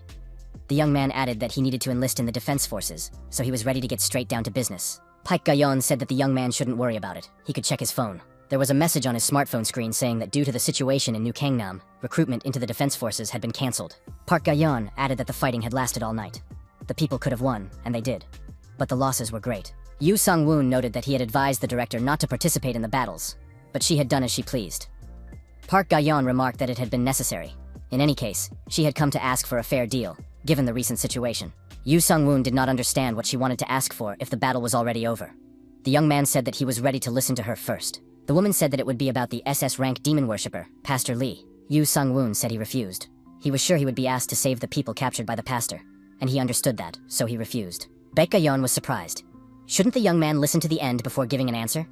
The young man added that he needed to enlist in the defense forces, so he was ready to get straight down to business. Baek Ga-yeon said that the young man shouldn't worry about it. He could check his phone. There was a message on his smartphone screen saying that due to the situation in New Gangnam, recruitment into the defense forces had been cancelled. Park Ga-yeon added that the fighting had lasted all night. The people could have won, and they did. But the losses were great. Yu Sang-woon noted that he had advised the director not to participate in the battles, but she had done as she pleased. Park Ga-yeon remarked that it had been necessary. In any case, she had come to ask for a fair deal, given the recent situation. Yu Sang-woon did not understand what she wanted to ask for if the battle was already over. The young man said that he was ready to listen to her first. The woman said that it would be about the SS rank demon worshipper, Pastor Lee. Yu Sang-woon said he refused. He was sure he would be asked to save the people captured by the pastor, and he understood that, so he refused. Baek Ga-yeon was surprised. Shouldn't the young man listen to the end before giving an answer?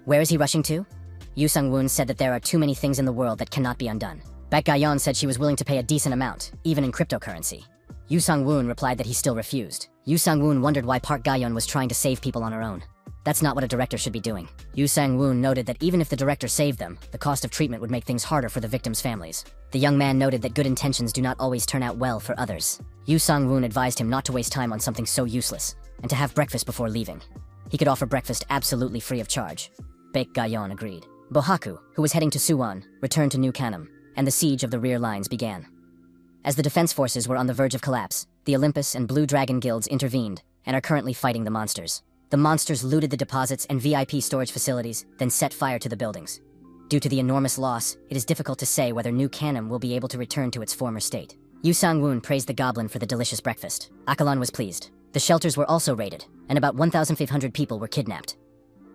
Where is he rushing to? Yu Sang-woon said that there are too many things in the world that cannot be undone. Baek Ga-yeon said she was willing to pay a decent amount, even in cryptocurrency. Yu Sang-woon replied that he still refused. Yu Sang-woon wondered why Park Ga-yeon was trying to save people on her own. That's not what a director should be doing. Yu Sang-woon noted that even if the director saved them, the cost of treatment would make things harder for the victims' families. The young man noted that good intentions do not always turn out well for others. Yu Sang-woon advised him not to waste time on something so useless, and to have breakfast before leaving. He could offer breakfast absolutely free of charge. Baek Ga-yeon agreed. Bohaku, who was heading to Suwon, returned to New Gangnam, and the siege of the rear lines began. As the defense forces were on the verge of collapse, the Olympus and Blue Dragon guilds intervened and are currently fighting the monsters. The monsters looted the deposits and VIP storage facilities, then set fire to the buildings. Due to the enormous loss, it is difficult to say whether New Gangnam will be able to return to its former state. Yu Sang-woon praised the goblin for the delicious breakfast. Akalon was pleased. The shelters were also raided, and about 1,500 people were kidnapped.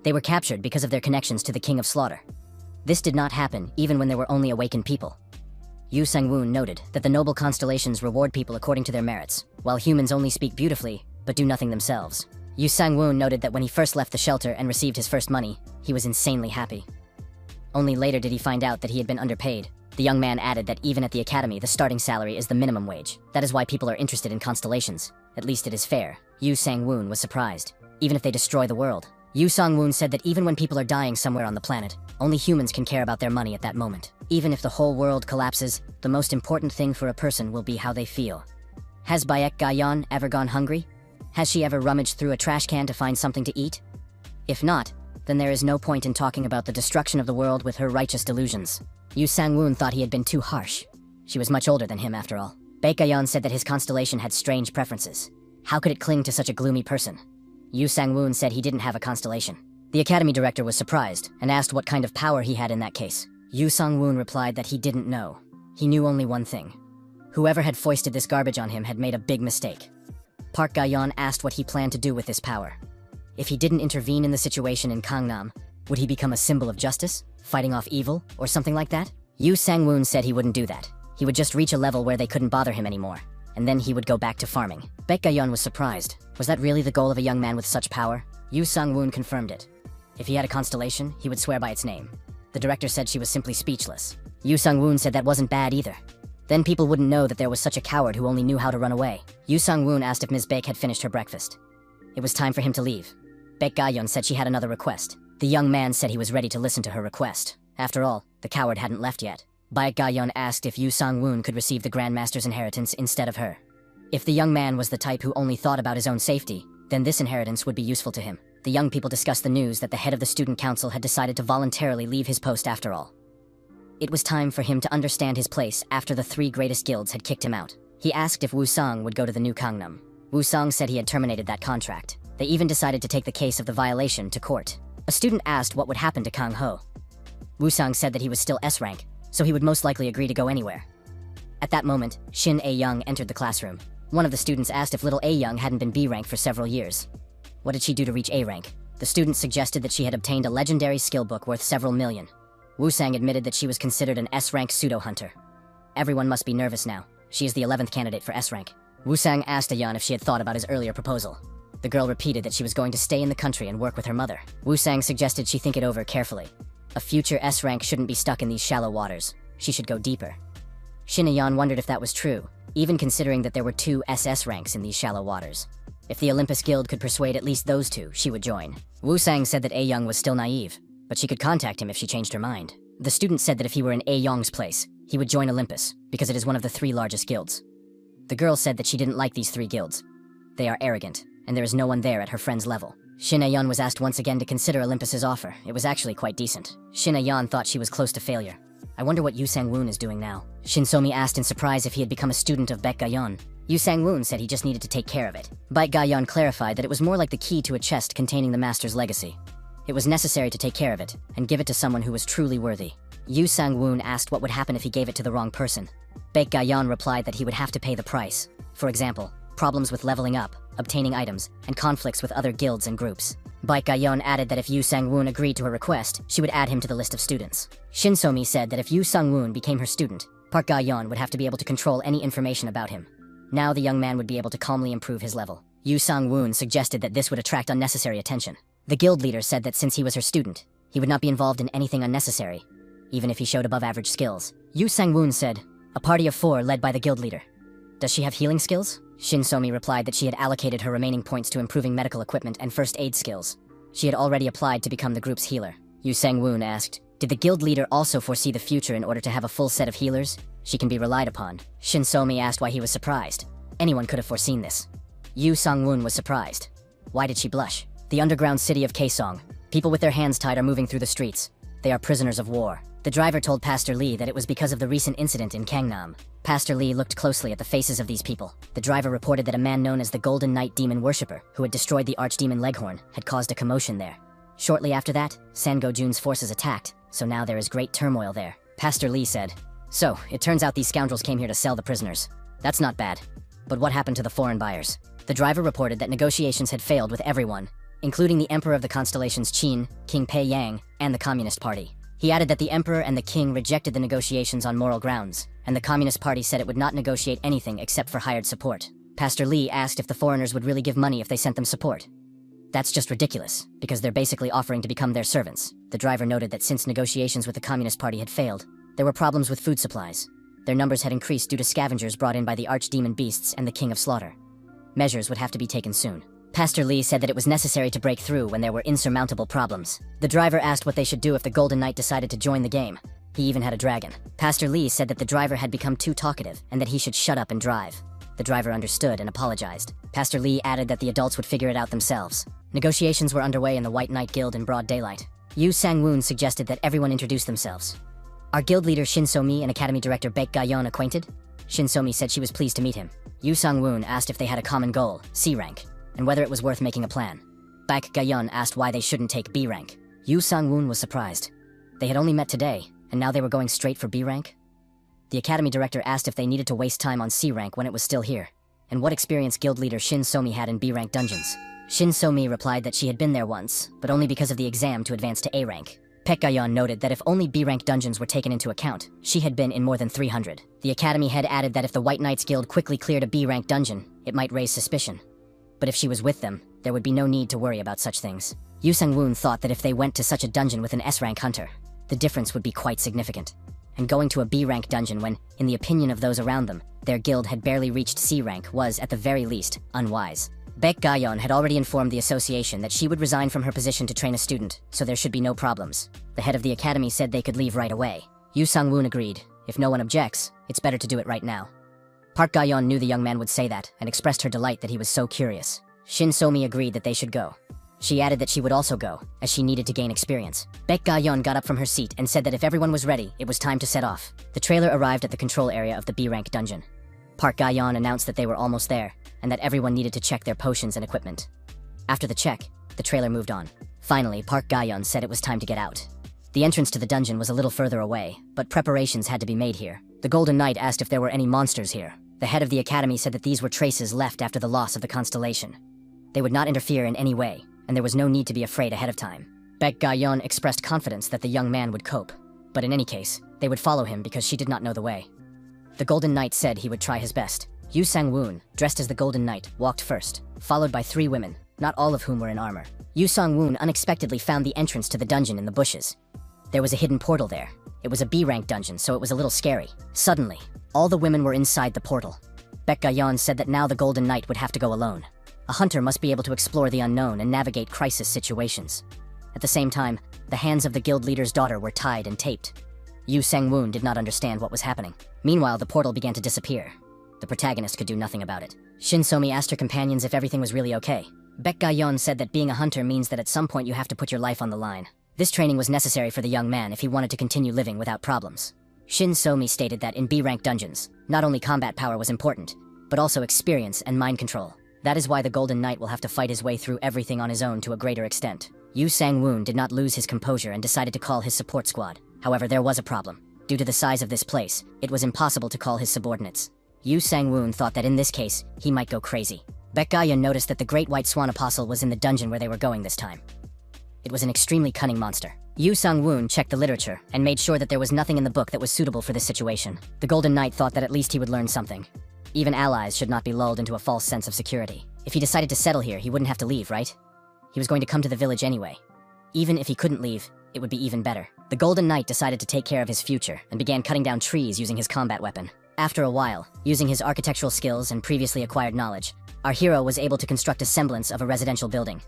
They were captured because of their connections to the King of Slaughter. This did not happen even when there were only awakened people. Yu Sang-woon noted that the noble constellations reward people according to their merits, while humans only speak beautifully, but do nothing themselves. Yu Sang-woon noted that when he first left the shelter and received his first money, he was insanely happy. Only later did he find out that he had been underpaid. The young man added that even at the academy, the starting salary is the minimum wage. That is why people are interested in constellations. At least it is fair. Yu Sang-woon was surprised. Even if they destroy the world. Yu Sang-woon said that even when people are dying somewhere on the planet, only humans can care about their money at that moment. Even if the whole world collapses, the most important thing for a person will be how they feel. Has Baek Ga-yeon ever gone hungry? Has she ever rummaged through a trash can to find something to eat? If not, then there is no point in talking about the destruction of the world with her righteous delusions. Yu Sang-woon thought he had been too harsh. She was much older than him, after all. Baekgayeon said that his constellation had strange preferences. How could it cling to such a gloomy person? Yu Sang-woon said he didn't have a constellation. The academy director was surprised and asked what kind of power he had in that case. Yu Sang-woon replied that he didn't know. He knew only one thing. Whoever had foisted this garbage on him had made a big mistake. Park Ga-yeon asked what he planned to do with this power. If he didn't intervene in the situation in Gangnam, would he become a symbol of justice, fighting off evil, or something like that? Yu Sang-woon said he wouldn't do that. He would just reach a level where they couldn't bother him anymore, and then he would go back to farming. Baekgayeon was surprised. Was that really the goal of a young man with such power? Yu Sang-woon confirmed it. If he had a constellation, he would swear by its name. The director said she was simply speechless. Yu Sang-woon said that wasn't bad either. Then people wouldn't know that there was such a coward who only knew how to run away. Yu Sang-woon asked if Ms. Baek had finished her breakfast. It was time for him to leave. Baekgayeon said she had another request. The young man said he was ready to listen to her request. After all, the coward hadn't left yet. Baekgayeon asked if Yu Sang-woon could receive the Grandmaster's inheritance instead of her. If the young man was the type who only thought about his own safety, then this inheritance would be useful to him. The young people discussed the news that the head of the student council had decided to voluntarily leave his post after all. It was time for him to understand his place after the 3 greatest guilds had kicked him out. He asked if Woo-sung would go to the new Gangnam. Woo-sung said he had terminated that contract. They even decided to take the case of the violation to court. A student asked what would happen to Kang Ho. Woo-sung said that he was still S rank, so he would most likely agree to go anywhere. At that moment, Shin A-young entered the classroom. One of the students asked if little A-young hadn't been B rank for several years. What did she do to reach A rank? The student suggested that she had obtained a legendary skill book worth several million. Woo-sang admitted that she was considered an S-rank pseudo-hunter. Everyone must be nervous now. She is the 11th candidate for S-rank. Woo-sang asked A-yeon if she had thought about his earlier proposal. The girl repeated that she was going to stay in the country and work with her mother. Woo-sang suggested she think it over carefully. A future S-rank shouldn't be stuck in these shallow waters. She should go deeper. Shin A-yeon wondered if that was true, even considering that there were 2 SS ranks in these shallow waters. If the Olympus Guild could persuade at least those 2, she would join. Woo-sang said that A-young was still naive, but she could contact him if she changed her mind. The student said that if he were in A-young's place, he would join Olympus, because it is one of the 3 largest guilds. The girl said that she didn't like these 3 guilds. They are arrogant, and there is no one there at her friend's level. Shin A-yeon was asked once again to consider Olympus's offer. It was actually quite decent. Shin A-yeon thought she was close to failure. I wonder what Yu Sang-woon is doing now. Shin So-mi asked in surprise if he had become a student of Baekgayeon. Yu Sang-woon said he just needed to take care of it. Baekgayeon clarified that it was more like the key to a chest containing the master's legacy. It was necessary to take care of it, and give it to someone who was truly worthy. Yu Sang-woon asked what would happen if he gave it to the wrong person. Baekgayeon replied that he would have to pay the price. For example, problems with leveling up, obtaining items, and conflicts with other guilds and groups. Baekgayeon added that if Yu Sang-woon agreed to her request, she would add him to the list of students. Shin So-mi said that if Yu Sang-woon became her student, Park Ga-yeon would have to be able to control any information about him. Now the young man would be able to calmly improve his level. Yu Sang-woon suggested that this would attract unnecessary attention. The guild leader said that since he was her student, he would not be involved in anything unnecessary, even if he showed above-average skills. Yu Sang-woon said, a party of 4 led by the guild leader. Does she have healing skills? Shin So-mi replied that she had allocated her remaining points to improving medical equipment and first aid skills. She had already applied to become the group's healer. Yu Sang-woon asked, did the guild leader also foresee the future in order to have a full set of healers? She can be relied upon. Shin So-mi asked why he was surprised. Anyone could have foreseen this. Yu Sang-woon was surprised. Why did she blush? The underground city of Kaesong. People with their hands tied are moving through the streets. They are prisoners of war. The driver told Pastor Lee that it was because of the recent incident in Gangnam. Pastor Lee looked closely at the faces of these people. The driver reported that a man known as the Golden Knight Demon Worshipper, who had destroyed the Archdemon Leghorn, had caused a commotion there. Shortly after that, Sango-jun's forces attacked, so now there is great turmoil there. Pastor Lee said, so, it turns out these scoundrels came here to sell the prisoners. That's not bad. But what happened to the foreign buyers? The driver reported that negotiations had failed with everyone, including the Emperor of the Constellations Qin, King Pei Yang, and the Communist Party. He added that the Emperor and the King rejected the negotiations on moral grounds, and the Communist Party said it would not negotiate anything except for hired support. Pastor Lee asked if the foreigners would really give money if they sent them support. That's just ridiculous, because they're basically offering to become their servants. The driver noted that since negotiations with the Communist Party had failed, there were problems with food supplies. Their numbers had increased due to scavengers brought in by the Archdemon Beasts and the King of Slaughter. Measures would have to be taken soon. Pastor Lee said that it was necessary to break through when there were insurmountable problems. The driver asked what they should do if the Golden Knight decided to join the game. He even had a dragon. Pastor Lee said that the driver had become too talkative and that he should shut up and drive. The driver understood and apologized. Pastor Lee added that the adults would figure it out themselves. Negotiations were underway in the White Knight Guild in broad daylight. Yu Sang-woon suggested that everyone introduce themselves. Are guild leader Shin So-mi and academy director Baek Ga-yeon acquainted? Shin So-mi said she was pleased to meet him. Yu Sang-woon asked if they had a common goal, C rank, and whether it was worth making a plan. Baek Ga-yeon asked why they shouldn't take B rank. Yu Sang-woon was surprised. They had only met today, and now they were going straight for B rank? The academy director asked if they needed to waste time on C rank when it was still here, and what experience guild leader Shin So-mi had in B rank dungeons. Shin So-mi replied that she had been there once, but only because of the exam to advance to A rank. Baek Ga-yeon noted that if only B rank dungeons were taken into account, she had been in more than 300. The academy head added that if the White Knights Guild quickly cleared a B rank dungeon, it might raise suspicion. But if she was with them, there would be no need to worry about such things. Yu Sang-woon thought that if they went to such a dungeon with an S rank hunter, the difference would be quite significant. And going to a B rank dungeon when, in the opinion of those around them, their guild had barely reached C rank was, at the very least, unwise. Baek Ga-yeon had already informed the association that she would resign from her position to train a student, so there should be no problems. The head of the academy said they could leave right away. Yu Sang-woon agreed. If no one objects, it's better to do it right now. Park Ga-yeon knew the young man would say that, and expressed her delight that he was so curious. Shin So-mi agreed that they should go. She added that she would also go, as she needed to gain experience. Baek Ga-yeon got up from her seat and said that if everyone was ready, it was time to set off. The trailer arrived at the control area of the B-rank dungeon. Park Ga-yeon announced that they were almost there, and that everyone needed to check their potions and equipment. After the check, the trailer moved on. Finally, Park Ga-yeon said it was time to get out. The entrance to the dungeon was a little further away, but preparations had to be made here. The Golden Knight asked if there were any monsters here. The head of the academy said that these were traces left after the loss of the constellation. They would not interfere in any way, and there was no need to be afraid ahead of time. Baek Ga-yeon expressed confidence that the young man would cope, but in any case, they would follow him because she did not know the way. The Golden Knight said he would try his best. Yu Sang-woon, dressed as the Golden Knight, walked first, followed by 3 women, not all of whom were in armor. Yu Sang-woon unexpectedly found the entrance to the dungeon in the bushes. There was a hidden portal there. It was a B-rank dungeon, so it was a little scary. Suddenly, all the women were inside the portal. Baek Ga-yeon said that now the Golden Knight would have to go alone. A hunter must be able to explore the unknown and navigate crisis situations. At the same time, the hands of the guild leader's daughter were tied and taped. Yu Sang-woon did not understand what was happening. Meanwhile, the portal began to disappear. The protagonist could do nothing about it. Shin So-mi asked her companions if everything was really okay. Baek Ga-yeon said that being a hunter means that at some point you have to put your life on the line. This training was necessary for the young man if he wanted to continue living without problems. Shin So-mi stated that in B-rank dungeons, not only combat power was important, but also experience and mind control. That is why the Golden Knight will have to fight his way through everything on his own to a greater extent. Yu Sang-woon did not lose his composure and decided to call his support squad. However, there was a problem. Due to the size of this place, it was impossible to call his subordinates. Yu Sang-woon thought that in this case, he might go crazy. Baek Ga-yeon noticed that the Great White Swan Apostle was in the dungeon where they were going this time. It was an extremely cunning monster. Yu Sang-woon checked the literature and made sure that there was nothing in the book that was suitable for this situation. The Golden Knight thought that at least he would learn something. Even allies should not be lulled into a false sense of security. If he decided to settle here, he wouldn't have to leave, right? He was going to come to the village anyway. Even if he couldn't leave, it would be even better. The Golden Knight decided to take care of his future and began cutting down trees using his combat weapon. After a while, using his architectural skills and previously acquired knowledge, our hero was able to construct a semblance of a residential building.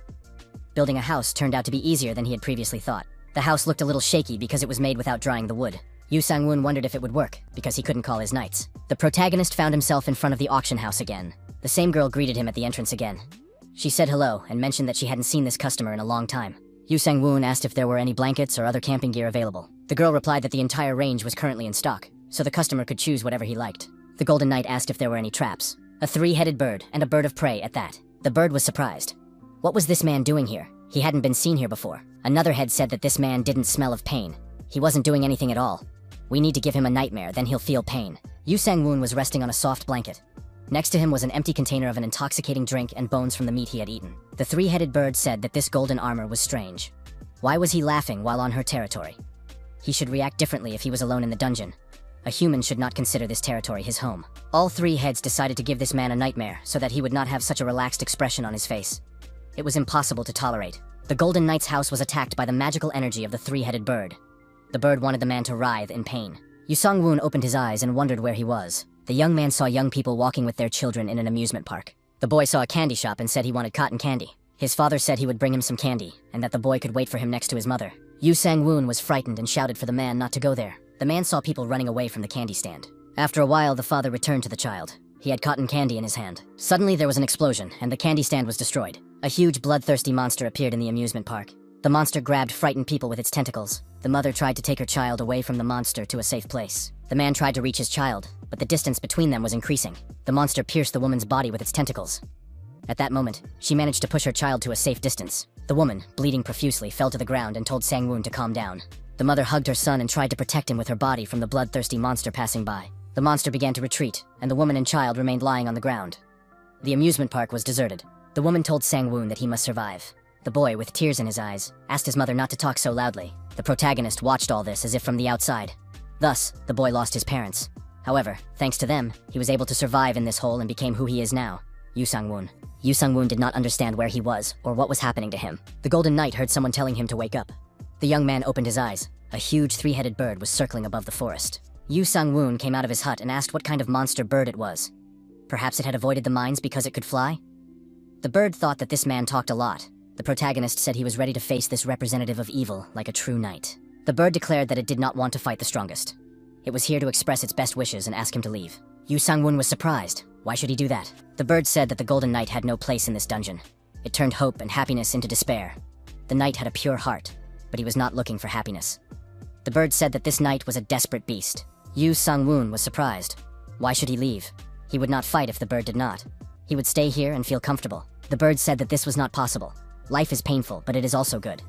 Building a house turned out to be easier than he had previously thought. The house looked a little shaky because it was made without drying the wood. Yu Sang-woon wondered if it would work, because he couldn't call his knights. The protagonist found himself in front of the auction house again. The same girl greeted him at the entrance again. She said hello and mentioned that she hadn't seen this customer in a long time. Yu Sang-woon asked if there were any blankets or other camping gear available. The girl replied that the entire range was currently in stock, so the customer could choose whatever he liked. The Golden Knight asked if there were any traps. A 3-headed bird, and a bird of prey at that. The bird was surprised. What was this man doing here? He hadn't been seen here before. Another head said that this man didn't smell of pain. He wasn't doing anything at all. We need to give him a nightmare, then he'll feel pain. Yu Sang-woon was resting on a soft blanket. Next to him was an empty container of an intoxicating drink and bones from the meat he had eaten. The 3-headed bird said that this golden armor was strange. Why was he laughing while on her territory? He should react differently if he was alone in the dungeon. A human should not consider this territory his home. All 3 heads decided to give this man a nightmare so that he would not have such a relaxed expression on his face. It was impossible to tolerate. The Golden Knight's house was attacked by the magical energy of the 3-headed bird. The bird wanted the man to writhe in pain. Yu Sang-woon opened his eyes and wondered where he was. The young man saw young people walking with their children in an amusement park. The boy saw a candy shop and said he wanted cotton candy. His father said he would bring him some candy, and that the boy could wait for him next to his mother. Yu Sang-woon was frightened and shouted for the man not to go there. The man saw people running away from the candy stand. After a while, the father returned to the child. He had cotton candy in his hand. Suddenly there was an explosion, and the candy stand was destroyed. A huge bloodthirsty monster appeared in the amusement park. The monster grabbed frightened people with its tentacles. The mother tried to take her child away from the monster to a safe place. The man tried to reach his child, but the distance between them was increasing. The monster pierced the woman's body with its tentacles. At that moment, she managed to push her child to a safe distance. The woman, bleeding profusely, fell to the ground and told Sang-woon to calm down. The mother hugged her son and tried to protect him with her body from the bloodthirsty monster passing by. The monster began to retreat, and the woman and child remained lying on the ground. The amusement park was deserted. The woman told Sang-woon that he must survive. The boy, with tears in his eyes, asked his mother not to talk so loudly. The protagonist watched all this as if from the outside. Thus, the boy lost his parents. However, thanks to them, he was able to survive in this hole and became who he is now, Yu Sang-woon. Yu Sang-woon did not understand where he was or what was happening to him. The Golden Knight heard someone telling him to wake up. The young man opened his eyes. A huge three-headed bird was circling above the forest. Yu Sang-woon came out of his hut and asked what kind of monster bird it was. Perhaps it had avoided the mines because it could fly? The bird thought that this man talked a lot. The protagonist said he was ready to face this representative of evil like a true knight. The bird declared that it did not want to fight the strongest. It was here to express its best wishes and ask him to leave. Yu Sang-woon was surprised. Why should he do that? The bird said that the Golden Knight had no place in this dungeon. It turned hope and happiness into despair. The knight had a pure heart, but he was not looking for happiness. The bird said that this knight was a desperate beast. Yu Sang-woon was surprised. Why should he leave? He would not fight if the bird did not. He would stay here and feel comfortable. The bird said that this was not possible. Life is painful, but it is also good.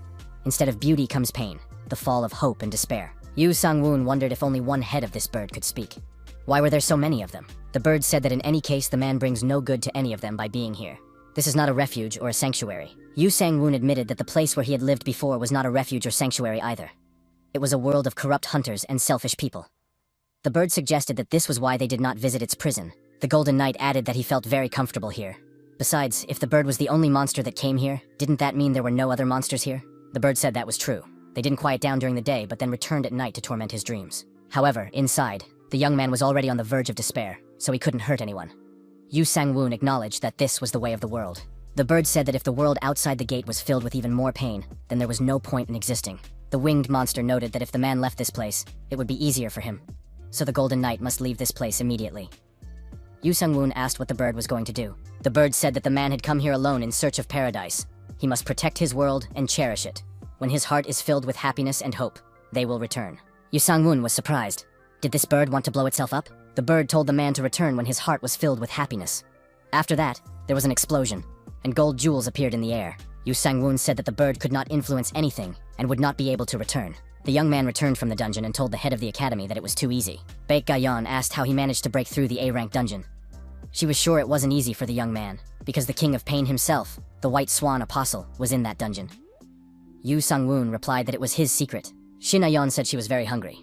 Instead of beauty comes pain, the fall of hope and despair. Yu Sang-woon wondered if only one head of this bird could speak. Why were there so many of them? The bird said that in any case the man brings no good to any of them by being here. This is not a refuge or a sanctuary. Yu Sang-woon admitted that the place where he had lived before was not a refuge or sanctuary either. It was a world of corrupt hunters and selfish people. The bird suggested that this was why they did not visit its prison. The Golden Knight added that he felt very comfortable here. Besides, if the bird was the only monster that came here, didn't that mean there were no other monsters here? The bird said that was true. They didn't quiet down during the day, but then returned at night to torment his dreams. However, inside, the young man was already on the verge of despair, so he couldn't hurt anyone. Yu Sang-woon acknowledged that this was the way of the world. The bird said that if the world outside the gate was filled with even more pain, then there was no point in existing. The winged monster noted that if the man left this place, it would be easier for him. So the Golden Knight must leave this place immediately. Yu Sang-woon asked what the bird was going to do. The bird said that the man had come here alone in search of paradise. He must protect his world and cherish it. When his heart is filled with happiness and hope, they will return. Yu Sang-woon was surprised. Did this bird want to blow itself up? The bird told the man to return when his heart was filled with happiness. After that, there was an explosion, and gold jewels appeared in the air. Yu Sang-woon said that the bird could not influence anything and would not be able to return. The young man returned from the dungeon and told the head of the academy that it was too easy. Baek Ga-yeon asked how he managed to break through the A-rank dungeon. She was sure it wasn't easy for the young man, because the King of Pain himself, the White Swan Apostle, was in that dungeon. Yu Sang-woon replied that it was his secret. Shin Ayeon said she was very hungry.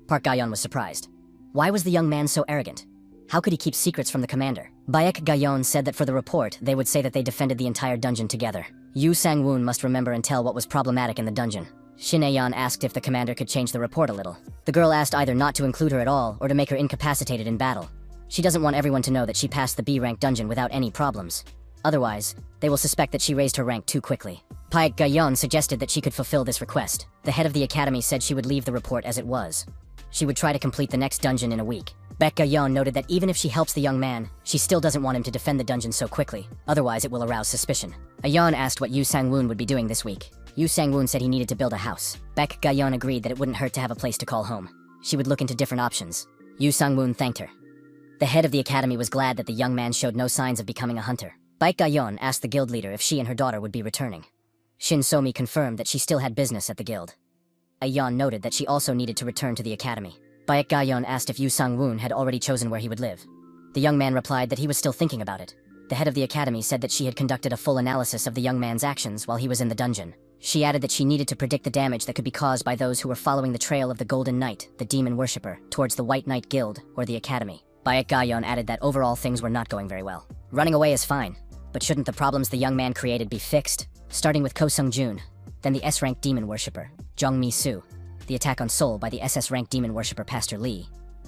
Park Ga-yeon was surprised. Why was the young man so arrogant? How could he keep secrets from the commander? Baek Ga-yeon said that for the report, they would say that they defended the entire dungeon together. Yu Sang-woon must remember and tell what was problematic in the dungeon. Shin Ayeon asked if the commander could change the report a little. The girl asked either not to include her at all or to make her incapacitated in battle. She doesn't want everyone to know that she passed the B-rank dungeon without any problems. Otherwise, they will suspect that she raised her rank too quickly. Paek Ga-yeon suggested that she could fulfill this request. The head of the academy said she would leave the report as it was. She would try to complete the next dungeon in a week. Baek Ga-yeon noted that even if she helps the young man, she still doesn't want him to defend the dungeon so quickly, otherwise it will arouse suspicion. Ayeon asked what Yu Sang-woon would be doing this week. Yu Sang-woon said he needed to build a house. Baek Ga-yeon agreed that it wouldn't hurt to have a place to call home. She would look into different options. Yu Sang-woon thanked her. The head of the academy was glad that the young man showed no signs of becoming a hunter. Baek Ga-yeon asked the guild leader if she and her daughter would be returning. Shin So-mi confirmed that she still had business at the guild. Ayeon noted that she also needed to return to the academy. Baek Ga-yeon asked if Yu Sang-woon had already chosen where he would live. The young man replied that he was still thinking about it. The head of the academy said that she had conducted a full analysis of the young man's actions while he was in the dungeon. She added that she needed to predict the damage that could be caused by those who were following the trail of the Golden Knight, the demon worshipper, towards the White Knight Guild or the academy. Baek Ga-yeon added that overall things were not going very well. Running away is fine, but shouldn't the problems the young man created be fixed? Starting with Ko Sung-jun, then the S-rank demon worshipper, Jong Mi-soo, the attack on Seoul by the SS-rank demon worshipper Pastor Lee,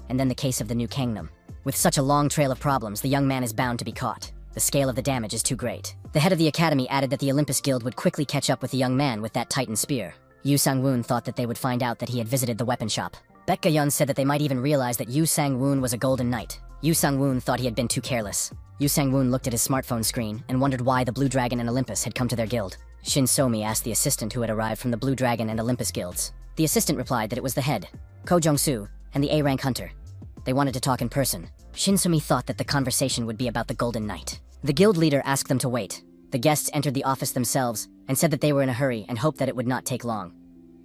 and then the case of the new Gangnam. With such a long trail of problems, the young man is bound to be caught. The scale of the damage is too great. The head of the academy added that the Olympus Guild would quickly catch up with the young man with that Titan spear. Yu Sang-woon thought that they would find out that he had visited the weapon shop. Baek Ga-yeon said that they might even realize that Yu Sang-woon was a Golden Knight. Yu Sang-woon thought he had been too careless. Yu Sang-woon looked at his smartphone screen and wondered why the Blue Dragon and Olympus had come to their guild. Shin So-mi asked the assistant who had arrived from the Blue Dragon and Olympus guilds. The assistant replied that it was the head, Ko Jong-soo, and the A-rank hunter. They wanted to talk in person. Shin So-mi thought that the conversation would be about the Golden Knight. The guild leader asked them to wait. The guests entered the office themselves and said that they were in a hurry and hoped that it would not take long.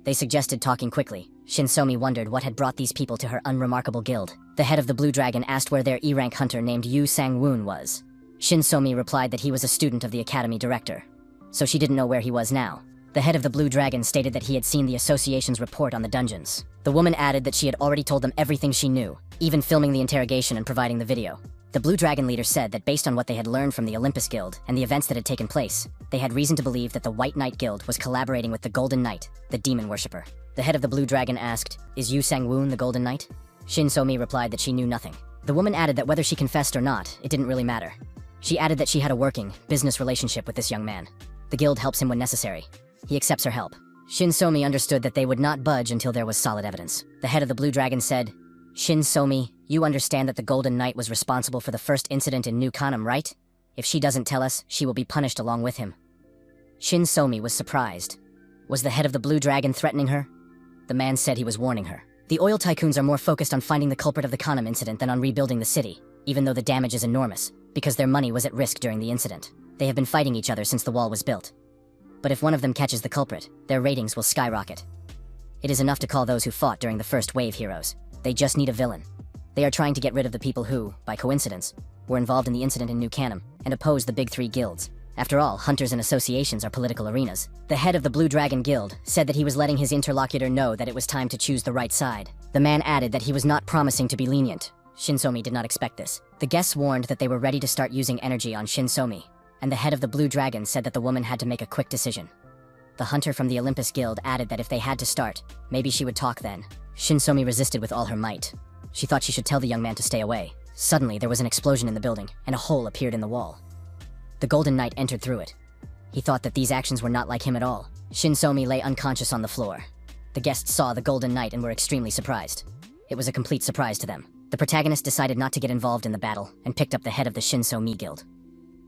They suggested talking quickly. Shin So-mi wondered what had brought these people to her unremarkable guild. The head of the Blue Dragon asked where their E-rank hunter named Yu Sang-woon was. Shin So-mi replied that he was a student of the academy director, so she didn't know where he was now. The head of the Blue Dragon stated that he had seen the association's report on the dungeons. The woman added that she had already told them everything she knew, even filming the interrogation and providing the video. The Blue Dragon leader said that based on what they had learned from the Olympus Guild and the events that had taken place, they had reason to believe that the White Knight Guild was collaborating with the Golden Knight, the demon worshipper. The head of the Blue Dragon asked, "Is Yu Sang-woon the Golden Knight?" Shin So-mi replied that she knew nothing. The woman added that whether she confessed or not, it didn't really matter. She added that she had a working, business relationship with this young man. The guild helps him when necessary. He accepts her help. Shin So-mi understood that they would not budge until there was solid evidence. The head of the Blue Dragon said, "Shin So-mi, you understand that the Golden Knight was responsible for the first incident in New Kanam, right? If she doesn't tell us, she will be punished along with him." Shin So-mi was surprised. Was the head of the Blue Dragon threatening her? The man said he was warning her. The oil tycoons are more focused on finding the culprit of the Kanam incident than on rebuilding the city, even though the damage is enormous, because their money was at risk during the incident. They have been fighting each other since the wall was built. But if one of them catches the culprit, their ratings will skyrocket. It is enough to call those who fought during the first wave heroes. They just need a villain. They are trying to get rid of the people who, by coincidence, were involved in the incident in New Kanam and oppose the big three guilds. After all, hunters and associations are political arenas. The head of the Blue Dragon Guild said that he was letting his interlocutor know that it was time to choose the right side. The man added that he was not promising to be lenient. Shin So-mi did not expect this. The guests warned that they were ready to start using energy on Shin So-mi, and the head of the Blue Dragon said that the woman had to make a quick decision. The hunter from the Olympus Guild added that if they had to start, maybe she would talk then. Shin So-mi resisted with all her might. She thought she should tell the young man to stay away. Suddenly, there was an explosion in the building, and a hole appeared in the wall. The Golden Knight entered through it. He thought that these actions were not like him at all. Shin So-mi lay unconscious on the floor. The guests saw the Golden Knight and were extremely surprised. It was a complete surprise to them. The protagonist decided not to get involved in the battle and picked up the head of the Shin So-mi Guild.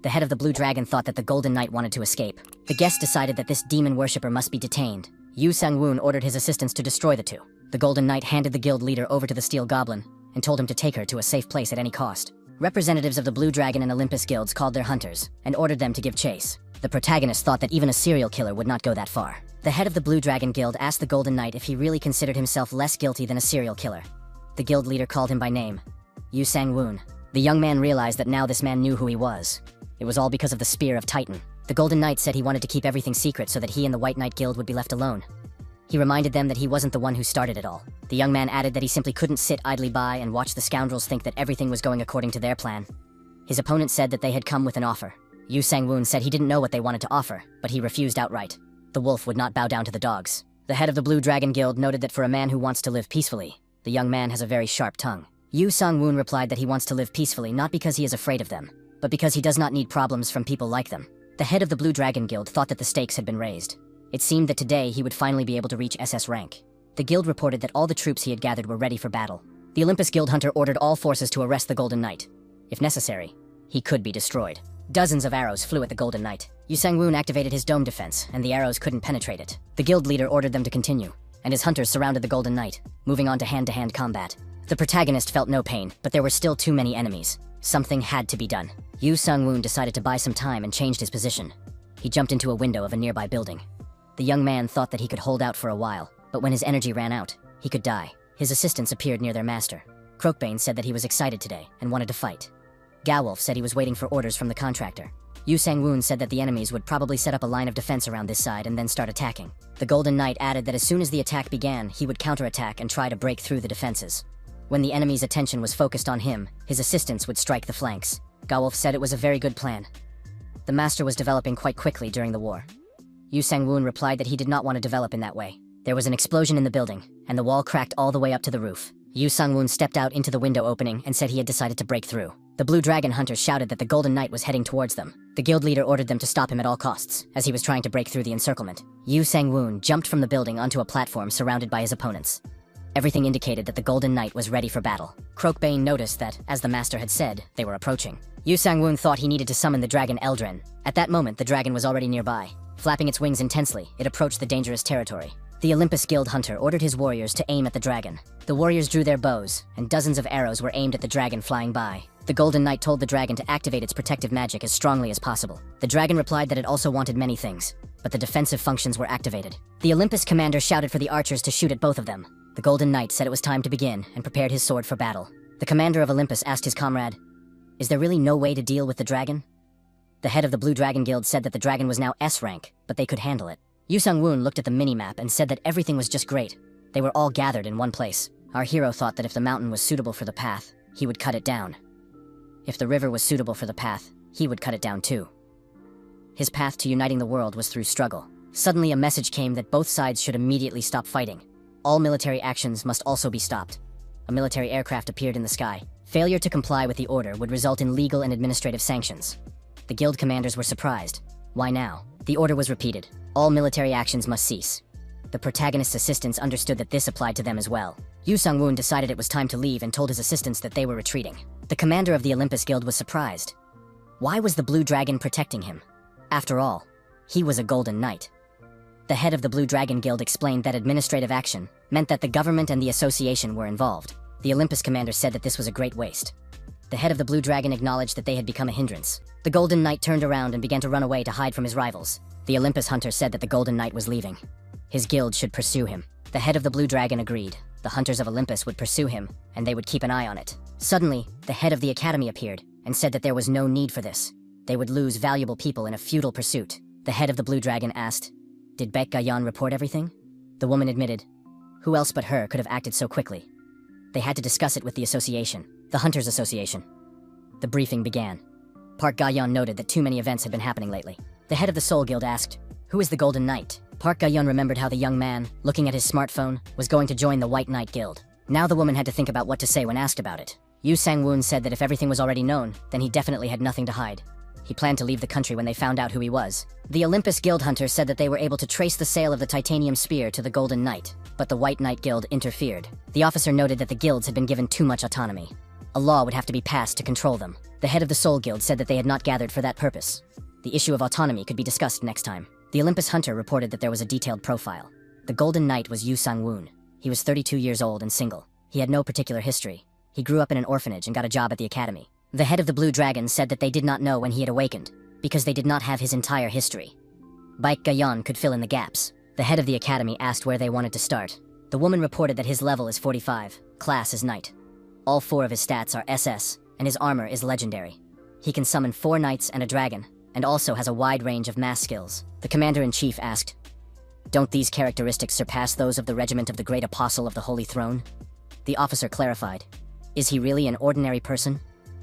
The head of the Blue Dragon thought that the Golden Knight wanted to escape. The guests decided that this demon worshipper must be detained. Yu Sang-woon ordered his assistants to destroy the two. The Golden Knight handed the guild leader over to the Steel Goblin and told him to take her to a safe place at any cost. Representatives of the Blue Dragon and Olympus guilds called their hunters and ordered them to give chase. The protagonist thought that even a serial killer would not go that far. The head of the Blue Dragon Guild asked the Golden Knight if he really considered himself less guilty than a serial killer. The guild leader called him by name, Yu Sang-woon. The young man realized that now this man knew who he was. It was all because of the Spear of Titan. The Golden Knight said he wanted to keep everything secret so that he and the White Knight Guild would be left alone. He reminded them that he wasn't the one who started it all. The young man added that he simply couldn't sit idly by and watch the scoundrels think that everything was going according to their plan. His opponent said that they had come with an offer. Yu Sang-woon said he didn't know what they wanted to offer, but he refused outright. The wolf would not bow down to the dogs. The head of the Blue Dragon Guild noted that for a man who wants to live peacefully, the young man has a very sharp tongue. Yu Sang-woon replied that he wants to live peacefully not because he is afraid of them, but because he does not need problems from people like them. The head of the Blue Dragon Guild thought that the stakes had been raised. It seemed that today he would finally be able to reach SS rank. The guild reported that all the troops he had gathered were ready for battle. The Olympus Guild hunter ordered all forces to arrest the Golden Knight. If necessary, he could be destroyed. Dozens of arrows flew at the Golden Knight. Yu Sang-woon activated his dome defense, and the arrows couldn't penetrate it. The guild leader ordered them to continue, and his hunters surrounded the Golden Knight, moving on to hand-to-hand combat. The protagonist felt no pain, but there were still too many enemies. Something had to be done. Yu Sang-woon decided to buy some time and changed his position. He jumped into a window of a nearby building. The young man thought that he could hold out for a while, but when his energy ran out, he could die. His assistants appeared near their master. Croakbane said that he was excited today and wanted to fight. Gawolf said he was waiting for orders from the contractor. Yu Sang-woon said that the enemies would probably set up a line of defense around this side and then start attacking. The Golden Knight added that as soon as the attack began, he would counterattack and try to break through the defenses. When the enemy's attention was focused on him, his assistants would strike the flanks. Gawolf said it was a very good plan. The master was developing quite quickly during the war. Yu Sang-woon replied that he did not want to develop in that way. There was an explosion in the building, and the wall cracked all the way up to the roof. Yu Sang-woon stepped out into the window opening and said he had decided to break through. The Blue Dragon hunters shouted that the Golden Knight was heading towards them. The guild leader ordered them to stop him at all costs, as he was trying to break through the encirclement. Yu Sang-woon jumped from the building onto a platform surrounded by his opponents. Everything indicated that the Golden Knight was ready for battle. Croakbane noticed that, as the master had said, they were approaching. Yu Sang-woon thought he needed to summon the dragon Eldrin. At that moment, the dragon was already nearby. Flapping its wings intensely, it approached the dangerous territory. The Olympus Guild hunter ordered his warriors to aim at the dragon. The warriors drew their bows, and dozens of arrows were aimed at the dragon flying by. The Golden Knight told the dragon to activate its protective magic as strongly as possible. The dragon replied that it also wanted many things, but the defensive functions were activated. The Olympus commander shouted for the archers to shoot at both of them. The Golden Knight said it was time to begin and prepared his sword for battle. The commander of Olympus asked his comrade, "Is there really no way to deal with the dragon?" The head of the Blue Dragon Guild said that the dragon was now S rank, but they could handle it. Yu Sung-woon looked at the mini-map and said that everything was just great. They were all gathered in one place. Our hero thought that if the mountain was suitable for the path, he would cut it down. If the river was suitable for the path, he would cut it down too. His path to uniting the world was through struggle. Suddenly a message came that both sides should immediately stop fighting. All military actions must also be stopped. A military aircraft appeared in the sky. Failure to comply with the order would result in legal and administrative sanctions. The guild commanders were surprised. Why now? The order was repeated. All military actions must cease. The protagonist's assistants understood that this applied to them as well. Yu Sung-woon decided it was time to leave and told his assistants that they were retreating. The commander of the Olympus Guild was surprised. Why was the Blue Dragon protecting him? After all, he was a Golden Knight. The head of the Blue Dragon Guild explained that administrative action meant that the government and the association were involved. The Olympus commander said that this was a great waste. The head of the Blue Dragon acknowledged that they had become a hindrance. The Golden Knight turned around and began to run away to hide from his rivals. The Olympus hunter said that the Golden Knight was leaving. His guild should pursue him. The head of the Blue Dragon agreed. The hunters of Olympus would pursue him, and they would keep an eye on it. Suddenly, the head of the academy appeared and said that there was no need for this. They would lose valuable people in a futile pursuit. The head of the Blue Dragon asked, "Did Baek Gayan report everything?" The woman admitted. Who else but her could have acted so quickly? They had to discuss it with the association, the Hunters Association. The briefing began. Park Gayan noted that too many events had been happening lately. The head of the Soul Guild asked, "Who is the Golden Knight?" Park Gayan remembered how the young man, looking at his smartphone, was going to join the White Knight Guild. Now the woman had to think about what to say when asked about it. Yu Sang-woon said that if everything was already known, then he definitely had nothing to hide. He planned to leave the country when they found out who he was. The Olympus Guild hunters said that they were able to trace the sale of the titanium spear to the Golden Knight, but the White Knight Guild interfered. The officer noted that the guilds had been given too much autonomy. A law would have to be passed to control them. The head of the Soul Guild said that they had not gathered for that purpose. The issue of autonomy could be discussed next time. The Olympus hunter reported that there was a detailed profile. The Golden Knight was Yu Sang-woon. He was 32 years old and single. He had no particular history. He grew up in an orphanage and got a job at the academy. The head of the Blue Dragon said that they did not know when he had awakened, because they did not have his entire history. Baek Gayan could fill in the gaps. The head of the academy asked where they wanted to start. The woman reported that his level is 45, class is Knight. All 4 of his stats are SS, and his armor is legendary. He can summon 4 knights and a dragon, and also has a wide range of mass skills. The commander-in-chief asked, "Don't these characteristics surpass those of the regiment of the Great Apostle of the Holy Throne?" The officer clarified, "Is he really an ordinary person?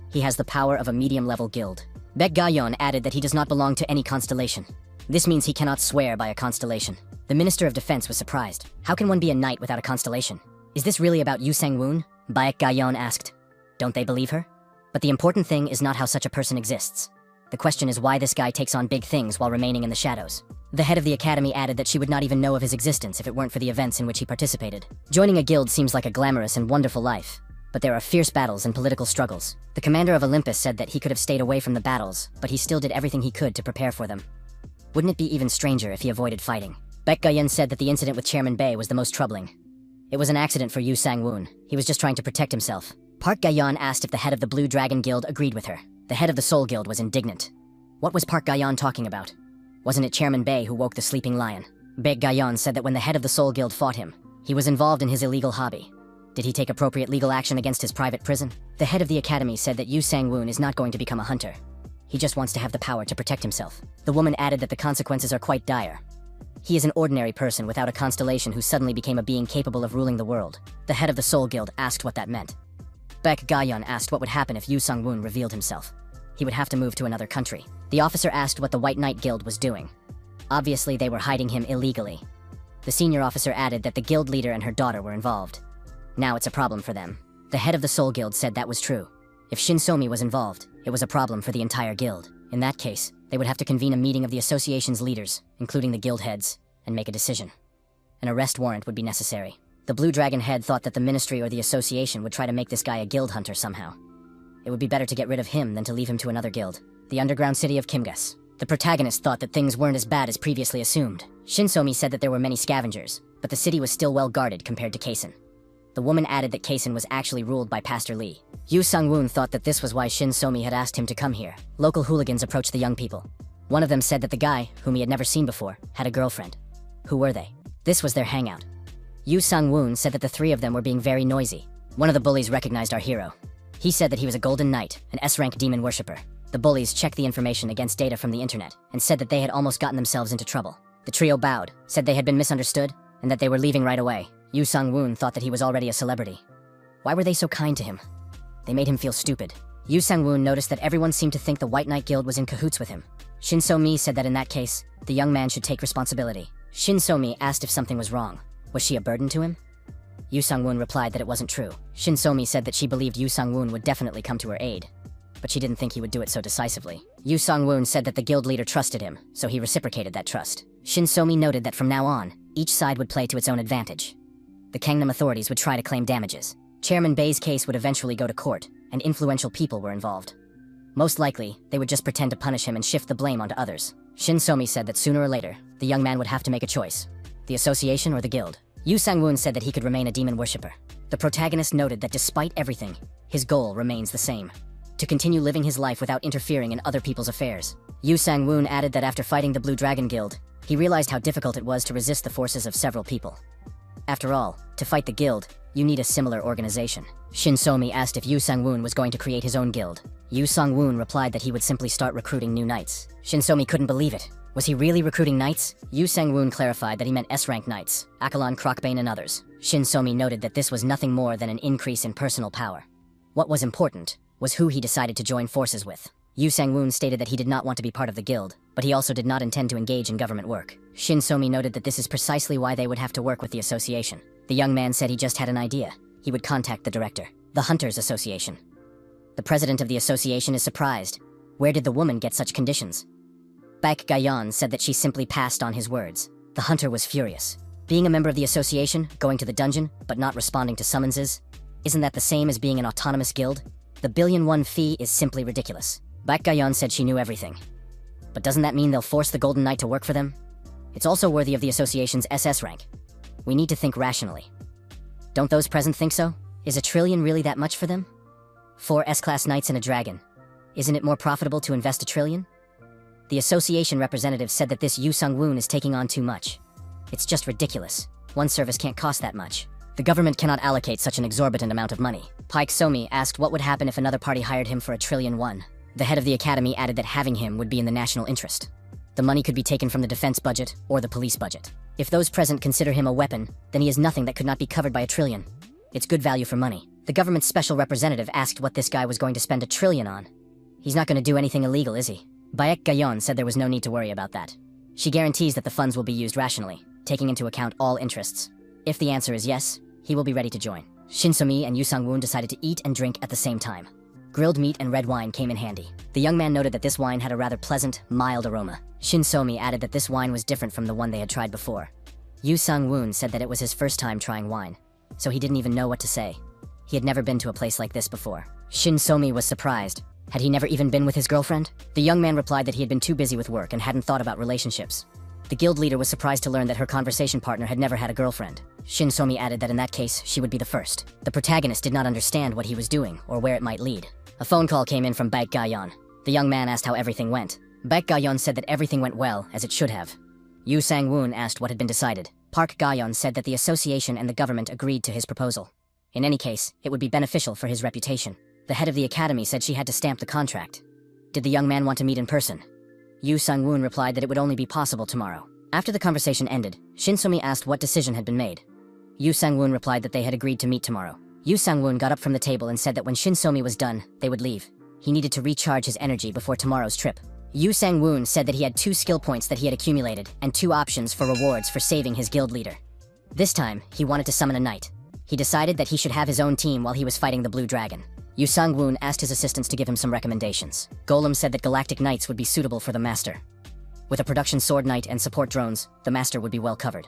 He has the power of a medium-level guild." Baek Gayan added that he does not belong to any constellation. This means he cannot swear by a constellation. The Minister of Defense was surprised. How can one be a knight without a constellation? Is this really about Yu Sang-woon? Baek Gayan asked. Don't they believe her? But the important thing is not how such a person exists. The question is why this guy takes on big things while remaining in the shadows. The head of the academy added that she would not even know of his existence if it weren't for the events in which he participated. Joining a guild seems like a glamorous and wonderful life, but there are fierce battles and political struggles. The commander of Olympus said that he could have stayed away from the battles, but he still did everything he could to prepare for them. Wouldn't it be even stranger if he avoided fighting? Baek Gayan said that the incident with Chairman Bei was the most troubling. It was an accident for Yu Sang-woon. He was just trying to protect himself. Park Gayan asked if the head of the Blue Dragon Guild agreed with her. The head of the Soul Guild was indignant. What was Park Gayan talking about? Wasn't it Chairman Bei who woke the sleeping lion? Baek Gayan said that when the head of the Soul Guild fought him, he was involved in his illegal hobby. Did he take appropriate legal action against his private prison? The head of the academy said that Yu Sang-woon is not going to become a hunter. He just wants to have the power to protect himself. The woman added that the consequences are quite dire. He is an ordinary person without a constellation who suddenly became a being capable of ruling the world. The head of the Soul Guild asked what that meant. Baek Gayan asked what would happen if Yu Sang-woon revealed himself. He would have to move to another country. The officer asked what the White Knight Guild was doing. Obviously, they were hiding him illegally. The senior officer added that the guild leader and her daughter were involved. Now it's a problem for them. The head of the Soul Guild said that was true. If Shinsomi was involved, it was a problem for the entire guild. In that case, they would have to convene a meeting of the association's leaders, including the guild heads, and make a decision. An arrest warrant would be necessary. The Blue Dragon head thought that the Ministry or the Association would try to make this guy a guild hunter somehow. It would be better to get rid of him than to leave him to another guild. The underground city of Kimgas. The protagonist thought that things weren't as bad as previously assumed. Shinsomi said that there were many scavengers, but the city was still well guarded compared to Kaisen. The woman added that Kaisen was actually ruled by Pastor Lee. Yu Sung-woon thought that this was why Shinsomi had asked him to come here. Local hooligans approached the young people. One of them said that the guy, whom he had never seen before, had a girlfriend. Who were they? This was their hangout. Yu Sung-woon said that the three of them were being very noisy. One of the bullies recognized our hero. He said that he was a Golden Knight, an S-rank demon worshipper. The bullies checked the information against data from the internet and said that they had almost gotten themselves into trouble. The trio bowed, said they had been misunderstood, and that they were leaving right away. Yu Sung-woon thought that he was already a celebrity. Why were they so kind to him? They made him feel stupid. Yu Sung-woon noticed that everyone seemed to think the White Knight Guild was in cahoots with him. Shin So-mi said that in that case, the young man should take responsibility. Shin So-mi asked if something was wrong. Was she a burden to him? Yu Sung-woon replied that it wasn't true. Shin So-mi said that she believed Yu Sung-woon would definitely come to her aid, but she didn't think he would do it so decisively. Yu Sung-woon said that the guild leader trusted him, so he reciprocated that trust. Shin So-mi noted that from now on, each side would play to its own advantage. The Gangnam authorities would try to claim damages. Chairman Bei's case would eventually go to court, and influential people were involved. Most likely, they would just pretend to punish him and shift the blame onto others. Shin So-mi said that sooner or later, the young man would have to make a choice. The association or the guild. Yu Sang-woon said that he could remain a demon worshipper. The protagonist noted that despite everything, his goal remains the same: to continue living his life without interfering in other people's affairs. Yu Sang-woon added that after fighting the Blue Dragon Guild, he realized how difficult it was to resist the forces of several people. After all, to fight the guild, you need a similar organization. Shin So-mi asked if Yu Sang-woon was going to create his own guild. Yu Sang-woon replied that he would simply start recruiting new knights. Shin So-mi couldn't believe it. Was he really recruiting knights? Yu Sang-woon clarified that he meant S-rank knights, Akalon, Crocbane, and others. Shin So-mi noted that this was nothing more than an increase in personal power. What was important was who he decided to join forces with. Yu Sang-woon stated that he did not want to be part of the guild, but he also did not intend to engage in government work. Shin So-mi noted that this is precisely why they would have to work with the association. The young man said he just had an idea. He would contact the director, the Hunters Association. The president of the association is surprised. Where did the woman get such conditions? Baek Gayeon said that she simply passed on his words. The hunter was furious. Being a member of the association, going to the dungeon, but not responding to summonses, isn't that the same as being an autonomous guild? The billion-won fee is simply ridiculous. Baek Gayeon said she knew everything. But doesn't that mean they'll force the Golden Knight to work for them? It's also worthy of the association's SS rank. We need to think rationally. Don't those present think so? Is $1 trillion really that much for them? 4 S-class knights and a dragon. Isn't it more profitable to invest $1 trillion? The association representative said that this Yu Sung-woon is taking on too much. It's just ridiculous. One service can't cost that much. The government cannot allocate such an exorbitant amount of money. Paik So-mi asked what would happen if another party hired him for $1 trillion. The head of the academy added that having him would be in the national interest. The money could be taken from the defense budget or the police budget. If those present consider him a weapon, then he is nothing that could not be covered by $1 trillion. It's good value for money. The government's special representative asked what this guy was going to spend $1 trillion on. He's not going to do anything illegal, is he? Baek Gayeon said there was no need to worry about that. She guarantees that the funds will be used rationally, taking into account all interests. If the answer is yes, he will be ready to join. Shin So-mi and Yu Sang-woon decided to eat and drink at the same time. Grilled meat and red wine came in handy. The young man noted that this wine had a rather pleasant, mild aroma. Shin So-mi added that this wine was different from the one they had tried before. Yu Sang-woon said that it was his first time trying wine, so he didn't even know what to say. He had never been to a place like this before. Shin So-mi was surprised. Had he never even been with his girlfriend? The young man replied that he had been too busy with work and hadn't thought about relationships. The guild leader was surprised to learn that her conversation partner had never had a girlfriend. Shin So-mi added that in that case, she would be the first. The protagonist did not understand what he was doing or where it might lead. A phone call came in from Baek Gayeon. The young man asked how everything went. Baek Gayeon said that everything went well, as it should have. Yu Sang-woon asked what had been decided. Park Gayeon said that the association and the government agreed to his proposal. In any case, it would be beneficial for his reputation. The head of the academy said she had to stamp the contract. Did the young man want to meet in person? Yu Sang-woon replied that it would only be possible tomorrow. After the conversation ended, Shin So-mi asked what decision had been made. Yu Sang-woon replied that they had agreed to meet tomorrow. Yu Sang-woon got up from the table and said that when Shin So-mi was done, they would leave. He needed to recharge his energy before tomorrow's trip. Yu Sang-woon said that he had 2 skill points that he had accumulated and 2 options for rewards for saving his guild leader. This time, he wanted to summon a knight. He decided that he should have his own team while he was fighting the Blue Dragon. Yu Sang-woon asked his assistants to give him some recommendations. Golem said that Galactic Knights would be suitable for the Master. With a production sword knight and support drones, the Master would be well covered.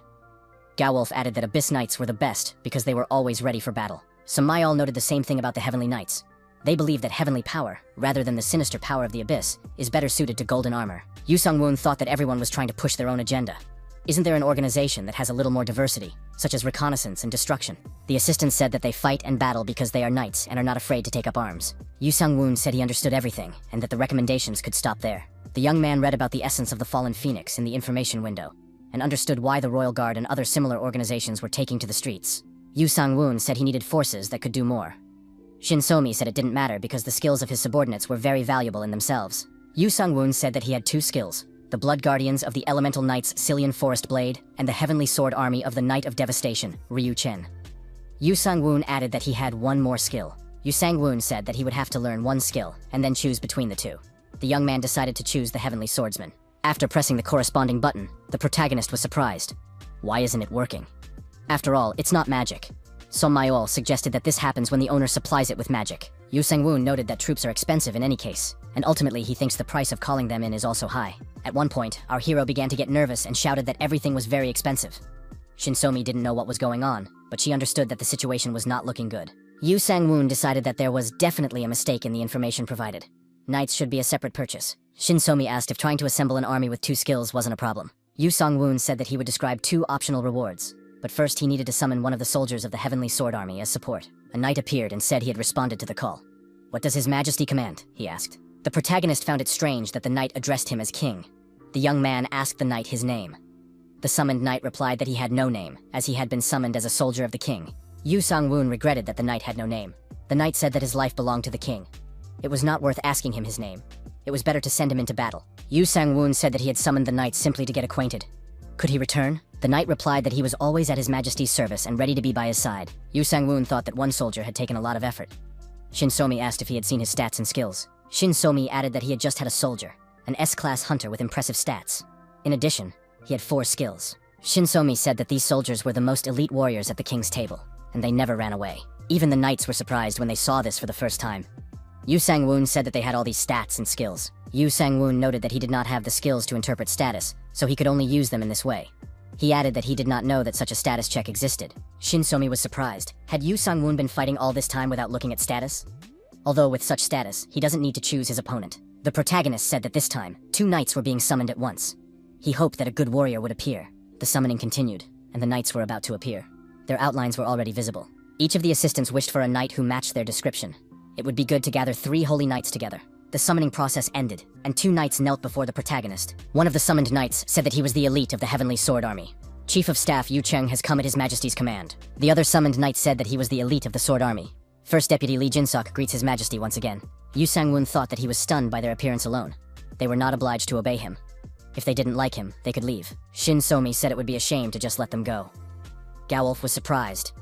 Gowolf added that Abyss Knights were the best because they were always ready for battle. Samael noted the same thing about the Heavenly Knights. They believe that heavenly power, rather than the sinister power of the Abyss, is better suited to golden armor. Yu Sung-woon thought that everyone was trying to push their own agenda. Isn't there an organization that has a little more diversity, such as reconnaissance and destruction? The assistant said that they fight and battle because they are knights and are not afraid to take up arms. Yu Sung-woon said he understood everything and that the recommendations could stop there. The young man read about the essence of the fallen phoenix in the information window and understood why the Royal Guard and other similar organizations were taking to the streets. Yu Sang-woon said he needed forces that could do more. Shin So-mi said it didn't matter because the skills of his subordinates were very valuable in themselves. Yu Sung-woon said that he had 2 skills: the Blood Guardians of the Elemental Knights Cillian Forest Blade and the Heavenly Sword Army of the Knight of Devastation, Ryu Chen. Yu Sang-woon added that he had 1 more skill. Yu Sang-woon said that he would have to learn 1 skill and then choose between the 2. The young man decided to choose the Heavenly Swordsman. After pressing the corresponding button, the protagonist was surprised. Why isn't it working? After all, it's not magic. Som Mayol suggested that this happens when the owner supplies it with magic. Yu Sang-woon noted that troops are expensive in any case, and ultimately he thinks the price of calling them in is also high. At one point, our hero began to get nervous and shouted that everything was very expensive. Shinsomi didn't know what was going on, but she understood that the situation was not looking good. Yu Sang-woon decided that there was definitely a mistake in the information provided. Knights should be a separate purchase. Shinsomi asked if trying to assemble an army with 2 skills wasn't a problem. Yu Sang-woon said that he would describe 2 optional rewards, but first he needed to summon one of the soldiers of the Heavenly Sword Army as support. A knight appeared and said he had responded to the call. "What does His Majesty command?" he asked. The protagonist found it strange that the knight addressed him as king. The young man asked the knight his name. The summoned knight replied that he had no name, as he had been summoned as a soldier of the king. Yu Sang-woon regretted that the knight had no name. The knight said that his life belonged to the king. It was not worth asking him his name. It was better to send him into battle. Yu Sang-woon said that he had summoned the knight simply to get acquainted. Could he return? The knight replied that he was always at His Majesty's service and ready to be by his side. Yu Sang-woon thought that 1 soldier had taken a lot of effort. Shin So-mi asked if he had seen his stats and skills. Shin So-mi added that he had just had a soldier, an S-class hunter with impressive stats. In addition, he had 4 skills. Shin So-mi said that these soldiers were the most elite warriors at the king's table, and they never ran away. Even the knights were surprised when they saw this for the first time. Yu Sang-woon said that they had all these stats and skills. Yu Sang-woon noted that he did not have the skills to interpret status, so he could only use them in this way. He added that he did not know that such a status check existed. Shin So-mi was surprised. Had Yu Sang-woon been fighting all this time without looking at status? Although with such status, he doesn't need to choose his opponent. The protagonist said that this time, 2 knights were being summoned at once. He hoped that a good warrior would appear. The summoning continued, and the knights were about to appear. Their outlines were already visible. Each of the assistants wished for a knight who matched their description. It would be good to gather 3 holy knights together. The summoning process ended, and 2 knights knelt before the protagonist. One of the summoned knights said that he was the elite of the Heavenly Sword Army. Chief of Staff Yu Cheng has come at His Majesty's command. The other summoned knight said that he was the elite of the Sword Army. First Deputy Lee Jinsok greets His Majesty once again. Yu Sang-woon thought that he was stunned by their appearance alone. They were not obliged to obey him. If they didn't like him, they could leave. Shin So-mi said it would be a shame to just let them go. Gowolf was surprised.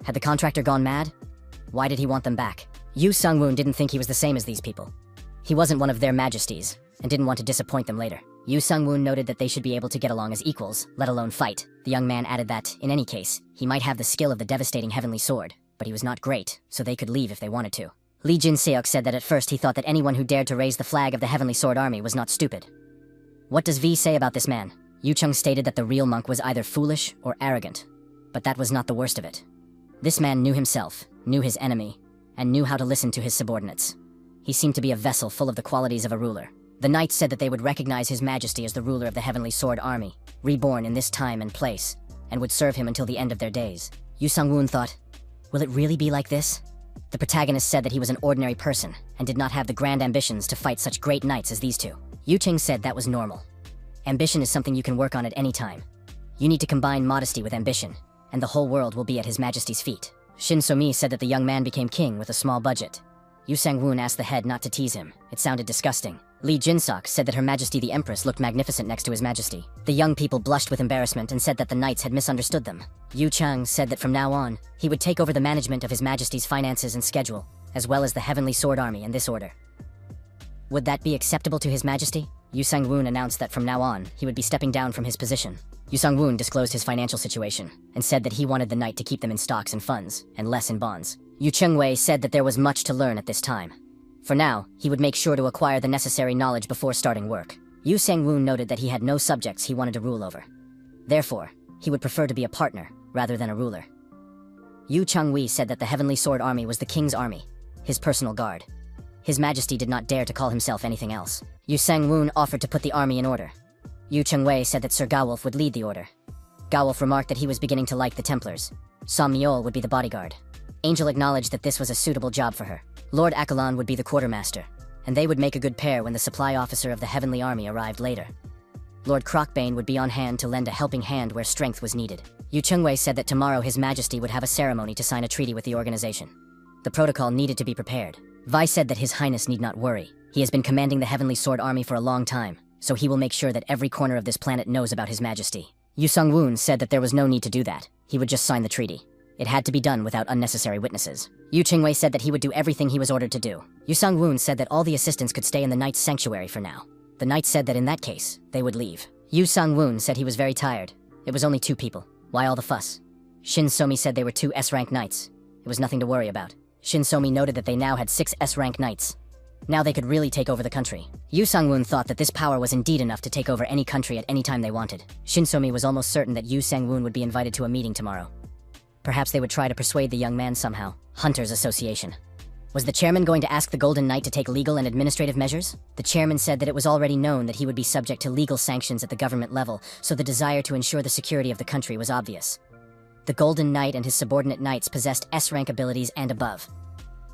Had the contractor gone mad? Why did he want them back? Yu Sang-woon didn't think he was the same as these people. He wasn't one of their majesties, and didn't want to disappoint them later. Yu Sang-woon noted that they should be able to get along as equals, let alone fight. The young man added that, in any case, he might have the skill of the devastating heavenly sword, but he was not great, so they could leave if they wanted to. Lee Jin-seok said that at first he thought that anyone who dared to raise the flag of the Heavenly Sword Army was not stupid. What does V say about this man? Yu Chung stated that the real monk was either foolish or arrogant, but that was not the worst of it. This man knew himself, knew his enemy, and knew how to listen to his subordinates. He seemed to be a vessel full of the qualities of a ruler. The knights said that they would recognize His Majesty as the ruler of the Heavenly Sword Army, reborn in this time and place, and would serve him until the end of their days. Yu Sang-woon thought, will it really be like this? The protagonist said that he was an ordinary person, and did not have the grand ambitions to fight such great knights as these 2. Yu Ching said that was normal. Ambition is something you can work on at any time. You need to combine modesty with ambition, and the whole world will be at His Majesty's feet. Shin So-mi said that the young man became king with a small budget. Yu Sang-woon asked the head not to tease him. It sounded disgusting. Lee Jin-sok said that Her Majesty the Empress looked magnificent next to His Majesty. The young people blushed with embarrassment and said that the knights had misunderstood them. Yu Chang said that from now on, he would take over the management of His Majesty's finances and schedule, as well as the Heavenly Sword Army in this order. Would that be acceptable to His Majesty? Yu Sang-woon announced that from now on, he would be stepping down from his position. Yu Sang-woon disclosed his financial situation, and said that he wanted the knight to keep them in stocks and funds, and less in bonds. Yu Cheng-wei said that there was much to learn at this time. For now, he would make sure to acquire the necessary knowledge before starting work. Yu Sang-woon noted that he had no subjects he wanted to rule over. Therefore, he would prefer to be a partner, rather than a ruler. Yu Changwei said that the Heavenly Sword Army was the king's army, his personal guard. His Majesty did not dare to call himself anything else. Yu Sangwun offered to put the army in order. Yu Chengwei said that Sir Gawolf would lead the order. Gawolf remarked that he was beginning to like the Templars. Sam Miol would be the bodyguard. Angel acknowledged that this was a suitable job for her. Lord Akalan would be the quartermaster, and they would make a good pair when the supply officer of the Heavenly Army arrived later. Lord Crocbane would be on hand to lend a helping hand where strength was needed. Yu Chengwei said that tomorrow His Majesty would have a ceremony to sign a treaty with the organization. The protocol needed to be prepared. Vi said that His Highness need not worry. He has been commanding the Heavenly Sword Army for a long time, so he will make sure that every corner of this planet knows about His Majesty. Yu Sungwoon said that there was no need to do that. He would just sign the treaty. It had to be done without unnecessary witnesses. Yu Chingwei said that he would do everything he was ordered to do. Yu Sungwoon said that all the assistants could stay in the Knight's sanctuary for now. The Knight said that in that case, they would leave. Yu Sungwoon said he was very tired. It was only 2 people. Why all the fuss? Shin Somi said they were 2 S-rank knights. It was nothing to worry about. Shin Somi noted that they now had 6 S-rank knights. Now they could really take over the country. Yu Sangwoon thought that this power was indeed enough to take over any country at any time they wanted. Shin Somi was almost certain that Yu Sangwoon would be invited to a meeting tomorrow. Perhaps they would try to persuade the young man somehow. Hunters Association. Was the chairman going to ask the Golden Knight to take legal and administrative measures? The chairman said that it was already known that he would be subject to legal sanctions at the government level, so the desire to ensure the security of the country was obvious. The Golden Knight and his subordinate knights possessed S-rank abilities and above.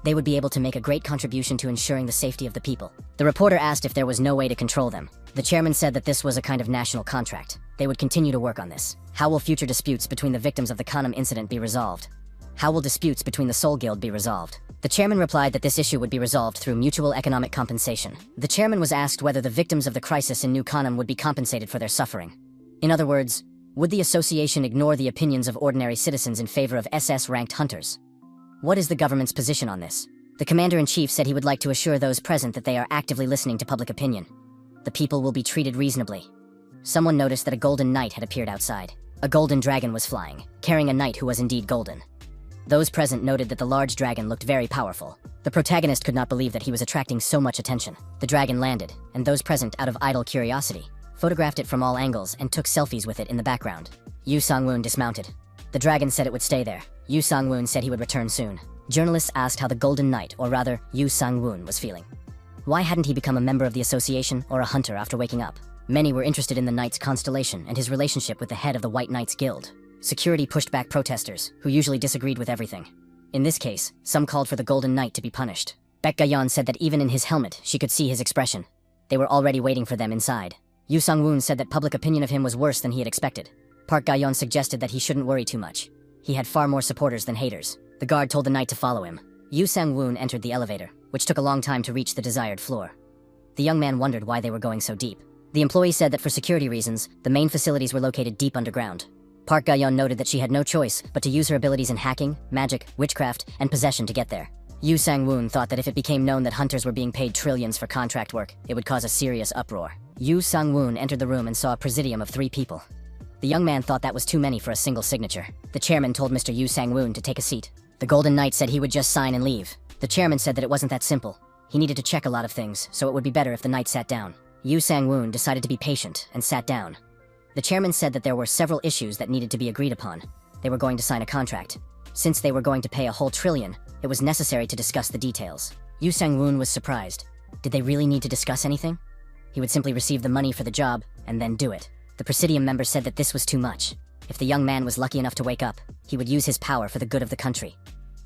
They would be able to make a great contribution to ensuring the safety of the people. The reporter asked if there was no way to control them. The chairman said that this was a kind of national contract. They would continue to work on this. How will future disputes between the victims of the Kanam incident be resolved? How will disputes between the Soul Guild be resolved? The chairman replied that this issue would be resolved through mutual economic compensation. The chairman was asked whether the victims of the crisis in New Kanam would be compensated for their suffering. In other words, would the association ignore the opinions of ordinary citizens in favor of SS-ranked hunters? What is the government's position on this? The commander-in-chief said he would like to assure those present that they are actively listening to public opinion. The people will be treated reasonably. Someone noticed that a golden knight had appeared outside. A golden dragon was flying, carrying a knight who was indeed golden. Those present noted that the large dragon looked very powerful. The protagonist could not believe that he was attracting so much attention. The dragon landed, and those present, out of idle curiosity, photographed it from all angles and took selfies with it in the background. Yu Sangwoon dismounted. The dragon said it would stay there. Yu Sangwoon said he would return soon. Journalists asked how the Golden Knight, or rather, Yu Sangwoon, was feeling. Why hadn't he become a member of the association or a hunter after waking up? Many were interested in the Knight's constellation and his relationship with the head of the White Knights Guild. Security pushed back protesters, who usually disagreed with everything. In this case, some called for the Golden Knight to be punished. Baek Gayon said that even in his helmet, she could see his expression. They were already waiting for them inside. Yu Sangwoon said that public opinion of him was worse than he had expected. Park Gayon suggested that he shouldn't worry too much. He had far more supporters than haters. The guard told the knight to follow him. Yu Sangwoon entered the elevator, which took a long time to reach the desired floor. The young man wondered why they were going so deep. The employee said that for security reasons, the main facilities were located deep underground. Park Gayon noted that she had no choice but to use her abilities in hacking, magic, witchcraft, and possession to get there. Yu Sangwoon thought that if it became known that hunters were being paid trillions for contract work, it would cause a serious uproar. Yu Sangwoon entered the room and saw a presidium of 3 people. The young man thought that was too many for a single signature. The chairman told Mr. Yu Sangwoon to take a seat. The Golden Knight said he would just sign and leave. The chairman said that it wasn't that simple. He needed to check a lot of things, so it would be better if the knight sat down. Yu Sangwoon decided to be patient and sat down. The chairman said that there were several issues that needed to be agreed upon. They were going to sign a contract. Since they were going to pay a whole trillion, it was necessary to discuss the details. Yu Sangwoon was surprised. Did they really need to discuss anything? He would simply receive the money for the job, and then do it. The Presidium member said that this was too much. If the young man was lucky enough to wake up, he would use his power for the good of the country.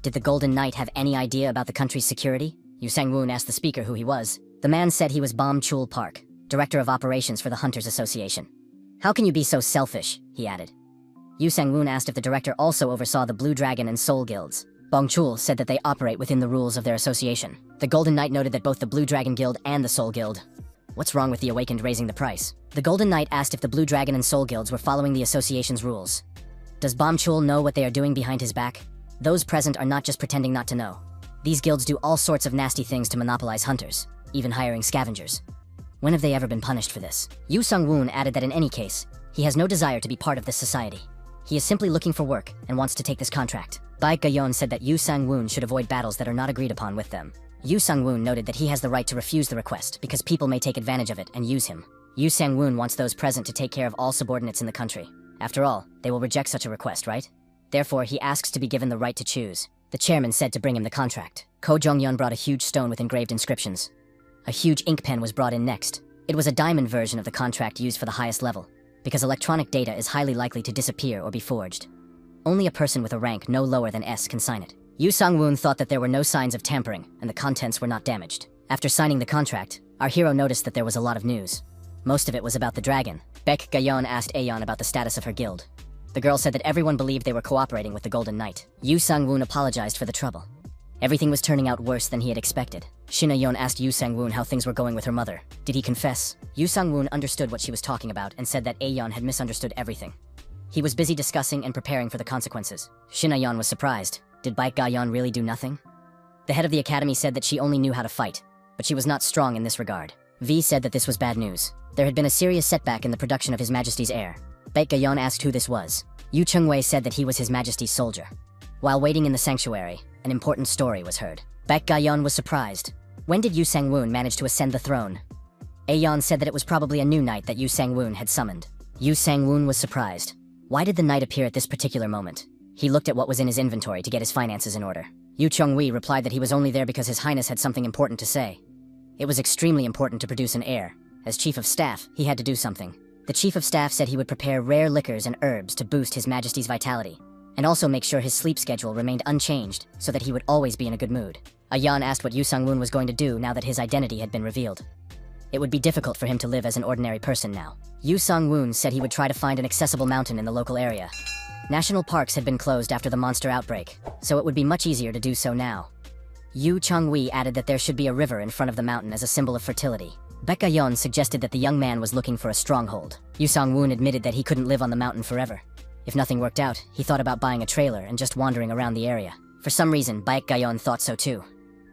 Did the Golden Knight have any idea about the country's security? Yu Sangwoon asked the speaker who he was. The man said he was Bom Chul Park, Director of Operations for the Hunters Association. How can you be so selfish? He added. Yu Sangwoon asked if the director also oversaw the Blue Dragon and Soul Guilds. Bong Chul said that they operate within the rules of their association. The Golden Knight noted that both the Blue Dragon Guild and the Soul Guild. What's wrong with the Awakened raising the price? The Golden Knight asked if the Blue Dragon and Soul Guilds were following the association's rules. Does Bom Chul know what they are doing behind his back? Those present are not just pretending not to know. These guilds do all sorts of nasty things to monopolize hunters, even hiring scavengers. When have they ever been punished for this? Yu Sungwoon added that in any case, he has no desire to be part of this society. He is simply looking for work and wants to take this contract. Baek Gayon said that Yu Sangwoon should avoid battles that are not agreed upon with them. Yu Sangwoon noted that he has the right to refuse the request because people may take advantage of it and use him. Yu Sangwoon wants those present to take care of all subordinates in the country. After all, they will reject such a request, right? Therefore, he asks to be given the right to choose. The chairman said to bring him the contract. Ko Jong-yeon brought a huge stone with engraved inscriptions. A huge ink pen was brought in next. It was a diamond version of the contract used for the highest level, because electronic data is highly likely to disappear or be forged. Only a person with a rank no lower than S can sign it. Yu Sang-woon thought that there were no signs of tampering, and the contents were not damaged. After signing the contract, our hero noticed that there was a lot of news. Most of it was about the dragon. Baek Ga-yeon asked Aeon about the status of her guild. The girl said that everyone believed they were cooperating with the Golden Knight. Yu Sang-woon apologized for the trouble. Everything was turning out worse than he had expected. Shin Aeon asked Yu Sang-woon how things were going with her mother. Did he confess? Yu Sang-woon understood what she was talking about and said that Aeon had misunderstood everything. He was busy discussing and preparing for the consequences. Shin Aeon was surprised. Did Baek Ga-yeon really do nothing? The head of the academy said that she only knew how to fight, but she was not strong in this regard. V said that this was bad news. There had been a serious setback in the production of His Majesty's heir. Baek Ga-yeon asked who this was. Yu Chung-wei said that he was His Majesty's soldier. While waiting in the sanctuary, an important story was heard. Baek Ga-yeon was surprised. When did Yu Sang-woon manage to ascend the throne? Aeon said that it was probably a new knight that Yu Sang-woon had summoned. Yu Sang-woon was surprised. Why did the knight appear at this particular moment? He looked at what was in his inventory to get his finances in order. Yu Chung-wei replied that he was only there because His Highness had something important to say. It was extremely important to produce an heir. As Chief of Staff, he had to do something. The Chief of Staff said he would prepare rare liquors and herbs to boost His Majesty's vitality, and also make sure his sleep schedule remained unchanged so that he would always be in a good mood. Aeon asked what Yu Sang-woon was going to do now that his identity had been revealed. It would be difficult for him to live as an ordinary person now. Yu Sang-woon said he would try to find an accessible mountain in the local area. National parks had been closed after the monster outbreak, so it would be much easier to do so now. Yu Chung-wei added that there should be a river in front of the mountain as a symbol of fertility. Baek Ga-yeon suggested that the young man was looking for a stronghold. Yu Sang-woon admitted that he couldn't live on the mountain forever. If nothing worked out, he thought about buying a trailer and just wandering around the area. For some reason, Baek Ga-yeon thought so too.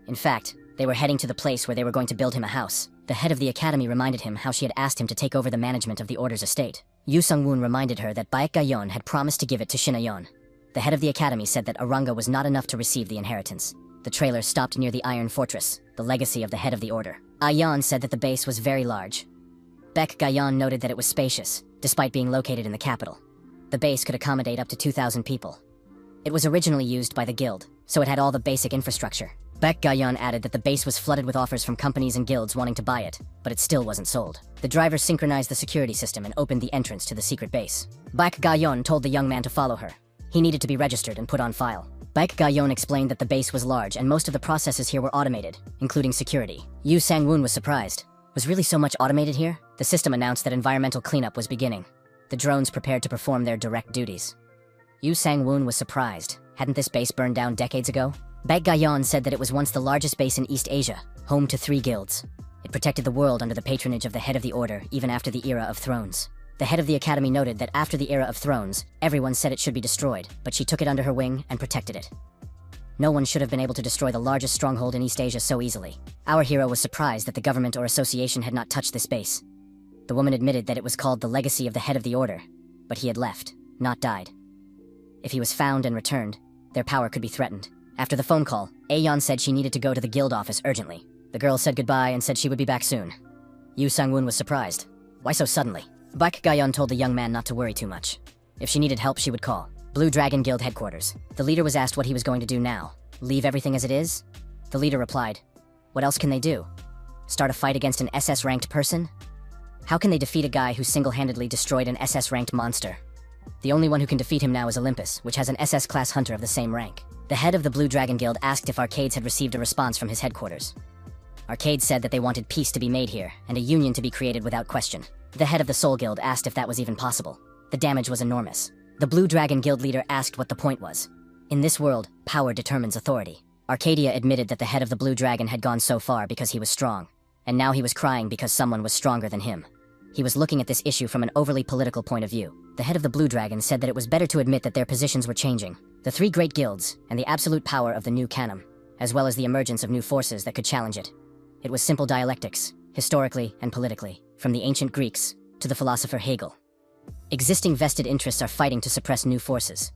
In fact, they were heading to the place where they were going to build him a house. The head of the academy reminded him how she had asked him to take over the management of the Order's estate. Yu Sang-woon reminded her that Baek Ga-yeon had promised to give it to Shin Aeon. The head of the academy said that Aranga was not enough to receive the inheritance. The trailer stopped near the Iron Fortress, the legacy of the head of the Order. Aeon said that the base was very large. Baek Ga-yeon noted that it was spacious, despite being located in the capital. The base could accommodate up to 2,000 people. It was originally used by the guild, so it had all the basic infrastructure. Baek Ga-yeon added that the base was flooded with offers from companies and guilds wanting to buy it, but it still wasn't sold. The driver synchronized the security system and opened the entrance to the secret base. Baek Ga-yeon told the young man to follow her. He needed to be registered and put on file. Baek Ga-yeon explained that the base was large and most of the processes here were automated, including security. Yu Sang-woon was surprised. Was really so much automated here? The system announced that environmental cleanup was beginning. The drones prepared to perform their direct duties. Yu Sang-woon was surprised. Hadn't this base burned down decades ago? Baek Ga-yeon said that it was once the largest base in East Asia, home to 3 guilds. It protected the world under the patronage of the head of the Order, even after the Era of Thrones. The head of the academy noted that after the Era of Thrones, everyone said it should be destroyed, but she took it under her wing and protected it. No one should have been able to destroy the largest stronghold in East Asia so easily. Our hero was surprised that the government or association had not touched this base. The woman admitted that it was called the legacy of the head of the Order, but he had left, not died. If he was found and returned, their power could be threatened. After the phone call, Aeon said she needed to go to the guild office urgently. The girl said goodbye and said she would be back soon. Yu Sang-woon was surprised. Why so suddenly? Baek Ga-yeon told the young man not to worry too much. If she needed help, she would call. Blue Dragon Guild headquarters. The leader was asked what he was going to do now. Leave everything as it is? The leader replied, what else can they do? Start a fight against an SS-ranked person? How can they defeat a guy who single-handedly destroyed an SS-ranked monster? The only one who can defeat him now is Olympus, which has an SS-class hunter of the same rank. The head of the Blue Dragon Guild asked if Arcades had received a response from his headquarters. Arcades said that they wanted peace to be made here, and a union to be created without question. The head of the Soul Guild asked if that was even possible. The damage was enormous. The Blue Dragon Guild leader asked what the point was. In this world, power determines authority. Arcadia admitted that the head of the Blue Dragon had gone so far because he was strong, and now he was crying because someone was stronger than him. He was looking at this issue from an overly political point of view. The head of the Blue Dragon said that it was better to admit that their positions were changing. The 3 great guilds, and the absolute power of the new canon, as well as the emergence of new forces that could challenge it. It was simple dialectics, historically and politically, from the ancient Greeks to the philosopher Hegel. Existing vested interests are fighting to suppress new forces.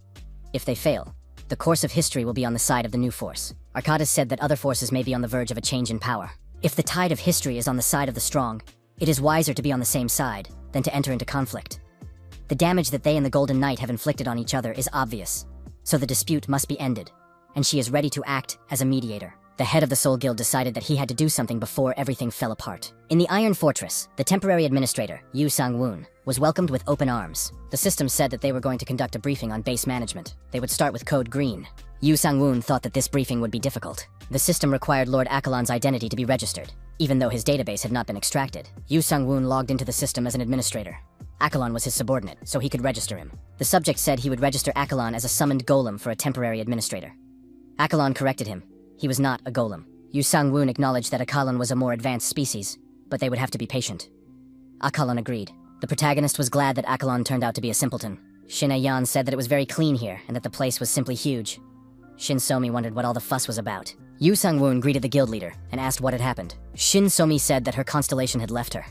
If they fail, the course of history will be on the side of the new force. Arcades said that other forces may be on the verge of a change in power. If the tide of history is on the side of the strong, it is wiser to be on the same side than to enter into conflict. The damage that they and the Golden Knight have inflicted on each other is obvious, so the dispute must be ended, and she is ready to act as a mediator. The head of the Soul Guild decided that he had to do something before everything fell apart. In the Iron Fortress, the temporary administrator, Yu Sang-woon, was welcomed with open arms. The system said that they were going to conduct a briefing on base management. They would start with Code Green. Yu Sang-woon thought that this briefing would be difficult. The system required Lord Accolon's identity to be registered, even though his database had not been extracted. Yu Sang-woon logged into the system as an administrator. Accolon was his subordinate, so he could register him. The subject said he would register Accolon as a summoned golem for a temporary administrator. Accolon corrected him. He was not a golem. Yu Sang-woon acknowledged that Accolon was a more advanced species, but they would have to be patient. Accolon agreed. The protagonist was glad that Accolon turned out to be a simpleton. Shin Ayan said that it was very clean here and that the place was simply huge. Shin Somi wondered what all the fuss was about. Yu Sang-woon greeted the guild leader and asked what had happened. Shin Somi said that her constellation had left her.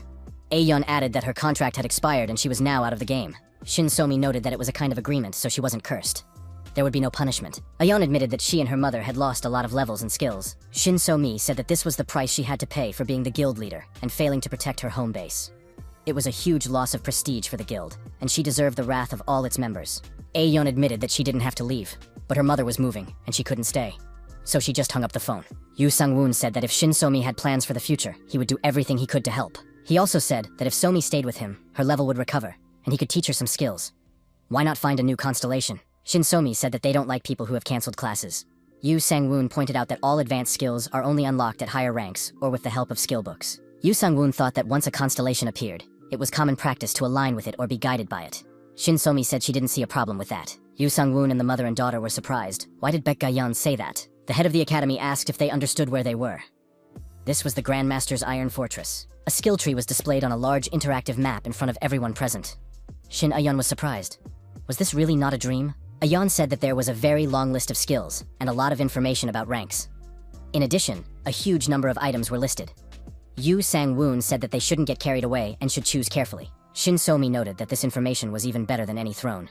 Aeon added that her contract had expired and she was now out of the game. Shin Somi noted that it was a kind of agreement, so she wasn't cursed. There would be no punishment. Aeon admitted that she and her mother had lost a lot of levels and skills. Shin So-mi said that this was the price she had to pay for being the guild leader and failing to protect her home base. It was a huge loss of prestige for the guild, and she deserved the wrath of all its members. Aeon admitted that she didn't have to leave, but her mother was moving, and she couldn't stay. So she just hung up the phone. Yu Sang-woon said that if Shin So-mi had plans for the future, he would do everything he could to help. He also said that if So-mi stayed with him, her level would recover, and he could teach her some skills. Why not find a new constellation? Shin So-mi said that they don't like people who have cancelled classes. Yu Sang-woon pointed out that all advanced skills are only unlocked at higher ranks or with the help of skill books. Yu Sang-woon thought that once a constellation appeared, it was common practice to align with it or be guided by it. Shin So-mi said she didn't see a problem with that. Yu Sang-woon and the mother and daughter were surprised. Why did Baek Ga-yeon say that? The head of the academy asked if they understood where they were. This was the Grandmaster's Iron Fortress. A skill tree was displayed on a large interactive map in front of everyone present. Shin Ayeon was surprised. Was this really not a dream? Ayeon said that there was a very long list of skills and a lot of information about ranks. In addition, a huge number of items were listed. Yu Sang-woon said that they shouldn't get carried away and should choose carefully. Shin So-mi noted that this information was even better than any throne.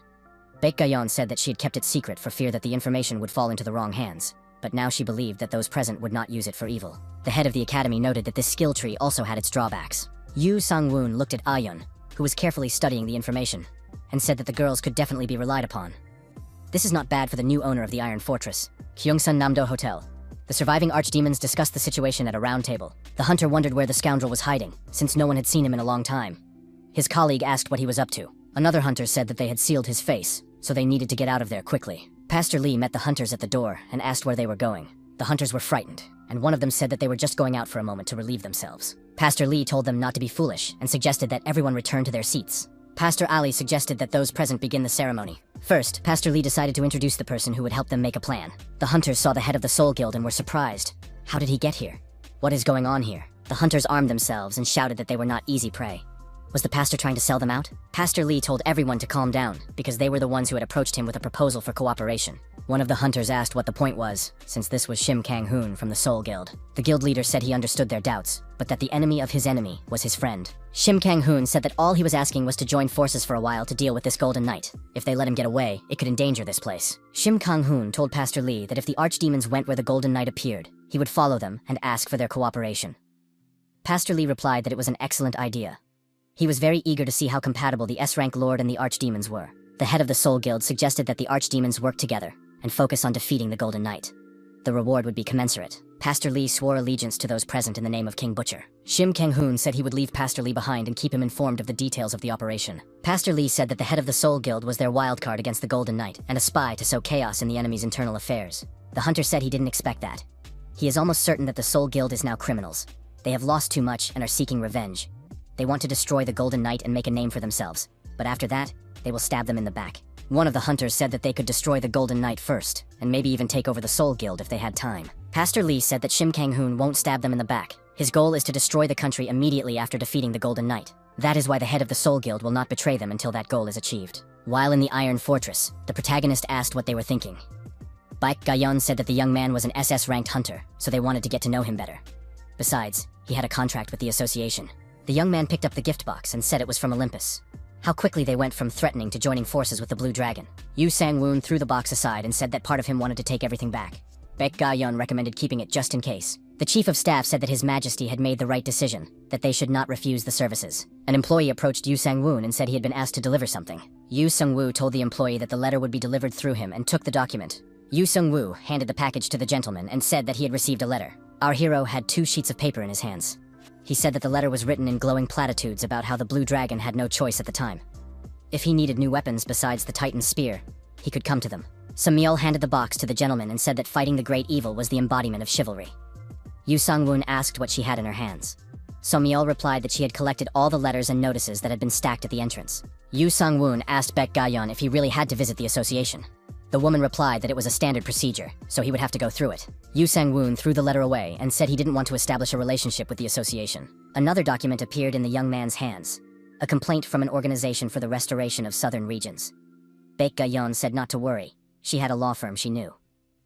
Baek Ga-yeon said that she had kept it secret for fear that the information would fall into the wrong hands, but now she believed that those present would not use it for evil. The head of the academy noted that this skill tree also had its drawbacks. Yu Sang-woon looked at Ayeon, who was carefully studying the information, and said that the girls could definitely be relied upon. This is not bad for the new owner of the Iron Fortress, Gyeongsan Namdo Hotel. The surviving archdemons discussed the situation at a round table. The hunter wondered where the scoundrel was hiding, since no one had seen him in a long time. His colleague asked what he was up to. Another hunter said that they had sealed his face, so they needed to get out of there quickly. Pastor Lee met the hunters at the door and asked where they were going. The hunters were frightened, and one of them said that they were just going out for a moment to relieve themselves. Pastor Lee told them not to be foolish and suggested that everyone return to their seats. Pastor Ali suggested that those present begin the ceremony. First, Pastor Lee decided to introduce the person who would help them make a plan. The hunters saw the head of the Soul Guild and were surprised. How did he get here? What is going on here? The hunters armed themselves and shouted that they were not easy prey. Was the pastor trying to sell them out? Pastor Lee told everyone to calm down, because they were the ones who had approached him with a proposal for cooperation. One of the hunters asked what the point was, since this was Shim Kang-hoon from the Soul Guild. The guild leader said he understood their doubts, but that the enemy of his enemy was his friend. Shim Kang-hoon said that all he was asking was to join forces for a while to deal with this Golden Knight. If they let him get away, it could endanger this place. Shim Kang-hoon told Pastor Lee that if the archdemons went where the Golden Knight appeared, he would follow them and ask for their cooperation. Pastor Lee replied that it was an excellent idea. He was very eager to see how compatible the S-rank Lord and the archdemons were. The head of the Soul Guild suggested that the archdemons work together and focus on defeating the Golden Knight. The reward would be commensurate. Pastor Lee swore allegiance to those present in the name of King Butcher. Shim Kang-hoon said he would leave Pastor Lee behind and keep him informed of the details of the operation. Pastor Lee said that the head of the Soul Guild was their wildcard against the Golden Knight and a spy to sow chaos in the enemy's internal affairs. The hunter said he didn't expect that. He is almost certain that the Soul Guild is now criminals. They have lost too much and are seeking revenge. They want to destroy the Golden Knight and make a name for themselves, but after that, they will stab them in the back. One of the hunters said that they could destroy the Golden Knight first, and maybe even take over the Soul Guild if they had time. Pastor Lee said that Shim Kang-hoon won't stab them in the back. His goal is to destroy the country immediately after defeating the Golden Knight. That is why the head of the Soul Guild will not betray them until that goal is achieved. While in the Iron Fortress, the protagonist asked what they were thinking. Baek Ga-yeon said that the young man was an SS-ranked hunter, so they wanted to get to know him better. Besides, he had a contract with the association. The young man picked up the gift box and said it was from Olympus. How quickly they went from threatening to joining forces with the Blue Dragon. Yu Sang-woon threw the box aside and said that part of him wanted to take everything back. Baek Ga-yeon recommended keeping it just in case. The chief of staff said that His Majesty had made the right decision, that they should not refuse the services. An employee approached Yu Sang-woon and said he had been asked to deliver something. Yu Sung-woo told the employee that the letter would be delivered through him and took the document. Yu Sung-woo handed the package to the gentleman and said that he had received a letter. Our hero had 2 sheets of paper in his hands. He said that the letter was written in glowing platitudes about how the Blue Dragon had no choice at the time. If he needed new weapons besides the Titan's spear, he could come to them. Samyeol handed the box to the gentleman and said that fighting the great evil was the embodiment of chivalry. Yu Sang-woon asked what she had in her hands. Samyeol replied that she had collected all the letters and notices that had been stacked at the entrance. Yu Sang-woon asked Baek Ga-yeon if he really had to visit the association. The woman replied that it was a standard procedure, so he would have to go through it. Yu Sang-woon threw the letter away and said he didn't want to establish a relationship with the association. Another document appeared in the young man's hands, a complaint from an organization for the restoration of southern regions. Baek Ga-yeon said not to worry. She had a law firm she knew.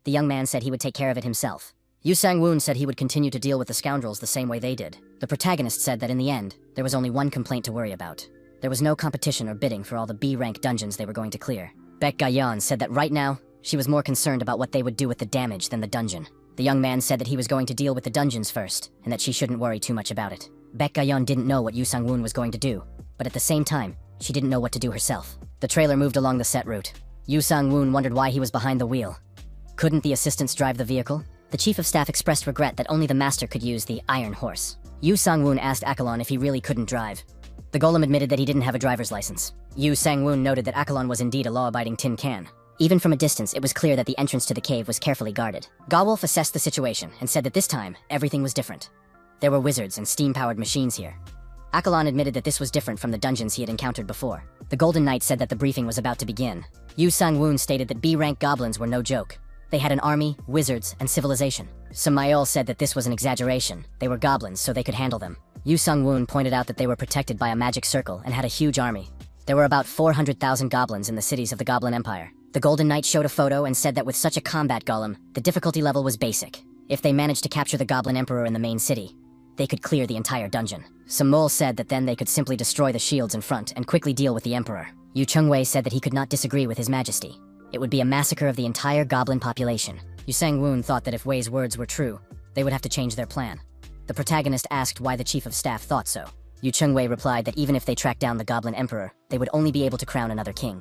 The young man said he would take care of it himself. Yu Sang-woon said he would continue to deal with the scoundrels the same way they did. The protagonist said that in the end, there was only one complaint to worry about. There was no competition or bidding for all the B-rank dungeons they were going to clear. Baek Ga-yeon said that right now, she was more concerned about what they would do with the damage than the dungeon. The young man said that he was going to deal with the dungeons first, and that she shouldn't worry too much about it. Baek Ga-yeon didn't know what Yu Sang-woon was going to do, but at the same time, she didn't know what to do herself. The trailer moved along the set route. Yu Sang-woon wondered why he was behind the wheel. Couldn't the assistants drive the vehicle? The chief of staff expressed regret that only the master could use the Iron Horse. Yu Sang-woon asked Akalon if he really couldn't drive. The golem admitted that he didn't have a driver's license. Yu Sang-woon noted that Akalon was indeed a law-abiding tin can. Even from a distance, it was clear that the entrance to the cave was carefully guarded. Gawolf assessed the situation and said that this time, everything was different. There were wizards and steam-powered machines here. Akalon admitted that this was different from the dungeons he had encountered before. The Golden Knight said that the briefing was about to begin. Yu Sang-woon stated that B-rank goblins were no joke. They had an army, wizards, and civilization. Samyeol said that this was an exaggeration. They were goblins, so they could handle them. Yu Sang-woon pointed out that they were protected by a magic circle and had a huge army. There were about 400,000 goblins in the cities of the Goblin Empire. The Golden Knight showed a photo and said that with such a combat golem, the difficulty level was basic. If they managed to capture the Goblin Emperor in the main city, they could clear the entire dungeon. Samyeol said that then they could simply destroy the shields in front and quickly deal with the Emperor. Yu Chung-wei said that he could not disagree with His Majesty. It would be a massacre of the entire goblin population. Yu Sang-woon thought that if Wei's words were true, they would have to change their plan. The protagonist asked why the chief of staff thought so. Yu Chung-wei replied that even if they tracked down the Goblin Emperor, they would only be able to crown another king.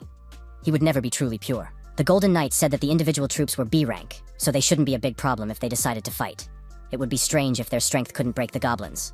He would never be truly pure. The Golden Knight said that the individual troops were B-rank, so they shouldn't be a big problem if they decided to fight. It would be strange if their strength couldn't break the goblins.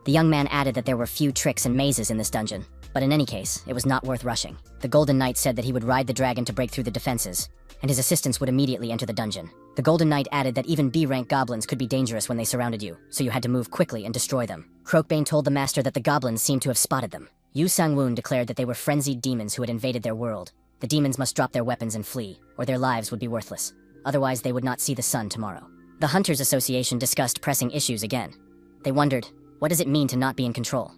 The young man added that there were few tricks and mazes in this dungeon, but in any case, it was not worth rushing. The Golden Knight said that he would ride the dragon to break through the defenses, and his assistants would immediately enter the dungeon. The Golden Knight added that even B-rank goblins could be dangerous when they surrounded you, so you had to move quickly and destroy them. Croakbane told the master that the goblins seemed to have spotted them. Yu Sang-woon declared that they were frenzied demons who had invaded their world. The demons must drop their weapons and flee, or their lives would be worthless. Otherwise, they would not see the sun tomorrow. The Hunters Association discussed pressing issues again. They wondered, what does it mean to not be in control?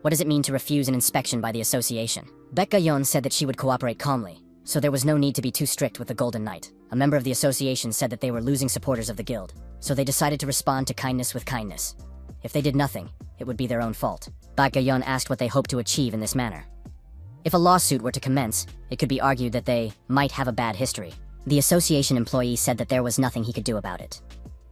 What does it mean to refuse an inspection by the association? Baek Ga-yeon said that she would cooperate calmly, so there was no need to be too strict with the Golden Knight. A member of the association said that they were losing supporters of the guild, so they decided to respond to kindness with kindness. If they did nothing, it would be their own fault. Baek Ga-yeon asked what they hoped to achieve in this manner. If a lawsuit were to commence, it could be argued that they might have a bad history. The association employee said that there was nothing he could do about it.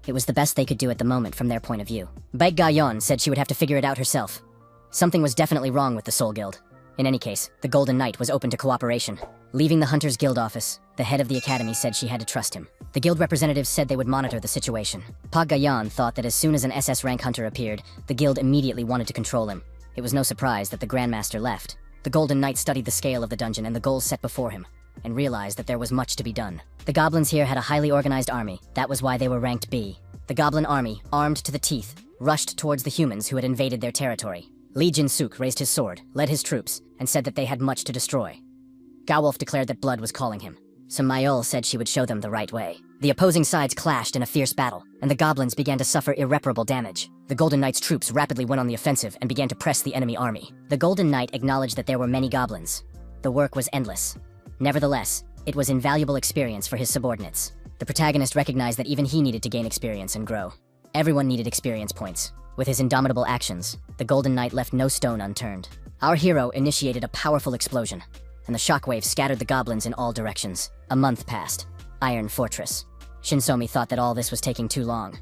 It was the best they could do at the moment from their point of view. Baek Ga-yeon said she would have to figure it out herself. Something was definitely wrong with the Soul Guild. In any case, the Golden Knight was open to cooperation. Leaving the Hunters Guild office, the head of the academy said she had to trust him. The guild representatives said they would monitor the situation. Baek Ga-yeon thought that as soon as an SS rank hunter appeared, the guild immediately wanted to control him. It was no surprise that the Grandmaster left. The Golden Knight studied the scale of the dungeon and the goals set before him, and realized that there was much to be done. The goblins here had a highly organized army. That was why they were ranked B. The goblin army, armed to the teeth, rushed towards the humans who had invaded their territory. Lee Jin-suk raised his sword, led his troops, and said that they had much to destroy. Gawolf declared that blood was calling him. Samyeol said she would show them the right way. The opposing sides clashed in a fierce battle, and the goblins began to suffer irreparable damage. The Golden Knight's troops rapidly went on the offensive and began to press the enemy army. The Golden Knight acknowledged that there were many goblins. The work was endless. Nevertheless, it was invaluable experience for his subordinates. The protagonist recognized that even he needed to gain experience and grow. Everyone needed experience points. With his indomitable actions, the Golden Knight left no stone unturned. Our hero initiated a powerful explosion, and the shockwave scattered the goblins in all directions. A month passed. Iron Fortress. Shinsomi thought that all this was taking too long.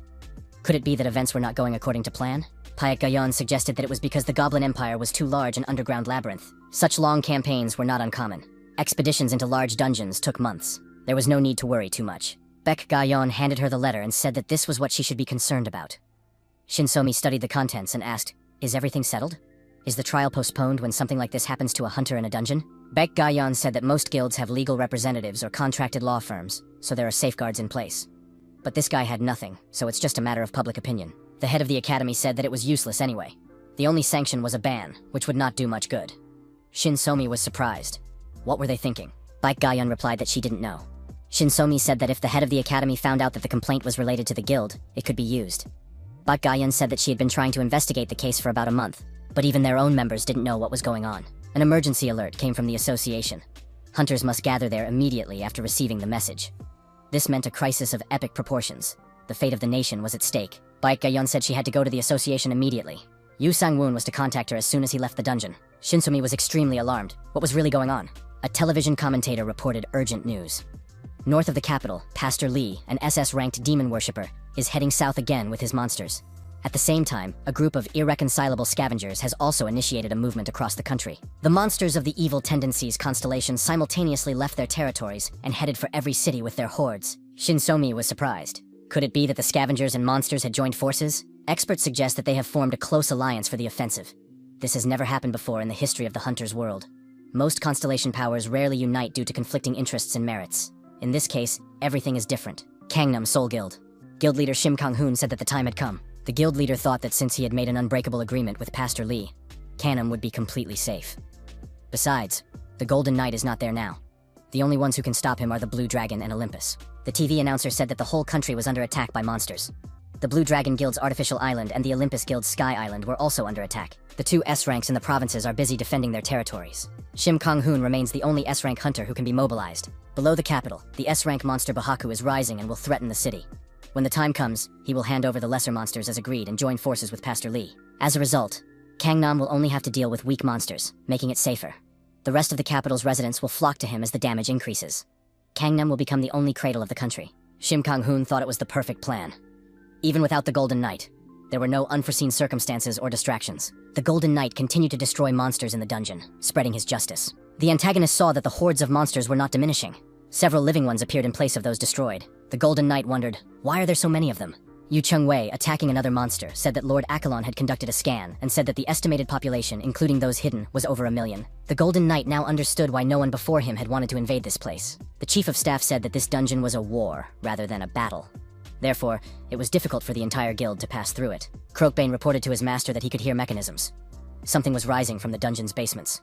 Could it be that events were not going according to plan? Paik Gayon suggested that it was because the Goblin Empire was too large an underground labyrinth. Such long campaigns were not uncommon. Expeditions into large dungeons took months. There was no need to worry too much. Baek Gayon handed her the letter and said that this was what she should be concerned about. Shinsomi studied the contents and asked, "Is everything settled? Is the trial postponed when something like this happens to a hunter in a dungeon?" Baek Gayon said that most guilds have legal representatives or contracted law firms, so there are safeguards in place. But this guy had nothing, so it's just a matter of public opinion. The head of the academy said that it was useless anyway. The only sanction was a ban, which would not do much good. Shinsomi was surprised. What were they thinking? Baek Gayon replied that she didn't know. Shinsomi said that if the head of the academy found out that the complaint was related to the guild, it could be used. Baek Gayon said that she had been trying to investigate the case for about a month, but even their own members didn't know what was going on. An emergency alert came from the association. Hunters must gather there immediately after receiving the message. This meant a crisis of epic proportions. The fate of the nation was at stake. Baek Gayon said she had to go to the association immediately. Yu Sang-woon was to contact her as soon as he left the dungeon. Shinsomi was extremely alarmed. What was really going on? A television commentator reported urgent news. North of the capital, Pastor Lee, an SS-ranked demon worshipper, is heading south again with his monsters. At the same time, a group of irreconcilable scavengers has also initiated a movement across the country. The monsters of the Evil Tendencies constellation simultaneously left their territories and headed for every city with their hordes. Shinsomi was surprised. Could it be that the scavengers and monsters had joined forces? Experts suggest that they have formed a close alliance for the offensive. This has never happened before in the history of the Hunter's world. Most constellation powers rarely unite due to conflicting interests and merits. In this case, everything is different. Gangnam Soul Guild. Guild leader Shim Kang-hoon said that the time had come. The guild leader thought that since he had made an unbreakable agreement with Pastor Lee, Gangnam would be completely safe. Besides, the Golden Knight is not there now. The only ones who can stop him are the Blue Dragon and Olympus. The TV announcer said that the whole country was under attack by monsters. The Blue Dragon Guild's Artificial Island and the Olympus Guild's Sky Island were also under attack. The two S-ranks in the provinces are busy defending their territories. Shim Kang-hoon remains the only S-rank hunter who can be mobilized. Below the capital, the S-rank monster Bahaku is rising and will threaten the city. When the time comes, he will hand over the lesser monsters as agreed and join forces with Pastor Lee. As a result, Gangnam will only have to deal with weak monsters, making it safer. The rest of the capital's residents will flock to him as the damage increases. Gangnam will become the only cradle of the country. Shim Kang-hoon thought it was the perfect plan. Even without the Golden Knight, there were no unforeseen circumstances or distractions. The Golden Knight continued to destroy monsters in the dungeon, spreading his justice. The antagonist saw that the hordes of monsters were not diminishing. Several living ones appeared in place of those destroyed. The Golden Knight wondered, why are there so many of them? Yu Chung-wei, attacking another monster, said that Lord Achelon had conducted a scan and said that the estimated population, including those hidden, was over 1 million. The Golden Knight now understood why no one before him had wanted to invade this place. The Chief of Staff said that this dungeon was a war, rather than a battle. Therefore, it was difficult for the entire guild to pass through it. Croakbane reported to his master that he could hear mechanisms. Something was rising from the dungeon's basements.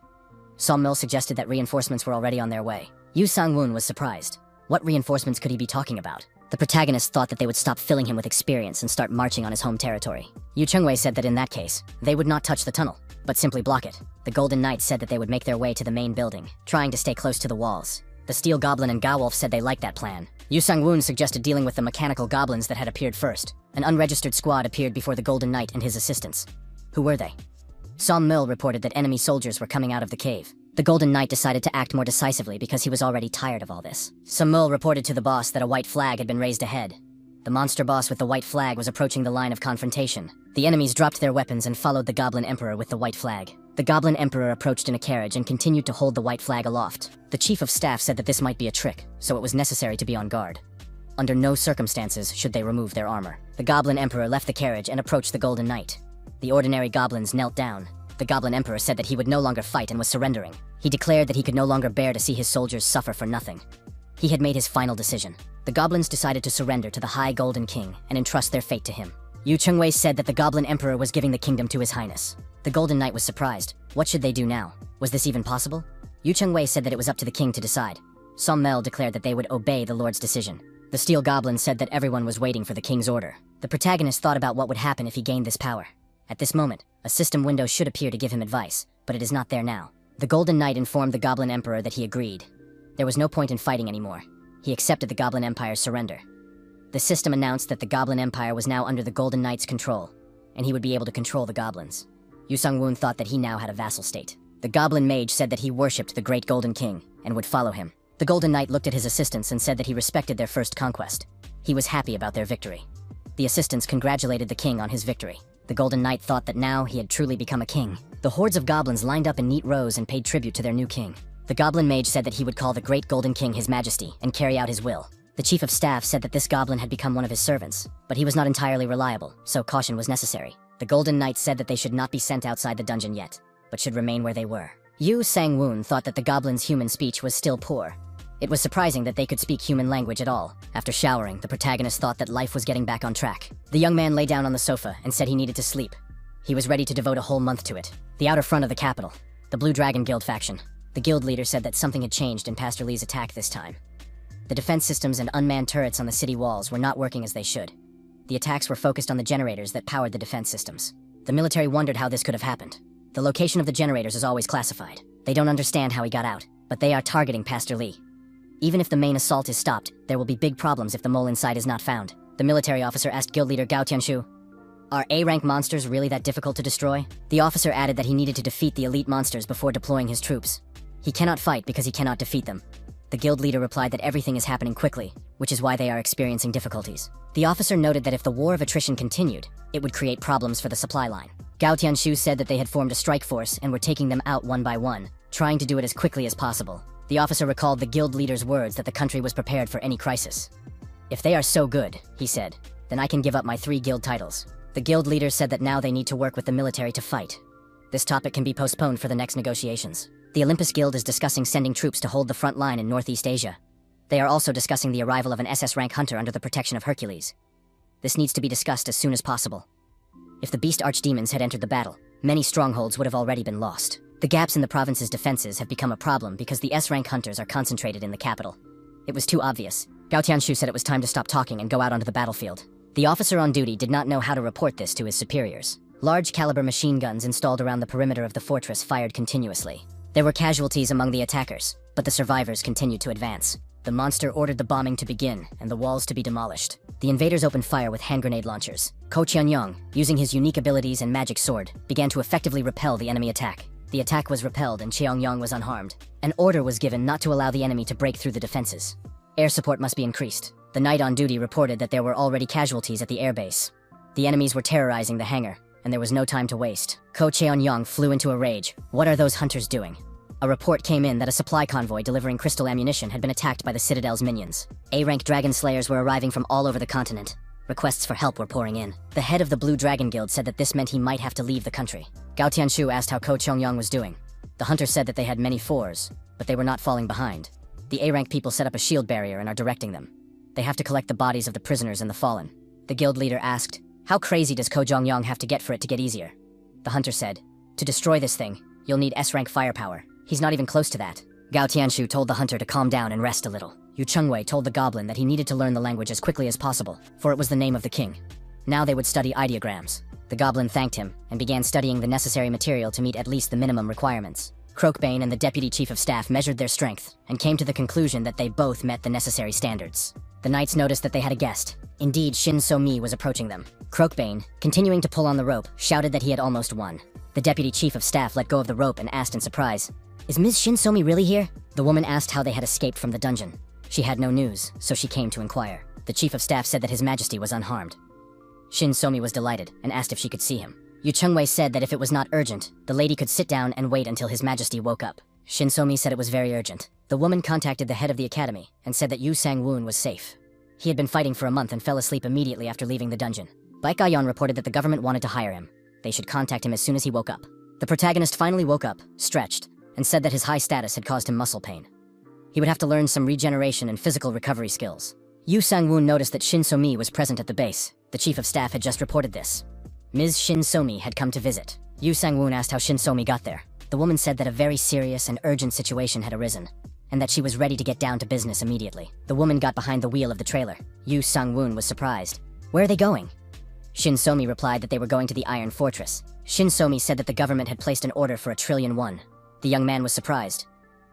Sawmill suggested that reinforcements were already on their way. Yu Sang-woon was surprised. What reinforcements could he be talking about? The protagonist thought that they would stop filling him with experience and start marching on his home territory. Yu Chung-wei said that in that case, they would not touch the tunnel, but simply block it. The Golden Knight said that they would make their way to the main building, trying to stay close to the walls. The Steel Goblin and Gawolf said they liked that plan. Yu Sang-woon suggested dealing with the mechanical goblins that had appeared first. An unregistered squad appeared before the Golden Knight and his assistants. Who were they? Sawmill reported that enemy soldiers were coming out of the cave. The Golden Knight decided to act more decisively because he was already tired of all this. Sawmill reported to the boss that a white flag had been raised ahead. The monster boss with the white flag was approaching the line of confrontation. The enemies dropped their weapons and followed the Goblin Emperor with the white flag. The Goblin Emperor approached in a carriage and continued to hold the white flag aloft. The Chief of Staff said that this might be a trick, so it was necessary to be on guard. Under no circumstances should they remove their armor. The Goblin Emperor left the carriage and approached the Golden Knight. The ordinary goblins knelt down. The Goblin Emperor said that he would no longer fight and was surrendering. He declared that he could no longer bear to see his soldiers suffer for nothing. He had made his final decision. The goblins decided to surrender to the High Golden King and entrust their fate to him. Yu Chung-wei said that the Goblin Emperor was giving the kingdom to His Highness. The Golden Knight was surprised. What should they do now? Was this even possible? Yu Chung-wei said that it was up to the king to decide. Sawmill declared that they would obey the Lord's decision. The Steel Goblin said that everyone was waiting for the king's order. The protagonist thought about what would happen if he gained this power. At this moment, a system window should appear to give him advice, but it is not there now. The Golden Knight informed the Goblin Emperor that he agreed. There was no point in fighting anymore. He accepted the Goblin Empire's surrender. The system announced that the Goblin Empire was now under the Golden Knight's control, and he would be able to control the goblins. Yu Sang-woon thought that he now had a vassal state. The Goblin Mage said that he worshipped the Great Golden King and would follow him. The Golden Knight looked at his assistants and said that he respected their first conquest. He was happy about their victory. The assistants congratulated the king on his victory. The Golden Knight thought that now he had truly become a king. The hordes of goblins lined up in neat rows and paid tribute to their new king. The Goblin Mage said that he would call the Great Golden King His Majesty and carry out his will. The Chief of Staff said that this goblin had become one of his servants, but he was not entirely reliable, so caution was necessary. The Golden Knight said that they should not be sent outside the dungeon yet, but should remain where they were. Yu Sang-woon thought that the goblin's human speech was still poor. It was surprising that they could speak human language at all. After showering, the protagonist thought that life was getting back on track. The young man lay down on the sofa and said he needed to sleep. He was ready to devote a whole month to it. The outer front of the capital, the Blue Dragon Guild faction. The guild leader said that something had changed in Pastor Lee's attack this time. The defense systems and unmanned turrets on the city walls were not working as they should. The attacks were focused on the generators that powered the defense systems. The military wondered how this could have happened. The location of the generators is always classified. They don't understand how he got out, but they are targeting Pastor Lee. Even if the main assault is stopped, there will be big problems if the mole inside is not found. The military officer asked guild leader Gao Tianshu, "Are A-rank monsters really that difficult to destroy?" The officer added that he needed to defeat the elite monsters before deploying his troops. He cannot fight because he cannot defeat them. The guild leader replied that everything is happening quickly, which is why they are experiencing difficulties. The officer noted that if the war of attrition continued, it would create problems for the supply line. Gao Tianshu said that they had formed a strike force and were taking them out one by one, trying to do it as quickly as possible. The officer recalled the guild leader's words that the country was prepared for any crisis. "If they are so good," he said, "then I can give up my 3 guild titles." The guild leader said that now they need to work with the military to fight. This topic can be postponed for the next negotiations. The Olympus Guild is discussing sending troops to hold the front line in Northeast Asia. They are also discussing the arrival of an SS rank hunter under the protection of Hercules. This needs to be discussed as soon as possible. If the beast archdemons had entered the battle, many strongholds would have already been lost. The gaps in the province's defenses have become a problem because the S-rank hunters are concentrated in the capital. It was too obvious. Gao Tianshu said it was time to stop talking and go out onto the battlefield. The officer on duty did not know how to report this to his superiors. Large-caliber machine guns installed around the perimeter of the fortress fired continuously. There were casualties among the attackers, but the survivors continued to advance. The monster ordered the bombing to begin and the walls to be demolished. The invaders opened fire with hand grenade launchers. Ko Qianyong, using his unique abilities and magic sword, began to effectively repel the enemy attack. The attack was repelled and Qianyong was unharmed. An order was given not to allow the enemy to break through the defenses. Air support must be increased. The knight on duty reported that there were already casualties at the airbase. The enemies were terrorizing the hangar, and there was no time to waste. Ko Cheon-young flew into a rage. What are those hunters doing? A report came in that a supply convoy delivering crystal ammunition had been attacked by the Citadel's minions. A-rank dragon slayers were arriving from all over the continent. Requests for help were pouring in. The head of the Blue Dragon Guild said that this meant he might have to leave the country. Gao Tianshu asked how Ko Cheon-young was doing. The hunter said that they had many fours, but they were not falling behind. The A-rank people set up a shield barrier and are directing them. They have to collect the bodies of the prisoners and the fallen. The guild leader asked, "How crazy does Ko Jong-yong have to get for it to get easier?" The hunter said, "To destroy this thing, you'll need S-rank firepower. He's not even close to that." Gao Tianshu told the hunter to calm down and rest a little. Yu Chengwei told the goblin that he needed to learn the language as quickly as possible, for it was the name of the king. Now they would study ideograms. The goblin thanked him and began studying the necessary material to meet at least the minimum requirements. Croakbane and the deputy chief of staff measured their strength and came to the conclusion that they both met the necessary standards. The knights noticed that they had a guest. Indeed, Shin So-mi was approaching them. Croakbane, continuing to pull on the rope, shouted that he had almost won. The deputy chief of staff let go of the rope and asked in surprise, "Is Ms. Shin So-mi really here?" The woman asked how they had escaped from the dungeon. She had no news, so she came to inquire. The chief of staff said that His Majesty was unharmed. Shin So-mi was delighted and asked if she could see him. Yu Chengwei said that if it was not urgent, the lady could sit down and wait until His Majesty woke up. Shin So-mi said it was very urgent. The woman contacted the head of the academy and said that Yu Sang-woon was safe. He had been fighting for a month and fell asleep immediately after leaving the dungeon. Baekgayon reported that the government wanted to hire him. They should contact him as soon as he woke up. The protagonist finally woke up, stretched, and said that his high status had caused him muscle pain. He would have to learn some regeneration and physical recovery skills. Yu Sang-woon noticed that Shin So-mi was present at the base. The chief of staff had just reported this. Ms. Shin So-mi had come to visit. Yu Sang-woon asked how Shin So-mi got there. The woman said that a very serious and urgent situation had arisen, and that she was ready to get down to business immediately. The woman got behind the wheel of the trailer. Yu Sang-woon was surprised. "Where are they going?" Shin So-mi replied that they were going to the Iron Fortress. Shin So-mi said that the government had placed an order for 1,000,000,000 won. The young man was surprised.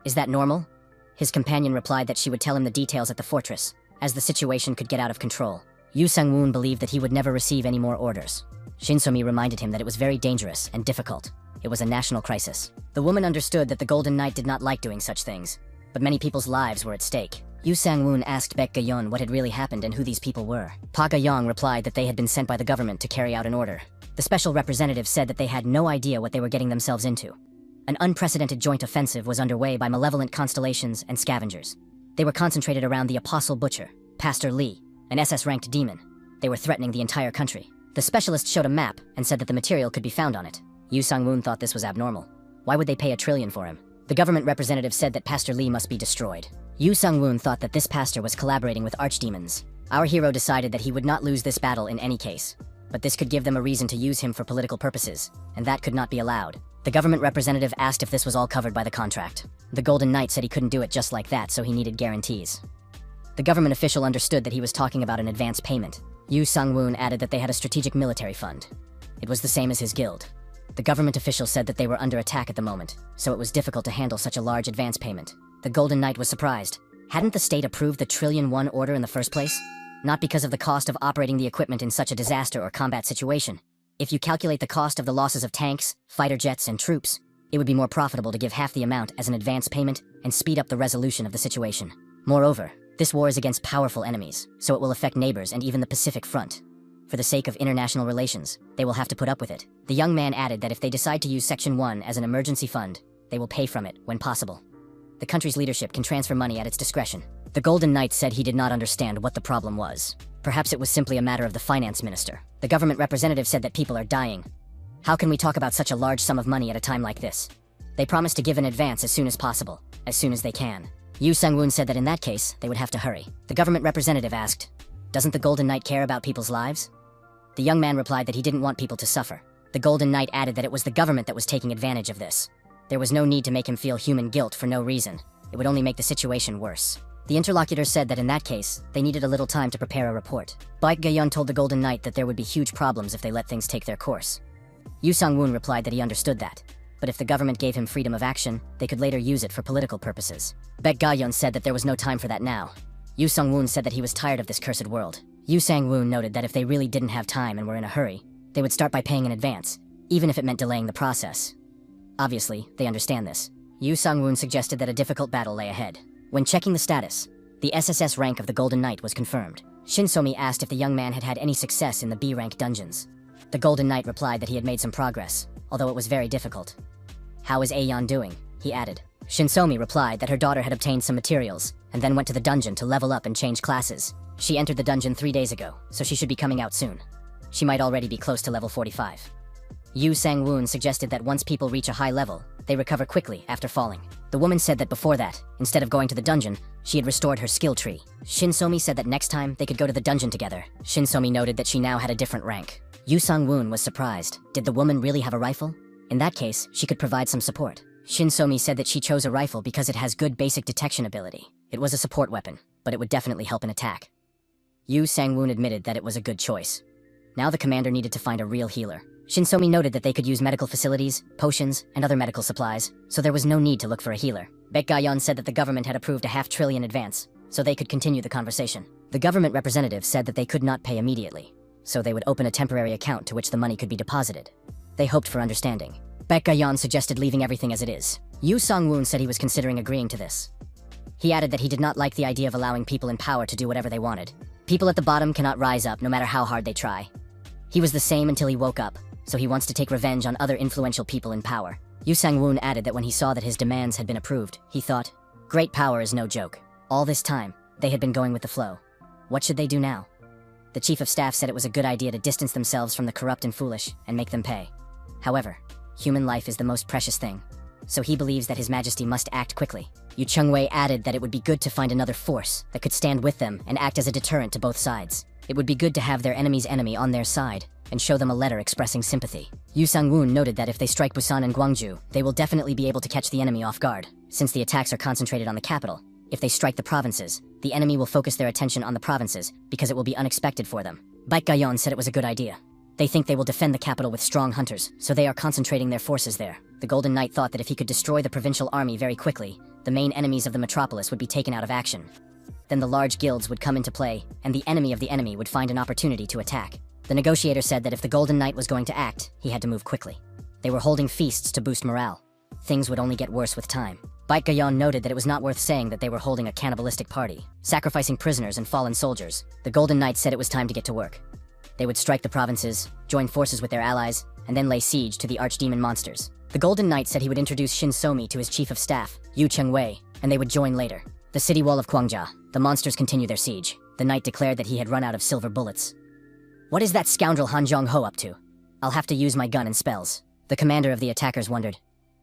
"Is that normal?" His companion replied that she would tell him the details at the fortress, as the situation could get out of control. Yu Sang-woon believed that he would never receive any more orders. Shin So-mi reminded him that it was very dangerous and difficult. It was a national crisis. The woman understood that the Golden Knight did not like doing such things, but many people's lives were at stake. Yu Sang-woon asked Baek Ga-yeon what had really happened and who these people were. Pa Ga-young replied that they had been sent by the government to carry out an order. The special representative said that they had no idea what they were getting themselves into. An unprecedented joint offensive was underway by malevolent constellations and scavengers. They were concentrated around the Apostle Butcher, Pastor Lee, an SS-ranked demon. They were threatening the entire country. The specialist showed a map and said that the material could be found on it. Yu Sang-woon thought this was abnormal. Why would they pay $1 trillion for him? The government representative said that Pastor Lee must be destroyed. Yu Sang-woon thought that this pastor was collaborating with archdemons. Our hero decided that he would not lose this battle in any case. But this could give them a reason to use him for political purposes, and that could not be allowed. The government representative asked if this was all covered by the contract. The Golden Knight said he couldn't do it just like that, so he needed guarantees. The government official understood that he was talking about an advance payment. Yu Sang-woon added that they had a strategic military fund. It was the same as his guild. The government official said that they were under attack at the moment, so it was difficult to handle such a large advance payment. The Golden Knight was surprised. Hadn't the state approved the $1 trillion order in the first place? Not because of the cost of operating the equipment in such a disaster or combat situation. If you calculate the cost of the losses of tanks, fighter jets, and troops, it would be more profitable to give half the amount as an advance payment and speed up the resolution of the situation. Moreover, this war is against powerful enemies, so it will affect neighbors and even the Pacific Front. For the sake of international relations, they will have to put up with it. The young man added that if they decide to use Section 1 as an emergency fund, they will pay from it when possible. The country's leadership can transfer money at its discretion. The Golden Knight said he did not understand what the problem was. Perhaps it was simply a matter of the finance minister. The government representative said that people are dying. How can we talk about such a large sum of money at a time like this? They promised to give in advance as soon as possible, as soon as they can. Yu Sang-woon said that in that case, they would have to hurry. The government representative asked, "Doesn't the Golden Knight care about people's lives?" The young man replied that he didn't want people to suffer. The Golden Knight added that it was the government that was taking advantage of this. There was no need to make him feel human guilt for no reason. It would only make the situation worse. The interlocutor said that in that case, they needed a little time to prepare a report. Baek Ga-yeon told the Golden Knight that there would be huge problems if they let things take their course. Yu Sang-woon replied that he understood that. But if the government gave him freedom of action, they could later use it for political purposes. Baek Ga-yeon said that there was no time for that now. Yu Sang-woon said that he was tired of this cursed world. Yu Sang-woon noted that if they really didn't have time and were in a hurry, they would start by paying in advance, even if it meant delaying the process. Obviously, they understand this. Yu Sang-woon suggested that a difficult battle lay ahead. When checking the status, the SSS rank of the Golden Knight was confirmed. Shin So-mi asked if the young man had had any success in the B-rank dungeons. The Golden Knight replied that he had made some progress, although it was very difficult. "How is Aeon doing?" he added. Shin So-mi replied that her daughter had obtained some materials, and then went to the dungeon to level up and change classes. She entered the dungeon 3 days ago, so she should be coming out soon. She might already be close to level 45. Yu Sang-woon suggested that once people reach a high level, they recover quickly after falling. The woman said that before that, instead of going to the dungeon, she had restored her skill tree. Shin So-mi said that next time they could go to the dungeon together. Shin So-mi noted that she now had a different rank. Yu Sang-woon was surprised. Did the woman really have a rifle? In that case, she could provide some support. Shin So-mi said that she chose a rifle because it has good basic detection ability. It was a support weapon, but it would definitely help an attack. Yu Sang-woon admitted that it was a good choice. Now the commander needed to find a real healer. Shin So-mi noted that they could use medical facilities, potions, and other medical supplies, so there was no need to look for a healer. Baek Ga-yeon said that the government had approved a $500 billion advance, so they could continue the conversation. The government representative said that they could not pay immediately, so they would open a temporary account to which the money could be deposited. They hoped for understanding. Baek Ga-yeon suggested leaving everything as it is. Yu Sang-woon said he was considering agreeing to this. He added that he did not like the idea of allowing people in power to do whatever they wanted. People at the bottom cannot rise up no matter how hard they try. He was the same until he woke up, so he wants to take revenge on other influential people in power. Yu Sang-woon added that when he saw that his demands had been approved, he thought, great power is no joke. All this time, they had been going with the flow. What should they do now? The chief of staff said it was a good idea to distance themselves from the corrupt and foolish and make them pay. However, human life is the most precious thing, so he believes that His Majesty must act quickly. Yu Chung-wei added that it would be good to find another force that could stand with them and act as a deterrent to both sides. It would be good to have their enemy's enemy on their side and show them a letter expressing sympathy. Yu Sang-woon noted that if they strike Busan and Gwangju, they will definitely be able to catch the enemy off guard. Since the attacks are concentrated on the capital, if they strike the provinces, the enemy will focus their attention on the provinces because it will be unexpected for them. Baek Ga-yeon said it was a good idea. They think they will defend the capital with strong hunters, so they are concentrating their forces there. The Golden Knight thought that if he could destroy the provincial army very quickly, the main enemies of the metropolis would be taken out of action. Then the large guilds would come into play, and the enemy of the enemy would find an opportunity to attack. The negotiator said that if the Golden Knight was going to act, he had to move quickly. They were holding feasts to boost morale. Things would only get worse with time. Bite Gayon noted that it was not worth saying that they were holding a cannibalistic party, sacrificing prisoners and fallen soldiers. The Golden Knights said it was time to get to work. They would strike the provinces, join forces with their allies, and then lay siege to the archdemon monsters. The Golden Knight said he would introduce Shin Somi to his chief of staff, Yu Chengwei, and they would join later. The city wall of Guangjia. The monsters continue their siege. The knight declared that he had run out of silver bullets. What is that scoundrel Han Jong-ho up to? I'll have to use my gun and spells. The commander of the attackers wondered,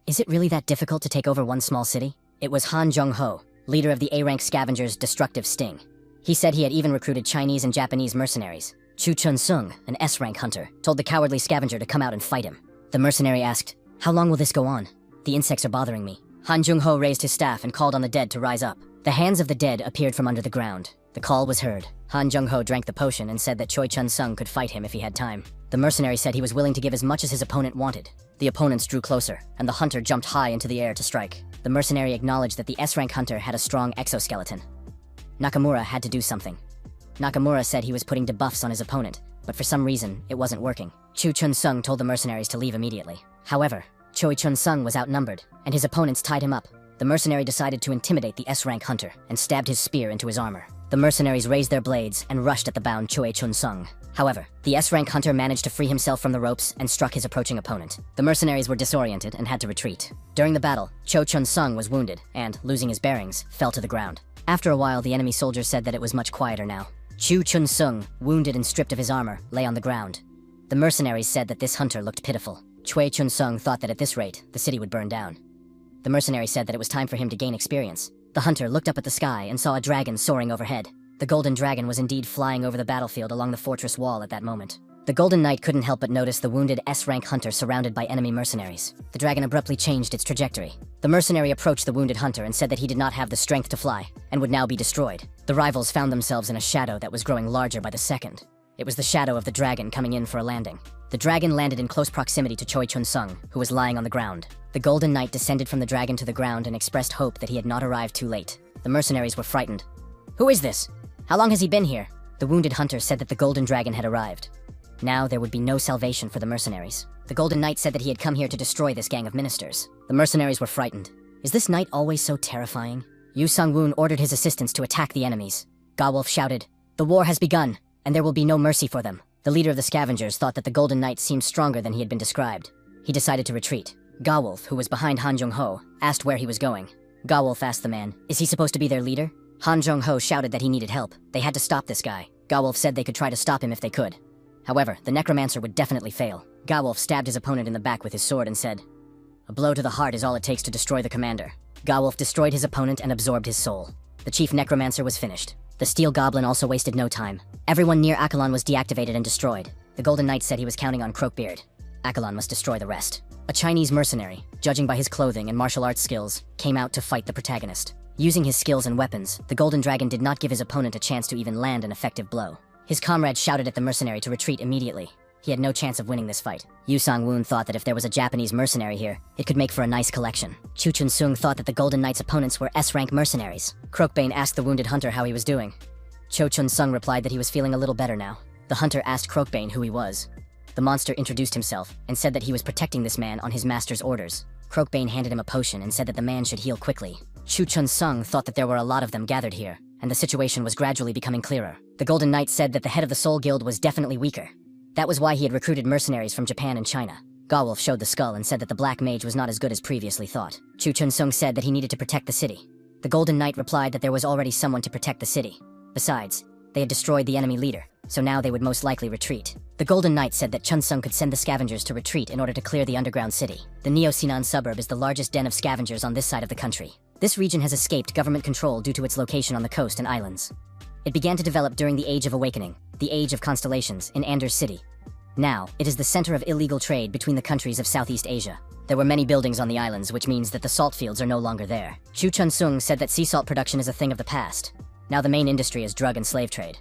is it really that difficult to take over one small city? It was Han Jong-ho, leader of the A-rank scavengers' destructive sting. He said he had even recruited Chinese and Japanese mercenaries. Chu Chun-sung, an S-rank hunter, told the cowardly scavenger to come out and fight him. The mercenary asked, how long will this go on? The insects are bothering me. Han Jong-ho raised his staff and called on the dead to rise up. The hands of the dead appeared from under the ground. The call was heard. Han Jong-ho drank the potion and said that Choi Chun-sung could fight him if he had time. The mercenary said he was willing to give as much as his opponent wanted. The opponents drew closer, and the hunter jumped high into the air to strike. The mercenary acknowledged that the S-rank hunter had a strong exoskeleton. Nakamura had to do something. Nakamura said he was putting debuffs on his opponent, but for some reason, it wasn't working. Chu Chun-sung told the mercenaries to leave immediately. However, Choi Chun-sung was outnumbered, and his opponents tied him up. The mercenary decided to intimidate the S-rank hunter and stabbed his spear into his armor. The mercenaries raised their blades and rushed at the bound Choi Chun-sung. However, the S-rank hunter managed to free himself from the ropes and struck his approaching opponent. The mercenaries were disoriented and had to retreat. During the battle, Choi Chun-sung was wounded and, losing his bearings, fell to the ground. After a while, the enemy soldiers said that it was much quieter now. Chu Chun-sung, wounded and stripped of his armor, lay on the ground. The mercenaries said that this hunter looked pitiful. Choi Chun-sung thought that at this rate, the city would burn down. The mercenary said that it was time for him to gain experience. The hunter looked up at the sky and saw a dragon soaring overhead. The golden dragon was indeed flying over the battlefield along the fortress wall at that moment. The Golden Knight couldn't help but notice the wounded S-rank hunter surrounded by enemy mercenaries. The dragon abruptly changed its trajectory. The mercenary approached the wounded hunter and said that he did not have the strength to fly, and would now be destroyed. The rivals found themselves in a shadow that was growing larger by the second. It was the shadow of the dragon coming in for a landing. The dragon landed in close proximity to Choi Chun-sung, who was lying on the ground. The Golden Knight descended from the dragon to the ground and expressed hope that he had not arrived too late. The mercenaries were frightened. Who is this? How long has he been here? The wounded hunter said that the golden dragon had arrived. Now there would be no salvation for the mercenaries. The Golden Knight said that he had come here to destroy this gang of ministers. The mercenaries were frightened. Is this knight always so terrifying? Yu Sung-woon ordered his assistants to attack the enemies. Ga-wolf shouted, "The war has begun, and there will be no mercy for them." The leader of the scavengers thought that the Golden Knight seemed stronger than he had been described. He decided to retreat. Ga-wolf, who was behind Han Jong-ho, asked where he was going. Ga-wolf asked the man, is he supposed to be their leader? Han Jong-ho shouted that he needed help. They had to stop this guy. Ga-wolf said they could try to stop him if they could. However, the necromancer would definitely fail. Ga-wolf stabbed his opponent in the back with his sword and said, "A blow to the heart is all it takes to destroy the commander." Ga-wolf destroyed his opponent and absorbed his soul. The chief necromancer was finished. The steel goblin also wasted no time. Everyone near Akalon was deactivated and destroyed. The Golden Knight said he was counting on Croakbeard. Akalon must destroy the rest. A Chinese mercenary, judging by his clothing and martial arts skills, came out to fight the protagonist. Using his skills and weapons, the Golden Dragon did not give his opponent a chance to even land an effective blow. His comrades shouted at the mercenary to retreat immediately. He had no chance of winning this fight. Yu Sang-woon thought that if there was a Japanese mercenary here, it could make for a nice collection. Chu Chun-sung thought that the Golden Knight's opponents were S-rank mercenaries. Croakbane asked the wounded hunter how he was doing. Cho Chun-sung replied that he was feeling a little better now. The hunter asked Croakbane who he was. The monster introduced himself and said that he was protecting this man on his master's orders. Croakbane handed him a potion and said that the man should heal quickly. Chu Chun-sung thought that there were a lot of them gathered here, and the situation was gradually becoming clearer. The Golden Knight said that the head of the Soul Guild was definitely weaker. That was why he had recruited mercenaries from Japan and China. Ga-wolf showed the skull and said that the Black Mage was not as good as previously thought. Chu Chun-sung said that he needed to protect the city. The Golden Knight replied that there was already someone to protect the city. Besides, they had destroyed the enemy leader, so now they would most likely retreat. The Golden Knight said that Chun-sung could send the scavengers to retreat in order to clear the underground city. The Neo-Sinan suburb is the largest den of scavengers on this side of the country. This region has escaped government control due to its location on the coast and islands. It began to develop during the Age of Awakening, the Age of Constellations, in Anders City. Now, it is the center of illegal trade between the countries of Southeast Asia. There were many buildings on the islands, which means that the salt fields are no longer there. Chu Chun-sung said that sea salt production is a thing of the past. Now the main industry is drug and slave trade.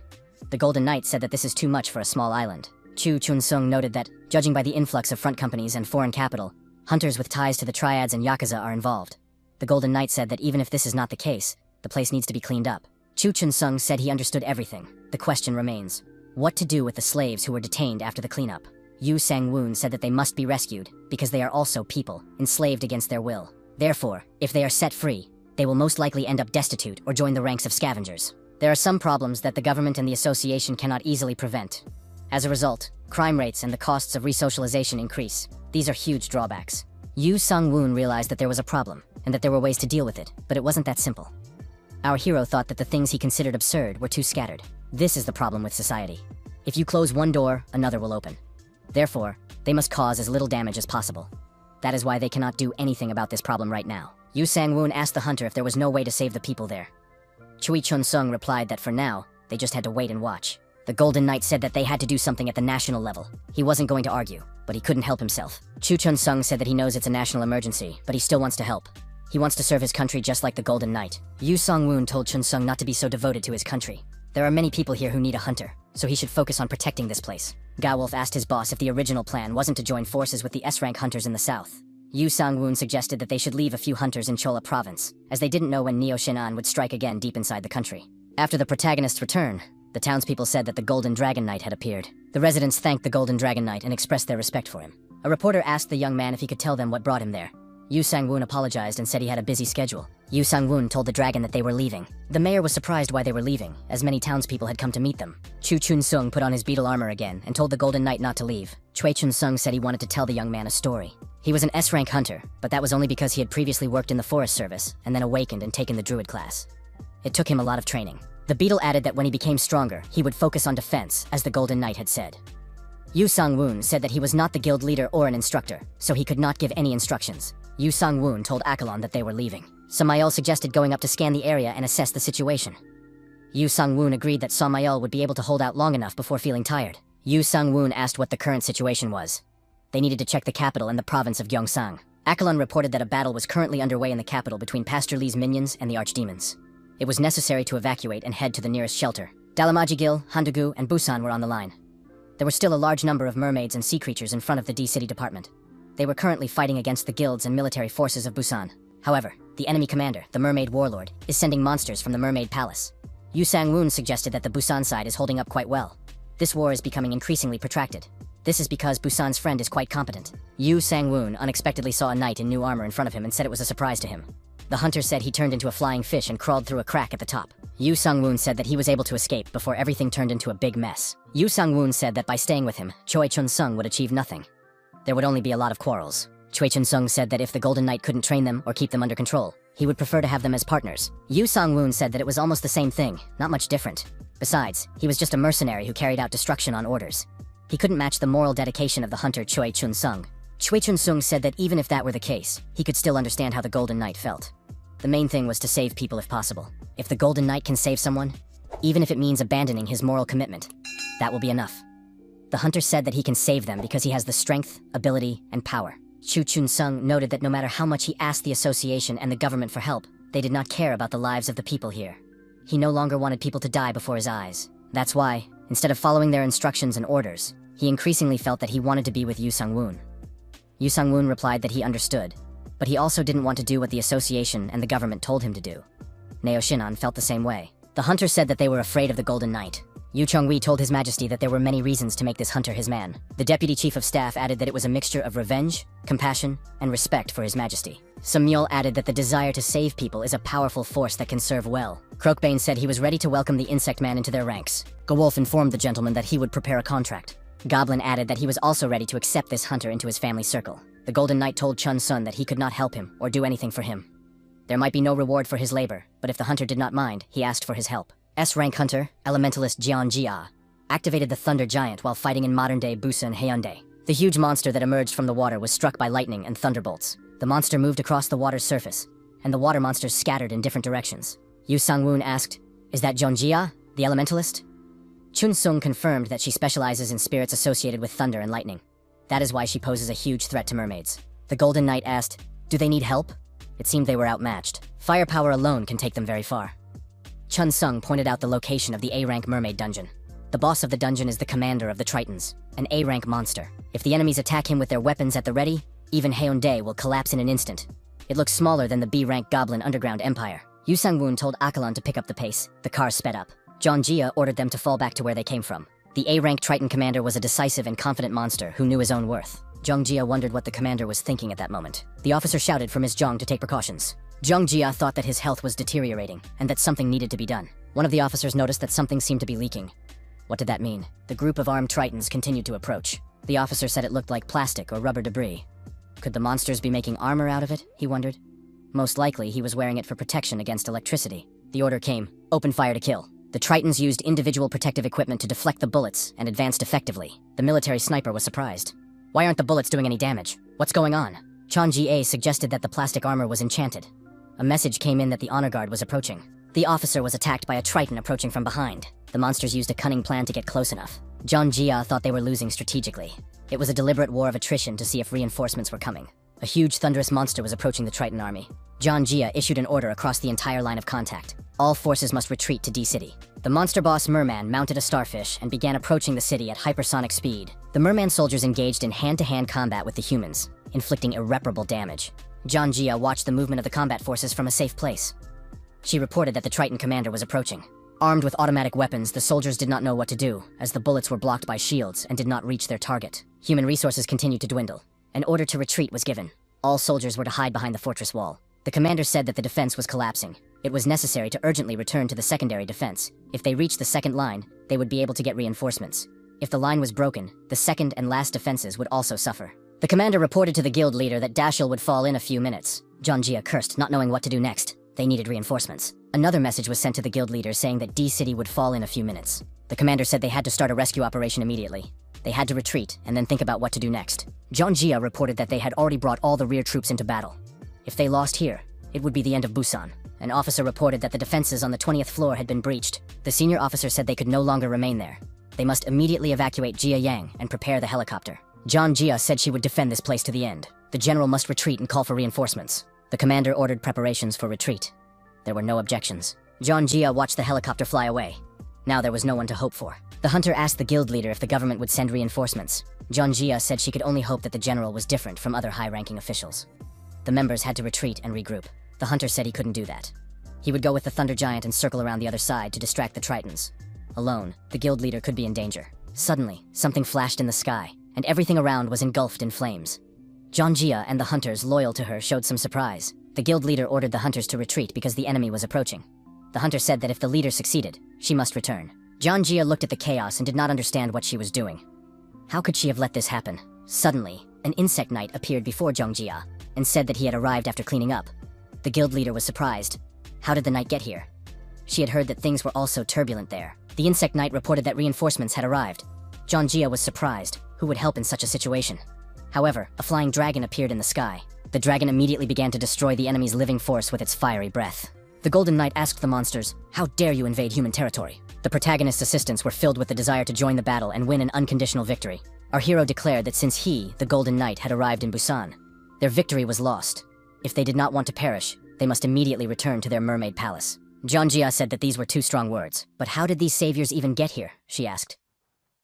The Golden Knight said that this is too much for a small island. Chu Chun-sung noted that, judging by the influx of front companies and foreign capital, hunters with ties to the Triads and Yakuza are involved. The Golden Knight said that even if this is not the case, the place needs to be cleaned up. Chu Chun-sung said he understood everything. The question remains, what to do with the slaves who were detained after the cleanup? Yu Sang-woon said that they must be rescued, because they are also people, enslaved against their will. Therefore, if they are set free, they will most likely end up destitute or join the ranks of scavengers. There are some problems that the government and the association cannot easily prevent. As a result, crime rates and the costs of resocialization increase. These are huge drawbacks. Yu Sang-woon realized that there was a problem, and that there were ways to deal with it, but it wasn't that simple. Our hero thought that the things he considered absurd were too scattered. This is the problem with society. If you close one door, another will open. Therefore, they must cause as little damage as possible. That is why they cannot do anything about this problem right now. Yu Sang-woon asked the hunter if there was no way to save the people there. Chui Chun-sung replied that for now, they just had to wait and watch. The Golden Knight said that they had to do something at the national level. He wasn't going to argue, but he couldn't help himself. Chu Chun-sung said that he knows it's a national emergency, but he still wants to help. He wants to serve his country just like the Golden Knight. Yu Sang-woon told Chun-sung not to be so devoted to his country. There are many people here who need a hunter, so he should focus on protecting this place. Ga-wolf asked his boss if the original plan wasn't to join forces with the S-rank hunters in the south. Yu Sang-woon suggested that they should leave a few hunters in Chola province, as they didn't know when Neo Shin'an would strike again deep inside the country. After the protagonist's return, the townspeople said that the Golden Dragon Knight had appeared. The residents thanked the Golden Dragon Knight and expressed their respect for him. A reporter asked the young man if he could tell them what brought him there. Yu Sang-woon apologized and said he had a busy schedule. Yu Sang-woon told the dragon that they were leaving. The mayor was surprised why they were leaving, as many townspeople had come to meet them. Chu Chun-sung put on his beetle armor again and told the Golden Knight not to leave. Chui Chun-sung said he wanted to tell the young man a story. He was an S-rank hunter, but that was only because he had previously worked in the Forest Service and then awakened and taken the Druid class. It took him a lot of training. The beetle added that when he became stronger, he would focus on defense, as the Golden Knight had said. Yu Sang-woon said that he was not the guild leader or an instructor, so he could not give any instructions. Yu Sang-woon told Akalon that they were leaving. Samael suggested going up to scan the area and assess the situation. Yu Sang-woon agreed that Samael would be able to hold out long enough before feeling tired. Yu Sang-woon asked what the current situation was. They needed to check the capital and the province of Gyeongsang. Akalon reported that a battle was currently underway in the capital between Pastor Lee's minions and the archdemons. It was necessary to evacuate and head to the nearest shelter. Dalamaji-gil, Handagu, and Busan were on the line. There were still a large number of mermaids and sea creatures in front of the D-City Department. They were currently fighting against the guilds and military forces of Busan. However, the enemy commander, the Mermaid Warlord, is sending monsters from the Mermaid Palace. Yu Sang-woon suggested that the Busan side is holding up quite well. This war is becoming increasingly protracted. This is because Busan's friend is quite competent. Yu Sang-woon unexpectedly saw a knight in new armor in front of him and said it was a surprise to him. The hunter said he turned into a flying fish and crawled through a crack at the top. Yu Sang-woon said that he was able to escape before everything turned into a big mess. Yu Sang-woon said that by staying with him, Choi Chun-sung would achieve nothing. There would only be a lot of quarrels. Choi Chun-sung said that if the Golden Knight couldn't train them or keep them under control, he would prefer to have them as partners. Yu Sang-woon said that it was almost the same thing, not much different. Besides, he was just a mercenary who carried out destruction on orders. He couldn't match the moral dedication of the hunter Choi Chun-sung. Choi Chun-sung said that even if that were the case, he could still understand how the Golden Knight felt. The main thing was to save people if possible. If the Golden Knight can save someone, even if it means abandoning his moral commitment, that will be enough. The hunter said that he can save them because he has the strength, ability, and power. Chu Chun-sung noted that no matter how much he asked the association and the government for help, they did not care about the lives of the people here. He no longer wanted people to die before his eyes. That's why, instead of following their instructions and orders, he increasingly felt that he wanted to be with Yu Sang-woon. Yu Sang-woon replied that he understood, but he also didn't want to do what the association and the government told him to do. Neo Shin'an felt the same way. The hunter said that they were afraid of the Golden Knight. Yu Chonghui told His Majesty that there were many reasons to make this hunter his man. The Deputy Chief of Staff added that it was a mixture of revenge, compassion, and respect for His Majesty. Samyul added that the desire to save people is a powerful force that can serve well. Croakbane said he was ready to welcome the Insect Man into their ranks. Gewolf informed the gentleman that he would prepare a contract. Goblin added that he was also ready to accept this hunter into his family circle. The Golden Knight told Chun Sun that he could not help him or do anything for him. There might be no reward for his labor, but if the hunter did not mind, he asked for his help. S-rank hunter, elementalist Jian Jia, activated the Thunder Giant while fighting in modern-day Busan Hyundai. The huge monster that emerged from the water was struck by lightning and thunderbolts. The monster moved across the water's surface, and the water monsters scattered in different directions. Yu Sang-woon asked, "Is that Jian Jia, the elementalist?" Chun Sung confirmed that she specializes in spirits associated with thunder and lightning. That is why she poses a huge threat to mermaids. The Golden Knight asked, "Do they need help?" It seemed they were outmatched. Firepower alone can take them very far. Chun Sung pointed out the location of the A-rank mermaid dungeon. The boss of the dungeon is the commander of the Tritons, an A-rank monster. If the enemies attack him with their weapons at the ready, even Hyundai will collapse in an instant. It looks smaller than the B-rank goblin underground empire. Yu Sang-woon told Akalon to pick up the pace. The car sped up. Jian Jia ordered them to fall back to where they came from. The A-rank Triton commander was a decisive and confident monster who knew his own worth. Zhang Jia wondered what the commander was thinking at that moment. The officer shouted for Miss Zhang to take precautions. Zhang Jia thought that his health was deteriorating and that something needed to be done. One of the officers noticed that something seemed to be leaking. What did that mean? The group of armed Tritons continued to approach. The officer said it looked like plastic or rubber debris. Could the monsters be making armor out of it? He wondered. Most likely, he was wearing it for protection against electricity. The order came, open fire to kill. The Tritons used individual protective equipment to deflect the bullets and advanced effectively. The military sniper was surprised. Why aren't the bullets doing any damage? What's going on? Chan Ji-A suggested that the plastic armor was enchanted. A message came in that the honor guard was approaching. The officer was attacked by a Triton approaching from behind. The monsters used a cunning plan to get close enough. Zhang Jia thought they were losing strategically. It was a deliberate war of attrition to see if reinforcements were coming. A huge thunderous monster was approaching the Triton army. Zhang Jia issued an order across the entire line of contact. All forces must retreat to D-City. The monster boss Merman mounted a starfish and began approaching the city at hypersonic speed. The Merman soldiers engaged in hand-to-hand combat with the humans, inflicting irreparable damage. Zhang Jia watched the movement of the combat forces from a safe place. She reported that the Triton commander was approaching. Armed with automatic weapons, the soldiers did not know what to do, as the bullets were blocked by shields and did not reach their target. Human resources continued to dwindle. An order to retreat was given. All soldiers were to hide behind the fortress wall. The commander said that the defense was collapsing. It was necessary to urgently return to the secondary defense. If they reached the second line, they would be able to get reinforcements. If the line was broken, the second and last defenses would also suffer. The commander reported to the guild leader that Dashil would fall in a few minutes. Zhang Jia cursed, not knowing what to do next. They needed reinforcements. Another message was sent to the guild leader saying that D-City would fall in a few minutes. The commander said they had to start a rescue operation immediately. They had to retreat and then think about what to do next. Zhang Jia reported that they had already brought all the rear troops into battle. If they lost here, it would be the end of Busan. An officer reported that the defenses on the 20th floor had been breached. The senior officer said they could no longer remain there. They must immediately evacuate Jia Yang and prepare the helicopter. Zhang Jia said she would defend this place to the end. The general must retreat and call for reinforcements. The commander ordered preparations for retreat. There were no objections. Zhang Jia watched the helicopter fly away. Now there was no one to hope for. The hunter asked the guild leader if the government would send reinforcements. Zhang Jia said she could only hope that the general was different from other high-ranking officials. The members had to retreat and regroup. The hunter said he couldn't do that. He would go with the Thunder Giant and circle around the other side to distract the Tritons. Alone, the guild leader could be in danger. Suddenly, something flashed in the sky, and everything around was engulfed in flames. Zhang Jia and the hunters loyal to her showed some surprise. The guild leader ordered the hunters to retreat because the enemy was approaching. The hunter said that if the leader succeeded, she must return. Zhang Jia looked at the chaos and did not understand what she was doing. How could she have let this happen? Suddenly, an insect knight appeared before Zhang Jia and said that he had arrived after cleaning up. The guild leader was surprised. How did the knight get here? She had heard that things were also turbulent there. The insect knight reported that reinforcements had arrived. Zhang Jia was surprised. Who would help in such a situation? However, a flying dragon appeared in the sky. The dragon immediately began to destroy the enemy's living force with its fiery breath. The Golden Knight asked the monsters, "How dare you invade human territory?" The protagonist's assistants were filled with the desire to join the battle and win an unconditional victory. Our hero declared that since he, the Golden Knight, had arrived in Busan, their victory was lost. If they did not want to perish, they must immediately return to their mermaid palace. Zhang Jia said that these were too strong words. But how did these saviors even get here? She asked.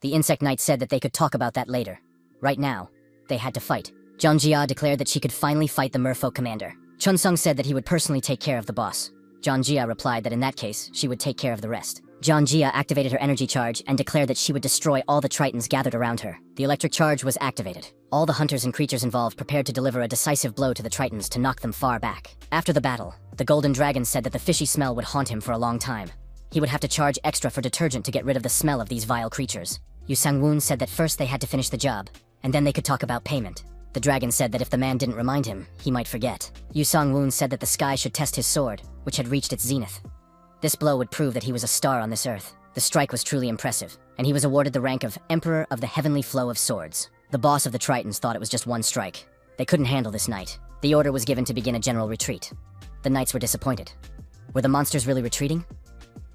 The Insect Knight said that they could talk about that later. Right now, they had to fight. Zhang Jia declared that she could finally fight the merfolk commander. Chun Sung said that he would personally take care of the boss. Zhang Jia replied that in that case, she would take care of the rest. Zhang Jia activated her energy charge and declared that she would destroy all the Tritons gathered around her. The electric charge was activated. All the hunters and creatures involved prepared to deliver a decisive blow to the Tritons to knock them far back. After the battle, the Golden Dragon said that the fishy smell would haunt him for a long time. He would have to charge extra for detergent to get rid of the smell of these vile creatures. Yu Sang-woon said that first they had to finish the job, and then they could talk about payment. The dragon said that if the man didn't remind him, he might forget. Yu Sang-woon said that the sky should test his sword, which had reached its zenith. This blow would prove that he was a star on this earth. The strike was truly impressive, and he was awarded the rank of Emperor of the Heavenly Flow of Swords. The boss of the Tritons thought it was just one strike. They couldn't handle this night. The order was given to begin a general retreat. The knights were disappointed. Were the monsters really retreating?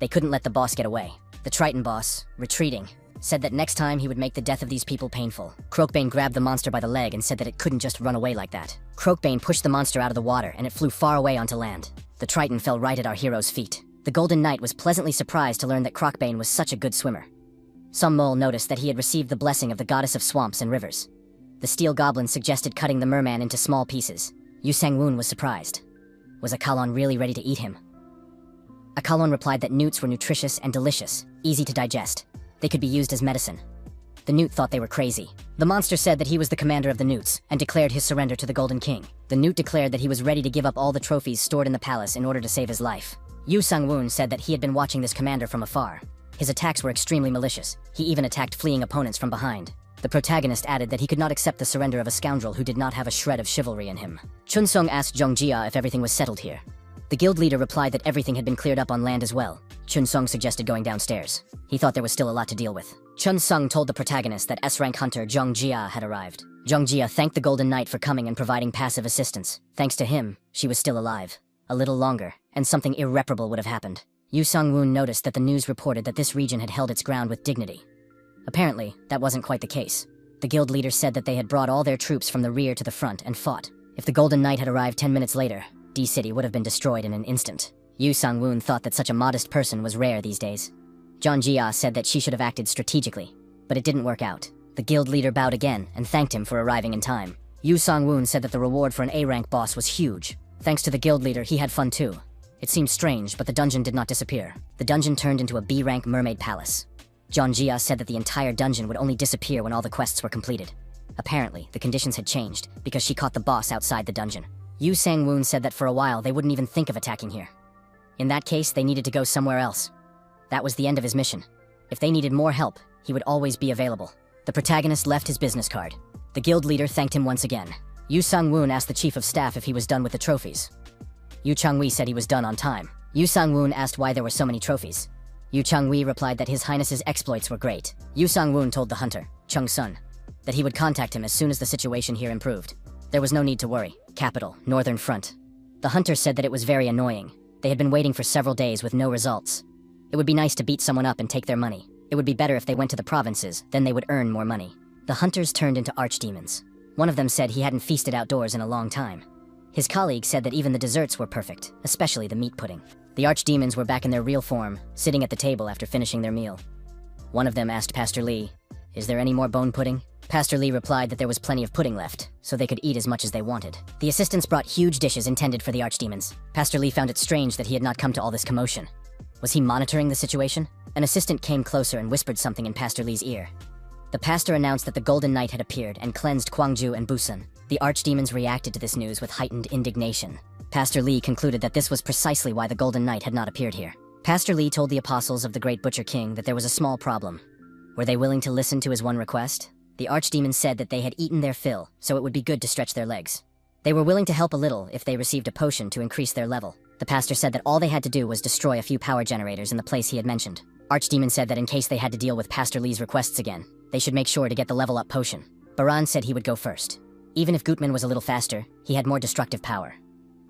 They couldn't let the boss get away. The Triton boss, retreating, said that next time he would make the death of these people painful. Croakbane grabbed the monster by the leg and said that it couldn't just run away like that. Croakbane pushed the monster out of the water and it flew far away onto land. The Triton fell right at our hero's feet. The Golden Knight was pleasantly surprised to learn that Croakbane was such a good swimmer. Some mole noticed that he had received the blessing of the goddess of swamps and rivers. The Steel Goblin suggested cutting the merman into small pieces. Yu Sang-woon was surprised. Was Akalon really ready to eat him? Akalon replied that newts were nutritious and delicious, easy to digest. They could be used as medicine. The newt thought they were crazy. The monster said that he was the commander of the newts and declared his surrender to the Golden King. The newt declared that he was ready to give up all the trophies stored in the palace in order to save his life. Yu Sung-woon said that he had been watching this commander from afar. His attacks were extremely malicious. He even attacked fleeing opponents from behind. The protagonist added that he could not accept the surrender of a scoundrel who did not have a shred of chivalry in him. Chun Sung asked Jung Jia if everything was settled here. The guild leader replied that everything had been cleared up on land as well. Chun Sung suggested going downstairs. He thought there was still a lot to deal with. Chun Sung told the protagonist that S-rank hunter Jung Jia had arrived. Jung Jia thanked the Golden Knight for coming and providing passive assistance. Thanks to him, she was still alive. A little longer, and something irreparable would have happened. Yu Sung-woon noticed that the news reported that this region had held its ground with dignity. Apparently, that wasn't quite the case. The guild leader said that they had brought all their troops from the rear to the front and fought. If the Golden Knight had arrived 10 minutes later, D-City would have been destroyed in an instant. Yu Sung-woon thought that such a modest person was rare these days. Jung Jia said that she should have acted strategically, but it didn't work out. The guild leader bowed again and thanked him for arriving in time. Yu Sung-woon said that the reward for an A-rank boss was huge. Thanks to the guild leader, he had fun too. It seemed strange, but the dungeon did not disappear. The dungeon turned into a B-rank mermaid palace. Jung Jia said that the entire dungeon would only disappear when all the quests were completed. Apparently, the conditions had changed, because she caught the boss outside the dungeon. Yu Sang-woon said that for a while they wouldn't even think of attacking here. In that case, they needed to go somewhere else. That was the end of his mission. If they needed more help, he would always be available. The protagonist left his business card. The guild leader thanked him once again. Yu Sung-woon asked the chief of staff if he was done with the trophies. Yu Chang-wei said he was done on time. Yu Sung-woon asked why there were so many trophies. Yu Chang-wei replied that His Highness's exploits were great. Yu Sung-woon told the hunter, Chung Sun, that he would contact him as soon as the situation here improved. There was no need to worry. Capital, Northern Front. The hunter said that it was very annoying. They had been waiting for several days with no results. It would be nice to beat someone up and take their money. It would be better if they went to the provinces, then they would earn more money. The hunters turned into archdemons. One of them said he hadn't feasted outdoors in a long time. His colleague said that even the desserts were perfect, especially the meat pudding. The archdemons were back in their real form, sitting at the table after finishing their meal. One of them asked Pastor Lee, "Is there any more bone pudding?" Pastor Lee replied that there was plenty of pudding left, so they could eat as much as they wanted. The assistants brought huge dishes intended for the archdemons. Pastor Lee found it strange that he had not come to all this commotion. Was he monitoring the situation? An assistant came closer and whispered something in Pastor Lee's ear. The pastor announced that the Golden Knight had appeared and cleansed Gwangju and Busan. The archdemons reacted to this news with heightened indignation. Pastor Lee concluded that this was precisely why the Golden Knight had not appeared here. Pastor Lee told the apostles of the Great Butcher King that there was a small problem. Were they willing to listen to his one request? The archdemons said that they had eaten their fill, so it would be good to stretch their legs. They were willing to help a little if they received a potion to increase their level. The pastor said that all they had to do was destroy a few power generators in the place he had mentioned. Archdemon said that in case they had to deal with Pastor Lee's requests again, they should make sure to get the level up potion. Baran said he would go first. Even if Gutman was a little faster, he had more destructive power.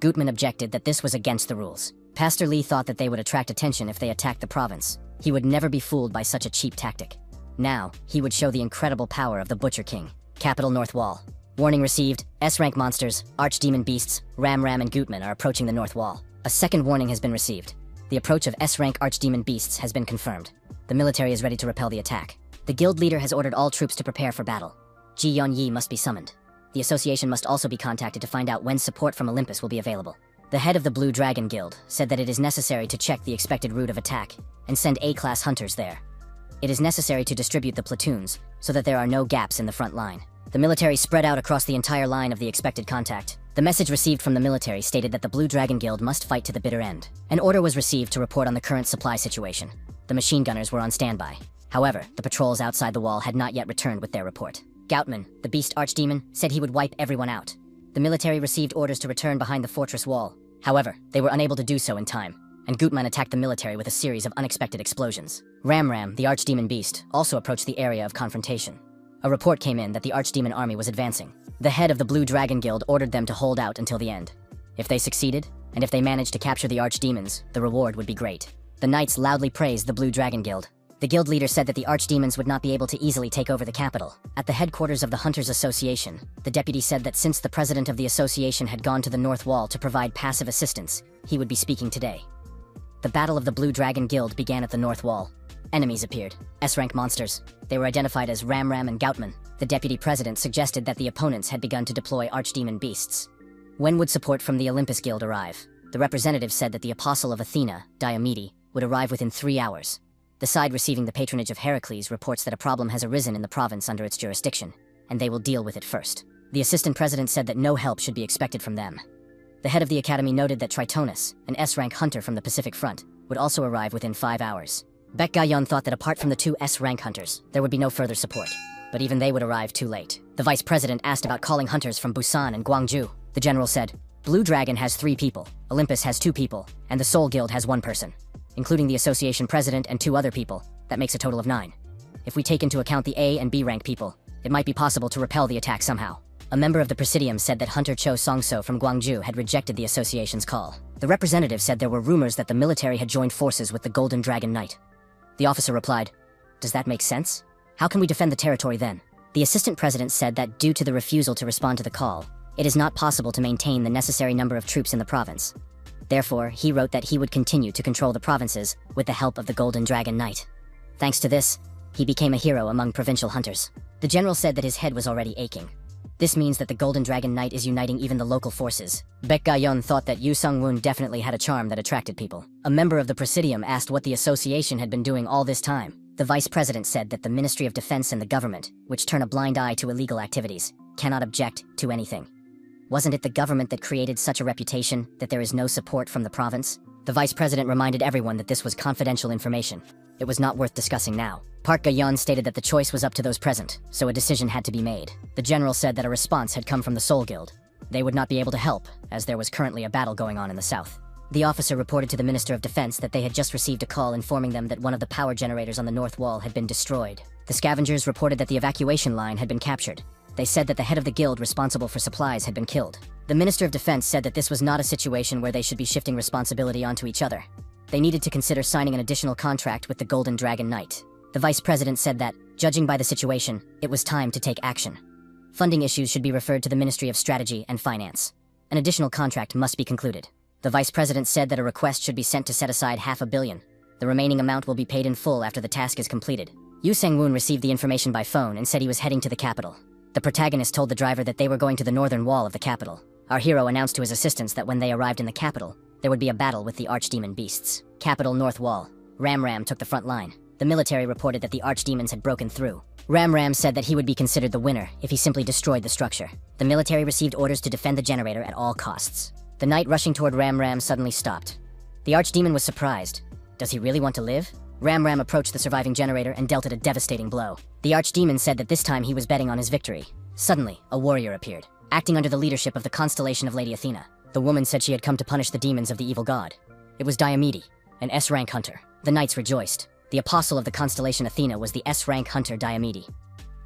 Gutman objected that this was against the rules. Pastor Lee thought that they would attract attention if they attacked the province. He would never be fooled by such a cheap tactic. Now, he would show the incredible power of the Butcher King. Capital North Wall. Warning received. S-rank monsters, archdemon beasts, Ram and Gutman are approaching the North Wall. A second warning has been received. The approach of S-rank archdemon beasts has been confirmed. The military is ready to repel the attack. The guild leader has ordered all troops to prepare for battle. Ji Yeon-yi must be summoned. The association must also be contacted to find out when support from Olympus will be available. The head of the Blue Dragon Guild said that it is necessary to check the expected route of attack and send A-class hunters there. It is necessary to distribute the platoons so that there are no gaps in the front line. The military spread out across the entire line of the expected contact. The message received from the military stated that the Blue Dragon Guild must fight to the bitter end. An order was received to report on the current supply situation. The machine gunners were on standby. However, the patrols outside the wall had not yet returned with their report. Goutman, the beast archdemon, said he would wipe everyone out. The military received orders to return behind the fortress wall. However, they were unable to do so in time, and Gutman attacked the military with a series of unexpected explosions. Ram, the archdemon beast, also approached the area of confrontation. A report came in that the archdemon army was advancing. The head of the Blue Dragon Guild ordered them to hold out until the end. If they succeeded, and if they managed to capture the archdemons, the reward would be great. The knights loudly praised the Blue Dragon Guild. The guild leader said that the archdemons would not be able to easily take over the capital. At the headquarters of the Hunters Association, the deputy said that since the president of the association had gone to the North Wall to provide passive assistance, he would be speaking today. The Battle of the Blue Dragon Guild began at the North Wall. Enemies appeared. S-rank monsters. They were identified as Ram and Goutman. The deputy president suggested that the opponents had begun to deploy archdemon beasts. When would support from the Olympus Guild arrive? The representative said that the Apostle of Athena, Diomede, would arrive within 3 hours. The side receiving the patronage of Heracles reports that a problem has arisen in the province under its jurisdiction, and they will deal with it first. The assistant president said that no help should be expected from them. The head of the academy noted that Tritonus, an S-rank hunter from the Pacific Front, would also arrive within 5 hours. Baek Ga-yeon thought that apart from the 2 S-rank hunters, there would be no further support. But even they would arrive too late. The vice president asked about calling hunters from Busan and Gwangju. The general said, Blue Dragon has 3 people, Olympus has 2 people, and the Soul Guild has 1 person. Including the association president and 2 other people, that makes a total of 9. If we take into account the A and B rank people, it might be possible to repel the attack somehow. A member of the Presidium said that Hunter Cho Song-so from Gwangju had rejected the association's call. The representative said there were rumors that the military had joined forces with the Golden Dragon Knight. The officer replied, Does that make sense? How can we defend the territory then? The assistant president said that due to the refusal to respond to the call, it is not possible to maintain the necessary number of troops in the province. Therefore, he wrote that he would continue to control the provinces with the help of the Golden Dragon Knight. Thanks to this, he became a hero among provincial hunters. The general said that his head was already aching. This means that the Golden Dragon Knight is uniting even the local forces. Baek Ga-yeon thought that Yu Sung-woon definitely had a charm that attracted people. A member of the Presidium asked what the association had been doing all this time. The vice president said that the Ministry of Defense and the government, which turn a blind eye to illegal activities, cannot object to anything. Wasn't it the government that created such a reputation that there is no support from the province? The vice president reminded everyone that this was confidential information. It was not worth discussing now. Park Ga-yeon stated that the choice was up to those present, so a decision had to be made. The general said that a response had come from the Soul Guild. They would not be able to help, as there was currently a battle going on in the south. The officer reported to the Minister of Defense that they had just received a call informing them that one of the power generators on the north wall had been destroyed. The scavengers reported that the evacuation line had been captured. They said that the head of the guild responsible for supplies had been killed. The Minister of Defense said that this was not a situation where they should be shifting responsibility onto each other. They needed to consider signing an additional contract with the Golden Dragon Knight. The vice president said that, judging by the situation, it was time to take action. Funding issues should be referred to the Ministry of Strategy and Finance. An additional contract must be concluded. The vice president said that a request should be sent to set aside $500 million. The remaining amount will be paid in full after the task is completed. Yu Sang-woon received the information by phone and said he was heading to the capital. The protagonist told the driver that they were going to the northern wall of the capital. Our hero announced to his assistants that when they arrived in the capital, there would be a battle with the archdemon beasts. Capital North Wall. Ram took the front line. The military reported that the archdemons had broken through. Ram said that he would be considered the winner if he simply destroyed the structure. The military received orders to defend the generator at all costs. The knight rushing toward Ram suddenly stopped. The archdemon was surprised. Does he really want to live? Ram approached the surviving generator and dealt it a devastating blow. The archdemon said that this time he was betting on his victory. Suddenly, a warrior appeared, acting under the leadership of the constellation of Lady Athena. The woman said she had come to punish the demons of the evil god. It was Diomede, an S-rank hunter. The knights rejoiced. The apostle of the constellation Athena was the S-rank hunter Diomede.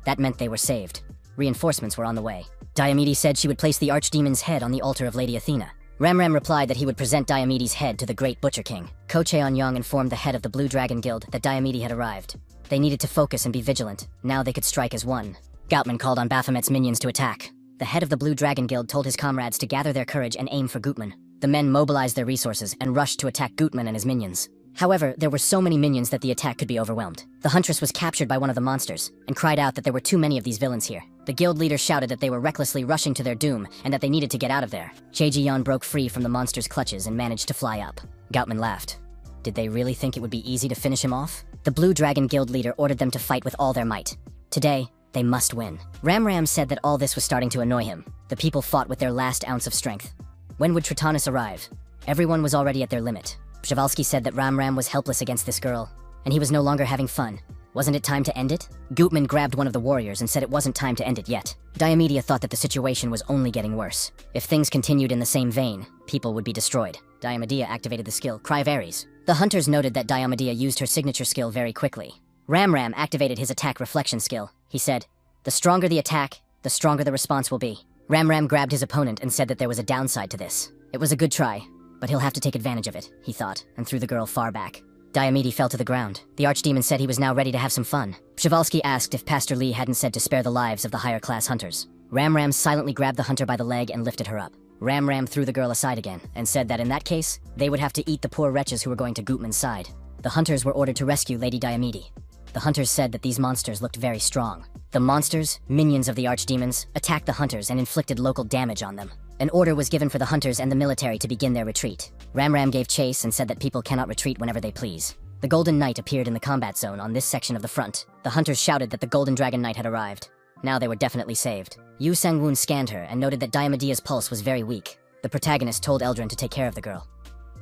That meant they were saved. Reinforcements were on the way. Diomede said she would place the archdemon's head on the altar of Lady Athena. Ram replied that he would present Diomede's head to the great Butcher King. Ko Cheon-young informed the head of the Blue Dragon Guild that Diomede had arrived. They needed to focus and be vigilant. Now they could strike as one. Goutman called on Baphomet's minions to attack. The head of the Blue Dragon Guild told his comrades to gather their courage and aim for Gutman. The men mobilized their resources and rushed to attack Gutman and his minions. However, there were so many minions that the attack could be overwhelmed. The huntress was captured by one of the monsters and cried out that there were too many of these villains here. The guild leader shouted that they were recklessly rushing to their doom and that they needed to get out of there. Che Ji-yeon broke free from the monster's clutches and managed to fly up. Goutman laughed. Did they really think it would be easy to finish him off? The Blue Dragon Guild leader ordered them to fight with all their might. Today, they must win. Ram said that all this was starting to annoy him. The people fought with their last ounce of strength. When would Tritonus arrive? Everyone was already at their limit. Przewalski said that Ram was helpless against this girl, and he was no longer having fun. Wasn't it time to end it? Gutman grabbed one of the warriors and said it wasn't time to end it yet. Diomede thought that the situation was only getting worse. If things continued in the same vein, people would be destroyed. Diomede activated the skill, Cry of Ares. The hunters noted that Diomede used her signature skill very quickly. Ram activated his attack reflection skill. He said, "The stronger the attack, the stronger the response will be." Ram grabbed his opponent and said that there was a downside to this. It was a good try, but he'll have to take advantage of it, he thought, and threw the girl far back. Diomede fell to the ground. The archdemon said he was now ready to have some fun. Przewalski asked if Pastor Lee hadn't said to spare the lives of the higher-class hunters. Ram silently grabbed the hunter by the leg and lifted her up. Ram threw the girl aside again and said that in that case, they would have to eat the poor wretches who were going to Gutman's side. The hunters were ordered to rescue Lady Diomede. The hunters said that these monsters looked very strong. The monsters, minions of the archdemons, attacked the hunters and inflicted local damage on them. An order was given for the hunters and the military to begin their retreat. Ram gave chase and said that people cannot retreat whenever they please. The Golden Knight appeared in the combat zone on this section of the front. The hunters shouted that the Golden Dragon Knight had arrived. Now they were definitely saved. Yu Sang-woon scanned her and noted that Diamedia's pulse was very weak. The protagonist told Eldrin to take care of the girl.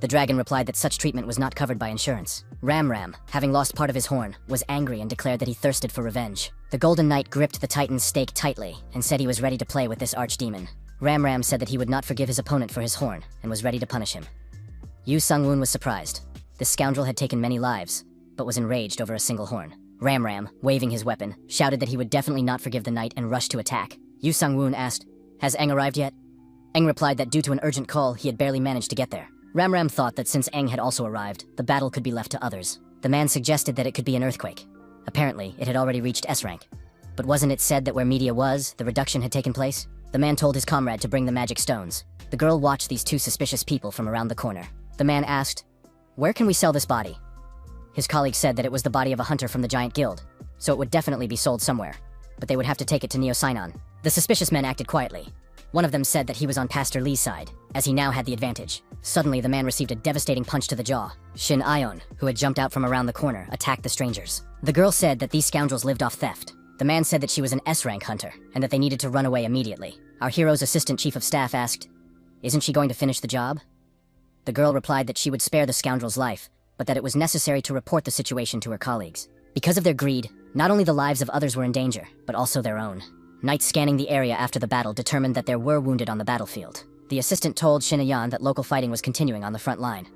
The dragon replied that such treatment was not covered by insurance. Ram, having lost part of his horn, was angry and declared that he thirsted for revenge. The Golden Knight gripped the Titan's stake tightly and said he was ready to play with this archdemon. Ram said that he would not forgive his opponent for his horn and was ready to punish him. Yu Sang-woon was surprised. This scoundrel had taken many lives, but was enraged over a single horn. Ram, waving his weapon, shouted that he would definitely not forgive the knight and rushed to attack. Yu Sang-woon asked, "Has Eng arrived yet?" Eng replied that due to an urgent call, he had barely managed to get there. Ram thought that since Eng had also arrived, the battle could be left to others. The man suggested that it could be an earthquake. Apparently, it had already reached S rank. But wasn't it said that where Media was, the reduction had taken place? The man told his comrade to bring the magic stones. The girl watched these two suspicious people from around the corner. The man asked, "Where can we sell this body?" His colleague said that it was the body of a hunter from the Giant Guild, so it would definitely be sold somewhere. But they would have to take it to Neo-Sinon. The suspicious men acted quietly. One of them said that he was on Pastor Lee's side, as he now had the advantage. Suddenly, the man received a devastating punch to the jaw. Shin Ion, who had jumped out from around the corner, attacked the strangers. The girl said that these scoundrels lived off theft. The man said that she was an S-rank hunter, and that they needed to run away immediately. Our hero's assistant chief of staff asked, "Isn't she going to finish the job?" The girl replied that she would spare the scoundrel's life, but that it was necessary to report the situation to her colleagues. Because of their greed, not only the lives of others were in danger, but also their own. Knights scanning the area after the battle determined that there were wounded on the battlefield. The assistant told Shinayan that local fighting was continuing on the front line.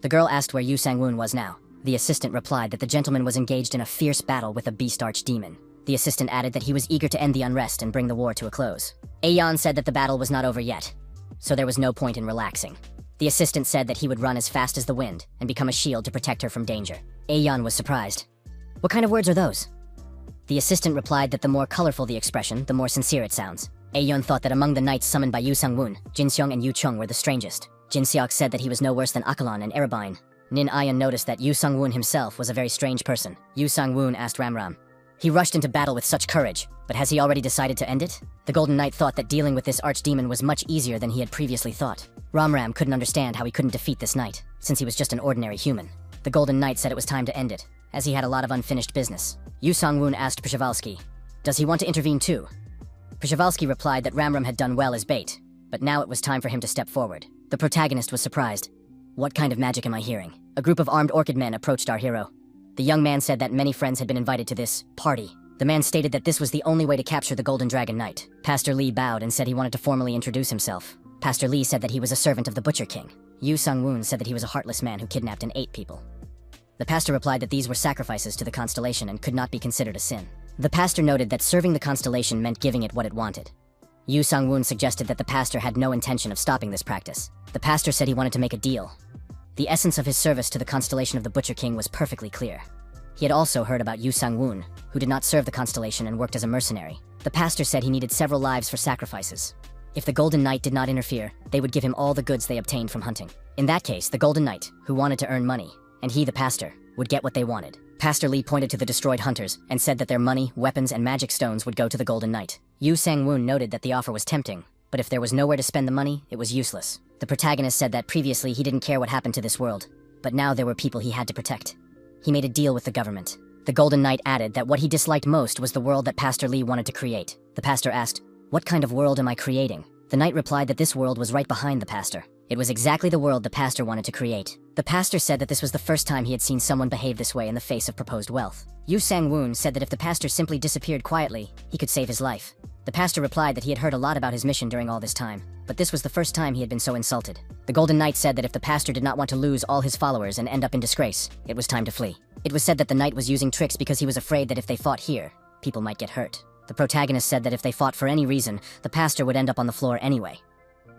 The girl asked where Yu Sang-woon was now. The assistant replied that the gentleman was engaged in a fierce battle with a beast archdemon. The assistant added that he was eager to end the unrest and bring the war to a close. Aeon said that the battle was not over yet, so there was no point in relaxing. The assistant said that he would run as fast as the wind and become a shield to protect her from danger. Aeon was surprised. "What kind of words are those?" The assistant replied that the more colorful the expression, the more sincere it sounds. Aeon thought that among the knights summoned by Yu Sang-woon, Jin Seong and Yu Chung were the strangest. Jin Seok said that he was no worse than Akalon and Erebine. Nin Ayan noticed that Yu Sang-woon himself was a very strange person. Yu Sang-woon asked Ram. He rushed into battle with such courage, but has he already decided to end it? The Golden Knight thought that dealing with this archdemon was much easier than he had previously thought. Ram couldn't understand how he couldn't defeat this knight, since he was just an ordinary human. The Golden Knight said it was time to end it, as he had a lot of unfinished business. Yu Sang-woon asked Przhevalsky, "Does he want to intervene too?" Przhevalsky replied that Ram had done well as bait, but now it was time for him to step forward. The protagonist was surprised. "What kind of magic am I hearing?" A group of armed orchid men approached our hero. The young man said that many friends had been invited to this party. The man stated that this was the only way to capture the Golden Dragon Knight. Pastor Lee bowed and said he wanted to formally introduce himself. Pastor Lee said that he was a servant of the Butcher King. Yu Sang-woon said that he was a heartless man who kidnapped and ate people. The pastor replied that these were sacrifices to the constellation and could not be considered a sin. The pastor noted that serving the constellation meant giving it what it wanted. Yu Sang-woon suggested that the pastor had no intention of stopping this practice. The pastor said he wanted to make a deal. The essence of his service to the constellation of the Butcher King was perfectly clear. He had also heard about Yu Sang-woon, who did not serve the constellation and worked as a mercenary. The pastor said he needed several lives for sacrifices. If the Golden Knight did not interfere, they would give him all the goods they obtained from hunting. In that case, the Golden Knight, who wanted to earn money, and he, the pastor, would get what they wanted. Pastor Lee pointed to the destroyed hunters and said that their money, weapons, and magic stones would go to the Golden Knight. Yu Sang-woon noted that the offer was tempting, but if there was nowhere to spend the money, it was useless. The protagonist said that previously he didn't care what happened to this world, but now there were people he had to protect. He made a deal with the government. The Golden Knight added that what he disliked most was the world that Pastor Lee wanted to create. The pastor asked, "What kind of world am I creating?" The knight replied that this world was right behind the pastor. It was exactly the world the pastor wanted to create. The pastor said that this was the first time he had seen someone behave this way in the face of proposed wealth. Yu Sang-woon said that if the pastor simply disappeared quietly, he could save his life. The pastor replied that he had heard a lot about his mission during all this time, but this was the first time he had been so insulted. The Golden Knight said that if the pastor did not want to lose all his followers and end up in disgrace, it was time to flee. It was said that the knight was using tricks because he was afraid that if they fought here, people might get hurt. The protagonist said that if they fought for any reason, the pastor would end up on the floor anyway.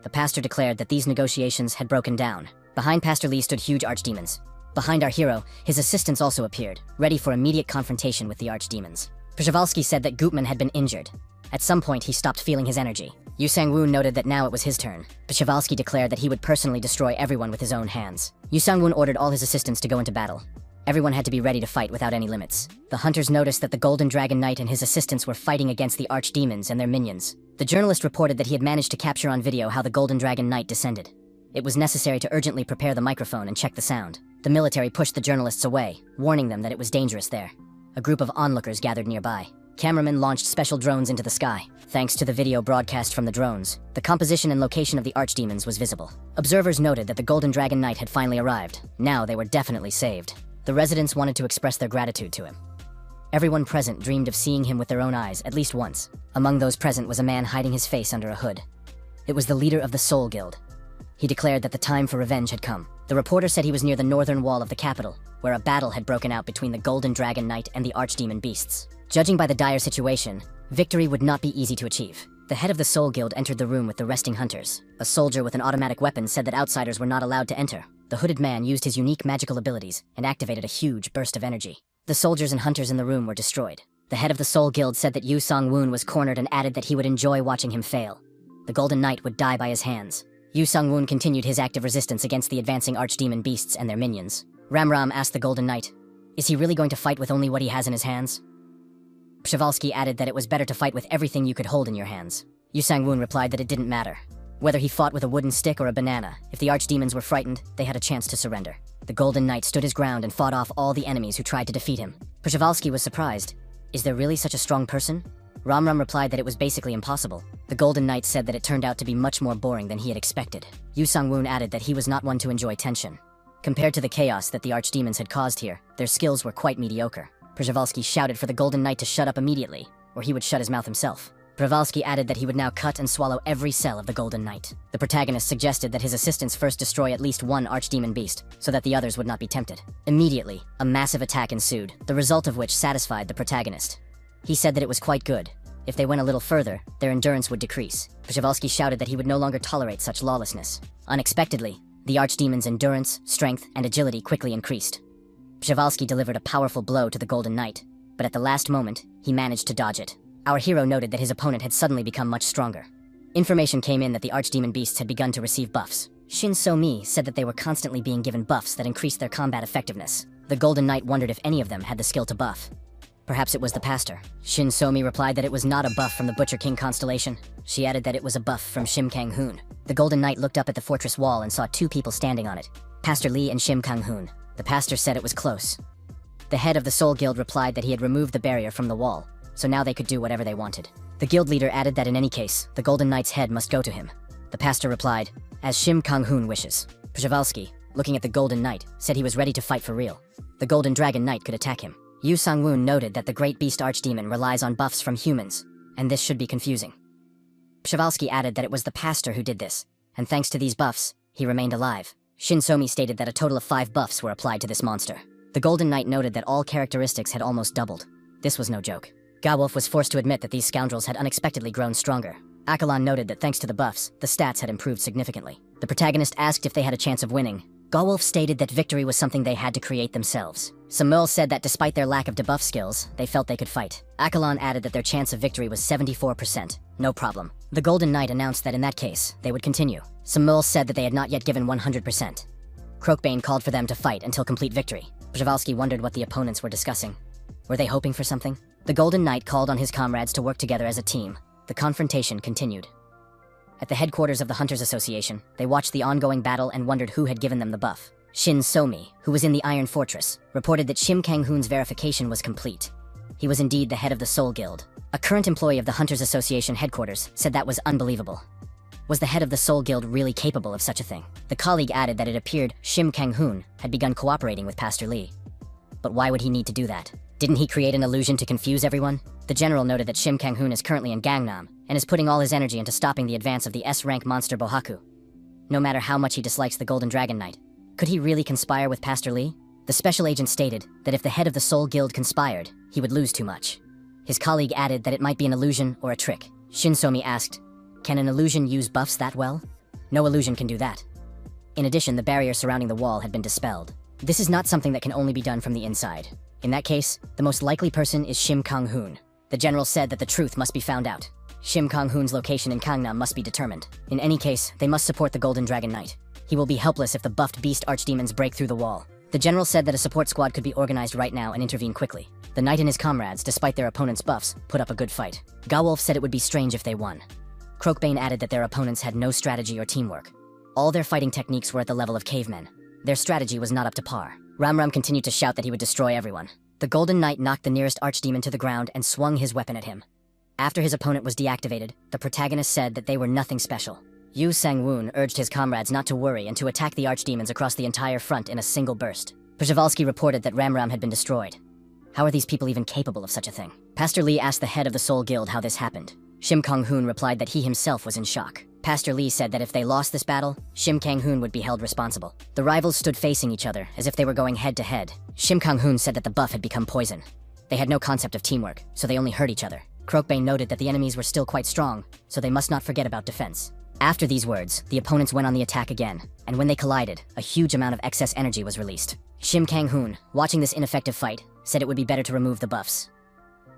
The pastor declared that these negotiations had broken down. Behind Pastor Lee stood huge archdemons. Behind our hero, his assistants also appeared, ready for immediate confrontation with the archdemons. Przhevalsky said that Gutman had been injured. At some point, he stopped feeling his energy. Yu Sang-woon noted that now it was his turn. Przhevalsky declared that he would personally destroy everyone with his own hands. Yu Sang-woon ordered all his assistants to go into battle. Everyone had to be ready to fight without any limits. The hunters noticed that the Golden Dragon Knight and his assistants were fighting against the archdemons and their minions. The journalist reported that he had managed to capture on video how the Golden Dragon Knight descended. It was necessary to urgently prepare the microphone and check the sound. The military pushed the journalists away, warning them that it was dangerous there. A group of onlookers gathered nearby. Cameramen launched special drones into the sky. Thanks to the video broadcast from the drones, the composition and location of the archdemons was visible. Observers noted that the Golden Dragon Knight had finally arrived. Now they were definitely saved. The residents wanted to express their gratitude to him. Everyone present dreamed of seeing him with their own eyes at least once. Among those present was a man hiding his face under a hood. It was the leader of the Soul Guild. He declared that the time for revenge had come. The reporter said he was near the northern wall of the capital, where a battle had broken out between the Golden Dragon Knight and the archdemon beasts. Judging by the dire situation, victory would not be easy to achieve. The head of the Soul Guild entered the room with the resting hunters. A soldier with an automatic weapon said that outsiders were not allowed to enter. The hooded man used his unique magical abilities and activated a huge burst of energy. The soldiers and hunters in the room were destroyed. The head of the Soul Guild said that Yu Song-woon was cornered and added that he would enjoy watching him fail. The Golden Knight would die by his hands. Yu Song-woon continued his active resistance against the advancing archdemon beasts and their minions. Ram asked the Golden Knight, "Is he really going to fight with only what he has in his hands?" Przewalski added that it was better to fight with everything you could hold in your hands. Yu Sang-woon replied that it didn't matter. Whether he fought with a wooden stick or a banana, if the archdemons were frightened, they had a chance to surrender. The Golden Knight stood his ground and fought off all the enemies who tried to defeat him. Przewalski was surprised. Is there really such a strong person? Ram replied that it was basically impossible. The Golden Knight said that it turned out to be much more boring than he had expected. Yu Sang-woon added that he was not one to enjoy tension. Compared to the chaos that the archdemons had caused here, their skills were quite mediocre. Przewalski shouted for the Golden Knight to shut up immediately, or he would shut his mouth himself. Przewalski added that he would now cut and swallow every cell of the Golden Knight. The protagonist suggested that his assistants first destroy at least one archdemon beast, so that the others would not be tempted. Immediately, a massive attack ensued, the result of which satisfied the protagonist. He said that it was quite good. If they went a little further, their endurance would decrease. Przewalski shouted that he would no longer tolerate such lawlessness. Unexpectedly, the archdemon's endurance, strength, and agility quickly increased. Przewalski delivered a powerful blow to the Golden Knight, but at the last moment, he managed to dodge it. Our hero noted that his opponent had suddenly become much stronger. Information came in that the archdemon beasts had begun to receive buffs. Shin So-mi said that they were constantly being given buffs that increased their combat effectiveness. The Golden Knight wondered if any of them had the skill to buff. Perhaps it was the pastor. Shin So-mi replied that it was not a buff from the Butcher King constellation. She added that it was a buff from Shim Kang-hoon. The Golden Knight looked up at the fortress wall and saw two people standing on it, Pastor Lee and Shim Kang-hoon. The pastor said it was close. The head of the Soul Guild replied that he had removed the barrier from the wall, so now they could do whatever they wanted. The guild leader added that in any case, the Golden Knight's head must go to him. The pastor replied, "As Shim Kang-hoon wishes." Przewalski, looking at the Golden Knight, said he was ready to fight for real. The Golden Dragon Knight could attack him. Yu Sang-woon noted that the Great Beast Archdemon relies on buffs from humans, and this should be confusing. Przewalski added that it was the pastor who did this, and thanks to these buffs, he remained alive. Shin So-mi stated that a total of 5 buffs were applied to this monster. The Golden Knight noted that all characteristics had almost doubled. This was no joke. Gawolf was forced to admit that these scoundrels had unexpectedly grown stronger. Akalon noted that thanks to the buffs, the stats had improved significantly. The protagonist asked if they had a chance of winning. Gawolf stated that victory was something they had to create themselves. Samul said that despite their lack of debuff skills, they felt they could fight. Akalon added that their chance of victory was 74%. No problem. The Golden Knight announced that in that case, they would continue. Samul said that they had not yet given 100%. Croakbane called for them to fight until complete victory. Przewalski wondered what the opponents were discussing. Were they hoping for something? The Golden Knight called on his comrades to work together as a team. The confrontation continued. At the headquarters of the Hunters Association, they watched the ongoing battle and wondered who had given them the buff. Shin So-mi, who was in the Iron Fortress, reported that Shim Kang-hoon's verification was complete. He was indeed the head of the Soul Guild. A current employee of the Hunters Association headquarters said that was unbelievable. Was the head of the Soul Guild really capable of such a thing? The colleague added that it appeared Shim Kang-hoon had begun cooperating with Pastor Lee. But why would he need to do that? Didn't he create an illusion to confuse everyone? The general noted that Shim Kang-hoon is currently in Gangnam and is putting all his energy into stopping the advance of the S-rank monster Bohaku. No matter how much he dislikes the Golden Dragon Knight, could he really conspire with Pastor Lee? The special agent stated that if the head of the Soul Guild conspired, he would lose too much. His colleague added that it might be an illusion or a trick. Shin So-mi asked, "Can an illusion use buffs that well?" No illusion can do that. In addition, the barrier surrounding the wall had been dispelled. This is not something that can only be done from the inside. In that case, the most likely person is Shim Kang-hoon. The general said that the truth must be found out. Shim Kang-hoon's location in Gangnam must be determined. In any case, they must support the Golden Dragon Knight. He will be helpless if the buffed beast archdemons break through the wall. The general said that a support squad could be organized right now and intervene quickly. The knight and his comrades, despite their opponent's buffs, put up a good fight. Gawolf said it would be strange if they won. Croakbane added that their opponents had no strategy or teamwork. All their fighting techniques were at the level of cavemen. Their strategy was not up to par. Ram continued to shout that he would destroy everyone. The Golden Knight knocked the nearest archdemon to the ground and swung his weapon at him. After his opponent was deactivated, the protagonist said that they were nothing special. Yu Sang-woon urged his comrades not to worry and to attack the archdemons across the entire front in a single burst. Przhevalsky reported that Ram had been destroyed. How are these people even capable of such a thing? Pastor Lee asked the head of the Soul Guild how this happened. Shim Kang-hoon replied that he himself was in shock. Pastor Lee said that if they lost this battle, Shim Kang-hoon would be held responsible. The rivals stood facing each other as if they were going head to head. Shim Kang-hoon said that the buff had become poison. They had no concept of teamwork, so they only hurt each other. Krokbane noted that the enemies were still quite strong, so they must not forget about defense. After these words, the opponents went on the attack again, and when they collided, a huge amount of excess energy was released. Shim Kang-hoon, watching this ineffective fight, said it would be better to remove the buffs.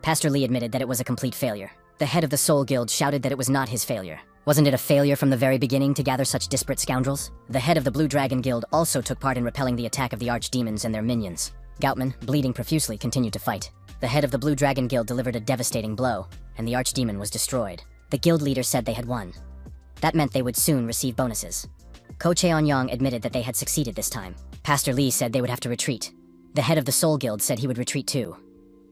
Pastor Lee admitted that it was a complete failure. The head of the Soul Guild shouted that it was not his failure. Wasn't it a failure from the very beginning to gather such disparate scoundrels? The head of the Blue Dragon Guild also took part in repelling the attack of the archdemons and their minions. Goutman, bleeding profusely, continued to fight. The head of the Blue Dragon Guild delivered a devastating blow, and the archdemon was destroyed. The guild leader said they had won. That meant they would soon receive bonuses. Ko Cheon-yang admitted that they had succeeded this time. Pastor Lee said they would have to retreat. The head of the Soul Guild said he would retreat too.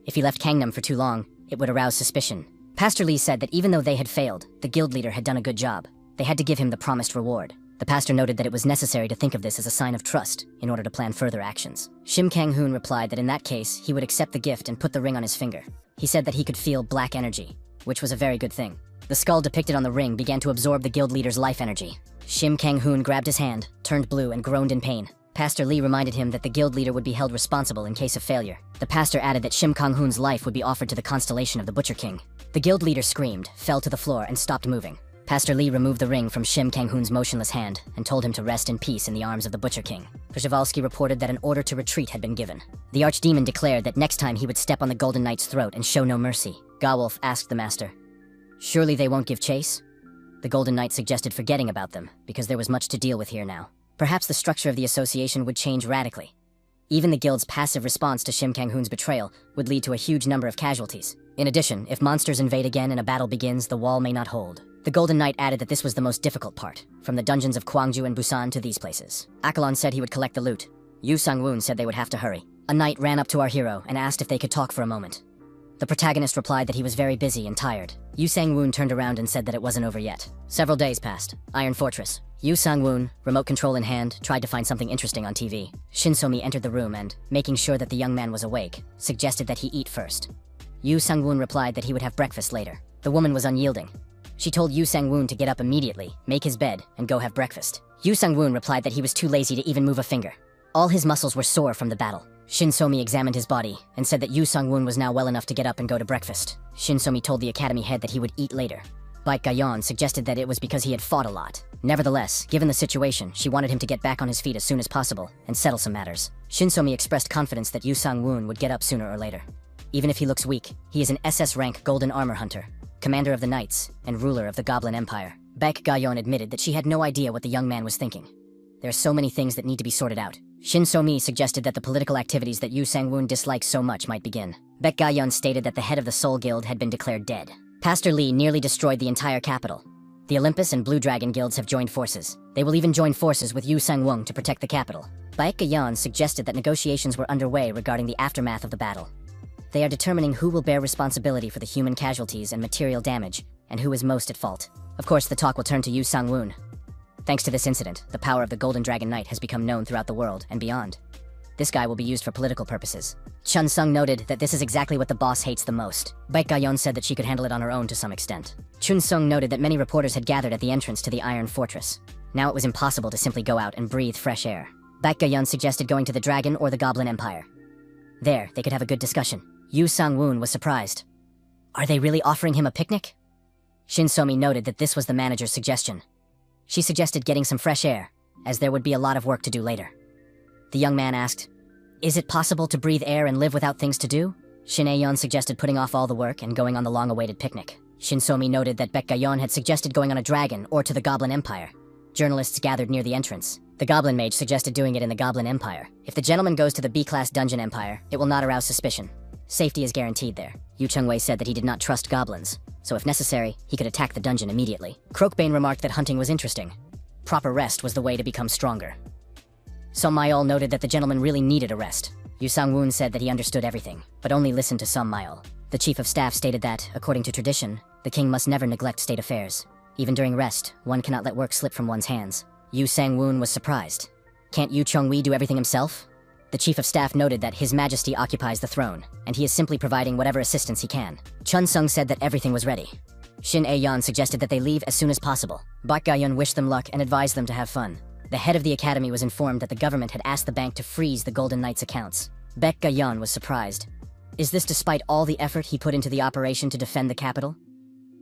If he left Gangnam for too long, it would arouse suspicion. Pastor Lee said that even though they had failed, the guild leader had done a good job. They had to give him the promised reward. The pastor noted that it was necessary to think of this as a sign of trust in order to plan further actions. Shim Kang-hoon replied that in that case, he would accept the gift and put the ring on his finger. He said that he could feel black energy, which was a very good thing. The skull depicted on the ring began to absorb the guild leader's life energy. Shim Kang-hoon grabbed his hand, turned blue, and groaned in pain. Pastor Lee reminded him that the guild leader would be held responsible in case of failure. The pastor added that Shim Kang-hoon's life would be offered to the constellation of the Butcher King. The guild leader screamed, fell to the floor, and stopped moving. Pastor Lee removed the ring from Shim Kang-hoon's motionless hand and told him to rest in peace in the arms of the Butcher King. Przhevalsky reported that an order to retreat had been given. The archdemon declared that next time he would step on the Golden Knight's throat and show no mercy. Gawolf asked the master, "Surely they won't give chase?" The Golden Knight suggested forgetting about them, because there was much to deal with here now. Perhaps the structure of the association would change radically. Even the guild's passive response to Shim Kang-hoon's betrayal would lead to a huge number of casualties. In addition, if monsters invade again and a battle begins, the wall may not hold. The Golden Knight added that this was the most difficult part, from the dungeons of Gwangju and Busan to these places. Akalon said he would collect the loot. Yu Sang-woon said they would have to hurry. A knight ran up to our hero and asked if they could talk for a moment. The protagonist replied that he was very busy and tired. Yu Sang-woon turned around and said that it wasn't over yet. Several days passed. Iron Fortress. Yu Sang-woon, remote control in hand, tried to find something interesting on TV. Shinsomi entered the room and, making sure that the young man was awake, suggested that he eat first. Yu Sang-woon replied that he would have breakfast later. The woman was unyielding. She told Yu Sang-woon to get up immediately, make his bed, and go have breakfast. Yu Sang-woon replied that he was too lazy to even move a finger. All his muscles were sore from the battle. Shinsomi examined his body and said that Yu Sang-woon was now well enough to get up and go to breakfast. Shinsomi told the academy head that he would eat later. Baek Gayeon suggested that it was because he had fought a lot. Nevertheless, given the situation, she wanted him to get back on his feet as soon as possible and settle some matters. Shinsomi expressed confidence that Yu Sang-woon would get up sooner or later. Even if he looks weak, he is an SS rank Golden Armor Hunter, commander of the Knights, and ruler of the Goblin Empire. Baek Gayeon admitted that she had no idea what the young man was thinking. There are so many things that need to be sorted out. Shin So-mi suggested that the political activities that Yu Sang-woon disliked so much might begin. Baek Gayeon stated that the head of the Soul Guild had been declared dead. Pastor Lee nearly destroyed the entire capital. The Olympus and Blue Dragon guilds have joined forces. They will even join forces with Yu Sang-woon to protect the capital. Baek Gayeon suggested that negotiations were underway regarding the aftermath of the battle. They are determining who will bear responsibility for the human casualties and material damage, and who is most at fault. Of course, the talk will turn to Yu Sang-woon. Thanks to this incident, the power of the Golden Dragon Knight has become known throughout the world and beyond. This guy will be used for political purposes. Chun Sung noted that this is exactly what the boss hates the most. Baek Gayeon said that she could handle it on her own to some extent. Chun Sung noted that many reporters had gathered at the entrance to the Iron Fortress. Now it was impossible to simply go out and breathe fresh air. Baek Gayeon suggested going to the Dragon or the Goblin Empire. There, they could have a good discussion. Yu Sang-woon was surprised. Are they really offering him a picnic? Shin So-mi noted that this was the manager's suggestion. She suggested getting some fresh air, as there would be a lot of work to do later. The young man asked, "Is it possible to breathe air and live without things to do?" Shin Aeon suggested putting off all the work and going on the long-awaited picnic. Shin So-mi noted that Baek Gayeon had suggested going on a dragon or to the Goblin Empire. Journalists gathered near the entrance. The Goblin Mage suggested doing it in the Goblin Empire. If the gentleman goes to the B-class Dungeon Empire, it will not arouse suspicion. Safety is guaranteed there. Yu Chungwei said that he did not trust goblins, so if necessary, he could attack the dungeon immediately. Krokbane remarked that hunting was interesting. Proper rest was the way to become stronger. Song Mayol noted that the gentleman really needed a rest. Yu Sang-woon said that he understood everything, but only listened to Song Mayol. The chief of staff stated that, according to tradition, the king must never neglect state affairs. Even during rest, one cannot let work slip from one's hands. Yu Sang-woon was surprised. Can't Yu Chong-wee do everything himself? The chief of staff noted that His Majesty occupies the throne, and he is simply providing whatever assistance he can. Chun Sung said that everything was ready. Shin Ae-yeon suggested that they leave as soon as possible. Bak Ga-yeon wished them luck and advised them to have fun. The head of the academy was informed that the government had asked the bank to freeze the Golden Knight's accounts. Baek Ga-yeon was surprised. Is this despite all the effort he put into the operation to defend the capital?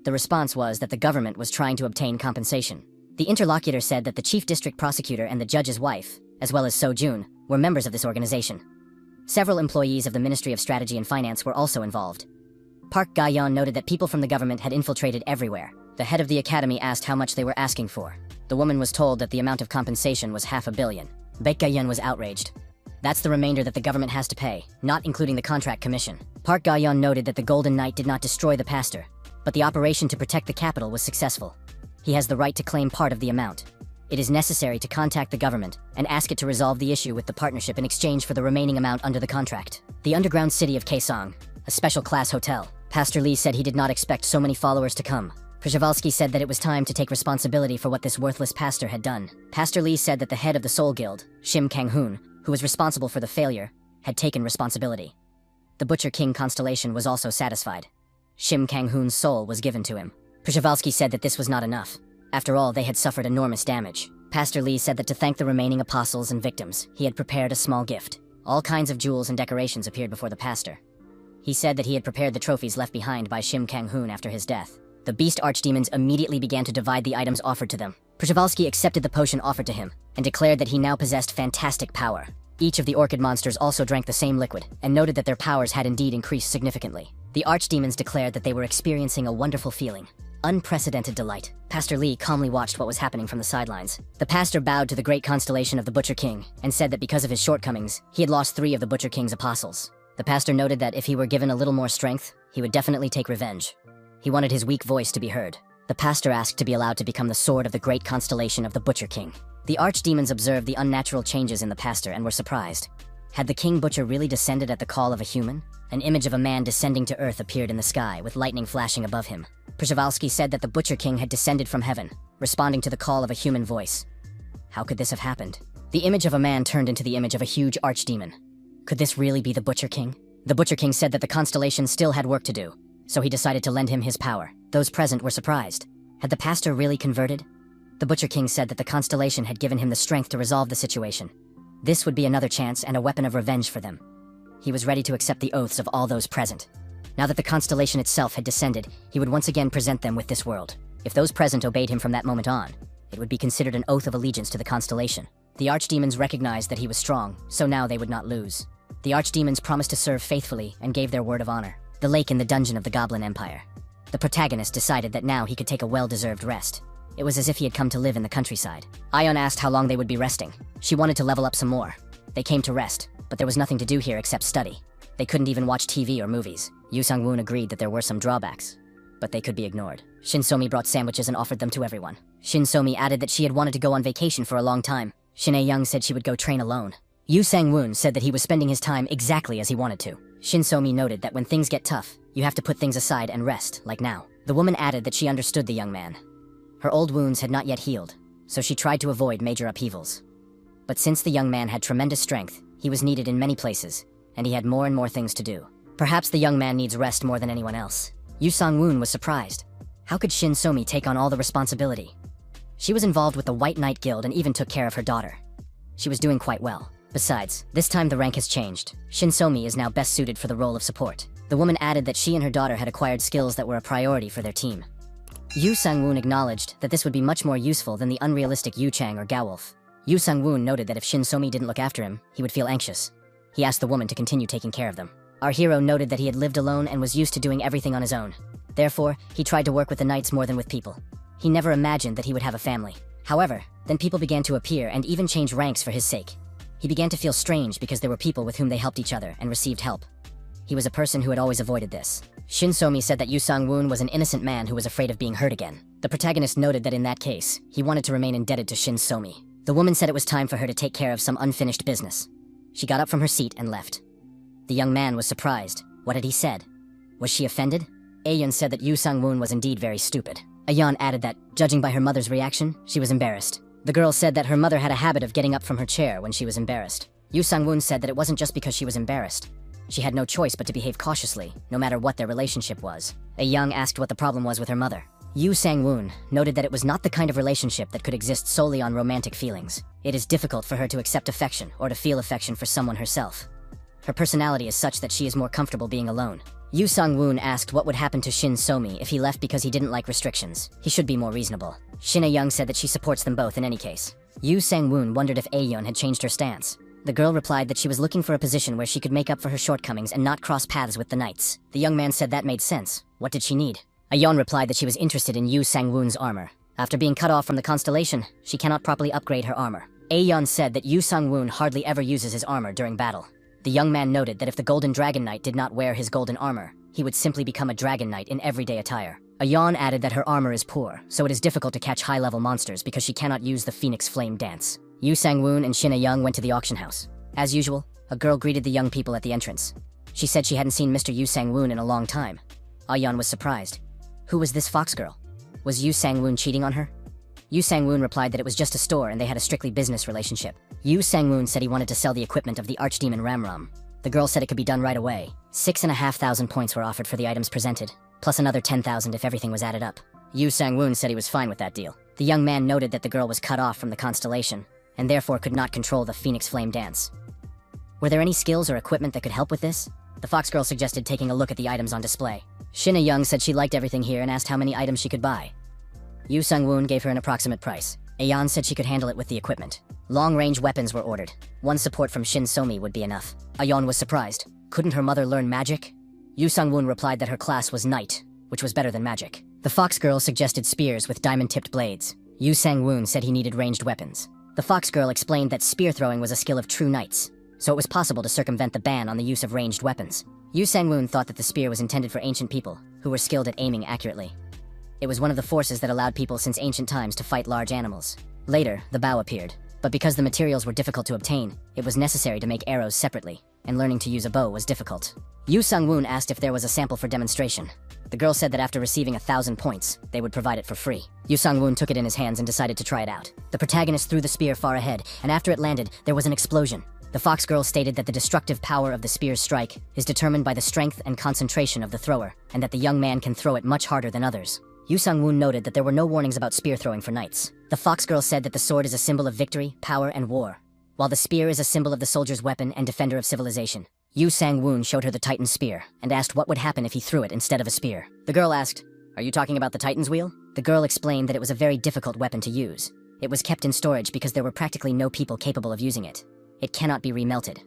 The response was that the government was trying to obtain compensation. The interlocutor said that the chief district prosecutor and the judge's wife, as well as So Jun, were members of this organization. Several employees of the Ministry of Strategy and Finance were also involved. Park Ga-yeon noted that people from the government had infiltrated everywhere. The head of the academy asked how much they were asking for. The woman was told that the amount of compensation was $500 million. Baek Ga-yeon was outraged. That's the remainder that the government has to pay, not including the contract commission. Park Ga-yeon noted that the Golden Knight did not destroy the pastor, but the operation to protect the capital was successful. He has the right to claim part of the amount. It is necessary to contact the government and ask it to resolve the issue with the partnership in exchange for the remaining amount under the contract. The underground city of Kaesong, a special class hotel. Pastor Lee said he did not expect so many followers to come. Przhevalsky said that it was time to take responsibility for what this worthless pastor had done. Pastor Lee said that the head of the Soul Guild, Shim Kang-hoon, who was responsible for the failure, had taken responsibility. The Butcher King constellation was also satisfied. Shim Kang-hoon's soul was given to him. Przhevalsky said that this was not enough. After all, they had suffered enormous damage. Pastor Lee said that to thank the remaining apostles and victims, he had prepared a small gift. All kinds of jewels and decorations appeared before the pastor. He said that he had prepared the trophies left behind by Shim Kang-hoon after his death. The beast archdemons immediately began to divide the items offered to them. Przhevalsky accepted the potion offered to him, and declared that he now possessed fantastic power. Each of the orchid monsters also drank the same liquid, and noted that their powers had indeed increased significantly. The archdemons declared that they were experiencing a wonderful feeling. Unprecedented delight. Pastor Lee calmly watched what was happening from the sidelines. The pastor bowed to the great constellation of the Butcher King, and said that because of his shortcomings, he had lost 3 of the Butcher King's apostles. The pastor noted that if he were given a little more strength, he would definitely take revenge. He wanted his weak voice to be heard. The pastor asked to be allowed to become the sword of the great constellation of the Butcher King. The archdemons observed the unnatural changes in the pastor and were surprised. Had the King Butcher really descended at the call of a human? An image of a man descending to earth appeared in the sky, with lightning flashing above him. Przhevalsky said that the Butcher King had descended from heaven, responding to the call of a human voice. How could this have happened? The image of a man turned into the image of a huge archdemon. Could this really be the Butcher King? The Butcher King said that the constellation still had work to do, so he decided to lend him his power. Those present were surprised. Had the pastor really converted? The Butcher King said that the constellation had given him the strength to resolve the situation. This would be another chance and a weapon of revenge for them. He was ready to accept the oaths of all those present. Now that the constellation itself had descended, he would once again present them with this world. If those present obeyed him from that moment on, it would be considered an oath of allegiance to the constellation. The archdemons recognized that he was strong, so now they would not lose. The archdemons promised to serve faithfully and gave their word of honor. The lake in the dungeon of the Goblin Empire. The protagonist decided that now he could take a well-deserved rest. It was as if he had come to live in the countryside. Ion asked how long they would be resting. She wanted to level up some more. They came to rest, but there was nothing to do here except study. They couldn't even watch TV or movies. Yu Sang-woon agreed that there were some drawbacks, but they could be ignored. Shin So-mi brought sandwiches and offered them to everyone. Shin So-mi added that she had wanted to go on vacation for a long time. Shin A-young said she would go train alone. Yu Sang-woon said that he was spending his time exactly as he wanted to. Shin So-mi noted that when things get tough, you have to put things aside and rest, like now. The woman added that she understood the young man. Her old wounds had not yet healed, so she tried to avoid major upheavals. But since the young man had tremendous strength, he was needed in many places, and he had more and more things to do. Perhaps the young man needs rest more than anyone else. Yu Sang-woon was surprised. How could Shin So-mi take on all the responsibility? She was involved with the White Knight Guild and even took care of her daughter. She was doing quite well. Besides, this time the rank has changed. Shin So-mi is now best suited for the role of support. The woman added that she and her daughter had acquired skills that were a priority for their team. Yu Sang-woon acknowledged that this would be much more useful than the unrealistic Yu Chang or Gawolf. Yu Sang-woon noted that if Shin So-mi didn't look after him, he would feel anxious. He asked the woman to continue taking care of them. Our hero noted that he had lived alone and was used to doing everything on his own. Therefore, he tried to work with the knights more than with people. He never imagined that he would have a family. However, then people began to appear and even change ranks for his sake. He began to feel strange because there were people with whom they helped each other and received help. He was a person who had always avoided this. Shin So-mi said that Yu Sang-woon was an innocent man who was afraid of being hurt again. The protagonist noted that in that case, he wanted to remain indebted to Shin So-mi. The woman said it was time for her to take care of some unfinished business. She got up from her seat and left. The young man was surprised. What had he said? Was she offended? Ayeon said that Yu Sang-woon was indeed very stupid. Ayeon added that, judging by her mother's reaction, she was embarrassed. The girl said that her mother had a habit of getting up from her chair when she was embarrassed. Yu Sang-woon said that it wasn't just because she was embarrassed. She had no choice but to behave cautiously, no matter what their relationship was. Ayeon asked what the problem was with her mother. Yu Sang-woon noted that it was not the kind of relationship that could exist solely on romantic feelings. It is difficult for her to accept affection or to feel affection for someone herself. Her personality is such that she is more comfortable being alone. Yu Sang-woon asked what would happen to Shin So-mi if he left because he didn't like restrictions. He should be more reasonable. Shin A-young said that she supports them both in any case. Yu Sang-woon wondered if Ayeon had changed her stance. The girl replied that she was looking for a position where she could make up for her shortcomings and not cross paths with the knights. The young man said that made sense. What did she need? Ayeon replied that she was interested in Yu Sang-woon's armor. After being cut off from the constellation, she cannot properly upgrade her armor. Ayeon said that Yu Sang-woon hardly ever uses his armor during battle. The young man noted that if the Golden Dragon Knight did not wear his golden armor, he would simply become a Dragon Knight in everyday attire. Ayeon added that her armor is poor, so it is difficult to catch high-level monsters because she cannot use the Phoenix Flame dance. Yu Sang-woon and Shin A-young went to the auction house. As usual, a girl greeted the young people at the entrance. She said she hadn't seen Mr. Yu Sang-woon in a long time. Ayeon was surprised. Who was this fox girl? Was Yu Sang-woon cheating on her? Yu Sang-woon replied that it was just a store and they had a strictly business relationship. Yu Sang-woon said he wanted to sell the equipment of the Archdemon Ramram. The girl said it could be done right away. 6,500 points were offered for the items presented, plus another 10,000 if everything was added up. Yu Sang-woon said he was fine with that deal. The young man noted that the girl was cut off from the constellation, and therefore could not control the Phoenix Flame dance. Were there any skills or equipment that could help with this? The fox girl suggested taking a look at the items on display. Shin A-young said she liked everything here and asked how many items she could buy. Yu Sang-woon gave her an approximate price. Ayeon said she could handle it with the equipment. Long-range weapons were ordered. One support from Shin So-mi would be enough. Ayeon was surprised. Couldn't her mother learn magic? Yu Sang-woon replied that her class was knight, which was better than magic. The fox girl suggested spears with diamond-tipped blades. Yu Sang-woon said he needed ranged weapons. The fox girl explained that spear throwing was a skill of true knights, so it was possible to circumvent the ban on the use of ranged weapons. Yu Sang-woon thought that the spear was intended for ancient people, who were skilled at aiming accurately. It was one of the forces that allowed people since ancient times to fight large animals. Later, the bow appeared, but because the materials were difficult to obtain, it was necessary to make arrows separately, and learning to use a bow was difficult. Yu Sang-woon asked if there was a sample for demonstration. The girl said that after receiving 1,000 points, they would provide it for free. Yu Sang-woon took it in his hands and decided to try it out. The protagonist threw the spear far ahead, and after it landed, there was an explosion. The fox girl stated that the destructive power of the spear's strike is determined by the strength and concentration of the thrower, and that the young man can throw it much harder than others. Yu Sang-woon noted that there were no warnings about spear throwing for knights. The fox girl said that the sword is a symbol of victory, power, and war, while the spear is a symbol of the soldier's weapon and defender of civilization. Yu Sang-woon showed her the Titan spear, and asked what would happen if he threw it instead of a spear. The girl asked, "Are you talking about the Titan's wheel?" The girl explained that it was a very difficult weapon to use. It was kept in storage because there were practically no people capable of using it. It cannot be remelted.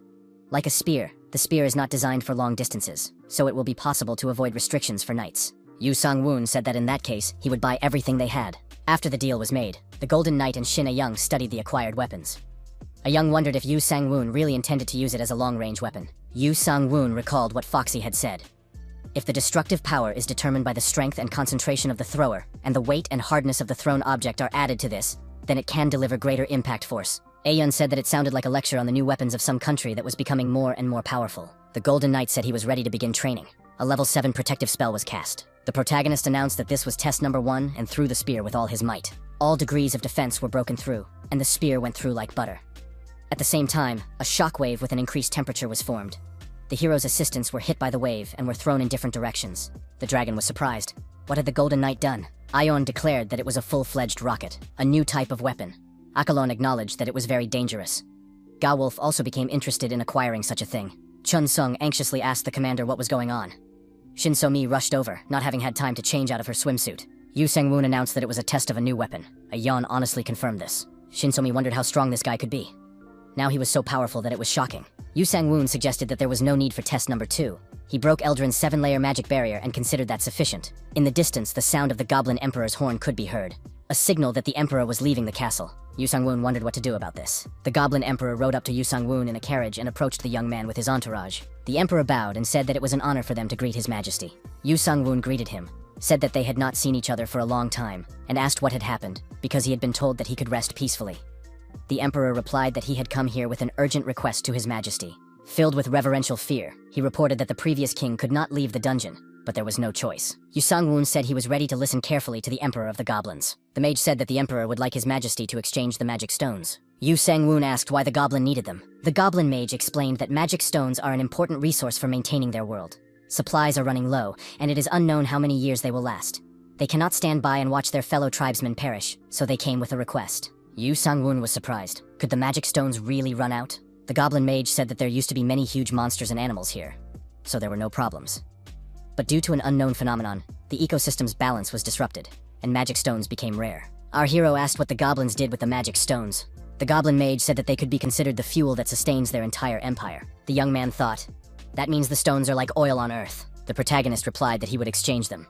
Like a spear, the spear is not designed for long distances, so it will be possible to avoid restrictions for knights. Yu Sang-woon said that in that case, he would buy everything they had. After the deal was made, the Golden Knight and Shin A-young studied the acquired weapons. A-young wondered if Yu Sang-woon really intended to use it as a long-range weapon. Yu Sang-woon recalled what Foxy had said. If the destructive power is determined by the strength and concentration of the thrower, and the weight and hardness of the thrown object are added to this, then it can deliver greater impact force. Ayeon said that it sounded like a lecture on the new weapons of some country that was becoming more and more powerful. The Golden Knight said he was ready to begin training. A level 7 protective spell was cast. The protagonist announced that this was test number 1 and threw the spear with all his might. All degrees of defense were broken through, and the spear went through like butter. At the same time, a shockwave with an increased temperature was formed. The hero's assistants were hit by the wave and were thrown in different directions. The dragon was surprised. What had the Golden Knight done? Ayeon declared that it was a full-fledged rocket, a new type of weapon. Akalon acknowledged that it was very dangerous. Gawolf also became interested in acquiring such a thing. Chun Sung anxiously asked the commander what was going on. Shin So-mi rushed over, not having had time to change out of her swimsuit. Yu Sang-woon announced that it was a test of a new weapon. Ayeon honestly confirmed this. Shin So-mi wondered how strong this guy could be. Now he was so powerful that it was shocking. Yu Sang-woon suggested that there was no need for test number 2. He broke Eldrin's 7-layer magic barrier and considered that sufficient. In the distance, the sound of the Goblin Emperor's horn could be heard, a signal that the Emperor was leaving the castle. Yu Sang-woon wondered what to do about this. The Goblin Emperor rode up to Yu Sang-woon in a carriage and approached the young man with his entourage. The Emperor bowed and said that it was an honor for them to greet His Majesty. Yu Sang-woon greeted him, said that they had not seen each other for a long time, and asked what had happened, because he had been told that he could rest peacefully. The emperor replied that he had come here with an urgent request to his majesty. Filled with reverential fear, he reported that the previous king could not leave the dungeon, but there was no choice. Yu Sang-woon said he was ready to listen carefully to the emperor of the goblins. The mage said that the emperor would like his majesty to exchange the magic stones. Yu Sang-woon asked why the goblin needed them. The goblin mage explained that magic stones are an important resource for maintaining their world. Supplies are running low, and it is unknown how many years they will last. They cannot stand by and watch their fellow tribesmen perish, so they came with a request. Yu Sang-woon was surprised. Could the magic stones really run out? The goblin mage said that there used to be many huge monsters and animals here, so there were no problems. But due to an unknown phenomenon, the ecosystem's balance was disrupted, and magic stones became rare. Our hero asked what the goblins did with the magic stones. The goblin mage said that they could be considered the fuel that sustains their entire empire. The young man thought, "That means the stones are like oil on Earth." The protagonist replied that he would exchange them.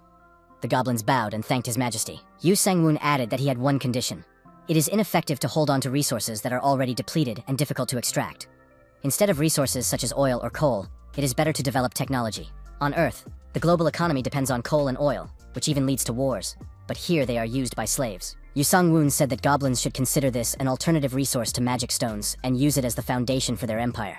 The goblins bowed and thanked his majesty. Yu Sang-woon added that he had one condition. It is ineffective to hold on to resources that are already depleted and difficult to extract. Instead of resources such as oil or coal, it is better to develop technology. On Earth, the global economy depends on coal and oil, which even leads to wars, but here they are used by slaves. Yu Sang-woon said that goblins should consider this an alternative resource to magic stones and use it as the foundation for their empire.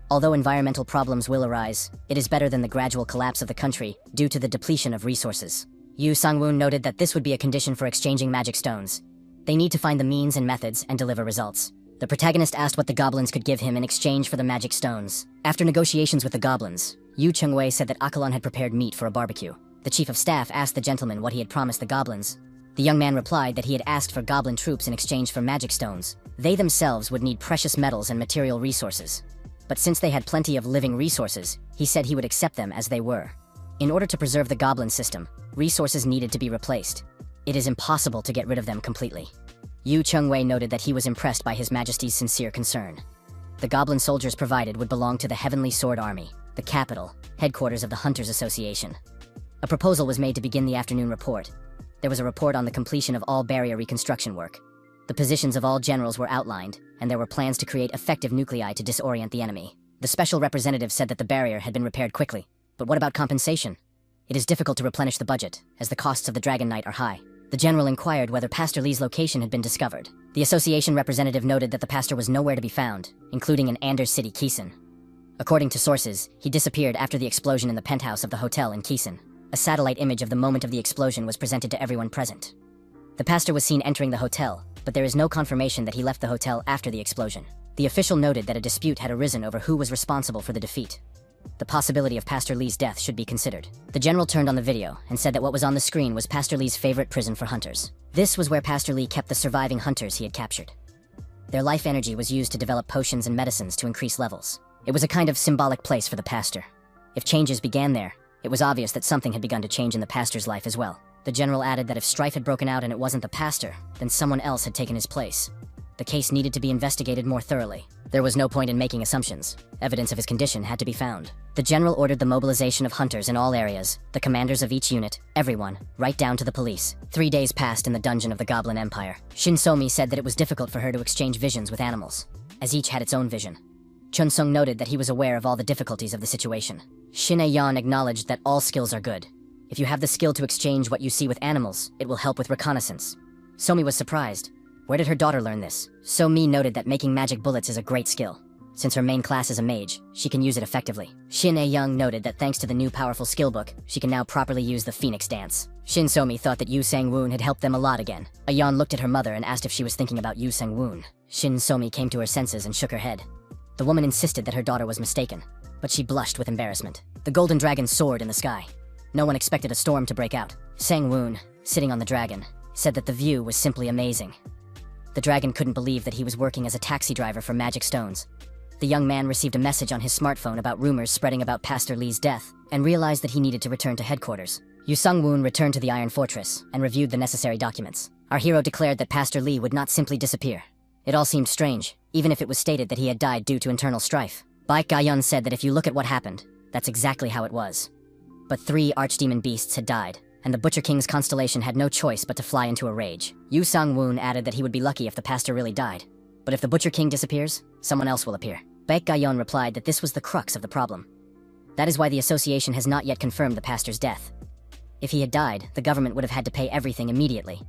Although environmental problems will arise, it is better than the gradual collapse of the country due to the depletion of resources. Yu Sang-woon noted that this would be a condition for exchanging magic stones. They need to find the means and methods and deliver results. The protagonist asked what the goblins could give him in exchange for the magic stones. After negotiations with the goblins, Yu Chungwei said that Akalon had prepared meat for a barbecue. The chief of staff asked the gentleman what he had promised the goblins. The young man replied that he had asked for goblin troops in exchange for magic stones. They themselves would need precious metals and material resources. But since they had plenty of living resources, he said he would accept them as they were. In order to preserve the goblin system, resources needed to be replaced. It is impossible to get rid of them completely. Yu Chungwei noted that he was impressed by His Majesty's sincere concern. The goblin soldiers provided would belong to the Heavenly Sword Army, the capital, headquarters of the Hunters Association. A proposal was made to begin the afternoon report. There was a report on the completion of all barrier reconstruction work. The positions of all generals were outlined, and there were plans to create effective nuclei to disorient the enemy. The special representative said that the barrier had been repaired quickly. But what about compensation? It is difficult to replenish the budget, as the costs of the Dragon Knight are high. The general inquired whether Pastor Lee's location had been discovered. The association representative noted that the pastor was nowhere to be found, including in Anders City, Keeson. According to sources, he disappeared after the explosion in the penthouse of the hotel in Keeson. A satellite image of the moment of the explosion was presented to everyone present. The pastor was seen entering the hotel, but there is no confirmation that he left the hotel after the explosion. The official noted that a dispute had arisen over who was responsible for the defeat. The possibility of Pastor Lee's death should be considered. The general turned on the video and said that what was on the screen was Pastor Lee's favorite prison for hunters. This was where Pastor Lee kept the surviving hunters he had captured. Their life energy was used to develop potions and medicines to increase levels. It was a kind of symbolic place for the pastor. If changes began there, it was obvious that something had begun to change in the pastor's life as well. The general added that if strife had broken out and it wasn't the pastor, then someone else had taken his place. The case needed to be investigated more thoroughly. There was no point in making assumptions. Evidence of his condition had to be found. The general ordered the mobilization of hunters in all areas, the commanders of each unit, everyone, right down to the police. 3 days passed in the dungeon of the Goblin Empire. Shin Somi said that it was difficult for her to exchange visions with animals, as each had its own vision. Chun Sung noted that he was aware of all the difficulties of the situation. Shin Ayan acknowledged that all skills are good. If you have the skill to exchange what you see with animals, it will help with reconnaissance. Somi was surprised. Where did her daughter learn this? So-mi noted that making magic bullets is a great skill. Since her main class is a mage, she can use it effectively. Shin A-young noted that thanks to the new powerful skill book, she can now properly use the Phoenix Dance. Shin So-mi thought that Yu Sang-woon had helped them a lot again. Ayan looked at her mother and asked if she was thinking about Yu Sang-woon. Shin So-mi came to her senses and shook her head. The woman insisted that her daughter was mistaken, but she blushed with embarrassment. The golden dragon soared in the sky. No one expected a storm to break out. Sang-woon, sitting on the dragon, said that the view was simply amazing. The dragon couldn't believe that he was working as a taxi driver for magic stones. The young man received a message on his smartphone about rumors spreading about Pastor Lee's death, and realized that he needed to return to headquarters. Yu Sung-woon returned to the Iron Fortress and reviewed the necessary documents. Our hero declared that Pastor Lee would not simply disappear. It all seemed strange, even if it was stated that he had died due to internal strife. Baek Ga-yun said that if you look at what happened, that's exactly how it was. But 3 archdemon beasts had died, and the Butcher King's constellation had no choice but to fly into a rage. Yu Sang-woon added that he would be lucky if the pastor really died. But if the Butcher King disappears, someone else will appear. Baek Ga-yun replied that this was the crux of the problem. That is why the association has not yet confirmed the pastor's death. If he had died, the government would have had to pay everything immediately.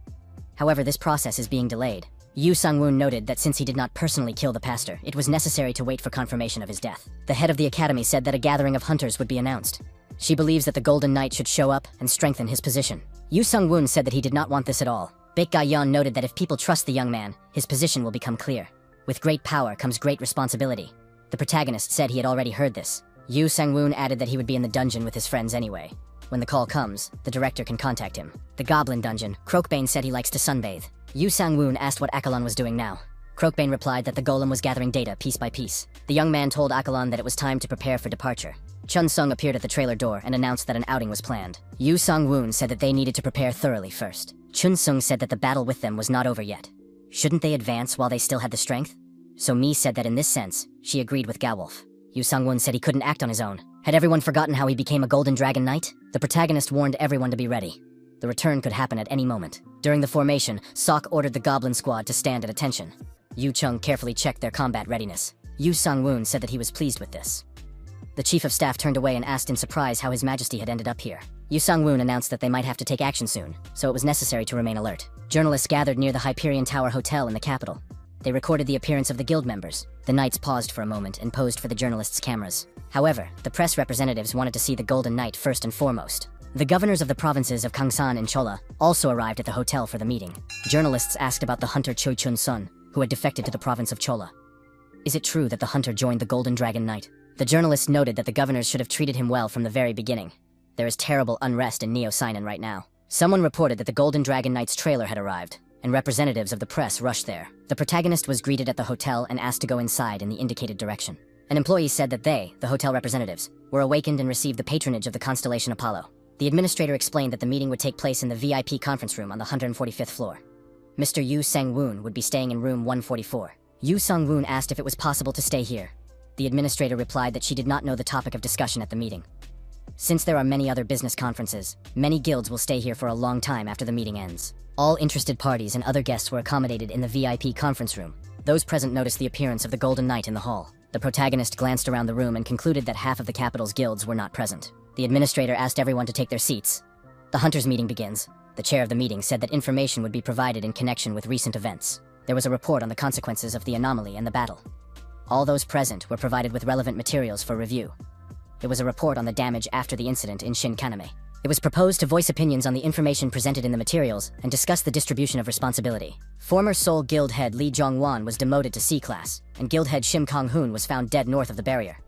However, this process is being delayed. Yu Sang-woon noted that since he did not personally kill the pastor, it was necessary to wait for confirmation of his death. The head of the academy said that a gathering of hunters would be announced. She believes that the Golden Knight should show up and strengthen his position. Yu Sang-woon said that he did not want this at all. Baek Ga-yeon noted that if people trust the young man, his position will become clear. With great power comes great responsibility. The protagonist said he had already heard this. Yu Sang-woon added that he would be in the dungeon with his friends anyway. When the call comes, the director can contact him. The Goblin Dungeon, Croakbane said he likes to sunbathe. Yu Sang-woon asked what Akalon was doing now. Croakbane replied that the golem was gathering data piece by piece. The young man told Akalon that it was time to prepare for departure. Chun Sung appeared at the trailer door and announced that an outing was planned. Yu Sang-woon said that they needed to prepare thoroughly first. Chun Sung said that the battle with them was not over yet. Shouldn't they advance while they still had the strength? So Mi said that in this sense, she agreed with Gawolf. Yu Sang-woon said he couldn't act on his own. Had everyone forgotten how he became a Golden Dragon Knight? The protagonist warned everyone to be ready. The return could happen at any moment. During the formation, Sok ordered the Goblin Squad to stand at attention. Yu Chung carefully checked their combat readiness. Yu Sang-woon said that he was pleased with this. The Chief of Staff turned away and asked in surprise how His Majesty had ended up here. Yu Sang-woon announced that they might have to take action soon, so it was necessary to remain alert. Journalists gathered near the Hyperion Tower Hotel in the capital. They recorded the appearance of the guild members. The knights paused for a moment and posed for the journalists' cameras. However, the press representatives wanted to see the Golden Knight first and foremost. The governors of the provinces of Gangsan and Chola also arrived at the hotel for the meeting. Journalists asked about the hunter Choi Chun-sun, who had defected to the province of Chola. Is it true that the hunter joined the Golden Dragon Knight? The journalists noted that the governors should have treated him well from the very beginning. There is terrible unrest in Neo-Sinan right now. Someone reported that the Golden Dragon Knight's trailer had arrived, and representatives of the press rushed there. The protagonist was greeted at the hotel and asked to go inside in the indicated direction. An employee said that they, the hotel representatives, were awakened and received the patronage of the constellation Apollo. The administrator explained that the meeting would take place in the VIP conference room on the 145th floor. Mr. Yu Sang-woon would be staying in room 144. Yu Sang-woon asked if it was possible to stay here. The administrator replied that she did not know the topic of discussion at the meeting. Since there are many other business conferences, many guilds will stay here for a long time after the meeting ends. All interested parties and other guests were accommodated in the VIP conference room. Those present noticed the appearance of the Golden Knight in the hall. The protagonist glanced around the room and concluded that half of the capital's guilds were not present. The administrator asked everyone to take their seats. The hunters' meeting begins. The chair of the meeting said that information would be provided in connection with recent events. There was a report on the consequences of the anomaly and the battle. All those present were provided with relevant materials for review. It was a report on the damage after the incident in Shinkaname. It was proposed to voice opinions on the information presented in the materials and discuss the distribution of responsibility. Former Seoul Guild head Lee Jong-won was demoted to C-class, and guild head Shim Kong-hoon was found dead north of the barrier.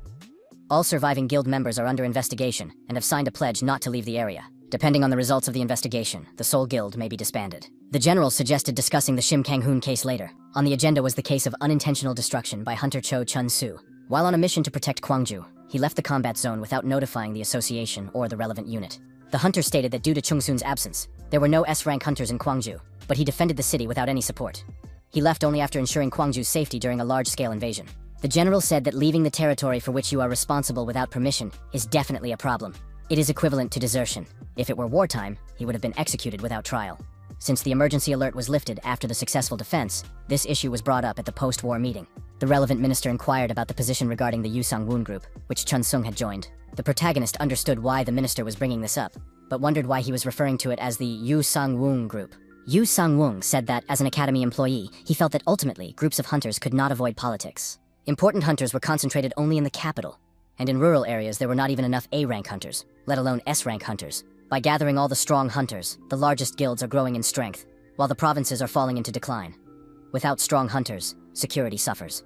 All surviving guild members are under investigation and have signed a pledge not to leave the area. Depending on the results of the investigation, the Seoul Guild may be disbanded. The general suggested discussing the Shim Kang-hoon case later. On the agenda was the case of unintentional destruction by Hunter Cho Chun-soo. While on a mission to protect Gwangju, he left the combat zone without notifying the association or the relevant unit. The hunter stated that due to Chung-soon's absence, there were no S-rank hunters in Gwangju, but he defended the city without any support. He left only after ensuring Gwangju's safety during a large-scale invasion. The general said that leaving the territory for which you are responsible without permission is definitely a problem. It is equivalent to desertion. If it were wartime, he would have been executed without trial. Since the emergency alert was lifted after the successful defense, this issue was brought up at the post-war meeting. The relevant minister inquired about the position regarding the Yu Sang-woon group, which Chun Sung had joined. The protagonist understood why the minister was bringing this up, but wondered why he was referring to it as the Yu Sang-woon group. Yu Sang-woon said that, as an academy employee, he felt that ultimately groups of hunters could not avoid politics. Important hunters were concentrated only in the capital, and in rural areas there were not even enough A-rank hunters, let alone S-rank hunters. By gathering all the strong hunters, the largest guilds are growing in strength, while the provinces are falling into decline. Without strong hunters, security suffers.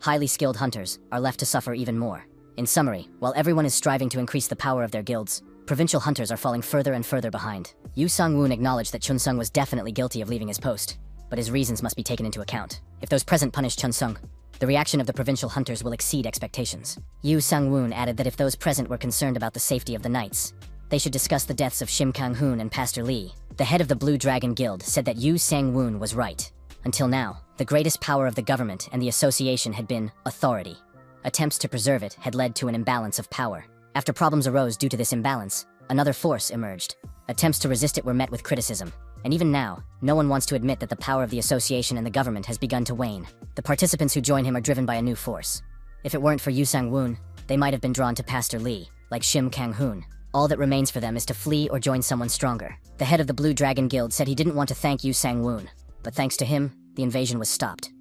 Highly skilled hunters are left to suffer even more. In summary, while everyone is striving to increase the power of their guilds, provincial hunters are falling further and further behind. Yu Sang-woon acknowledged that Chun Sung was definitely guilty of leaving his post, but his reasons must be taken into account. If those present punish Chun Sung, the reaction of the provincial hunters will exceed expectations. Yu Sang-woon added that if those present were concerned about the safety of the knights, they should discuss the deaths of Shim Kang-hoon and Pastor Lee. The head of the Blue Dragon Guild said that Yu Sang-woon was right. Until now, the greatest power of the government and the association had been authority. Attempts to preserve it had led to an imbalance of power. After problems arose due to this imbalance, another force emerged. Attempts to resist it were met with criticism. And even now, no one wants to admit that the power of the association and the government has begun to wane. The participants who join him are driven by a new force. If it weren't for Yu Sang-woon, they might have been drawn to Pastor Lee, like Shim Kang-hoon. All that remains for them is to flee or join someone stronger. The head of the Blue Dragon Guild said he didn't want to thank Yu Sang-woon, but thanks to him, the the invasion was stopped.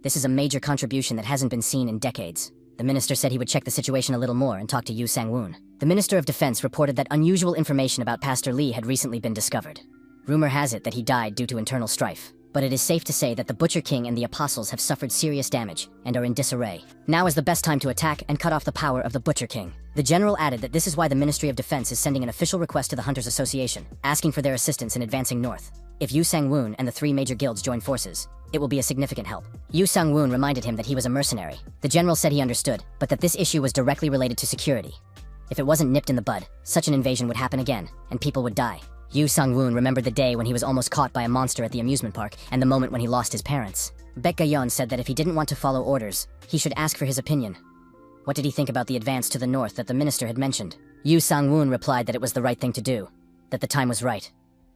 This is a major contribution that hasn't been seen in decades. The minister said he would check the situation a little more and talk to Yu Sang-woon. The Minister of Defense reported that unusual information about Pastor Lee had recently been discovered. Rumor has it that he died due to internal strife, but it is safe to say that the Butcher King and the Apostles have suffered serious damage and are in disarray. Now is the best time to attack and cut off the power of the Butcher King. The general added that this is why the Ministry of Defense is sending an official request to the Hunters Association, asking for their assistance in advancing north. If Yu Sang-woon and the 3 major guilds join forces, it will be a significant help. Yu Sang-woon reminded him that he was a mercenary. The general said he understood, but that this issue was directly related to security. If it wasn't nipped in the bud, such an invasion would happen again, and people would die. Yu Sang-woon remembered the day when he was almost caught by a monster at the amusement park, and the moment when he lost his parents. Baek Ga-yeon said that if he didn't want to follow orders, he should ask for his opinion. What did he think about the advance to the north that the minister had mentioned? Yu Sang-woon replied that it was the right thing to do, that the time was right.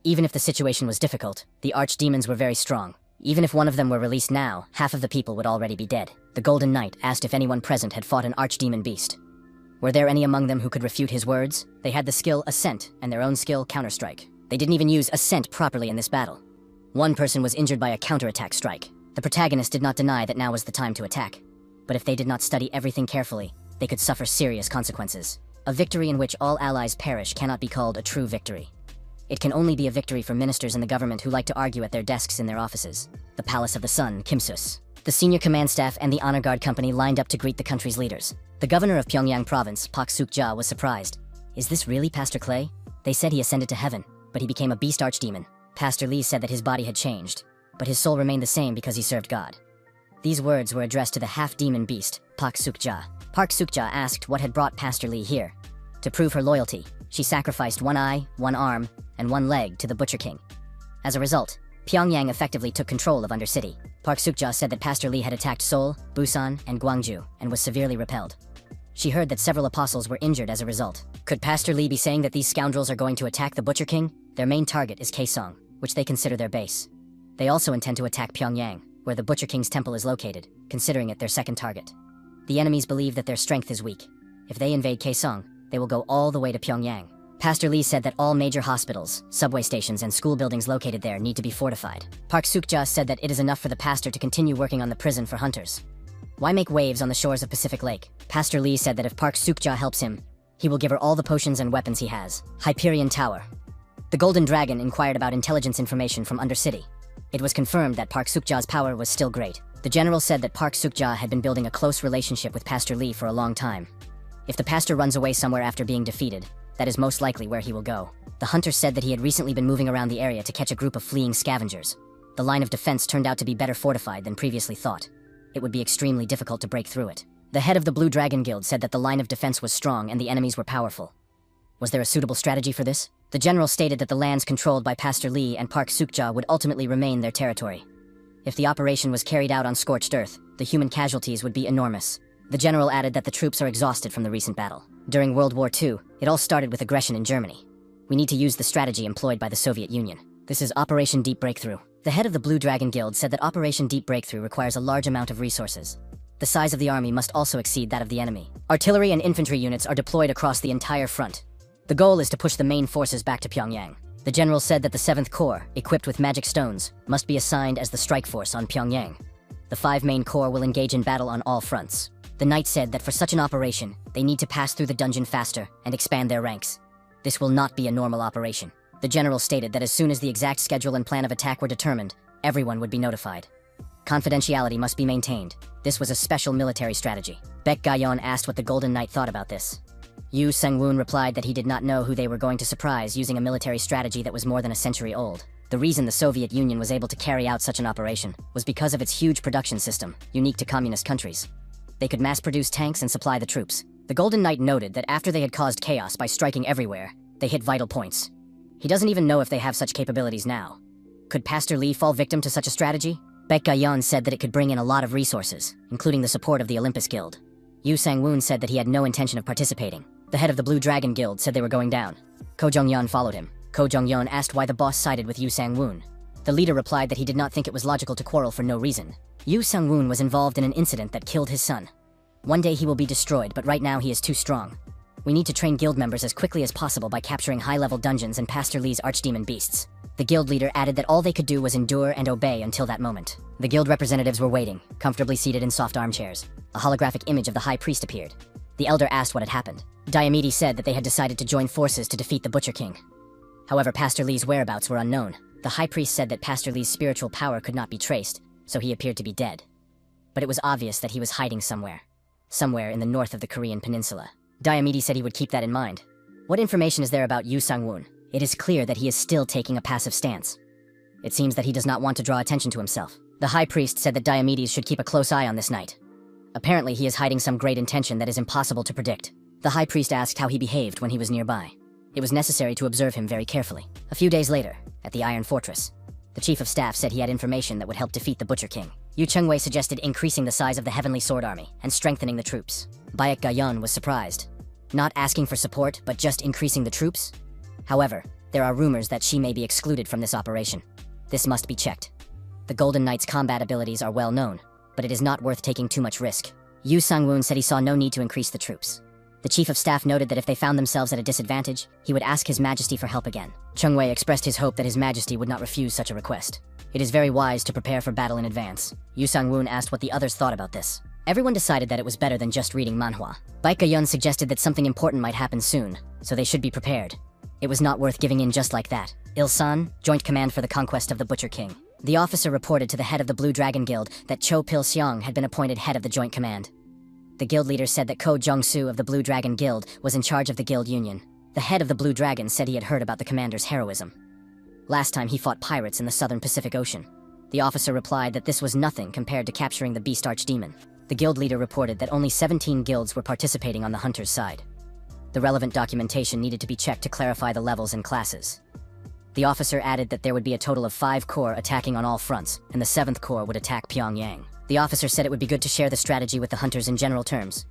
Even if the situation was difficult, the archdemons were very strong. Even if one of them were released now, half of the people would already be dead. The Golden Knight asked if anyone present had fought an archdemon beast. Were there any among them who could refute his words? They had the skill Ascent and their own skill Counterstrike. They didn't even use Ascent properly in this battle. One person was injured by a counterattack strike. The protagonist did not deny that now was the time to attack. But if they did not study everything carefully, they could suffer serious consequences. A victory in which all allies perish cannot be called a true victory. It can only be a victory for ministers in the government who like to argue at their desks in their offices. The Palace of the Sun, Kimsus. The senior command staff and the honor guard company lined up to greet the country's leaders. The governor of Pyongyang province, Pak Suk-ja, was surprised. Is this really Pastor Clay? They said he ascended to heaven, but he became a beast archdemon. Pastor Lee said that his body had changed, but his soul remained the same because he served God. These words were addressed to the half-demon beast, Pak Suk-ja. Pak Suk-ja asked what had brought Pastor Lee here. To prove her loyalty, she sacrificed one eye, one arm, and one leg to the Butcher King. As a result, Pyongyang effectively took control of Undercity. Park Suk-ja said that Pastor Lee had attacked Seoul, Busan, and Gwangju, and was severely repelled. She heard that several apostles were injured as a result. Could Pastor Lee be saying that these scoundrels are going to attack the Butcher King? Their main target is Kaesong, which they consider their base. They also intend to attack Pyongyang, where the Butcher King's temple is located, considering it their second target. The enemies believe that their strength is weak. If they invade Kaesong, they will go all the way to Pyongyang. Pastor Lee said that all major hospitals, subway stations, and school buildings located there need to be fortified. Park Suk-ja said that it is enough for the pastor to continue working on the prison for hunters. Why make waves on the shores of Pacific Lake? Pastor Lee said that if Park Suk-ja helps him, he will give her all the potions and weapons he has. Hyperion Tower. The Golden Dragon inquired about intelligence information from Undercity. It was confirmed that Park Suk-ja's power was still great. The general said that Park Suk-ja had been building a close relationship with Pastor Lee for a long time. If the pastor runs away somewhere after being defeated, that is most likely where he will go. The hunter said that he had recently been moving around the area to catch a group of fleeing scavengers. The line of defense turned out to be better fortified than previously thought. It would be extremely difficult to break through it. The head of the Blue Dragon Guild said that the line of defense was strong and the enemies were powerful. Was there a suitable strategy for this? The general stated that the lands controlled by Pastor Lee and Park Suk-ja would ultimately remain their territory. If the operation was carried out on scorched earth, the human casualties would be enormous. The general added that the troops are exhausted from the recent battle. During World War II, it all started with aggression in Germany. We need to use the strategy employed by the Soviet Union. This is Operation Deep Breakthrough. The head of the Blue Dragon Guild said that Operation Deep Breakthrough requires a large amount of resources. The size of the army must also exceed that of the enemy. Artillery and infantry units are deployed across the entire front. The goal is to push the main forces back to Pyongyang. The general said that the 7th Corps, equipped with magic stones, must be assigned as the strike force on Pyongyang. The 5 main corps will engage in battle on all fronts. The knight said that for such an operation, they need to pass through the dungeon faster and expand their ranks. This will not be a normal operation. The general stated that as soon as the exact schedule and plan of attack were determined, everyone would be notified. Confidentiality must be maintained. This was a special military strategy. Baek Ga-yeon asked what the Golden Knight thought about this. Yu Sang-woon replied that he did not know who they were going to surprise using a military strategy that was more than a century old. The reason the Soviet Union was able to carry out such an operation was because of its huge production system, unique to communist countries. They could mass-produce tanks and supply the troops. The Golden Knight noted that after they had caused chaos by striking everywhere, they hit vital points. He doesn't even know if they have such capabilities now. Could Pastor Lee fall victim to such a strategy? Baek Ga-yeon said that it could bring in a lot of resources, including the support of the Olympus Guild. Yu Sang-woon said that he had no intention of participating. The head of the Blue Dragon Guild said they were going down. Ko Jong-yeon followed him. Ko Jong-yeon asked why the boss sided with Yu Sang-woon. The leader replied that he did not think it was logical to quarrel for no reason. Yu Sang-woon was involved in an incident that killed his son. One day he will be destroyed, but right now he is too strong. We need to train guild members as quickly as possible by capturing high-level dungeons and Pastor Lee's archdemon beasts. The guild leader added that all they could do was endure and obey until that moment. The guild representatives were waiting, comfortably seated in soft armchairs. A holographic image of the high priest appeared. The elder asked what had happened. Diomedes said that they had decided to join forces to defeat the Butcher King. However, Pastor Lee's whereabouts were unknown. The high priest said that Pastor Lee's spiritual power could not be traced, so he appeared to be dead. But it was obvious that he was hiding somewhere in the north of the Korean peninsula. Diomedes said he would keep that in mind. What information is there about Yu Sang-woon? It is clear that he is still taking a passive stance. It seems that he does not want to draw attention to himself. The high priest said that Diomedes should keep a close eye on this knight. Apparently, he is hiding some great intention that is impossible to predict. The high priest asked how he behaved when he was nearby. It was necessary to observe him very carefully. A few days later, at the Iron Fortress, the chief of staff said he had information that would help defeat the Butcher King. Yu Chengwei suggested increasing the size of the Heavenly Sword Army and strengthening the troops. Baek Gayan was surprised. Not asking for support, but just increasing the troops? However, there are rumors that she may be excluded from this operation. This must be checked. The Golden Knight's combat abilities are well known, but it is not worth taking too much risk. Yu Sang-woon said he saw no need to increase the troops. The chief of staff noted that if they found themselves at a disadvantage, he would ask His Majesty for help again. Chengwei expressed his hope that His Majesty would not refuse such a request. It is very wise to prepare for battle in advance. Yu Sang-woon asked what the others thought about this. Everyone decided that it was better than just reading manhwa. Baek Ga-yeon suggested that something important might happen soon, so they should be prepared. It was not worth giving in just like that. Il-san, Joint Command for the Conquest of the Butcher King. The officer reported to the head of the Blue Dragon Guild that Cho Pil-seong had been appointed head of the Joint Command. The guild leader said that Ko Jong-soo of the Blue Dragon Guild was in charge of the guild union. The head of the Blue Dragon said he had heard about the commander's heroism. Last time he fought pirates in the southern Pacific Ocean. The officer replied that this was nothing compared to capturing the Beast Archdemon. The guild leader reported that only 17 guilds were participating on the hunter's side. The relevant documentation needed to be checked to clarify the levels and classes. The officer added that there would be a total of 5 corps attacking on all fronts, and the 7th Corps would attack Pyongyang. The officer said it would be good to share the strategy with the hunters in general terms.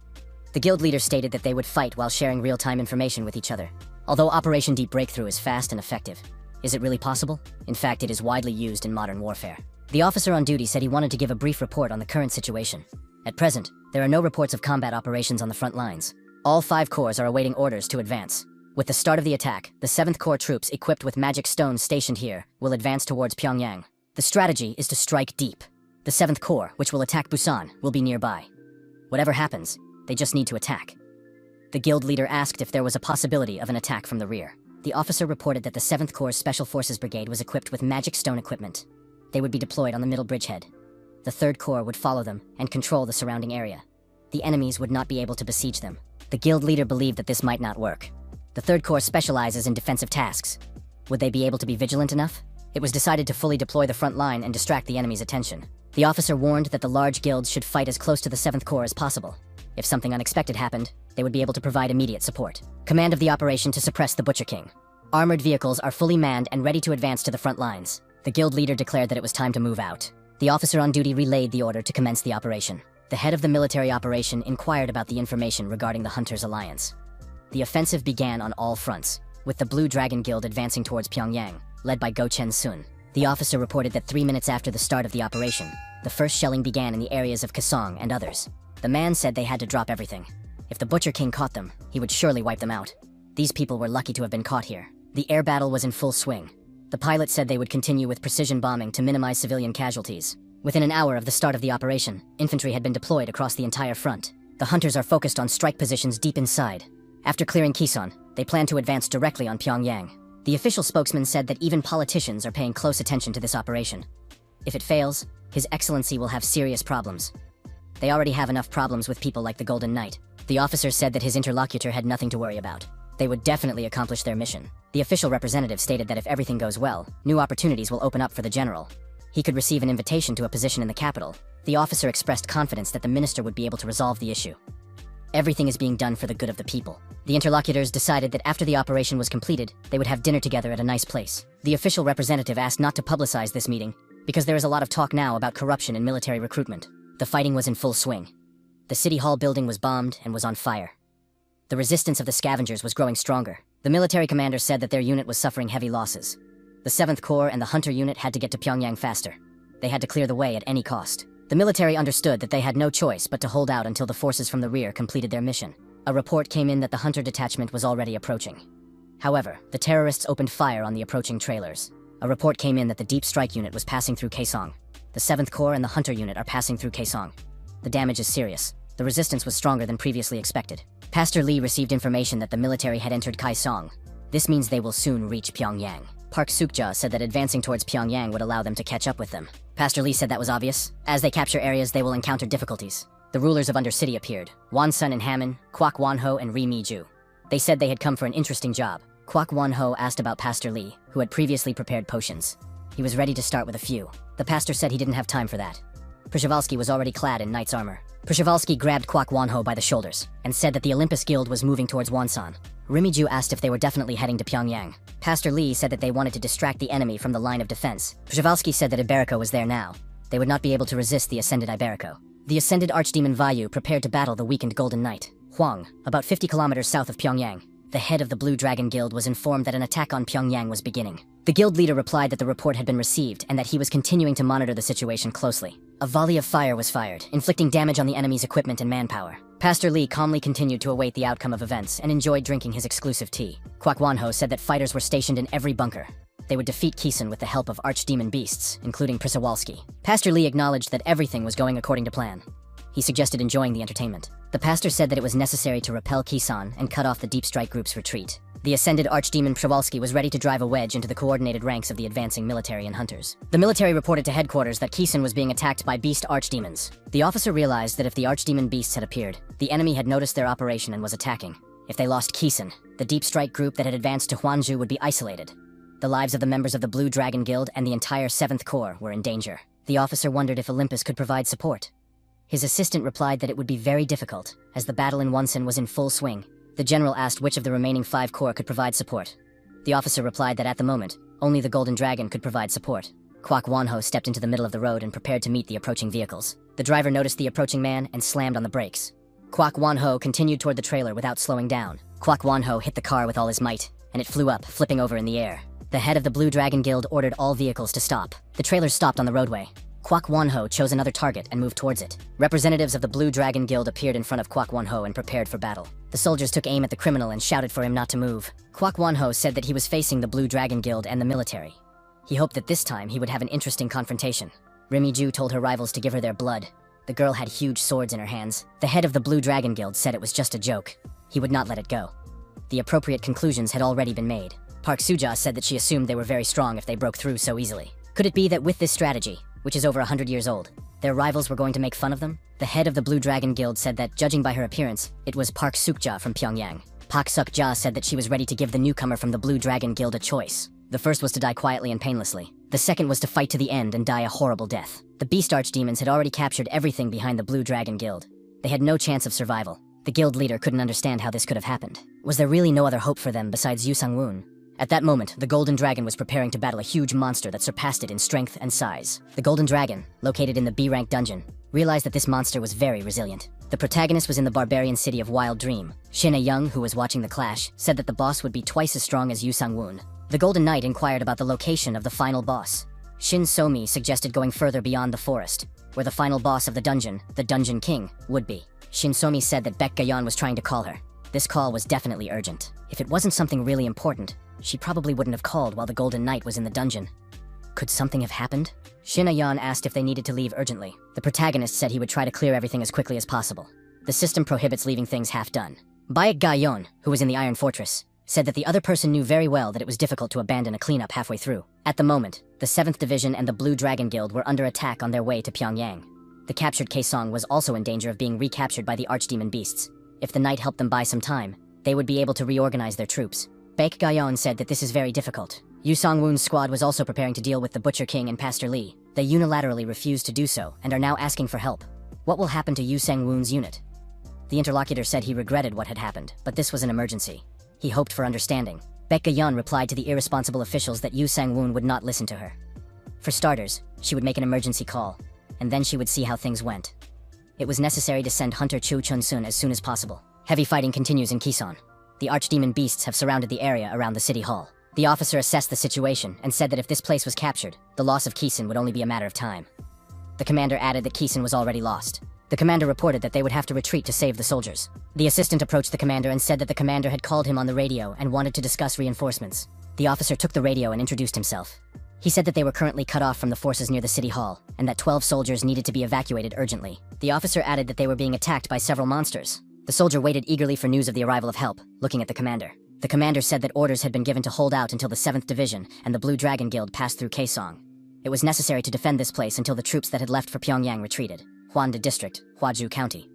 The guild leader stated that they would fight while sharing real-time information with each other. Although Operation Deep Breakthrough is fast and effective, is it really possible? In fact, it is widely used in modern warfare. The officer on duty said he wanted to give a brief report on the current situation. At present, there are no reports of combat operations on the front lines. All 5 corps are awaiting orders to advance. With the start of the attack, the 7th Corps troops equipped with magic stones stationed here will advance towards Pyongyang. The strategy is to strike deep. The 7th Corps, which will attack Busan, will be nearby. Whatever happens, they just need to attack. The guild leader asked if there was a possibility of an attack from the rear. The officer reported that the 7th Corps Special Forces Brigade was equipped with magic stone equipment. They would be deployed on the middle bridgehead. The 3rd Corps would follow them and control the surrounding area. The enemies would not be able to besiege them. The guild leader believed that this might not work. The 3rd Corps specializes in defensive tasks. Would they be able to be vigilant enough? It was decided to fully deploy the front line and distract the enemy's attention. The officer warned that the large guilds should fight as close to the 7th Corps as possible. If something unexpected happened, they would be able to provide immediate support. Command of the operation to suppress the Butcher King. Armored vehicles are fully manned and ready to advance to the front lines. The guild leader declared that it was time to move out. The officer on duty relayed the order to commence the operation. The head of the military operation inquired about the information regarding the Hunters' alliance. The offensive began on all fronts, with the Blue Dragon Guild advancing towards Pyongyang, led by Go Chen-sun. The officer reported that 3 minutes after the start of the operation, the first shelling began in the areas of Kasong and others. The man said they had to drop everything. If the Butcher King caught them, he would surely wipe them out. These people were lucky to have been caught here. The air battle was in full swing. The pilot said they would continue with precision bombing to minimize civilian casualties. Within an hour of the start of the operation, infantry had been deployed across the entire front. The hunters are focused on strike positions deep inside. After clearing Kisan, they plan to advance directly on Pyongyang. The official spokesman said that even politicians are paying close attention to this operation. If it fails, His Excellency will have serious problems. They already have enough problems with people like the Golden Knight. The officer said that his interlocutor had nothing to worry about. They would definitely accomplish their mission. The official representative stated that if everything goes well, new opportunities will open up for the general. He could receive an invitation to a position in the capital. The officer expressed confidence that the minister would be able to resolve the issue. Everything is being done for the good of the people. The interlocutors decided that after the operation was completed, they would have dinner together at a nice place. The official representative asked not to publicize this meeting, because there is a lot of talk now about corruption in military recruitment. The fighting was in full swing. The City Hall building was bombed and was on fire. The resistance of the scavengers was growing stronger. The military commander said that their unit was suffering heavy losses. The 7th Corps and the Hunter unit had to get to Pyongyang faster. They had to clear the way at any cost. The military understood that they had no choice but to hold out until the forces from the rear completed their mission. A report came in that the Hunter detachment was already approaching. However, the terrorists opened fire on the approaching trailers. A report came in that the Deep Strike unit was passing through Kaesong. The 7th Corps and the Hunter unit are passing through Kaesong. The damage is serious. The resistance was stronger than previously expected. Pastor Lee received information that the military had entered Kaesong. This means they will soon reach Pyongyang. Park Suk-ja said that advancing towards Pyongyang would allow them to catch up with them. Pastor Lee said that was obvious. As they capture areas, they will encounter difficulties. The rulers of Undercity appeared, Won-sun and Hammon, Kwak Won-ho and Ri Mi-ju. They said they had come for an interesting job. Kwak Won-ho asked about Pastor Lee, who had previously prepared potions. He was ready to start with a few. The pastor said he didn't have time for that. Przhevalsky was already clad in knight's armor. Przhevalsky grabbed Kwak Won-ho by the shoulders and said that the Olympus Guild was moving towards Wonsan. Ri Mi-ju asked if they were definitely heading to Pyongyang. Pastor Lee said that they wanted to distract the enemy from the line of defense. Przhevalsky said that Iberico was there now. They would not be able to resist the ascended Iberico. The ascended archdemon Vayu prepared to battle the weakened Golden Knight, Huang, about 50 kilometers south of Pyongyang. The head of the Blue Dragon Guild was informed that an attack on Pyongyang was beginning. The guild leader replied that the report had been received and that he was continuing to monitor the situation closely. A volley of fire was fired, inflicting damage on the enemy's equipment and manpower. Pastor Lee calmly continued to await the outcome of events and enjoyed drinking his exclusive tea. Kwak Won-ho said that fighters were stationed in every bunker. They would defeat Keeson with the help of archdemon beasts, including Przewalski. Pastor Lee acknowledged that everything was going according to plan. He suggested enjoying the entertainment. The pastor said that it was necessary to repel Keeson and cut off the Deep Strike group's retreat. The ascended archdemon Przewalski was ready to drive a wedge into the coordinated ranks of the advancing military and hunters. The military reported to headquarters that Keeson was being attacked by beast archdemons. The officer realized that if the archdemon beasts had appeared, the enemy had noticed their operation and was attacking. If they lost Keeson, the Deep Strike group that had advanced to Hwanju would be isolated. The lives of the members of the Blue Dragon Guild and the entire 7th Corps were in danger. The officer wondered if Olympus could provide support. His assistant replied that it would be very difficult, as the battle in Wonsan was in full swing. The general asked which of the remaining 5 corps could provide support. The officer replied that at the moment, only the Golden Dragon could provide support. Kwak Won-ho stepped into the middle of the road and prepared to meet the approaching vehicles. The driver noticed the approaching man and slammed on the brakes. Kwak Won-ho continued toward the trailer without slowing down. Kwak Won-ho hit the car with all his might, and it flew up, flipping over in the air. The head of the Blue Dragon Guild ordered all vehicles to stop. The trailer stopped on the roadway. Kwak Won-ho chose another target and moved towards it. Representatives of the Blue Dragon Guild appeared in front of Kwak Won-ho and prepared for battle. The soldiers took aim at the criminal and shouted for him not to move. Kwak Won-ho said that he was facing the Blue Dragon Guild and the military. He hoped that this time he would have an interesting confrontation. Ri Mi-ju told her rivals to give her their blood. The girl had huge swords in her hands. The head of the Blue Dragon Guild said it was just a joke. He would not let it go. The appropriate conclusions had already been made. Park Suk-ja said that she assumed they were very strong if they broke through so easily. Could it be that with this strategy, which is over 100 years old, their rivals were going to make fun of them? The head of the Blue Dragon Guild said that, judging by her appearance, it was Park Suk-ja from Pyongyang. Park Suk-ja said that she was ready to give the newcomer from the Blue Dragon Guild a choice. The first was to die quietly and painlessly. The second was to fight to the end and die a horrible death. The Beast Archdemons had already captured everything behind the Blue Dragon Guild. They had no chance of survival. The guild leader couldn't understand how this could have happened. Was there really no other hope for them besides Yu Sang-woon? At that moment, the Golden Dragon was preparing to battle a huge monster that surpassed it in strength and size. The Golden Dragon, located in the B-rank dungeon, realized that this monster was very resilient. The protagonist was in the barbarian city of Wild Dream. Shin A-young, who was watching the clash, said that the boss would be twice as strong as Yu Sang-woon. The Golden Knight inquired about the location of the final boss. Shin So-mi suggested going further beyond the forest, where the final boss of the Dungeon King, would be. Shin So-mi said that Baek Ga-yeon was trying to call her. This call was definitely urgent. If it wasn't something really important, she probably wouldn't have called while the Golden Knight was in the dungeon. Could something have happened? Shin A-yeon asked if they needed to leave urgently. The protagonist said he would try to clear everything as quickly as possible. The system prohibits leaving things half done. Baek Ga-yeon, who was in the Iron Fortress, said that the other person knew very well that it was difficult to abandon a cleanup halfway through. At the moment, the 7th Division and the Blue Dragon Guild were under attack on their way to Pyongyang. The captured Kaesong was also in danger of being recaptured by the Archdemon Beasts. If the knight helped them buy some time, they would be able to reorganize their troops. Baek Ga-yeon said that this is very difficult. Yu Sang-woon's squad was also preparing to deal with the Butcher King and Pastor Lee. They unilaterally refused to do so and are now asking for help. What will happen to Yu Sang-woon's unit? The interlocutor said he regretted what had happened, but this was an emergency. He hoped for understanding. Baek Ga-yeon replied to the irresponsible officials that Yu Sang-woon would not listen to her. For starters, she would make an emergency call, and then she would see how things went. It was necessary to send Hunter Chu Chun-sun as soon as possible. Heavy fighting continues in Keeson. The archdemon beasts have surrounded the area around the city hall. The officer assessed the situation and said that if this place was captured, the loss of Keeson would only be a matter of time. The commander added that Keeson was already lost. The commander reported that they would have to retreat to save the soldiers. The assistant approached the commander and said that the commander had called him on the radio and wanted to discuss reinforcements. The officer took the radio and introduced himself. He said that they were currently cut off from the forces near the city hall, and that 12 soldiers needed to be evacuated urgently. The officer added that they were being attacked by several monsters. The soldier waited eagerly for news of the arrival of help, looking at the commander. The commander said that orders had been given to hold out until the 7th Division and the Blue Dragon Guild passed through Kaesong. It was necessary to defend this place until the troops that had left for Pyongyang retreated. Hwanda District, Hwaju County.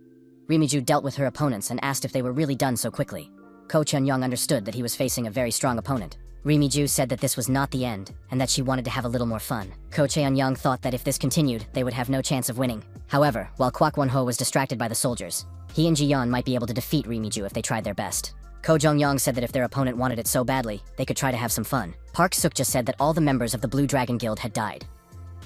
Rimiju dealt with her opponents and asked if they were really done so quickly. Ko Chun-young understood that he was facing a very strong opponent. Rimiju said that this was not the end, and that she wanted to have a little more fun. Ko Cheon-young thought that if this continued, they would have no chance of winning. However, while Kwak Won-ho was distracted by the soldiers, he and Ji-yeon might be able to defeat Rimiju if they tried their best. Ko Jong-young said that if their opponent wanted it so badly, they could try to have some fun. Park Sukja said that all the members of the Blue Dragon Guild had died.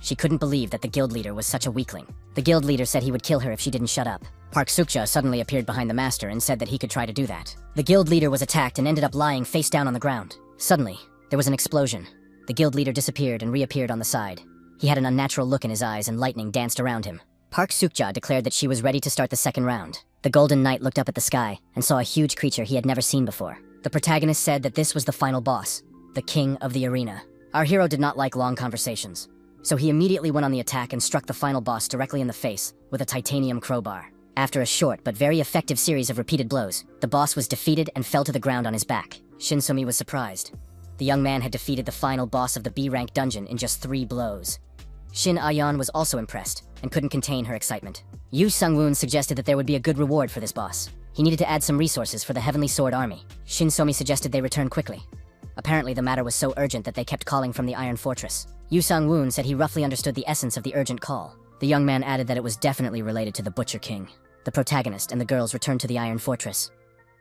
She couldn't believe that the guild leader was such a weakling. The guild leader said he would kill her if she didn't shut up. Park Sukja suddenly appeared behind the master and said that he could try to do that. The guild leader was attacked and ended up lying face down on the ground. Suddenly, there was an explosion. The guild leader disappeared and reappeared on the side. He had an unnatural look in his eyes and lightning danced around him. Park Sukja declared that she was ready to start the second round. The Golden Knight looked up at the sky and saw a huge creature he had never seen before. The protagonist said that this was the final boss, the king of the arena. Our hero did not like long conversations, so he immediately went on the attack and struck the final boss directly in the face with a titanium crowbar. After a short but very effective series of repeated blows, the boss was defeated and fell to the ground on his back. Shinsomi was surprised. The young man had defeated the final boss of the B-rank dungeon in just 3 blows. Shin Ayan was also impressed and couldn't contain her excitement. Yu Sung-woon suggested that there would be a good reward for this boss. He needed to add some resources for the Heavenly Sword Army. Shinsomi suggested they return quickly. Apparently the matter was so urgent that they kept calling from the Iron Fortress. Yu Sung-woon said he roughly understood the essence of the urgent call. The young man added that it was definitely related to the Butcher King. The protagonist and the girls returned to the Iron Fortress.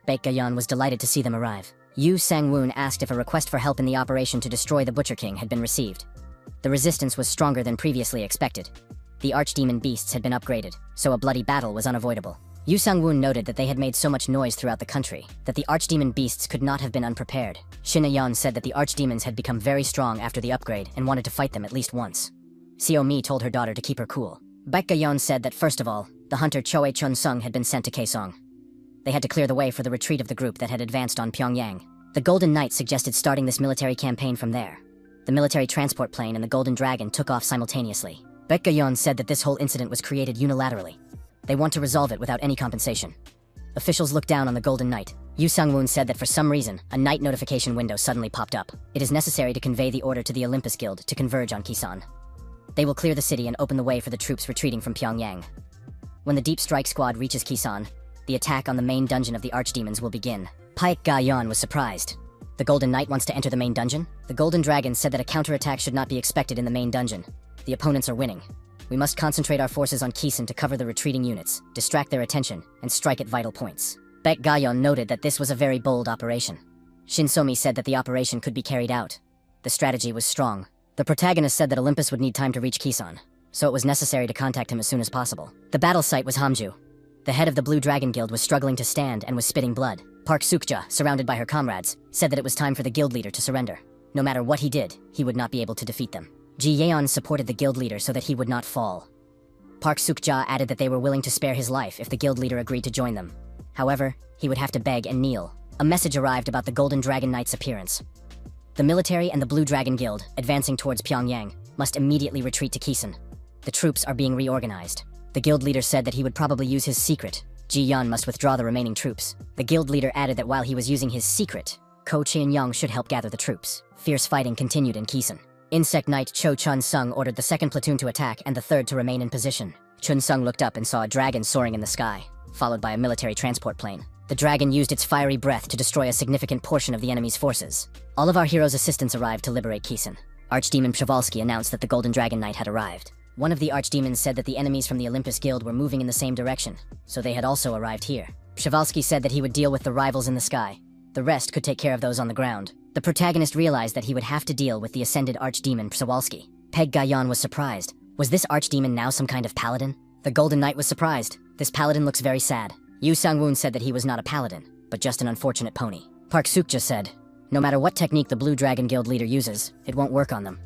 Baek-ga-yeon was delighted to see them arrive. Yu Sang-woon asked if a request for help in the operation to destroy the Butcher King had been received. The resistance was stronger than previously expected. The archdemon beasts had been upgraded, so a bloody battle was unavoidable. Yu Sang-woon noted that they had made so much noise throughout the country that the archdemon beasts could not have been unprepared. Shin Ayan said that the archdemons had become very strong after the upgrade and wanted to fight them at least once. Seo Mi told her daughter to keep her cool. Baek-ga-yeon said that first of all, the hunter Choe Chun-sung had been sent to Kaesong. They had to clear the way for the retreat of the group that had advanced on Pyongyang. The Golden Knight suggested starting this military campaign from there. The military transport plane and the Golden Dragon took off simultaneously. Baek-ga-yeon said that this whole incident was created unilaterally. They want to resolve it without any compensation. Officials looked down on the Golden Knight. Yu Sung-woon said that for some reason, a night notification window suddenly popped up. It is necessary to convey the order to the Olympus Guild to converge on Kisan. They will clear the city and open the way for the troops retreating from Pyongyang. When the Deep Strike Squad reaches Kisan, the attack on the main dungeon of the Archdemons will begin. Baek-ga-yeon was surprised. The Golden Knight wants to enter the main dungeon? The Golden Dragon said that a counterattack should not be expected in the main dungeon. The opponents are winning. We must concentrate our forces on Kisan to cover the retreating units, distract their attention, and strike at vital points. Baek-ga-yeon noted that this was a very bold operation. Shinsomi said that the operation could be carried out. The strategy was strong. The protagonist said that Olympus would need time to reach Kisan, so it was necessary to contact him as soon as possible. The battle site was Hamju. The head of the Blue Dragon Guild was struggling to stand and was spitting blood. Park Sukja, surrounded by her comrades, said that it was time for the guild leader to surrender. No matter what he did, he would not be able to defeat them. Ji-yeon supported the guild leader so that he would not fall. Park Sukja added that they were willing to spare his life if the guild leader agreed to join them. However, he would have to beg and kneel. A message arrived about the Golden Dragon Knight's appearance. The military and the Blue Dragon Guild, advancing towards Pyongyang, must immediately retreat to Kisan. The troops are being reorganized. The guild leader said that he would probably use his secret. Ji-yeon must withdraw the remaining troops. The guild leader added that while he was using his secret, Ko Chun-young should help gather the troops. Fierce fighting continued in Kisan. Insect Knight Cho Chun-sung ordered the second platoon to attack and the third to remain in position. Chun-sung looked up and saw a dragon soaring in the sky, followed by a military transport plane. The dragon used its fiery breath to destroy a significant portion of the enemy's forces. All of our heroes' assistants arrived to liberate Kisan. Archdemon Przewalski announced that the Golden Dragon Knight had arrived. One of the archdemons said that the enemies from the Olympus Guild were moving in the same direction, so they had also arrived here. Przewalski said that he would deal with the rivals in the sky. The rest could take care of those on the ground. The protagonist realized that he would have to deal with the ascended archdemon Przewalski. Baek-ga-yeon was surprised. Was this archdemon now some kind of paladin? The Golden Knight was surprised. This paladin looks very sad. Yu Sang-woon said that he was not a paladin, but just an unfortunate pony. Park Sukja said, no matter what technique the Blue Dragon Guild leader uses, it won't work on them.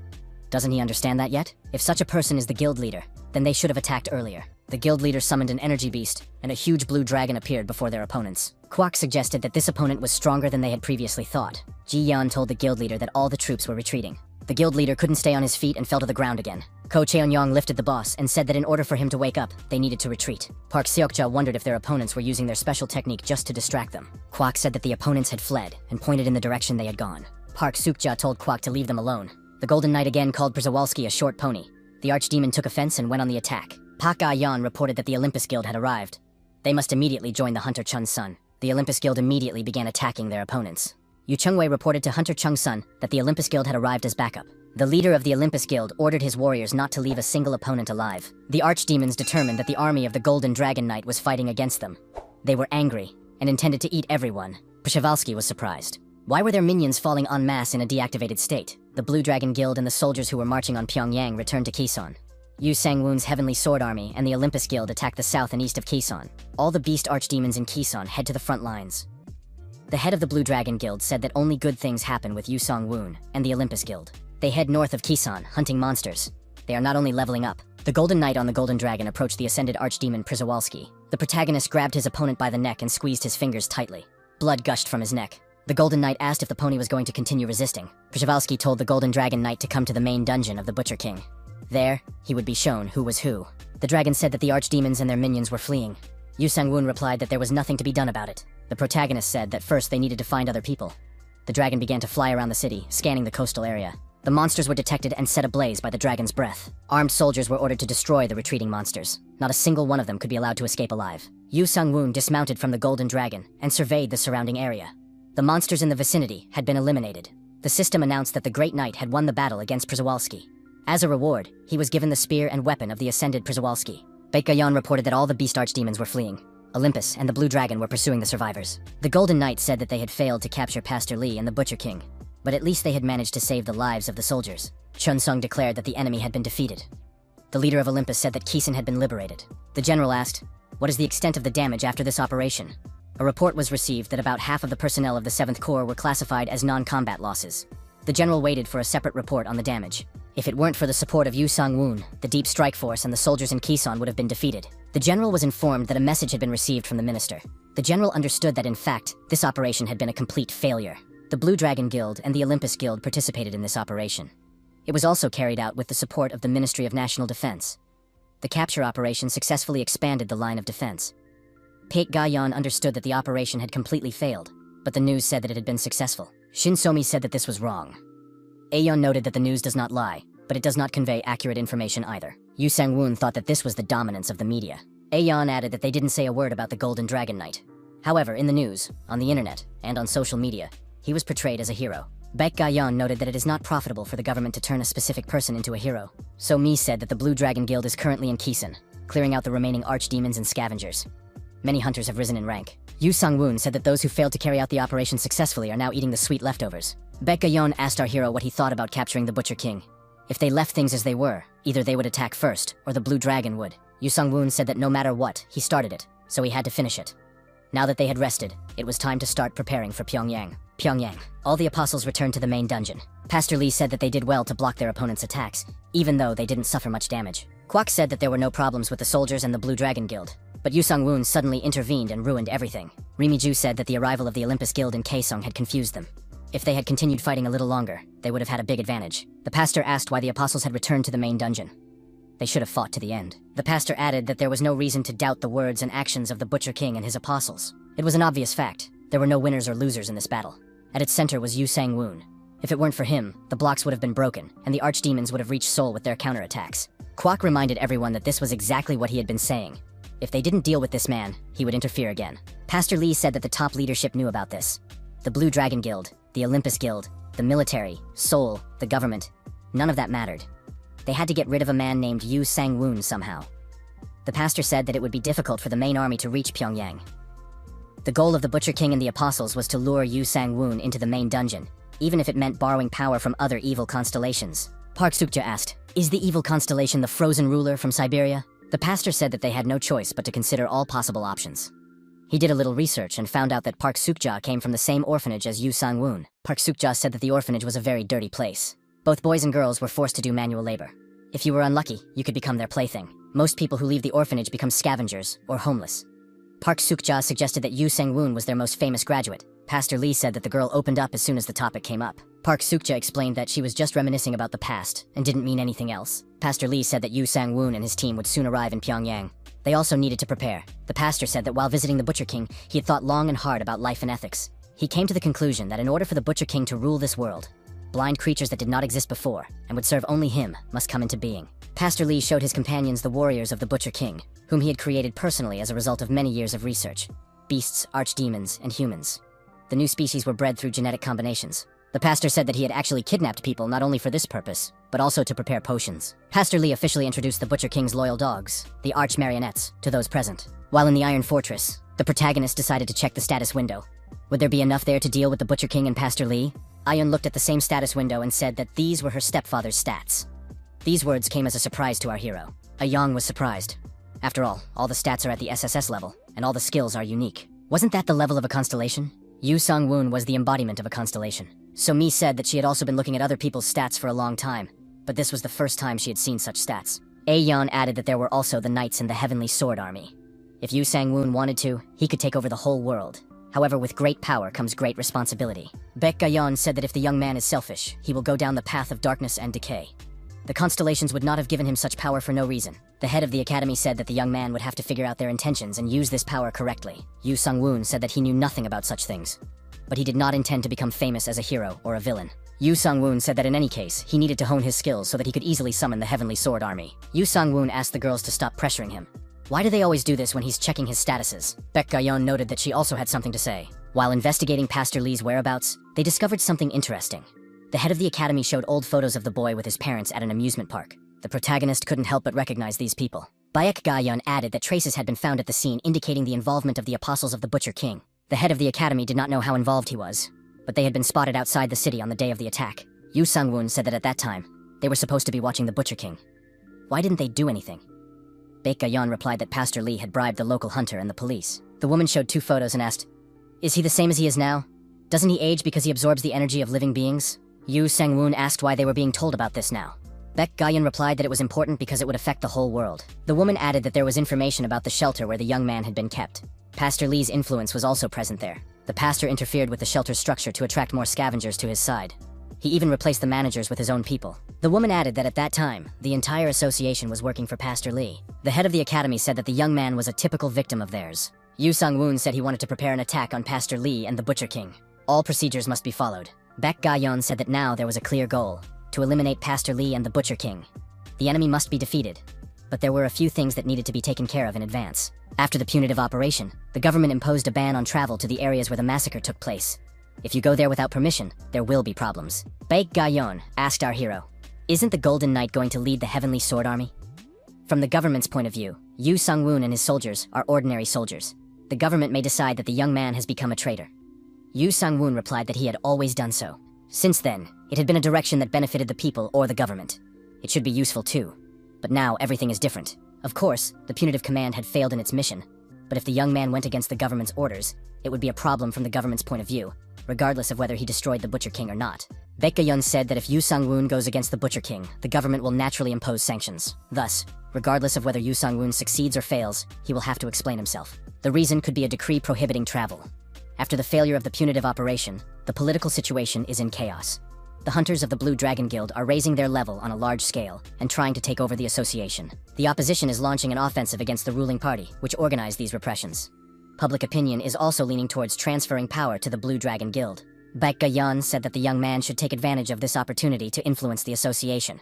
Doesn't he understand that yet? If such a person is the guild leader, then they should have attacked earlier. The guild leader summoned an energy beast, and a huge blue dragon appeared before their opponents. Kwak suggested that this opponent was stronger than they had previously thought. Ji-yeon told the guild leader that all the troops were retreating. The guild leader couldn't stay on his feet and fell to the ground again. Ko Cheonyong lifted the boss and said that in order for him to wake up, they needed to retreat. Park Seokja wondered if their opponents were using their special technique just to distract them. Kwak said that the opponents had fled and pointed in the direction they had gone. Park Seokja told Kwak to leave them alone. The Golden Knight again called Przewalski a short pony. The archdemon took offense and went on the attack. Pak Ga-yeon reported that the Olympus Guild had arrived. They must immediately join the Hunter Chun's son. The Olympus Guild immediately began attacking their opponents. Yu Chungwei reported to Hunter Chung's son that the Olympus Guild had arrived as backup. The leader of the Olympus Guild ordered his warriors not to leave a single opponent alive. The archdemons determined that the army of the Golden Dragon Knight was fighting against them. They were angry and intended to eat everyone. Przewalski was surprised. Why were their minions falling en masse in a deactivated state? The Blue Dragon Guild and the soldiers who were marching on Pyongyang returned to Kisan. Yu Sang-woon's Heavenly Sword Army and the Olympus Guild attacked the south and east of Kisan. All the beast archdemons in Kisan head to the front lines. The head of the Blue Dragon Guild said that only good things happen with Yu Sang-woon and the Olympus Guild. They head north of Kisan, hunting monsters. They are not only leveling up. The Golden Knight on the Golden Dragon approached the ascended archdemon Przewalski. The protagonist grabbed his opponent by the neck and squeezed his fingers tightly. Blood gushed from his neck. The Golden Knight asked if the pony was going to continue resisting. Przewalski told the Golden Dragon Knight to come to the main dungeon of the Butcher King. There, he would be shown who was who. The dragon said that the archdemons and their minions were fleeing. Yu Sang-woon replied that there was nothing to be done about it. The protagonist said that first they needed to find other people. The dragon began to fly around the city, scanning the coastal area. The monsters were detected and set ablaze by the dragon's breath. Armed soldiers were ordered to destroy the retreating monsters. Not a single one of them could be allowed to escape alive. Yu Sang-woon dismounted from the Golden Dragon and surveyed the surrounding area. The monsters in the vicinity had been eliminated. The system announced that the Great Knight had won the battle against Przewalski. As a reward, he was given the spear and weapon of the ascended Przewalski. Baek Ga-yeon reported that all the beast archdemons were fleeing. Olympus and the Blue Dragon were pursuing the survivors. The Golden Knight said that they had failed to capture Pastor Lee and the Butcher King, but at least they had managed to save the lives of the soldiers. Chun Sung declared that the enemy had been defeated. The leader of Olympus said that Kisan had been liberated. The general asked, "What is the extent of the damage after this operation?" A report was received that about half of the personnel of the 7th Corps were classified as non-combat losses. The general waited for a separate report on the damage. If it weren't for the support of Yu Sang-woon, the Deep Strike Force and the soldiers in Kisan would have been defeated. The general was informed that a message had been received from the minister. The general understood that in fact, this operation had been a complete failure. The Blue Dragon Guild and the Olympus Guild participated in this operation. It was also carried out with the support of the Ministry of National Defense. The capture operation successfully expanded the line of defense. Baek Ga-yeon understood that the operation had completely failed, but the news said that it had been successful. Shin So-mi said that this was wrong. Aeon noted that the news does not lie, but it does not convey accurate information either. Yu Sang-woon thought that this was the dominance of the media. Aeon added that they didn't say a word about the Golden Dragon Knight. However, in the news, on the internet, and on social media, he was portrayed as a hero. Baek Ga-yeon noted that it is not profitable for the government to turn a specific person into a hero. So-mi said that the Blue Dragon Guild is currently in Kisan, clearing out the remaining archdemons and scavengers. Many hunters have risen in rank. Yu Sang-woon said that those who failed to carry out the operation successfully are now eating the sweet leftovers. Baek Ga-yeon asked our hero what he thought about capturing the Butcher King. If they left things as they were, either they would attack first, or the Blue Dragon would. Yu Sang-woon said that no matter what, he started it, so he had to finish it. Now that they had rested, it was time to start preparing for Pyongyang. Pyongyang. All the apostles returned to the main dungeon. Pastor Lee said that they did well to block their opponents' attacks, even though they didn't suffer much damage. Kwak said that there were no problems with the soldiers and the Blue Dragon Guild, but Yu Sang-woon suddenly intervened and ruined everything. Rimi-ju said that the arrival of the Olympus Guild in Kaesong had confused them. If they had continued fighting a little longer, they would have had a big advantage. The pastor asked why the apostles had returned to the main dungeon. They should have fought to the end. The pastor added that there was no reason to doubt the words and actions of the Butcher King and his apostles. It was an obvious fact. There were no winners or losers in this battle. At its center was Yu Sang-woon. If it weren't for him, the blocks would have been broken, and the archdemons would have reached Seoul with their counterattacks. Kwak reminded everyone that this was exactly what he had been saying. If they didn't deal with this man, he would interfere again. Pastor Lee said that the top leadership knew about this. The Blue Dragon Guild, the Olympus Guild, the military, Seoul, the government, none of that mattered. They had to get rid of a man named Yu Sang-woon somehow. The pastor said that it would be difficult for the main army to reach Pyongyang. The goal of the Butcher King and the apostles was to lure Yu Sang-woon into the main dungeon, even if it meant borrowing power from other evil constellations. Park Suk-ja asked, "Is the evil constellation the frozen ruler from Siberia?" The pastor said that they had no choice but to consider all possible options. He did a little research and found out that Park Suk-ja came from the same orphanage as Yu Sang-woon. Park Suk-ja said that the orphanage was a very dirty place. Both boys and girls were forced to do manual labor. If you were unlucky, you could become their plaything. Most people who leave the orphanage become scavengers or homeless. Park Suk-ja suggested that Yu Sang-woon was their most famous graduate. Pastor Lee said that the girl opened up as soon as the topic came up. Park Sukja explained that she was just reminiscing about the past and didn't mean anything else. Pastor Lee said that Yu Sang-woon and his team would soon arrive in Pyongyang. They also needed to prepare. The pastor said that while visiting the Butcher King, he had thought long and hard about life and ethics. He came to the conclusion that in order for the Butcher King to rule this world, blind creatures that did not exist before and would serve only him must come into being. Pastor Lee showed his companions the warriors of the Butcher King, whom he had created personally as a result of many years of research. Beasts, archdemons, and humans. The new species were bred through genetic combinations. The pastor said that he had actually kidnapped people not only for this purpose, but also to prepare potions. Pastor Lee officially introduced the Butcher King's loyal dogs, the arch marionettes, to those present. While in the Iron Fortress, the protagonist decided to check the status window. Would there be enough there to deal with the Butcher King and Pastor Lee? Ayun looked at the same status window and said that these were her stepfather's stats. These words came as a surprise to our hero. Ayong was surprised. After all the stats are at the SSS level, and all the skills are unique. Wasn't that the level of a constellation? Yu Sang-woon was the embodiment of a constellation. So Mi said that she had also been looking at other people's stats for a long time, but this was the first time she had seen such stats. Aeon added that there were also the knights in the Heavenly Sword Army. If Yu Sang-woon wanted to, he could take over the whole world. However, with great power comes great responsibility. Baek Ga-yeon said that if the young man is selfish, he will go down the path of darkness and decay. The constellations would not have given him such power for no reason. The head of the academy said that the young man would have to figure out their intentions and use this power correctly. Yu Sang-woon said that he knew nothing about such things, but he did not intend to become famous as a hero or a villain. Yu Sang-woon said that in any case, he needed to hone his skills so that he could easily summon the Heavenly Sword Army. Yu Sang-woon asked the girls to stop pressuring him. Why do they always do this when he's checking his statuses? Baek Ga-yeon noted that she also had something to say. While investigating Pastor Lee's whereabouts, they discovered something interesting. The head of the academy showed old photos of the boy with his parents at an amusement park. The protagonist couldn't help but recognize these people. Baek Ga-yeon added that traces had been found at the scene indicating the involvement of the apostles of the Butcher King. The head of the academy did not know how involved he was, but they had been spotted outside the city on the day of the attack. Yu Sang-woon said that at that time, they were supposed to be watching the Butcher King. Why didn't they do anything? Baek Ga-yeon replied that Pastor Lee had bribed the local hunter and the police. The woman showed 2 photos and asked, "Is he the same as he is now? Doesn't he age because he absorbs the energy of living beings?" Yu Sang-woon asked why they were being told about this now. Baek Ga-yeon replied that it was important because it would affect the whole world. The woman added that there was information about the shelter where the young man had been kept. Pastor Lee's influence was also present there. The pastor interfered with the shelter's structure to attract more scavengers to his side. He even replaced the managers with his own people. The woman added that at that time, the entire association was working for Pastor Lee. The head of the academy said that the young man was a typical victim of theirs. Yu Sang-woon said he wanted to prepare an attack on Pastor Lee and the Butcher King. All procedures must be followed. Baek Ga-yeon said that now there was a clear goal, to eliminate Pastor Lee and the Butcher King. The enemy must be defeated, but there were a few things that needed to be taken care of in advance. After the punitive operation, the government imposed a ban on travel to the areas where the massacre took place. If you go there without permission, there will be problems. Baek Ga-yeon asked our hero, "Isn't the Golden Knight going to lead the Heavenly Sword Army?" From the government's point of view, Yu Sang-woon and his soldiers are ordinary soldiers. The government may decide that the young man has become a traitor. Yu Sang-woon replied that he had always done so. Since then, it had been a direction that benefited the people or the government. It should be useful too. But now everything is different. Of course, the punitive command had failed in its mission. But if the young man went against the government's orders, it would be a problem from the government's point of view, regardless of whether he destroyed the Butcher King or not. Baek Ga-yeon said that if Yu Sang-woon goes against the Butcher King, the government will naturally impose sanctions. Thus, regardless of whether Yu Sang-woon succeeds or fails, he will have to explain himself. The reason could be a decree prohibiting travel. After the failure of the punitive operation, the political situation is in chaos. The hunters of the Blue Dragon Guild are raising their level on a large scale and trying to take over the association. The opposition is launching an offensive against the ruling party, which organized these repressions. Public opinion is also leaning towards transferring power to the Blue Dragon Guild. Baek Ga-yeon said that the young man should take advantage of this opportunity to influence the association.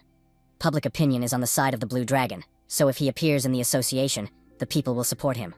Public opinion is on the side of the Blue Dragon, so if he appears in the association, the people will support him.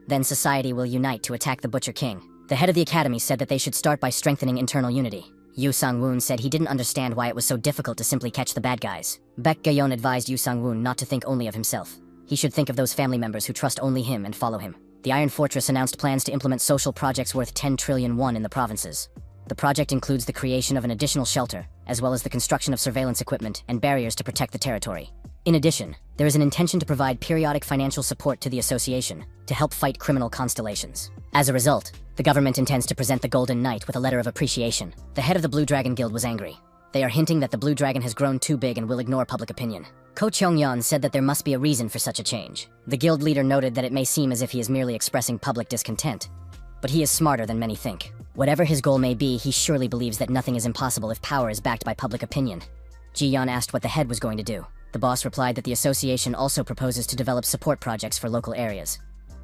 Then society will unite to attack the Butcher King. The head of the academy said that they should start by strengthening internal unity. Yu Sang-woon said he didn't understand why it was so difficult to simply catch the bad guys. Baek Ga-yeon advised Yu Sang-woon not to think only of himself. He should think of those family members who trust only him and follow him. The Iron Fortress announced plans to implement social projects worth 10 trillion won in the provinces. The project includes the creation of an additional shelter, as well as the construction of surveillance equipment and barriers to protect the territory. In addition, there is an intention to provide periodic financial support to the association to help fight criminal constellations. As a result, the government intends to present the Golden Knight with a letter of appreciation. The head of the Blue Dragon Guild was angry. They are hinting that the Blue Dragon has grown too big and will ignore public opinion. Ko Cheong-yeon said that there must be a reason for such a change. The guild leader noted that it may seem as if he is merely expressing public discontent, but he is smarter than many think. Whatever his goal may be, he surely believes that nothing is impossible if power is backed by public opinion. Ji-yeon asked what the head was going to do. The boss replied that the association also proposes to develop support projects for local areas.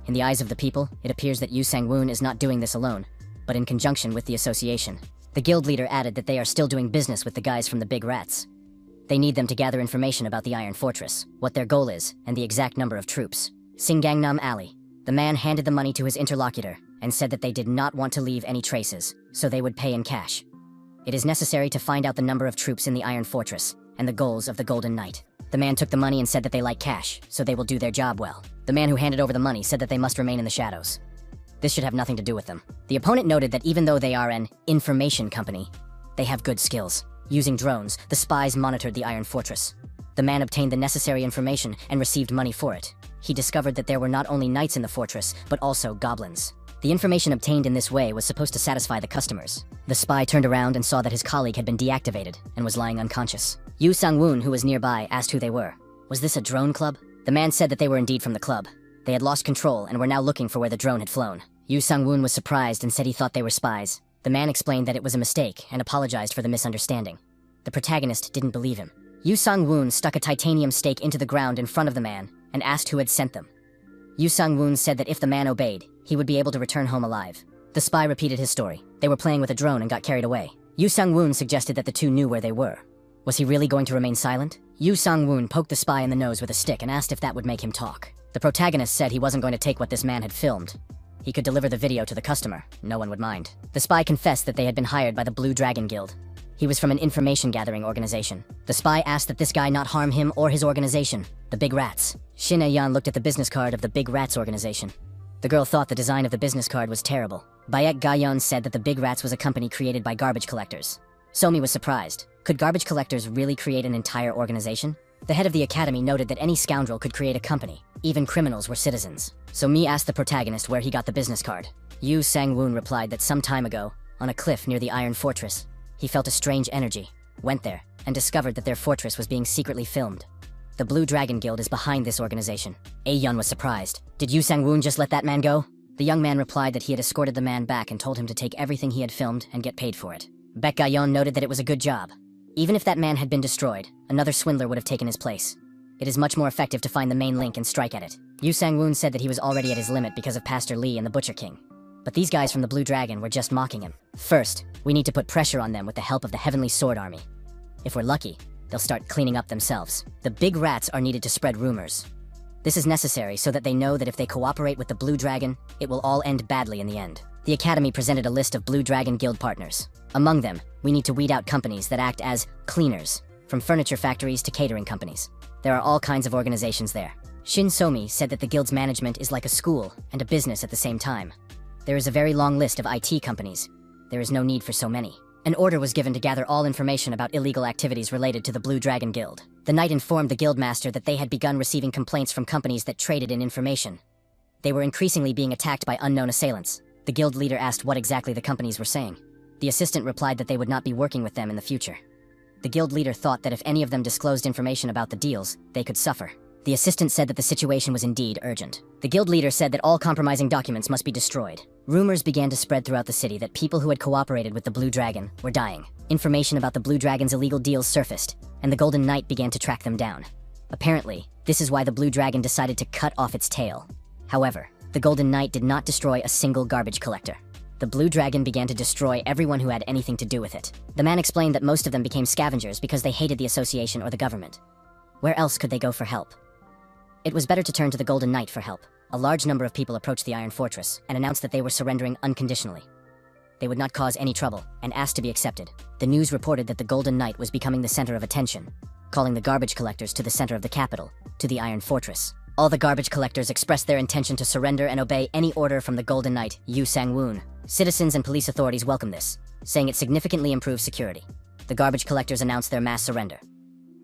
In the eyes of the people, it appears that Yu Sang-woon is not doing this alone, but in conjunction with the association. The guild leader added that they are still doing business with the guys from the Big Rats. They need them to gather information about the Iron Fortress, what their goal is, and the exact number of troops. Singangnam Alley. The man handed the money to his interlocutor and said that they did not want to leave any traces, so they would pay in cash. It is necessary to find out the number of troops in the Iron Fortress and the goals of the Golden Knight. The man took the money and said that they like cash, so they will do their job well. The man who handed over the money said that they must remain in the shadows. This should have nothing to do with them. The opponent noted that even though they are an information company, they have good skills. Using drones, the spies monitored the Iron Fortress. The man obtained the necessary information and received money for it. He discovered that there were not only knights in the fortress, but also goblins. The information obtained in this way was supposed to satisfy the customers. The spy turned around and saw that his colleague had been deactivated and was lying unconscious. Yu Sang-woon, who was nearby, asked who they were. Was this a drone club? The man said that they were indeed from the club. They had lost control and were now looking for where the drone had flown. Yu Sang-woon was surprised and said he thought they were spies. The man explained that it was a mistake and apologized for the misunderstanding. The protagonist didn't believe him. Yu Sang-woon stuck a titanium stake into the ground in front of the man and asked who had sent them. Yu Sang-woon said that if the man obeyed, he would be able to return home alive. The spy repeated his story. They were playing with a drone and got carried away. Yu Sang-woon suggested that the two knew where they were. Was he really going to remain silent? Yu Sang-woon poked the spy in the nose with a stick and asked if that would make him talk. The protagonist said he wasn't going to take what this man had filmed. He could deliver the video to the customer. No one would mind. The spy confessed that they had been hired by the Blue Dragon Guild. He was from an information-gathering organization. The spy asked that this guy not harm him or his organization, the Big Rats. Shin Ayan looked at the business card of the Big Rats organization. The girl thought the design of the business card was terrible. Bayek Gayon said that the Big Rats was a company created by garbage collectors. Somi was surprised. Could garbage collectors really create an entire organization? The head of the academy noted that any scoundrel could create a company. Even criminals were citizens. So Mi asked the protagonist where he got the business card. Yu Sang-woon replied that some time ago, on a cliff near the Iron Fortress, he felt a strange energy, went there, and discovered that their fortress was being secretly filmed. The Blue Dragon Guild is behind this organization. Aeon was surprised. Did Yu Sang-woon just let that man go? The young man replied that he had escorted the man back and told him to take everything he had filmed and get paid for it. Baek Gayon noted that it was a good job. Even if that man had been destroyed, another swindler would have taken his place. It is much more effective to find the main link and strike at it. Yu Sang-woon said that he was already at his limit because of Pastor Lee and the Butcher King. But these guys from the Blue Dragon were just mocking him. First, we need to put pressure on them with the help of the Heavenly Sword Army. If we're lucky, they'll start cleaning up themselves. The Big Rats are needed to spread rumors. This is necessary so that they know that if they cooperate with the Blue Dragon, it will all end badly in the end. The Academy presented a list of Blue Dragon Guild partners. Among them, we need to weed out companies that act as cleaners, from furniture factories to catering companies. There are all kinds of organizations there. Shin Somi said that the guild's management is like a school and a business at the same time. There is a very long list of IT companies. There is no need for so many. An order was given to gather all information about illegal activities related to the Blue Dragon Guild. The knight informed the guildmaster that they had begun receiving complaints from companies that traded in information. They were increasingly being attacked by unknown assailants. The guild leader asked what exactly the companies were saying. The assistant replied that they would not be working with them in the future. The guild leader thought that if any of them disclosed information about the deals, they could suffer. The assistant said that the situation was indeed urgent. The guild leader said that all compromising documents must be destroyed. Rumors began to spread throughout the city that people who had cooperated with the Blue Dragon were dying. Information about the Blue Dragon's illegal deals surfaced, and the Golden Knight began to track them down. Apparently, this is why the Blue Dragon decided to cut off its tail. However, the Golden Knight did not destroy a single garbage collector. The Blue Dragon began to destroy everyone who had anything to do with it. The man explained that most of them became scavengers because they hated the association or the government. Where else could they go for help? It was better to turn to the Golden Knight for help. A large number of people approached the Iron Fortress and announced that they were surrendering unconditionally. They would not cause any trouble and asked to be accepted. The news reported that the Golden Knight was becoming the center of attention, calling the garbage collectors to the center of the capital, to the Iron Fortress. All the garbage collectors expressed their intention to surrender and obey any order from the Golden Knight, Yu Sang-woon. Citizens and police authorities welcomed this, saying it significantly improves security. The garbage collectors announced their mass surrender.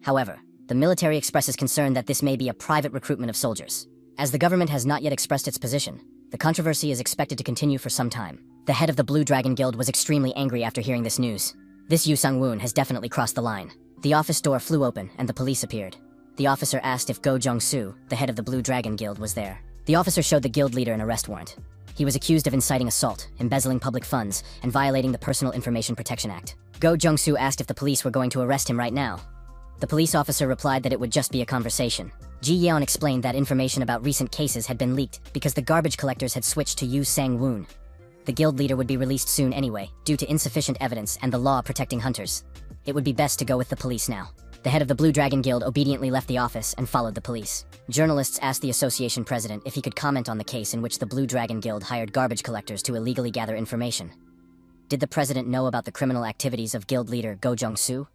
However, the military expresses concern that this may be a private recruitment of soldiers. As the government has not yet expressed its position, the controversy is expected to continue for some time. The head of the Blue Dragon Guild was extremely angry after hearing this news. This Yu Sang-woon has definitely crossed the line. The office door flew open and the police appeared. The officer asked if Go Jong-soo, the head of the Blue Dragon Guild, was there. The officer showed the guild leader an arrest warrant. He was accused of inciting assault, embezzling public funds, and violating the Personal Information Protection Act. Go Jung-soo asked if the police were going to arrest him right now. The police officer replied that it would just be a conversation. Ji Yeon explained that information about recent cases had been leaked because the garbage collectors had switched to Yu Sang-woon. The guild leader would be released soon anyway, due to insufficient evidence and the law protecting hunters. It would be best to go with the police now. The head of the Blue Dragon Guild obediently left the office and followed the police. Journalists asked the association president if he could comment on the case in which the Blue Dragon Guild hired garbage collectors to illegally gather information. Did the president know about the criminal activities of guild leader Go Jung-soo?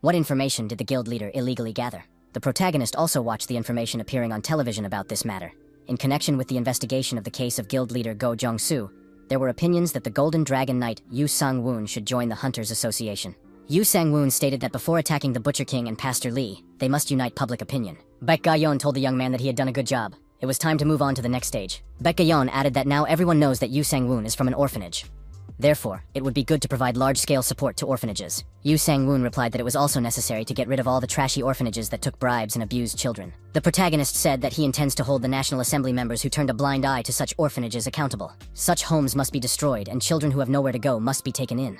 What information did the guild leader illegally gather? The protagonist also watched the information appearing on television about this matter. In connection with the investigation of the case of guild leader Go Jung-soo, there were opinions that the Golden Dragon Knight Yu Sang-woon should join the Hunters Association. Yu Sang-woon stated that before attacking the Butcher King and Pastor Lee, they must unite public opinion. Baek Ga-yeon told the young man that he had done a good job. It was time to move on to the next stage. Baek Ga-yeon added that now everyone knows that Yu Sang-woon is from an orphanage. Therefore, it would be good to provide large-scale support to orphanages. Yu Sang-woon replied that it was also necessary to get rid of all the trashy orphanages that took bribes and abused children. The protagonist said that he intends to hold the National Assembly members who turned a blind eye to such orphanages accountable. Such homes must be destroyed, and children who have nowhere to go must be taken in.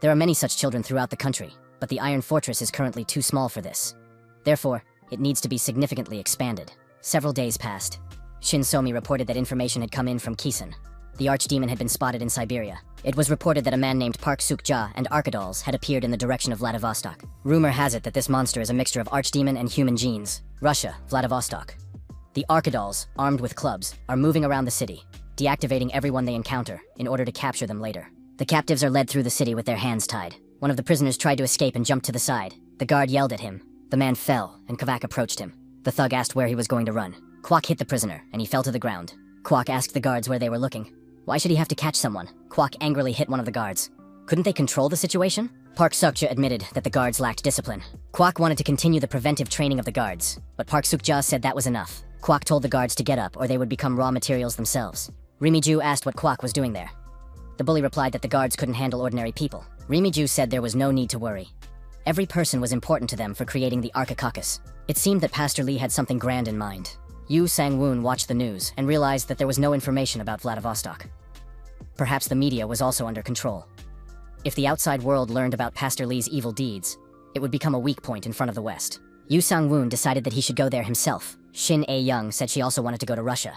There are many such children throughout the country, but the Iron Fortress is currently too small for this. Therefore, it needs to be significantly expanded. Several days passed. Shin So-mi reported that information had come in from Kisan. The archdemon had been spotted in Siberia. It was reported that a man named Park Suk-ja and Archidolls had appeared in the direction of Vladivostok. Rumor has it that this monster is a mixture of archdemon and human genes. Russia, Vladivostok. The Archidolls, armed with clubs, are moving around the city, deactivating everyone they encounter in order to capture them later. The captives are led through the city with their hands tied. One of the prisoners tried to escape and jumped to the side. The guard yelled at him. The man fell, and Kvak approached him. The thug asked where he was going to run. Kwak hit the prisoner, and he fell to the ground. Kwak asked the guards where they were looking. Why should he have to catch someone? Kwak angrily hit one of the guards. Couldn't they control the situation? Park Suk-ja admitted that the guards lacked discipline. Kwak wanted to continue the preventive training of the guards, but Park Suk-ja said that was enough. Kwak told the guards to get up or they would become raw materials themselves. Rimi-ju asked what Kwak was doing there. The bully replied that the guards couldn't handle ordinary people. Rimi-ju said there was no need to worry. Every person was important to them for creating the Archicaucus. It seemed that Pastor Lee had something grand in mind. Yu Sang-woon watched the news and realized that there was no information about Vladivostok. Perhaps the media was also under control. If the outside world learned about Pastor Lee's evil deeds, it would become a weak point in front of the West. Yu Sang-woon decided that he should go there himself. Shin A-young said she also wanted to go to Russia.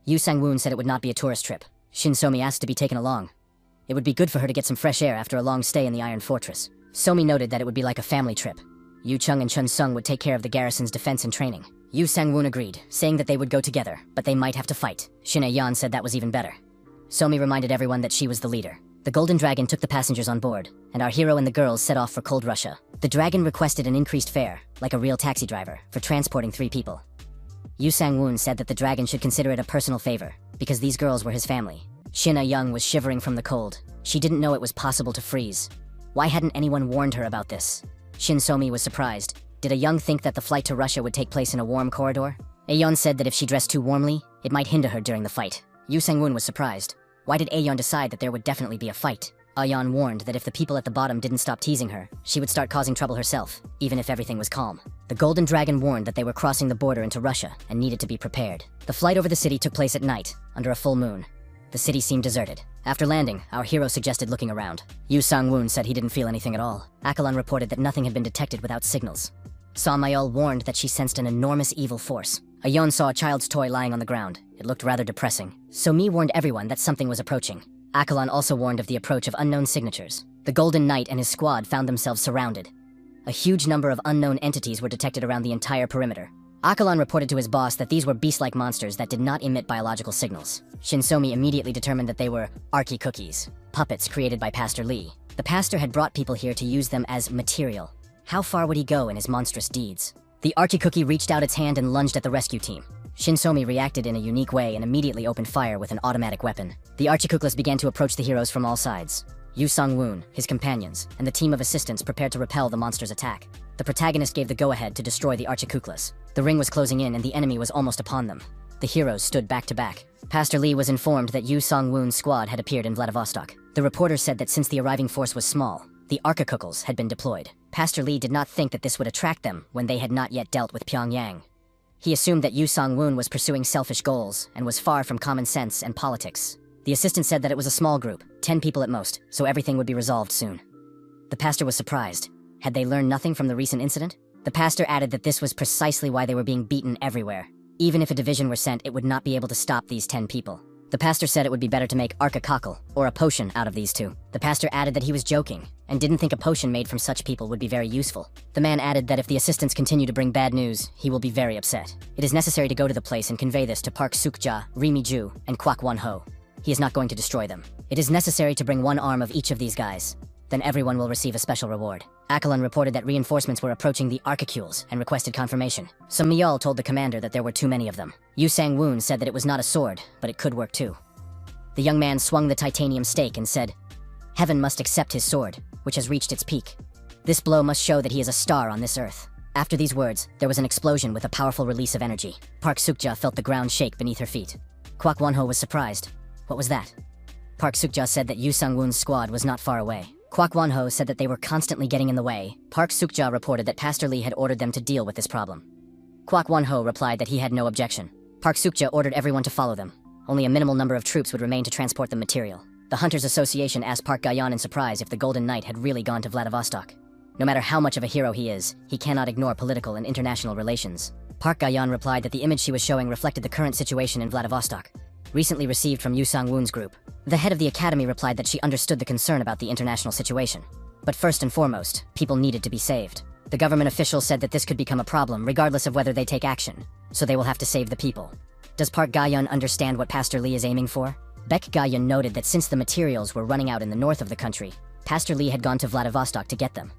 Yu Sang-woon said it would not be a tourist trip. Shin So-mi asked to be taken along. It would be good for her to get some fresh air after a long stay in the Iron Fortress. So-mi noted that it would be like a family trip. Yu Chung and Chun Sung would take care of the garrison's defense and training. Yu Sang-woon agreed, saying that they would go together, but they might have to fight. Shin A-yeon said that was even better. So-mi reminded everyone that she was the leader. The Golden Dragon took the passengers on board, and our hero and the girls set off for Cold Russia. The dragon requested an increased fare, like a real taxi driver, for transporting 3 people. Yu Sang-woon said that the dragon should consider it a personal favor, because these girls were his family. Shin A-young was shivering from the cold. She didn't know it was possible to freeze. Why hadn't anyone warned her about this? Shin So-mi was surprised. Did A-young think that the flight to Russia would take place in a warm corridor? A-yeon said that if she dressed too warmly, it might hinder her during the fight. Yu Sang-woon was surprised. Why did A-yeon decide that there would definitely be a fight? A-yeon warned that if the people at the bottom didn't stop teasing her, she would start causing trouble herself, even if everything was calm. The Golden Dragon warned that they were crossing the border into Russia and needed to be prepared. The flight over the city took place at night, under a full moon. The city seemed deserted. After landing, our hero suggested looking around. Yu Sang-woon said he didn't feel anything at all. Akalon reported that nothing had been detected without signals. Sa-mayol warned that she sensed an enormous evil force. A-yeon saw a child's toy lying on the ground. It looked rather depressing. So-mi warned everyone that something was approaching. Akalon also warned of the approach of unknown signatures. The Golden Knight and his squad found themselves surrounded. A huge number of unknown entities were detected around the entire perimeter. Akalon reported to his boss that these were beast-like monsters that did not emit biological signals. Shin So-mi immediately determined that they were Archie cookies, puppets created by Pastor Lee. The pastor had brought people here to use them as material. How far would he go in his monstrous deeds? The Archie cookie reached out its hand and lunged at the rescue team. Shin So-mi reacted in a unique way and immediately opened fire with an automatic weapon. The Archicookless began to approach the heroes from all sides. Yu Sang-woon, his companions, and the team of assistants prepared to repel the monster's attack. The protagonist gave the go-ahead to destroy the Archicookless. The ring was closing in and the enemy was almost upon them. The heroes stood back to back. Pastor Lee was informed that Yu Sang-woon's squad had appeared in Vladivostok. The reporter said that since the arriving force was small, the Archicookles had been deployed. Pastor Lee did not think that this would attract them when they had not yet dealt with Pyongyang. He assumed that Yu Sang-woon was pursuing selfish goals and was far from common sense and politics. The assistant said that it was a small group, 10 people at most, so everything would be resolved soon. The pastor was surprised. Had they learned nothing from the recent incident? The pastor added that this was precisely why they were being beaten everywhere. Even if a division were sent, it would not be able to stop these 10 people. The pastor said it would be better to make arca cockle, or a potion, out of these two. The pastor added that he was joking, and didn't think a potion made from such people would be very useful. The man added that if the assistants continue to bring bad news, he will be very upset. It is necessary to go to the place and convey this to Park Suk-ja, Ri Mi-ju, and Kwak Won-ho. He is not going to destroy them. It is necessary to bring one arm of each of these guys. Then everyone will receive a special reward. Akelon reported that reinforcements were approaching the Arcacules and requested confirmation. Some Mial told the commander that there were too many of them. Yu Sang-woon said that it was not a sword, but it could work too. The young man swung the titanium stake and said, "Heaven must accept his sword, which has reached its peak. This blow must show that he is a star on this earth." After these words, there was an explosion with a powerful release of energy. Park Suk-ja felt the ground shake beneath her feet. Kwak Won-ho was surprised. What was that? Park Suk-ja said that Yu Sang-woon's squad was not far away. Kwak Won-ho said that they were constantly getting in the way. Park Suk-ja reported that Pastor Lee had ordered them to deal with this problem. Kwak Won-ho replied that he had no objection. Park Suk-ja ordered everyone to follow them. Only a minimal number of troops would remain to transport the material. The Hunters Association asked Park Ga-yeon in surprise if the Golden Knight had really gone to Vladivostok. No matter how much of a hero he is, he cannot ignore political and international relations. Park Ga-yeon replied that the image she was showing reflected the current situation in Vladivostok, recently received from Yu Sang-woon's group. The head of the academy replied that she understood the concern about the international situation. But first and foremost, people needed to be saved. The government officials said that this could become a problem regardless of whether they take action, so they will have to save the people. Does Park Ga-yeon understand what Pastor Lee is aiming for? Baek Ga-yeon noted that since the materials were running out in the north of the country, Pastor Lee had gone to Vladivostok to get them.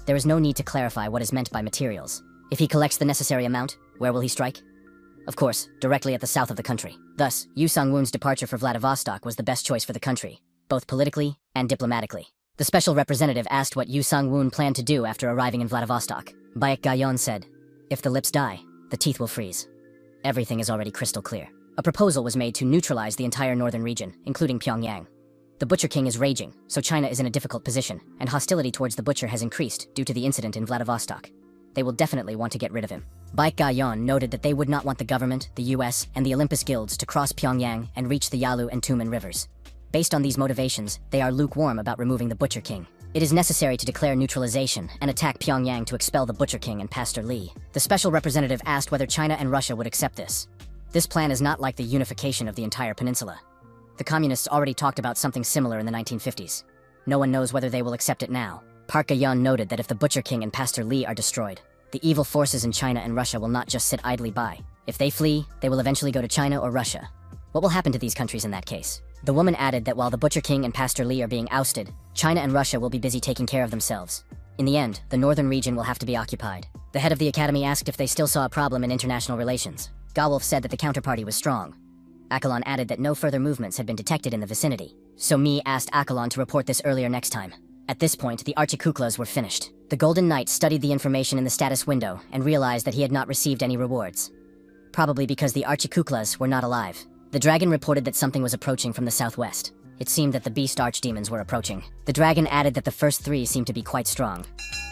There is no need to clarify what is meant by materials. If he collects the necessary amount, where will he strike? Of course, directly at the south of the country. Thus, Yu Sang-woon's departure for Vladivostok was the best choice for the country, both politically and diplomatically. The special representative asked what Yu Sang-woon planned to do after arriving in Vladivostok. Baek Ga-yeon said, "If the lips die, the teeth will freeze. Everything is already crystal clear." A proposal was made to neutralize the entire northern region, including Pyongyang. The Butcher King is raging, so China is in a difficult position, and hostility towards the Butcher has increased due to the incident in Vladivostok. They will definitely want to get rid of him. Baek Ga-yeon noted that they would not want the government, the US, and the Olympus guilds to cross Pyongyang and reach the Yalu and Tumen rivers. Based on these motivations, they are lukewarm about removing the Butcher King. It is necessary to declare neutralization and attack Pyongyang to expel the Butcher King and Pastor Lee. The special representative asked whether China and Russia would accept this. This plan is not like the unification of the entire peninsula. The communists already talked about something similar in the 1950s. No one knows whether they will accept it now. Park Ga-yeon noted that if the Butcher King and Pastor Lee are destroyed, the evil forces in China and Russia will not just sit idly by. If they flee, they will eventually go to China or Russia. What will happen to these countries in that case? The woman added that while the Butcher King and Pastor Lee are being ousted, China and Russia will be busy taking care of themselves. In the end, the northern region will have to be occupied. The head of the academy asked if they still saw a problem in international relations. Gawolf said that the counterparty was strong. Akelon added that no further movements had been detected in the vicinity. So Mi asked Akelon to report this earlier next time. At this point, the Archikuklas were finished. The Golden Knight studied the information in the status window and realized that he had not received any rewards. Probably because the Archikuklas were not alive. The dragon reported that something was approaching from the southwest. It seemed that the beast archdemons were approaching. The dragon added that the first three seemed to be quite strong.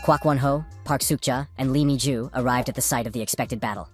Kwak Won-ho, Park Suk-ja, and Lee Mi-ju arrived at the site of the expected battle.